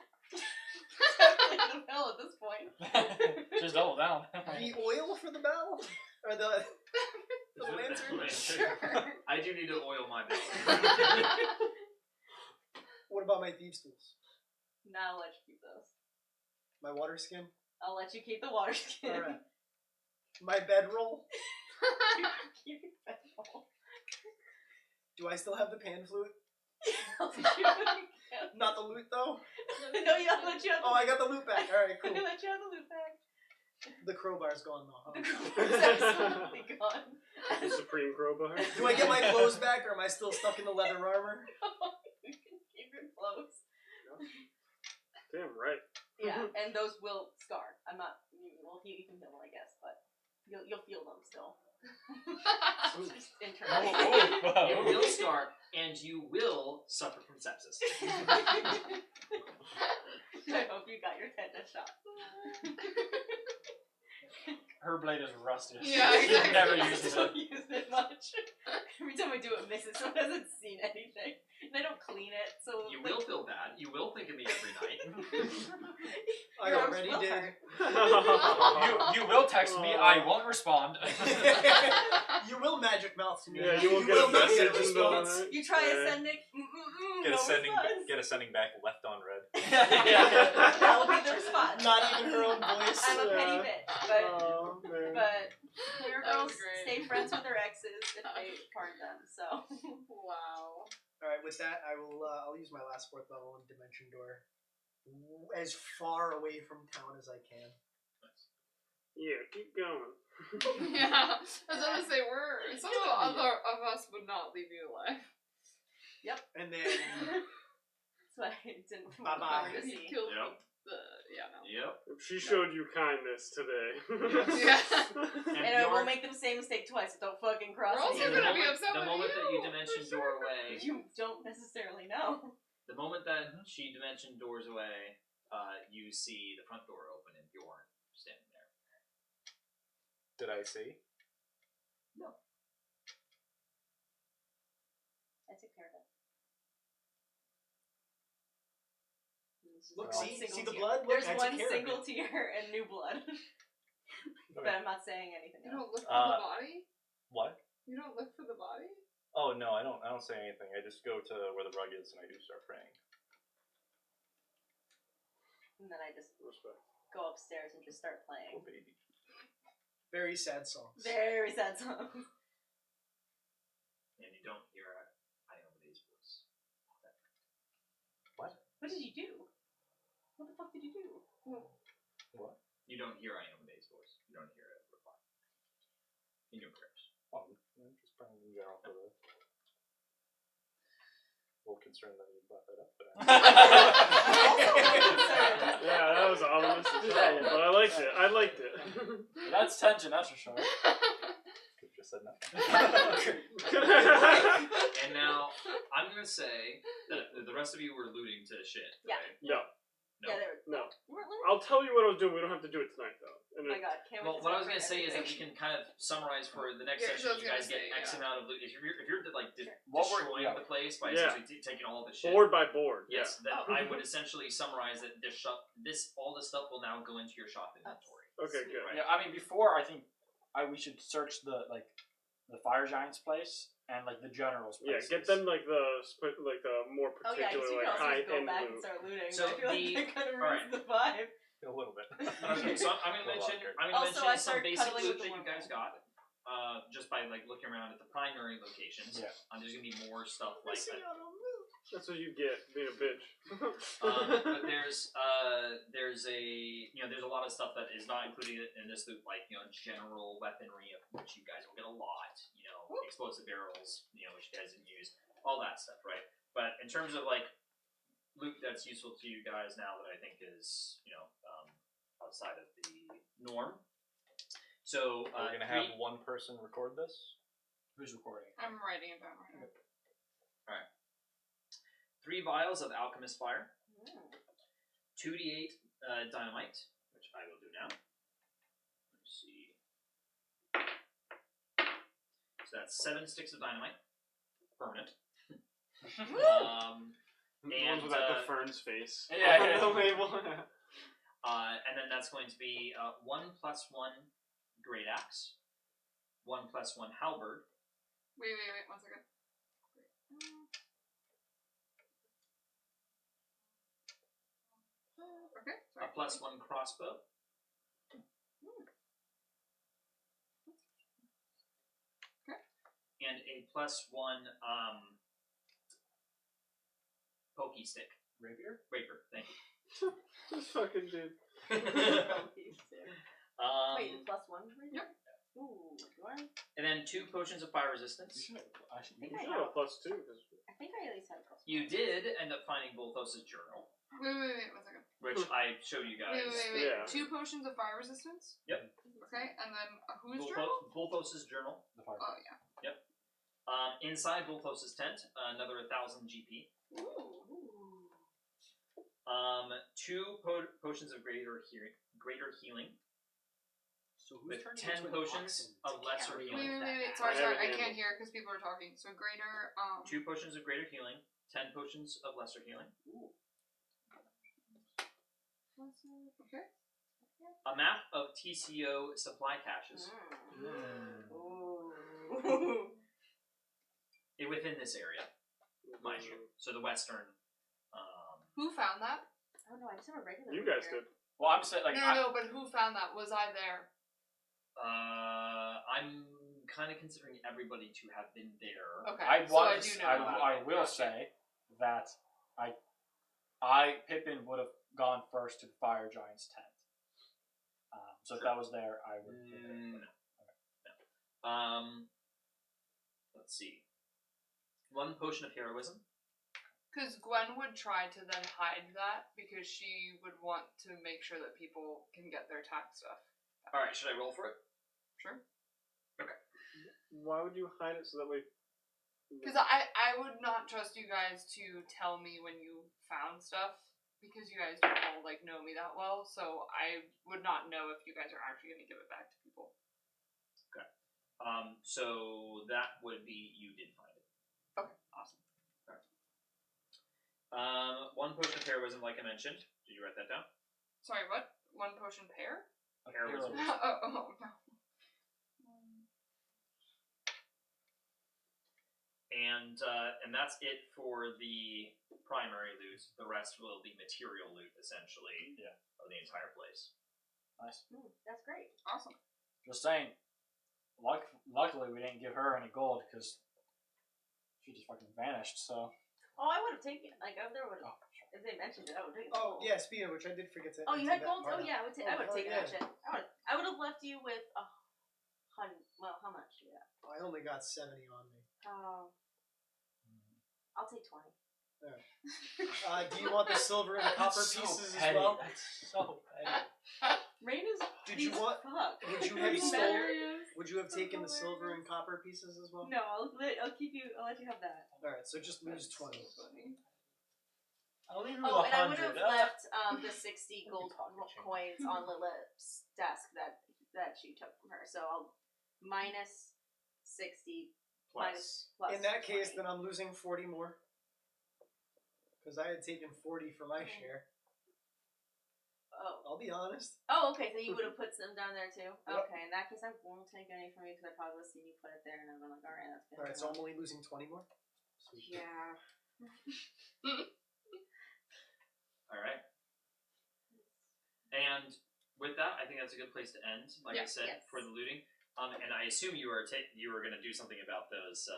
Definitely the bell at this point. Just double down. The oil for the bell? Or the lantern? Sure. I do need to oil my belt. What about my thieves' tools? Now I'll let you keep those. My water skin? I'll let you keep the water skin. Alright. My bedroll? Keep your bedroll. Do I still have the pan flute? I'll keep it. Not the lute though? No, you let you have Oh, I got the loot back. Alright, I'm cool. gonna let you have the loot back. The crowbar's gone though. The Huh? crowbar's absolutely gone. The Supreme Crowbar. Do I get my clothes back, or am I still stuck in the leather armor? You can keep your clothes. Damn right. Yeah, and those will scar. I'm not. Well, you can heal them, I guess, but you'll feel them still. Just internally. You will scar, and you will suffer from sepsis. I hope you got your tetanus shot. Her blade is rusted. Yeah, She exactly. never I uses don't it. use it much. Every time I do it, misses, so it hasn't seen anything. And I don't clean it, so You like, will feel bad. You will think of me every night. I your arms already will did. hurt. You will text me. I won't respond. You will magic mouth to me. Yeah, you will get a not message a in the response. You try Yeah. ascending. Get no a sending response. back left on red. That will be the response. Not even her own voice. I'm a petty Yeah. bitch, but Oh, man. queer That was girls great. stay friends with their exes if they pardon them. So Wow. All right, with that, I will. I'll use my last 4th level and dimension door as far away from town as I can. Yeah, keep going. Yeah. I was gonna say some of the other of us would not leave you alive. And then that's what I didn't Bye-bye. want to He see. killed Yep. no. Yep. She showed you kindness today. Yeah. And I won't make the same mistake twice. So don't fucking cross We're me. also And gonna be moment- upset the with moment that you you, dimension for door sure. away, You don't necessarily know. the moment that she dimension doors away, you see the front door open and Bjorn standing there. Did I see? I took care of it. look, There's one see single the tear. blood. Look, There's I took one care of single it. tear and new blood. But I'm not saying anything You else. don't look for the body? What? You don't look for the body? Oh no, I don't say anything. I just go to where the rug is and I do start praying. And then I just Respect. go upstairs and just start Oh playing. baby. Very sad songs. Very sad song. And you don't hear Iomede's voice. What? What did you do? What the fuck did you do? What? You don't hear Iomede's voice. You don't hear it reply. In your prayers. Oh, I'm just praying in general for the. A little concerned that you brought that up, but Yeah, that was ominous as hell, but I liked it. I liked it. That's tension, that's for sure. could have just said nothing. And now, I'm gonna say that the rest of you were looting to shit, Yeah. right? No. No. Yeah, there. No. You weren't living? I'll tell you what I was doing. We don't have to do it tonight, though. Oh And my god, can't Well, wait to what I was talk gonna say is that everything. we can kind of summarize for the next Yeah, session. so I was You guys gonna get say, X yeah. amount of loot. If you're like What we're- destroying yeah. the place by Yeah. essentially taking all the shit. board by board. Yes, then Oh. I would essentially summarize that all the stuff will now go into your shop inventory. Yeah. Okay, good. Right. Yeah, I mean, before I think we should search the fire giant's place and like the general's Yeah, place. get them like the more Oh yeah, particular because you can like also high just go end back and loot. start looting. So I feel like the- that kind of alright. ruins the vibe. A little bit. Okay, so I'm gonna mention Also, I some started basic cuddling loot with that the you guys got. Just by like looking around at the primary locations. Yeah. There's gonna be more stuff like that. That's what you get being a bitch. But there's a lot of stuff that is not included in this loot, like general weaponry, of which you guys will get a lot. Explosive barrels, which you guys didn't use, all that stuff, right? But in terms of like loot that's useful to you guys now that I think is outside of the norm. So We're gonna have one person record this. Who's recording? I'm writing it down right now. 3 vials of alchemist fire. 2d8 dynamite, which I will do now. Let's see. So that's 7 sticks of dynamite, permanent. The ones with like the fern's face. Yeah, on yeah. the label. And then that's going to be 1 + 1 great axe, 1 + 1 halberd, Wait, 1 second. Okay, a sorry. +1 crossbow, and a +1 pokey stick. Rapier? Rapier. Thank you. This fucking dude. Wait, the plus one? Yep. Ooh, do I? And then 2 potions of fire resistance. I think You I should have. have a +2 because I think I at least had a plus one. You did end up finding Volthos' journal, Wait, 1 second. which I showed you guys. Wait. Yeah. 2 potions of fire resistance? Yep. Okay, and then whose journal? Volthos' journal. The fire. Oh, yeah. Inside Volthos' tent, another 1,000 GP. Ooh. 2 potions of greater healing. So who's With turning 10 into an potions oxen to of lesser carry healing. Wait. I Sorry, have a I handle. can't hear because people are talking. So greater, 2 potions of greater healing. 10 potions of lesser healing. Okay. A map of TCO supply caches Ooh. within this area, mind you. So the western. Who found that? Oh no, I just have a regular. you guys rapier. did. Well, I'm saying like No, but who found that? Was I there? I'm kind of considering everybody to have been there. Okay, I so I want do to. know I, about I it. will Gotcha. say that Pippin would have gone first to the fire giant's tent. So if that was there, I would. No. Let's see. 1 potion of heroism. Because Gwen would try to then hide that because she would want to make sure that people can get their tax stuff. All right, should I roll for it? Sure. Why would you hide it so that way? Because I would not trust you guys to tell me when you found stuff because you guys don't all like know me that well. So I would not know if you guys are actually going to give it back to people. So that would be you did find it. Okay, awesome. 1 potion of heroism, like I mentioned. Did you write that down? Sorry, what? 1 potion pair? Heroism. Oh, no. And that's it for the primary loot. The rest will be material loot, essentially, of the entire place. Nice. That's great. Awesome. Just saying. Luckily, we didn't give her any gold because she just fucking vanished. So. Oh, I would have taken it. Like, I would have. Oh, sure. If they mentioned it, I would have taken it. Oh yeah, speaking of which, I did forget to. Oh, you take had that gold? Oh part yeah, I would take. I would have hell taken yeah. that shit. I would have left you with 100. Well, how much? Yeah. I only got 70 on me. Oh. I'll take 20. Do you want the silver and copper pieces as well? That's so petty. Rain is. Did you want? Fuck. Would you have He's stolen? hilarious. Would you have taken the silver and copper pieces as well? No, I'll keep you. I'll let you have that. All right, so just lose 20. I'll leave you Oh, with and I would have 100. left the 60 gold pocket change. coins on Lilith's desk that she took from her. So I'll minus 60 minus plus. In that case, 20. then I'm losing 40 more. Because I had taken 40 for my share. Oh. I'll be honest. Oh, okay. So you would have put some down there too. Yep. Okay. In that case, I won't take any from you because I probably would have seen you put it there, and I'm like, all right, that's good. All right, so I'm only losing 20 more. Sweet. Yeah. All right. And with that, I think that's a good place to end. Like I said, Yes. for the looting. And I assume you were going to do something about those.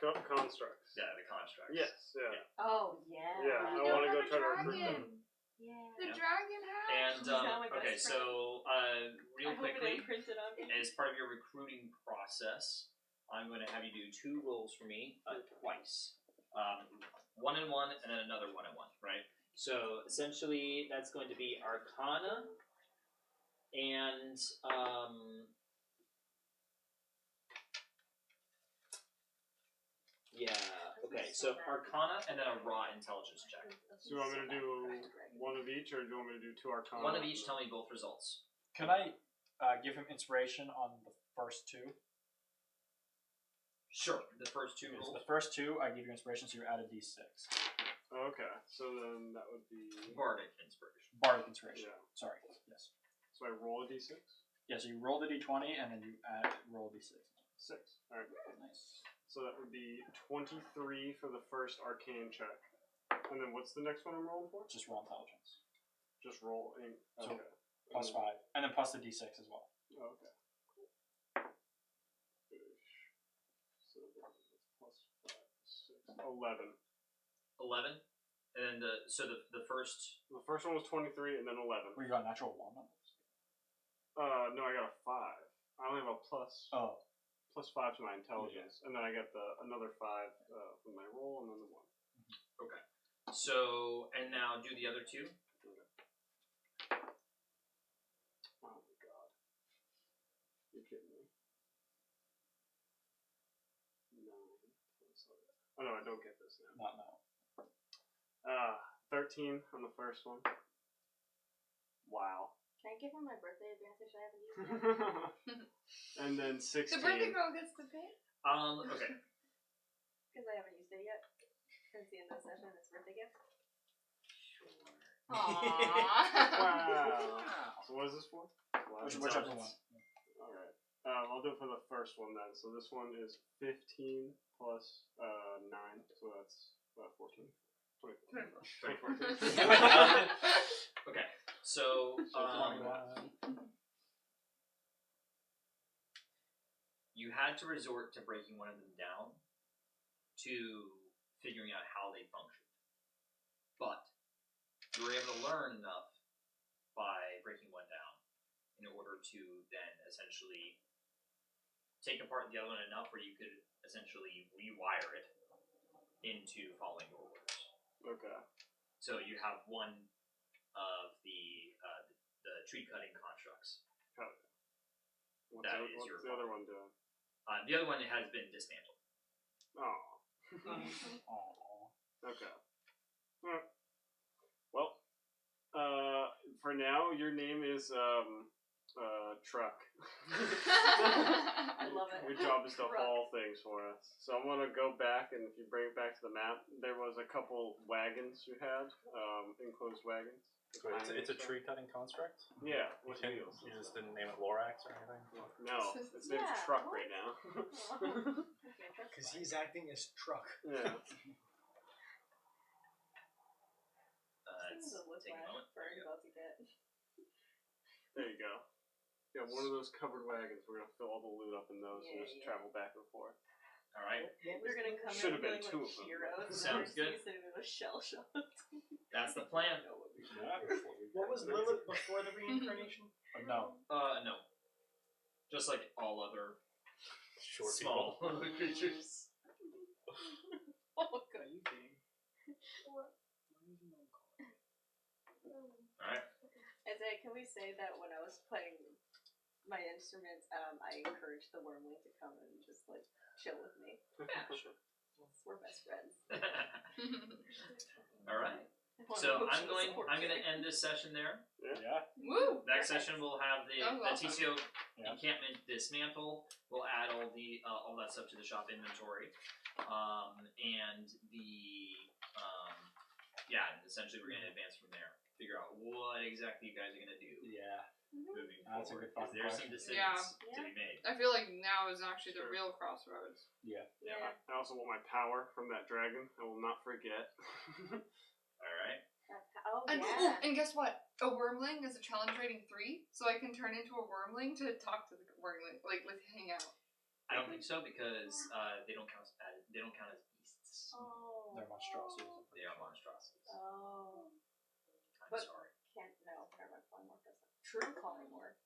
Constructs. Yeah, the constructs. Yes. Yeah. Oh yeah. Yeah, I You want to don't go have a try to recruit them. dragon. Yeah. The Yeah. dragon hat. And He's now my best okay, friend. so real I hope it quickly, imprinted on me. as part of your recruiting process, I'm going to have you do 2 rolls for me twice. 1 and 1, and then another 1 and 1, right? So essentially, that's going to be Arcana and okay. So Arcana and then a raw intelligence check. So you want me to do one of each, or do you want me to do 2 Arcana? One of each. Tell me both results. Can I give him inspiration on the first 2? Sure. The first 2 Okay, so rolls. the first 2, I give you inspiration, so you add a d6. Okay, so then that would be. Bardic inspiration. Bardic inspiration. Yeah. Sorry. Yes. So I roll a d6? Yeah, so you roll the d20 and then you roll a d6. 6. Alright. Nice. So that would be 23 for the first arcane check. And then what's the next one I'm rolling for? Just roll intelligence. Just roll. So, Okay. Plus 5. And then plus the d6 as well. Okay. So that's plus 5, 6, 11. 11. And then the first. The first one was 23 and then 11. We got natural 1 on those. No, I got a 5. I only have a plus. Oh. Plus 5 to my intelligence, and then I get another 5 from my roll, and then the 1. Okay. So, and now do the other 2. Okay. Oh my god. You're kidding me. 9 plus. Oh no, I don't get this now. Not now. 13 on the first one. Wow. Can I give him my birthday advantage I haven't used yet? And then 16. The birthday girl gets to pay. Okay. Because I haven't used it yet. Since the end of the session, it's birthday gift. Aww. Wow. So what is this for? Whichever one. Alright. I'll do it for the first one then. So this one is 15 plus 9. So that's 14. 24. Okay. So, you had to resort to breaking one of them down to figuring out how they functioned. But you were able to learn enough by breaking one down in order to then essentially take apart the other one enough where you could essentially rewire it into following your orders. Okay. So you have one of the tree cutting constructs. What's the other one doing? The other one has been dismantled. Oh. Okay. Well, for now, your name is Truck. I love it. Your job is to Truck. haul things for us. So I'm gonna go back, and if you bring it back to the map, there was a couple wagons you had, enclosed wagons. Wait, it's a tree cutting construct? Yeah, You, with can, wheels. you just didn't name it Lorax or anything? No, its name's Truck right now. Because he's acting as Truck. Yeah. It's take a moment. We're about to get. There you go. Yeah, one of those covered wagons. We're gonna fill all the loot up in those and just travel back and forth. All right. We're gonna come Should in have been feeling 2 like of them. heroes. Sounds good. A shell shock. That's the plan. What was Lilith before the reincarnation? No. No. Just like all other Short small creatures. Oh god. Alright. And then can we say that when I was playing my instruments, I encouraged the wormling to come and just like chill with me. Yeah, sure. We're best friends. Alright. So I'm gonna end this session there. Yeah. Woo! Next session we'll have the Awesome. TCO Yeah. encampment dismantle. We'll add all that stuff to the shop inventory. And essentially we're gonna advance from there. Figure out what exactly you guys are gonna do. Yeah. Moving That's a forward. good fucking There's some question. decisions Yeah. to be made. I feel like now is actually the real crossroads. Yeah. Yeah. I also want my power from that dragon. I will not forget. Alright. Oh And, yeah. and guess what? A wormling is a challenge rating 3, so I can turn into a wormling to talk to the wormling, like hang out. I don't think so because they don't count as beasts. Oh. They're monstrosities. They are monstrosities. Oh. I'm But- sorry. Can't no. Never mind. Polymorph doesn't. True polymorph.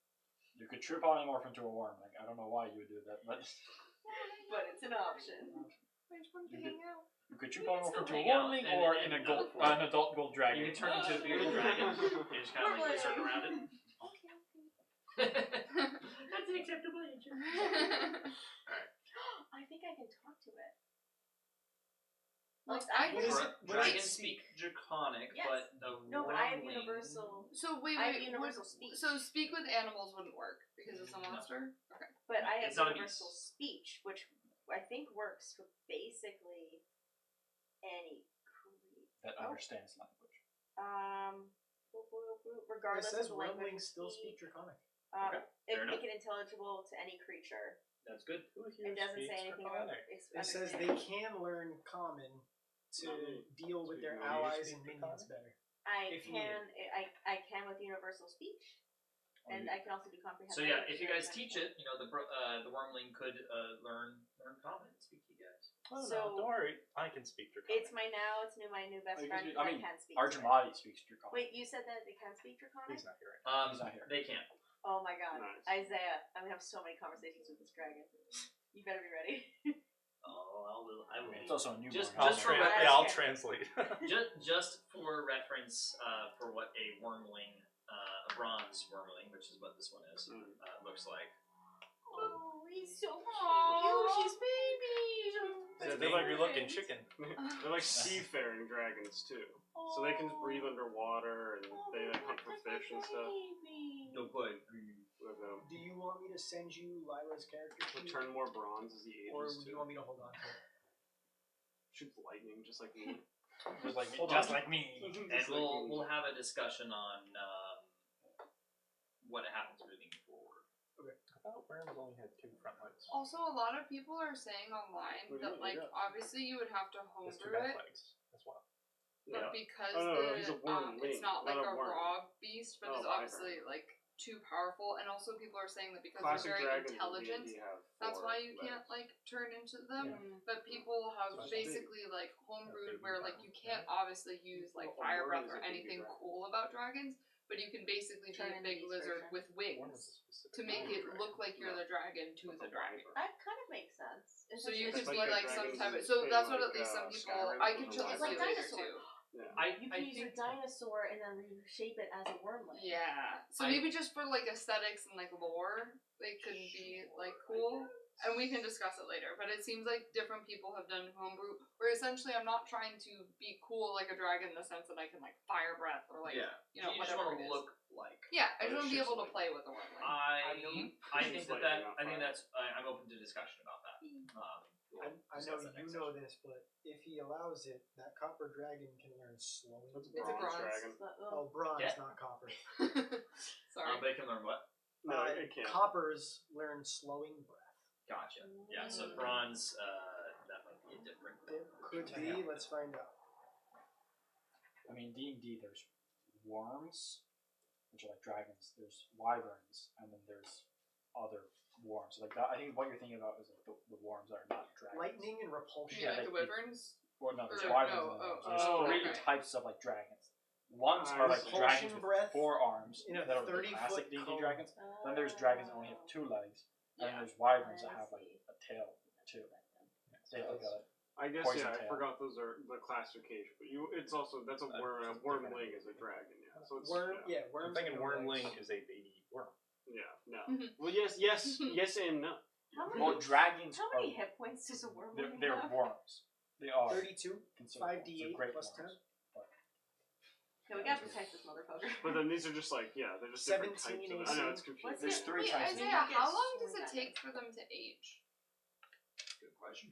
You could true polymorph into a worm. Like I don't know why you would do that, but But it's an option. I just wanted to You hang out. you could true polymorph still into a hang out wormling and- or and in go for it. an adult gold dragon. You can turn into a bearded dragon and just kind of like wizard around it. That's an acceptable answer. I think I can talk to it. Like, I I can. Dragons speak Draconic, Yes. but a No, but I have wormling- universal. So wait, I have wait. universal speech. So speak with animals wouldn't work because it's a monster. Okay. But I have It's not a universal beast. speech, which I think works for basically any creature. That understands language. It Regardless says of the language. wormlings still speak Draconic. Okay, fair enough. Make it intelligible to any creature. That's good. It doesn't say anything about it. It says they can learn Common to deal with their allies and minions better. I if can. I can with universal speech, and I can also do comprehend. So yeah, language if you very guys teach it, you know the wormling could learn common and speak to you guys. Oh, So- no, don't worry. I can speak Draconic. It's my new best Oh, you friend. can speak- 'cause I mean, can speak. Arjamati speaks Draconic. Wait, you said that they can speak Draconic? He's not here right now. He's not here. They can't. Oh my god. Nice. Isaiah, I'm gonna have so many conversations with this dragon. You better be ready. Oh, I will. It's also a newborn. Just I'll, for reference- yeah, I'll translate. just for reference, for what a wormling, a bronze wormling, which is what this one is, looks like. Oh, he's so cute. Aw. She's baby. It's they're an like- angry-looking chicken. They're like seafaring dragons too, so they can just breathe underwater and they like hunt for fish and stuff. Don't play. With, Do you want me to send you Lila's character sheet? return more bronze as he Or ages do too. you want me to hold on to it? Shoots lightning just like me. Just like me. And Just like me. we'll have a discussion on what happens moving forward. I thought worms only had 2 front legs. Also, a lot of people are saying online What do that, you like, got? obviously you would have to There's 2 homebrew back it, legs as well. but because Oh, no, he's a worm it's wing, not like not a a worm. raw beast, but Oh, it's wyvern. obviously like too powerful. And also, people are saying that because Classic they're very dragons in intelligent, D&D have that's 4 why you legs. can't like turn into them. Mm. But people have Especially basically like homebrewed big where like worm, you can't yeah. obviously use like Well, a fire worm breath is or a baby anything dragon. cool about dragons, but you can basically be Turn a into big beast lizard version. with wings to make it look like you're the dragon to the dragon. That kind of makes sense. So you It's could like be a like some dragon's type of. thing, So that's what like, at least some people. Skyrim I can was a totally It's like see later dinosaur. too. Yeah. You can use a dinosaur and then reshape it as a wormling. Yeah. So I- maybe just for like aesthetics and like lore, they could be like cool. And we can discuss it later. But it seems like different people have done homebrew where essentially I'm not trying to be cool like a dragon in the sense that I can like fire breath or like yeah, you know, just whatever want to it is. look like. Yeah, I just Or want to be shit's able to like- play with the wormling. I Shoots think that lightning, not I think fire. that's I'm open to discussion about that. We'll I know discuss that you next know session. this, but if he allows it, that copper dragon can learn slowing. It's It's a bronze. dragon. But, Oh, bronze, Yeah. not copper. Sorry. They can learn what? No, it can't. Coppers learn slowing breath. Gotcha. Yeah, so bronze, that might be a different. It could be. Let's find out. I mean, D&D, there's worms, which are like dragons. There's wyverns, and then there's other worms. Like that, I think what you're thinking about is like the worms that are not dragons. Lightning and repulsion. Yeah, Yeah, like the they- wyverns. Well, no, there's Or- wyverns no, and worms. oh, There's oh, 3 okay. types of like dragons. Ones are like Repulsion dragons with breath 4 arms in a that are the 30-foot classic D&D cone. dragons. Then there's dragons that only have 2 legs, and Yeah. there's wyverns that have like a tail too. They have like a I guess Poison yeah, I tail. forgot those are the classification. But it's also that's a worm. A just wormling is a dragon. Yeah. So it's Worm, yeah. yeah, worms. I'm thinking have no wormling legs. is a baby worm. Yeah. No. Well, yes, yes, yes, and no. How many, well, dragons how are many hit points does a wormling they're have? worms. They are 32, considered worms. They're 5d8 great plus worms. 10. Okay, we gotta protect this motherfucker. But then these are just like they're just different 17 types. Of, I know it's Let's confusing. There's get- 3 Wait, types. Isaiah, You how get long does sword it take for them to age? Good question.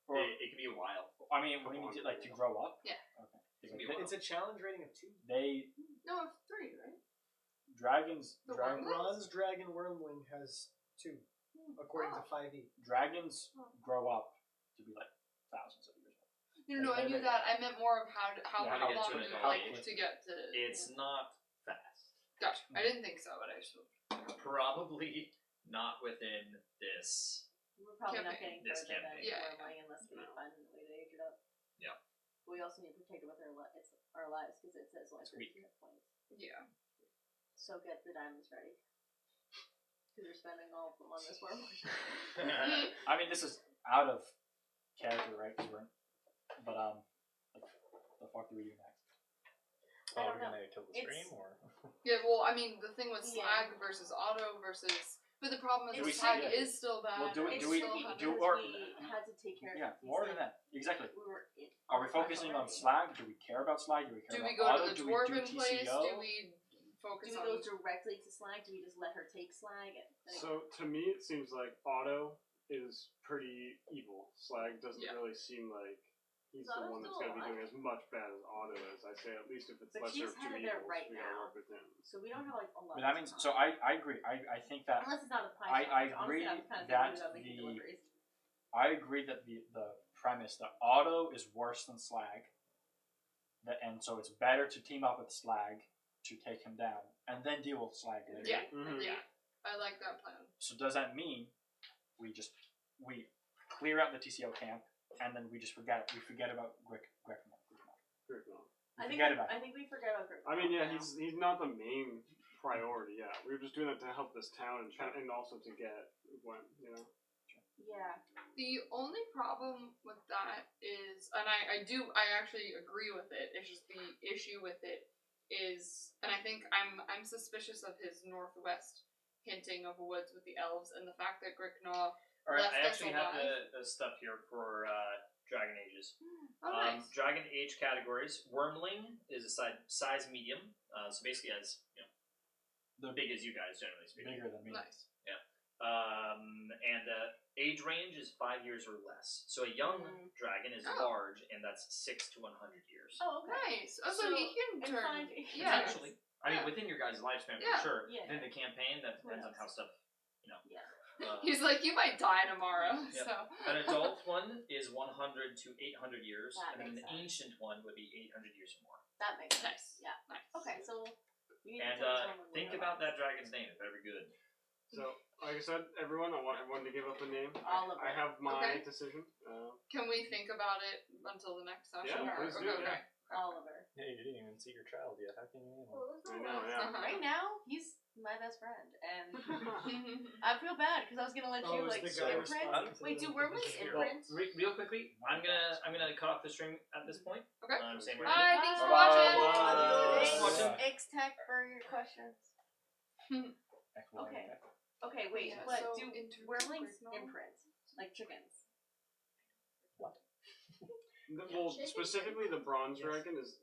Or, It can be a while. I mean, what do you mean to grow up? Yeah. Okay. It can be a They, while. It's a challenge rating of 2. they No, 3, right? dragons The dragons, wormling? Bronze dragon wormling has 2, according to 5e. dragons grow up to be like thousands of years old. No, I knew that. I meant more of how Yeah, how how to get long to do it, you how like quick. to get to. It's not fast. Gotcha. I didn't think so, but I just. Probably not within this. We're probably not Campaign. getting This further than campaign. Yeah. wormling unless we No. find a way to age it up. Yeah. We also need to protect it with our lives because it says like It's weak. 13 hit points. Yeah. So get the diamonds ready. Because we're spending all of them on this wormling. I mean, this is out of character, right? 'Cause but like, the fuck do we do next? I Oh, don't we're know. gonna kill the It's- stream or? Yeah. Well, I mean, the thing with Yeah. slag versus auto versus. But the problem is Do the we slag see- is still bad. Well, do we- and It's do we- still tricky have- do- because or- we had to take care of Yeah, these more than things. that. Exactly. We were in Are we focusing on already. slag? Do we care about slag? Do we care Do about we go auto? to the do we do dwarven TCO? place? Do we focus Do we on? go directly to slag? Do we just let her take slag? Like, So to me, it seems like Otto is pretty evil. Slag doesn't Yeah. really seem like he's Otto's the one that's still going to be alive. doing as much bad as Otto is. I say at least if it's But lesser she's of two headed there evils, right we gotta now. work with him. so we don't have like a lot. But that of means time. so. I agree. I think that Unless it's not a pie I shop, which honestly, agree I'm kind of that thinking about making the- deliveries. I agree that the premise that auto is worse than slag, and so it's better to team up with slag to take him down and then deal with slag later. Yeah. Mhm. Yeah. I like that plan. So does that mean we clear out the TCO camp and then we just forget it. We forget about Grekmore. I think Forget about it. I think we forget about Griffin. I mean, yeah, he's not the main priority. Yeah, we were just doing that to help this town and also to get Gwen. You know. Yeah. The only problem with that is, and I actually agree with it. It's just the issue with it is, and I think I'm suspicious of his northwest hinting of woods with the elves and the fact that Gricknaw Alright, left I us actually have alive. the stuff here for Dragon Ages. Oh, nice. Dragon Age categories. Wormling is a size medium, so basically as big as you guys, generally speaking. Bigger than me. Nice. Yeah. And age range is 5 years or less. So a young dragon is Oh. large, and that's 6 to 100 years. Oh, okay. Nice. Oh, so he can in turn. 5 years. Yeah. Potentially. I mean, Yeah. within your guys' lifespan, Yeah. for sure. Yeah. Within the campaign, that Who depends on knows? how stuff, Yeah. He's like, you might die tomorrow. Yep. So. An adult one is 100 to 800 years, That and then an makes sense. ancient one would be 800 years or more. That makes sense. Nice. Yeah. Nice. Okay, so we need And to tell someone think what about that dragon's name, if ever good. So, like I said, everyone, I want everyone to give up a name. Oliver. I have my Okay. decision. Can we think about it until the next session? Yeah, or? please do, Okay, yeah. okay. Oliver. Yeah, you didn't even see your child yet. How can you name him? I know, yeah. Right now, he's my best friend, and I feel bad because I was gonna let you Oh, like it's the guy imprint. responsible. Wait, do wormlings Well, imprint? Real quickly, I'm gonna cut off the stream at this point. Okay. Same way. Bye. Thanks for Bye. watching. Watching. X-Tech for your questions. Okay. Okay, wait, Yeah, but so do into wormlings Grignard? imprint like chickens? Well, specifically the bronze dragon is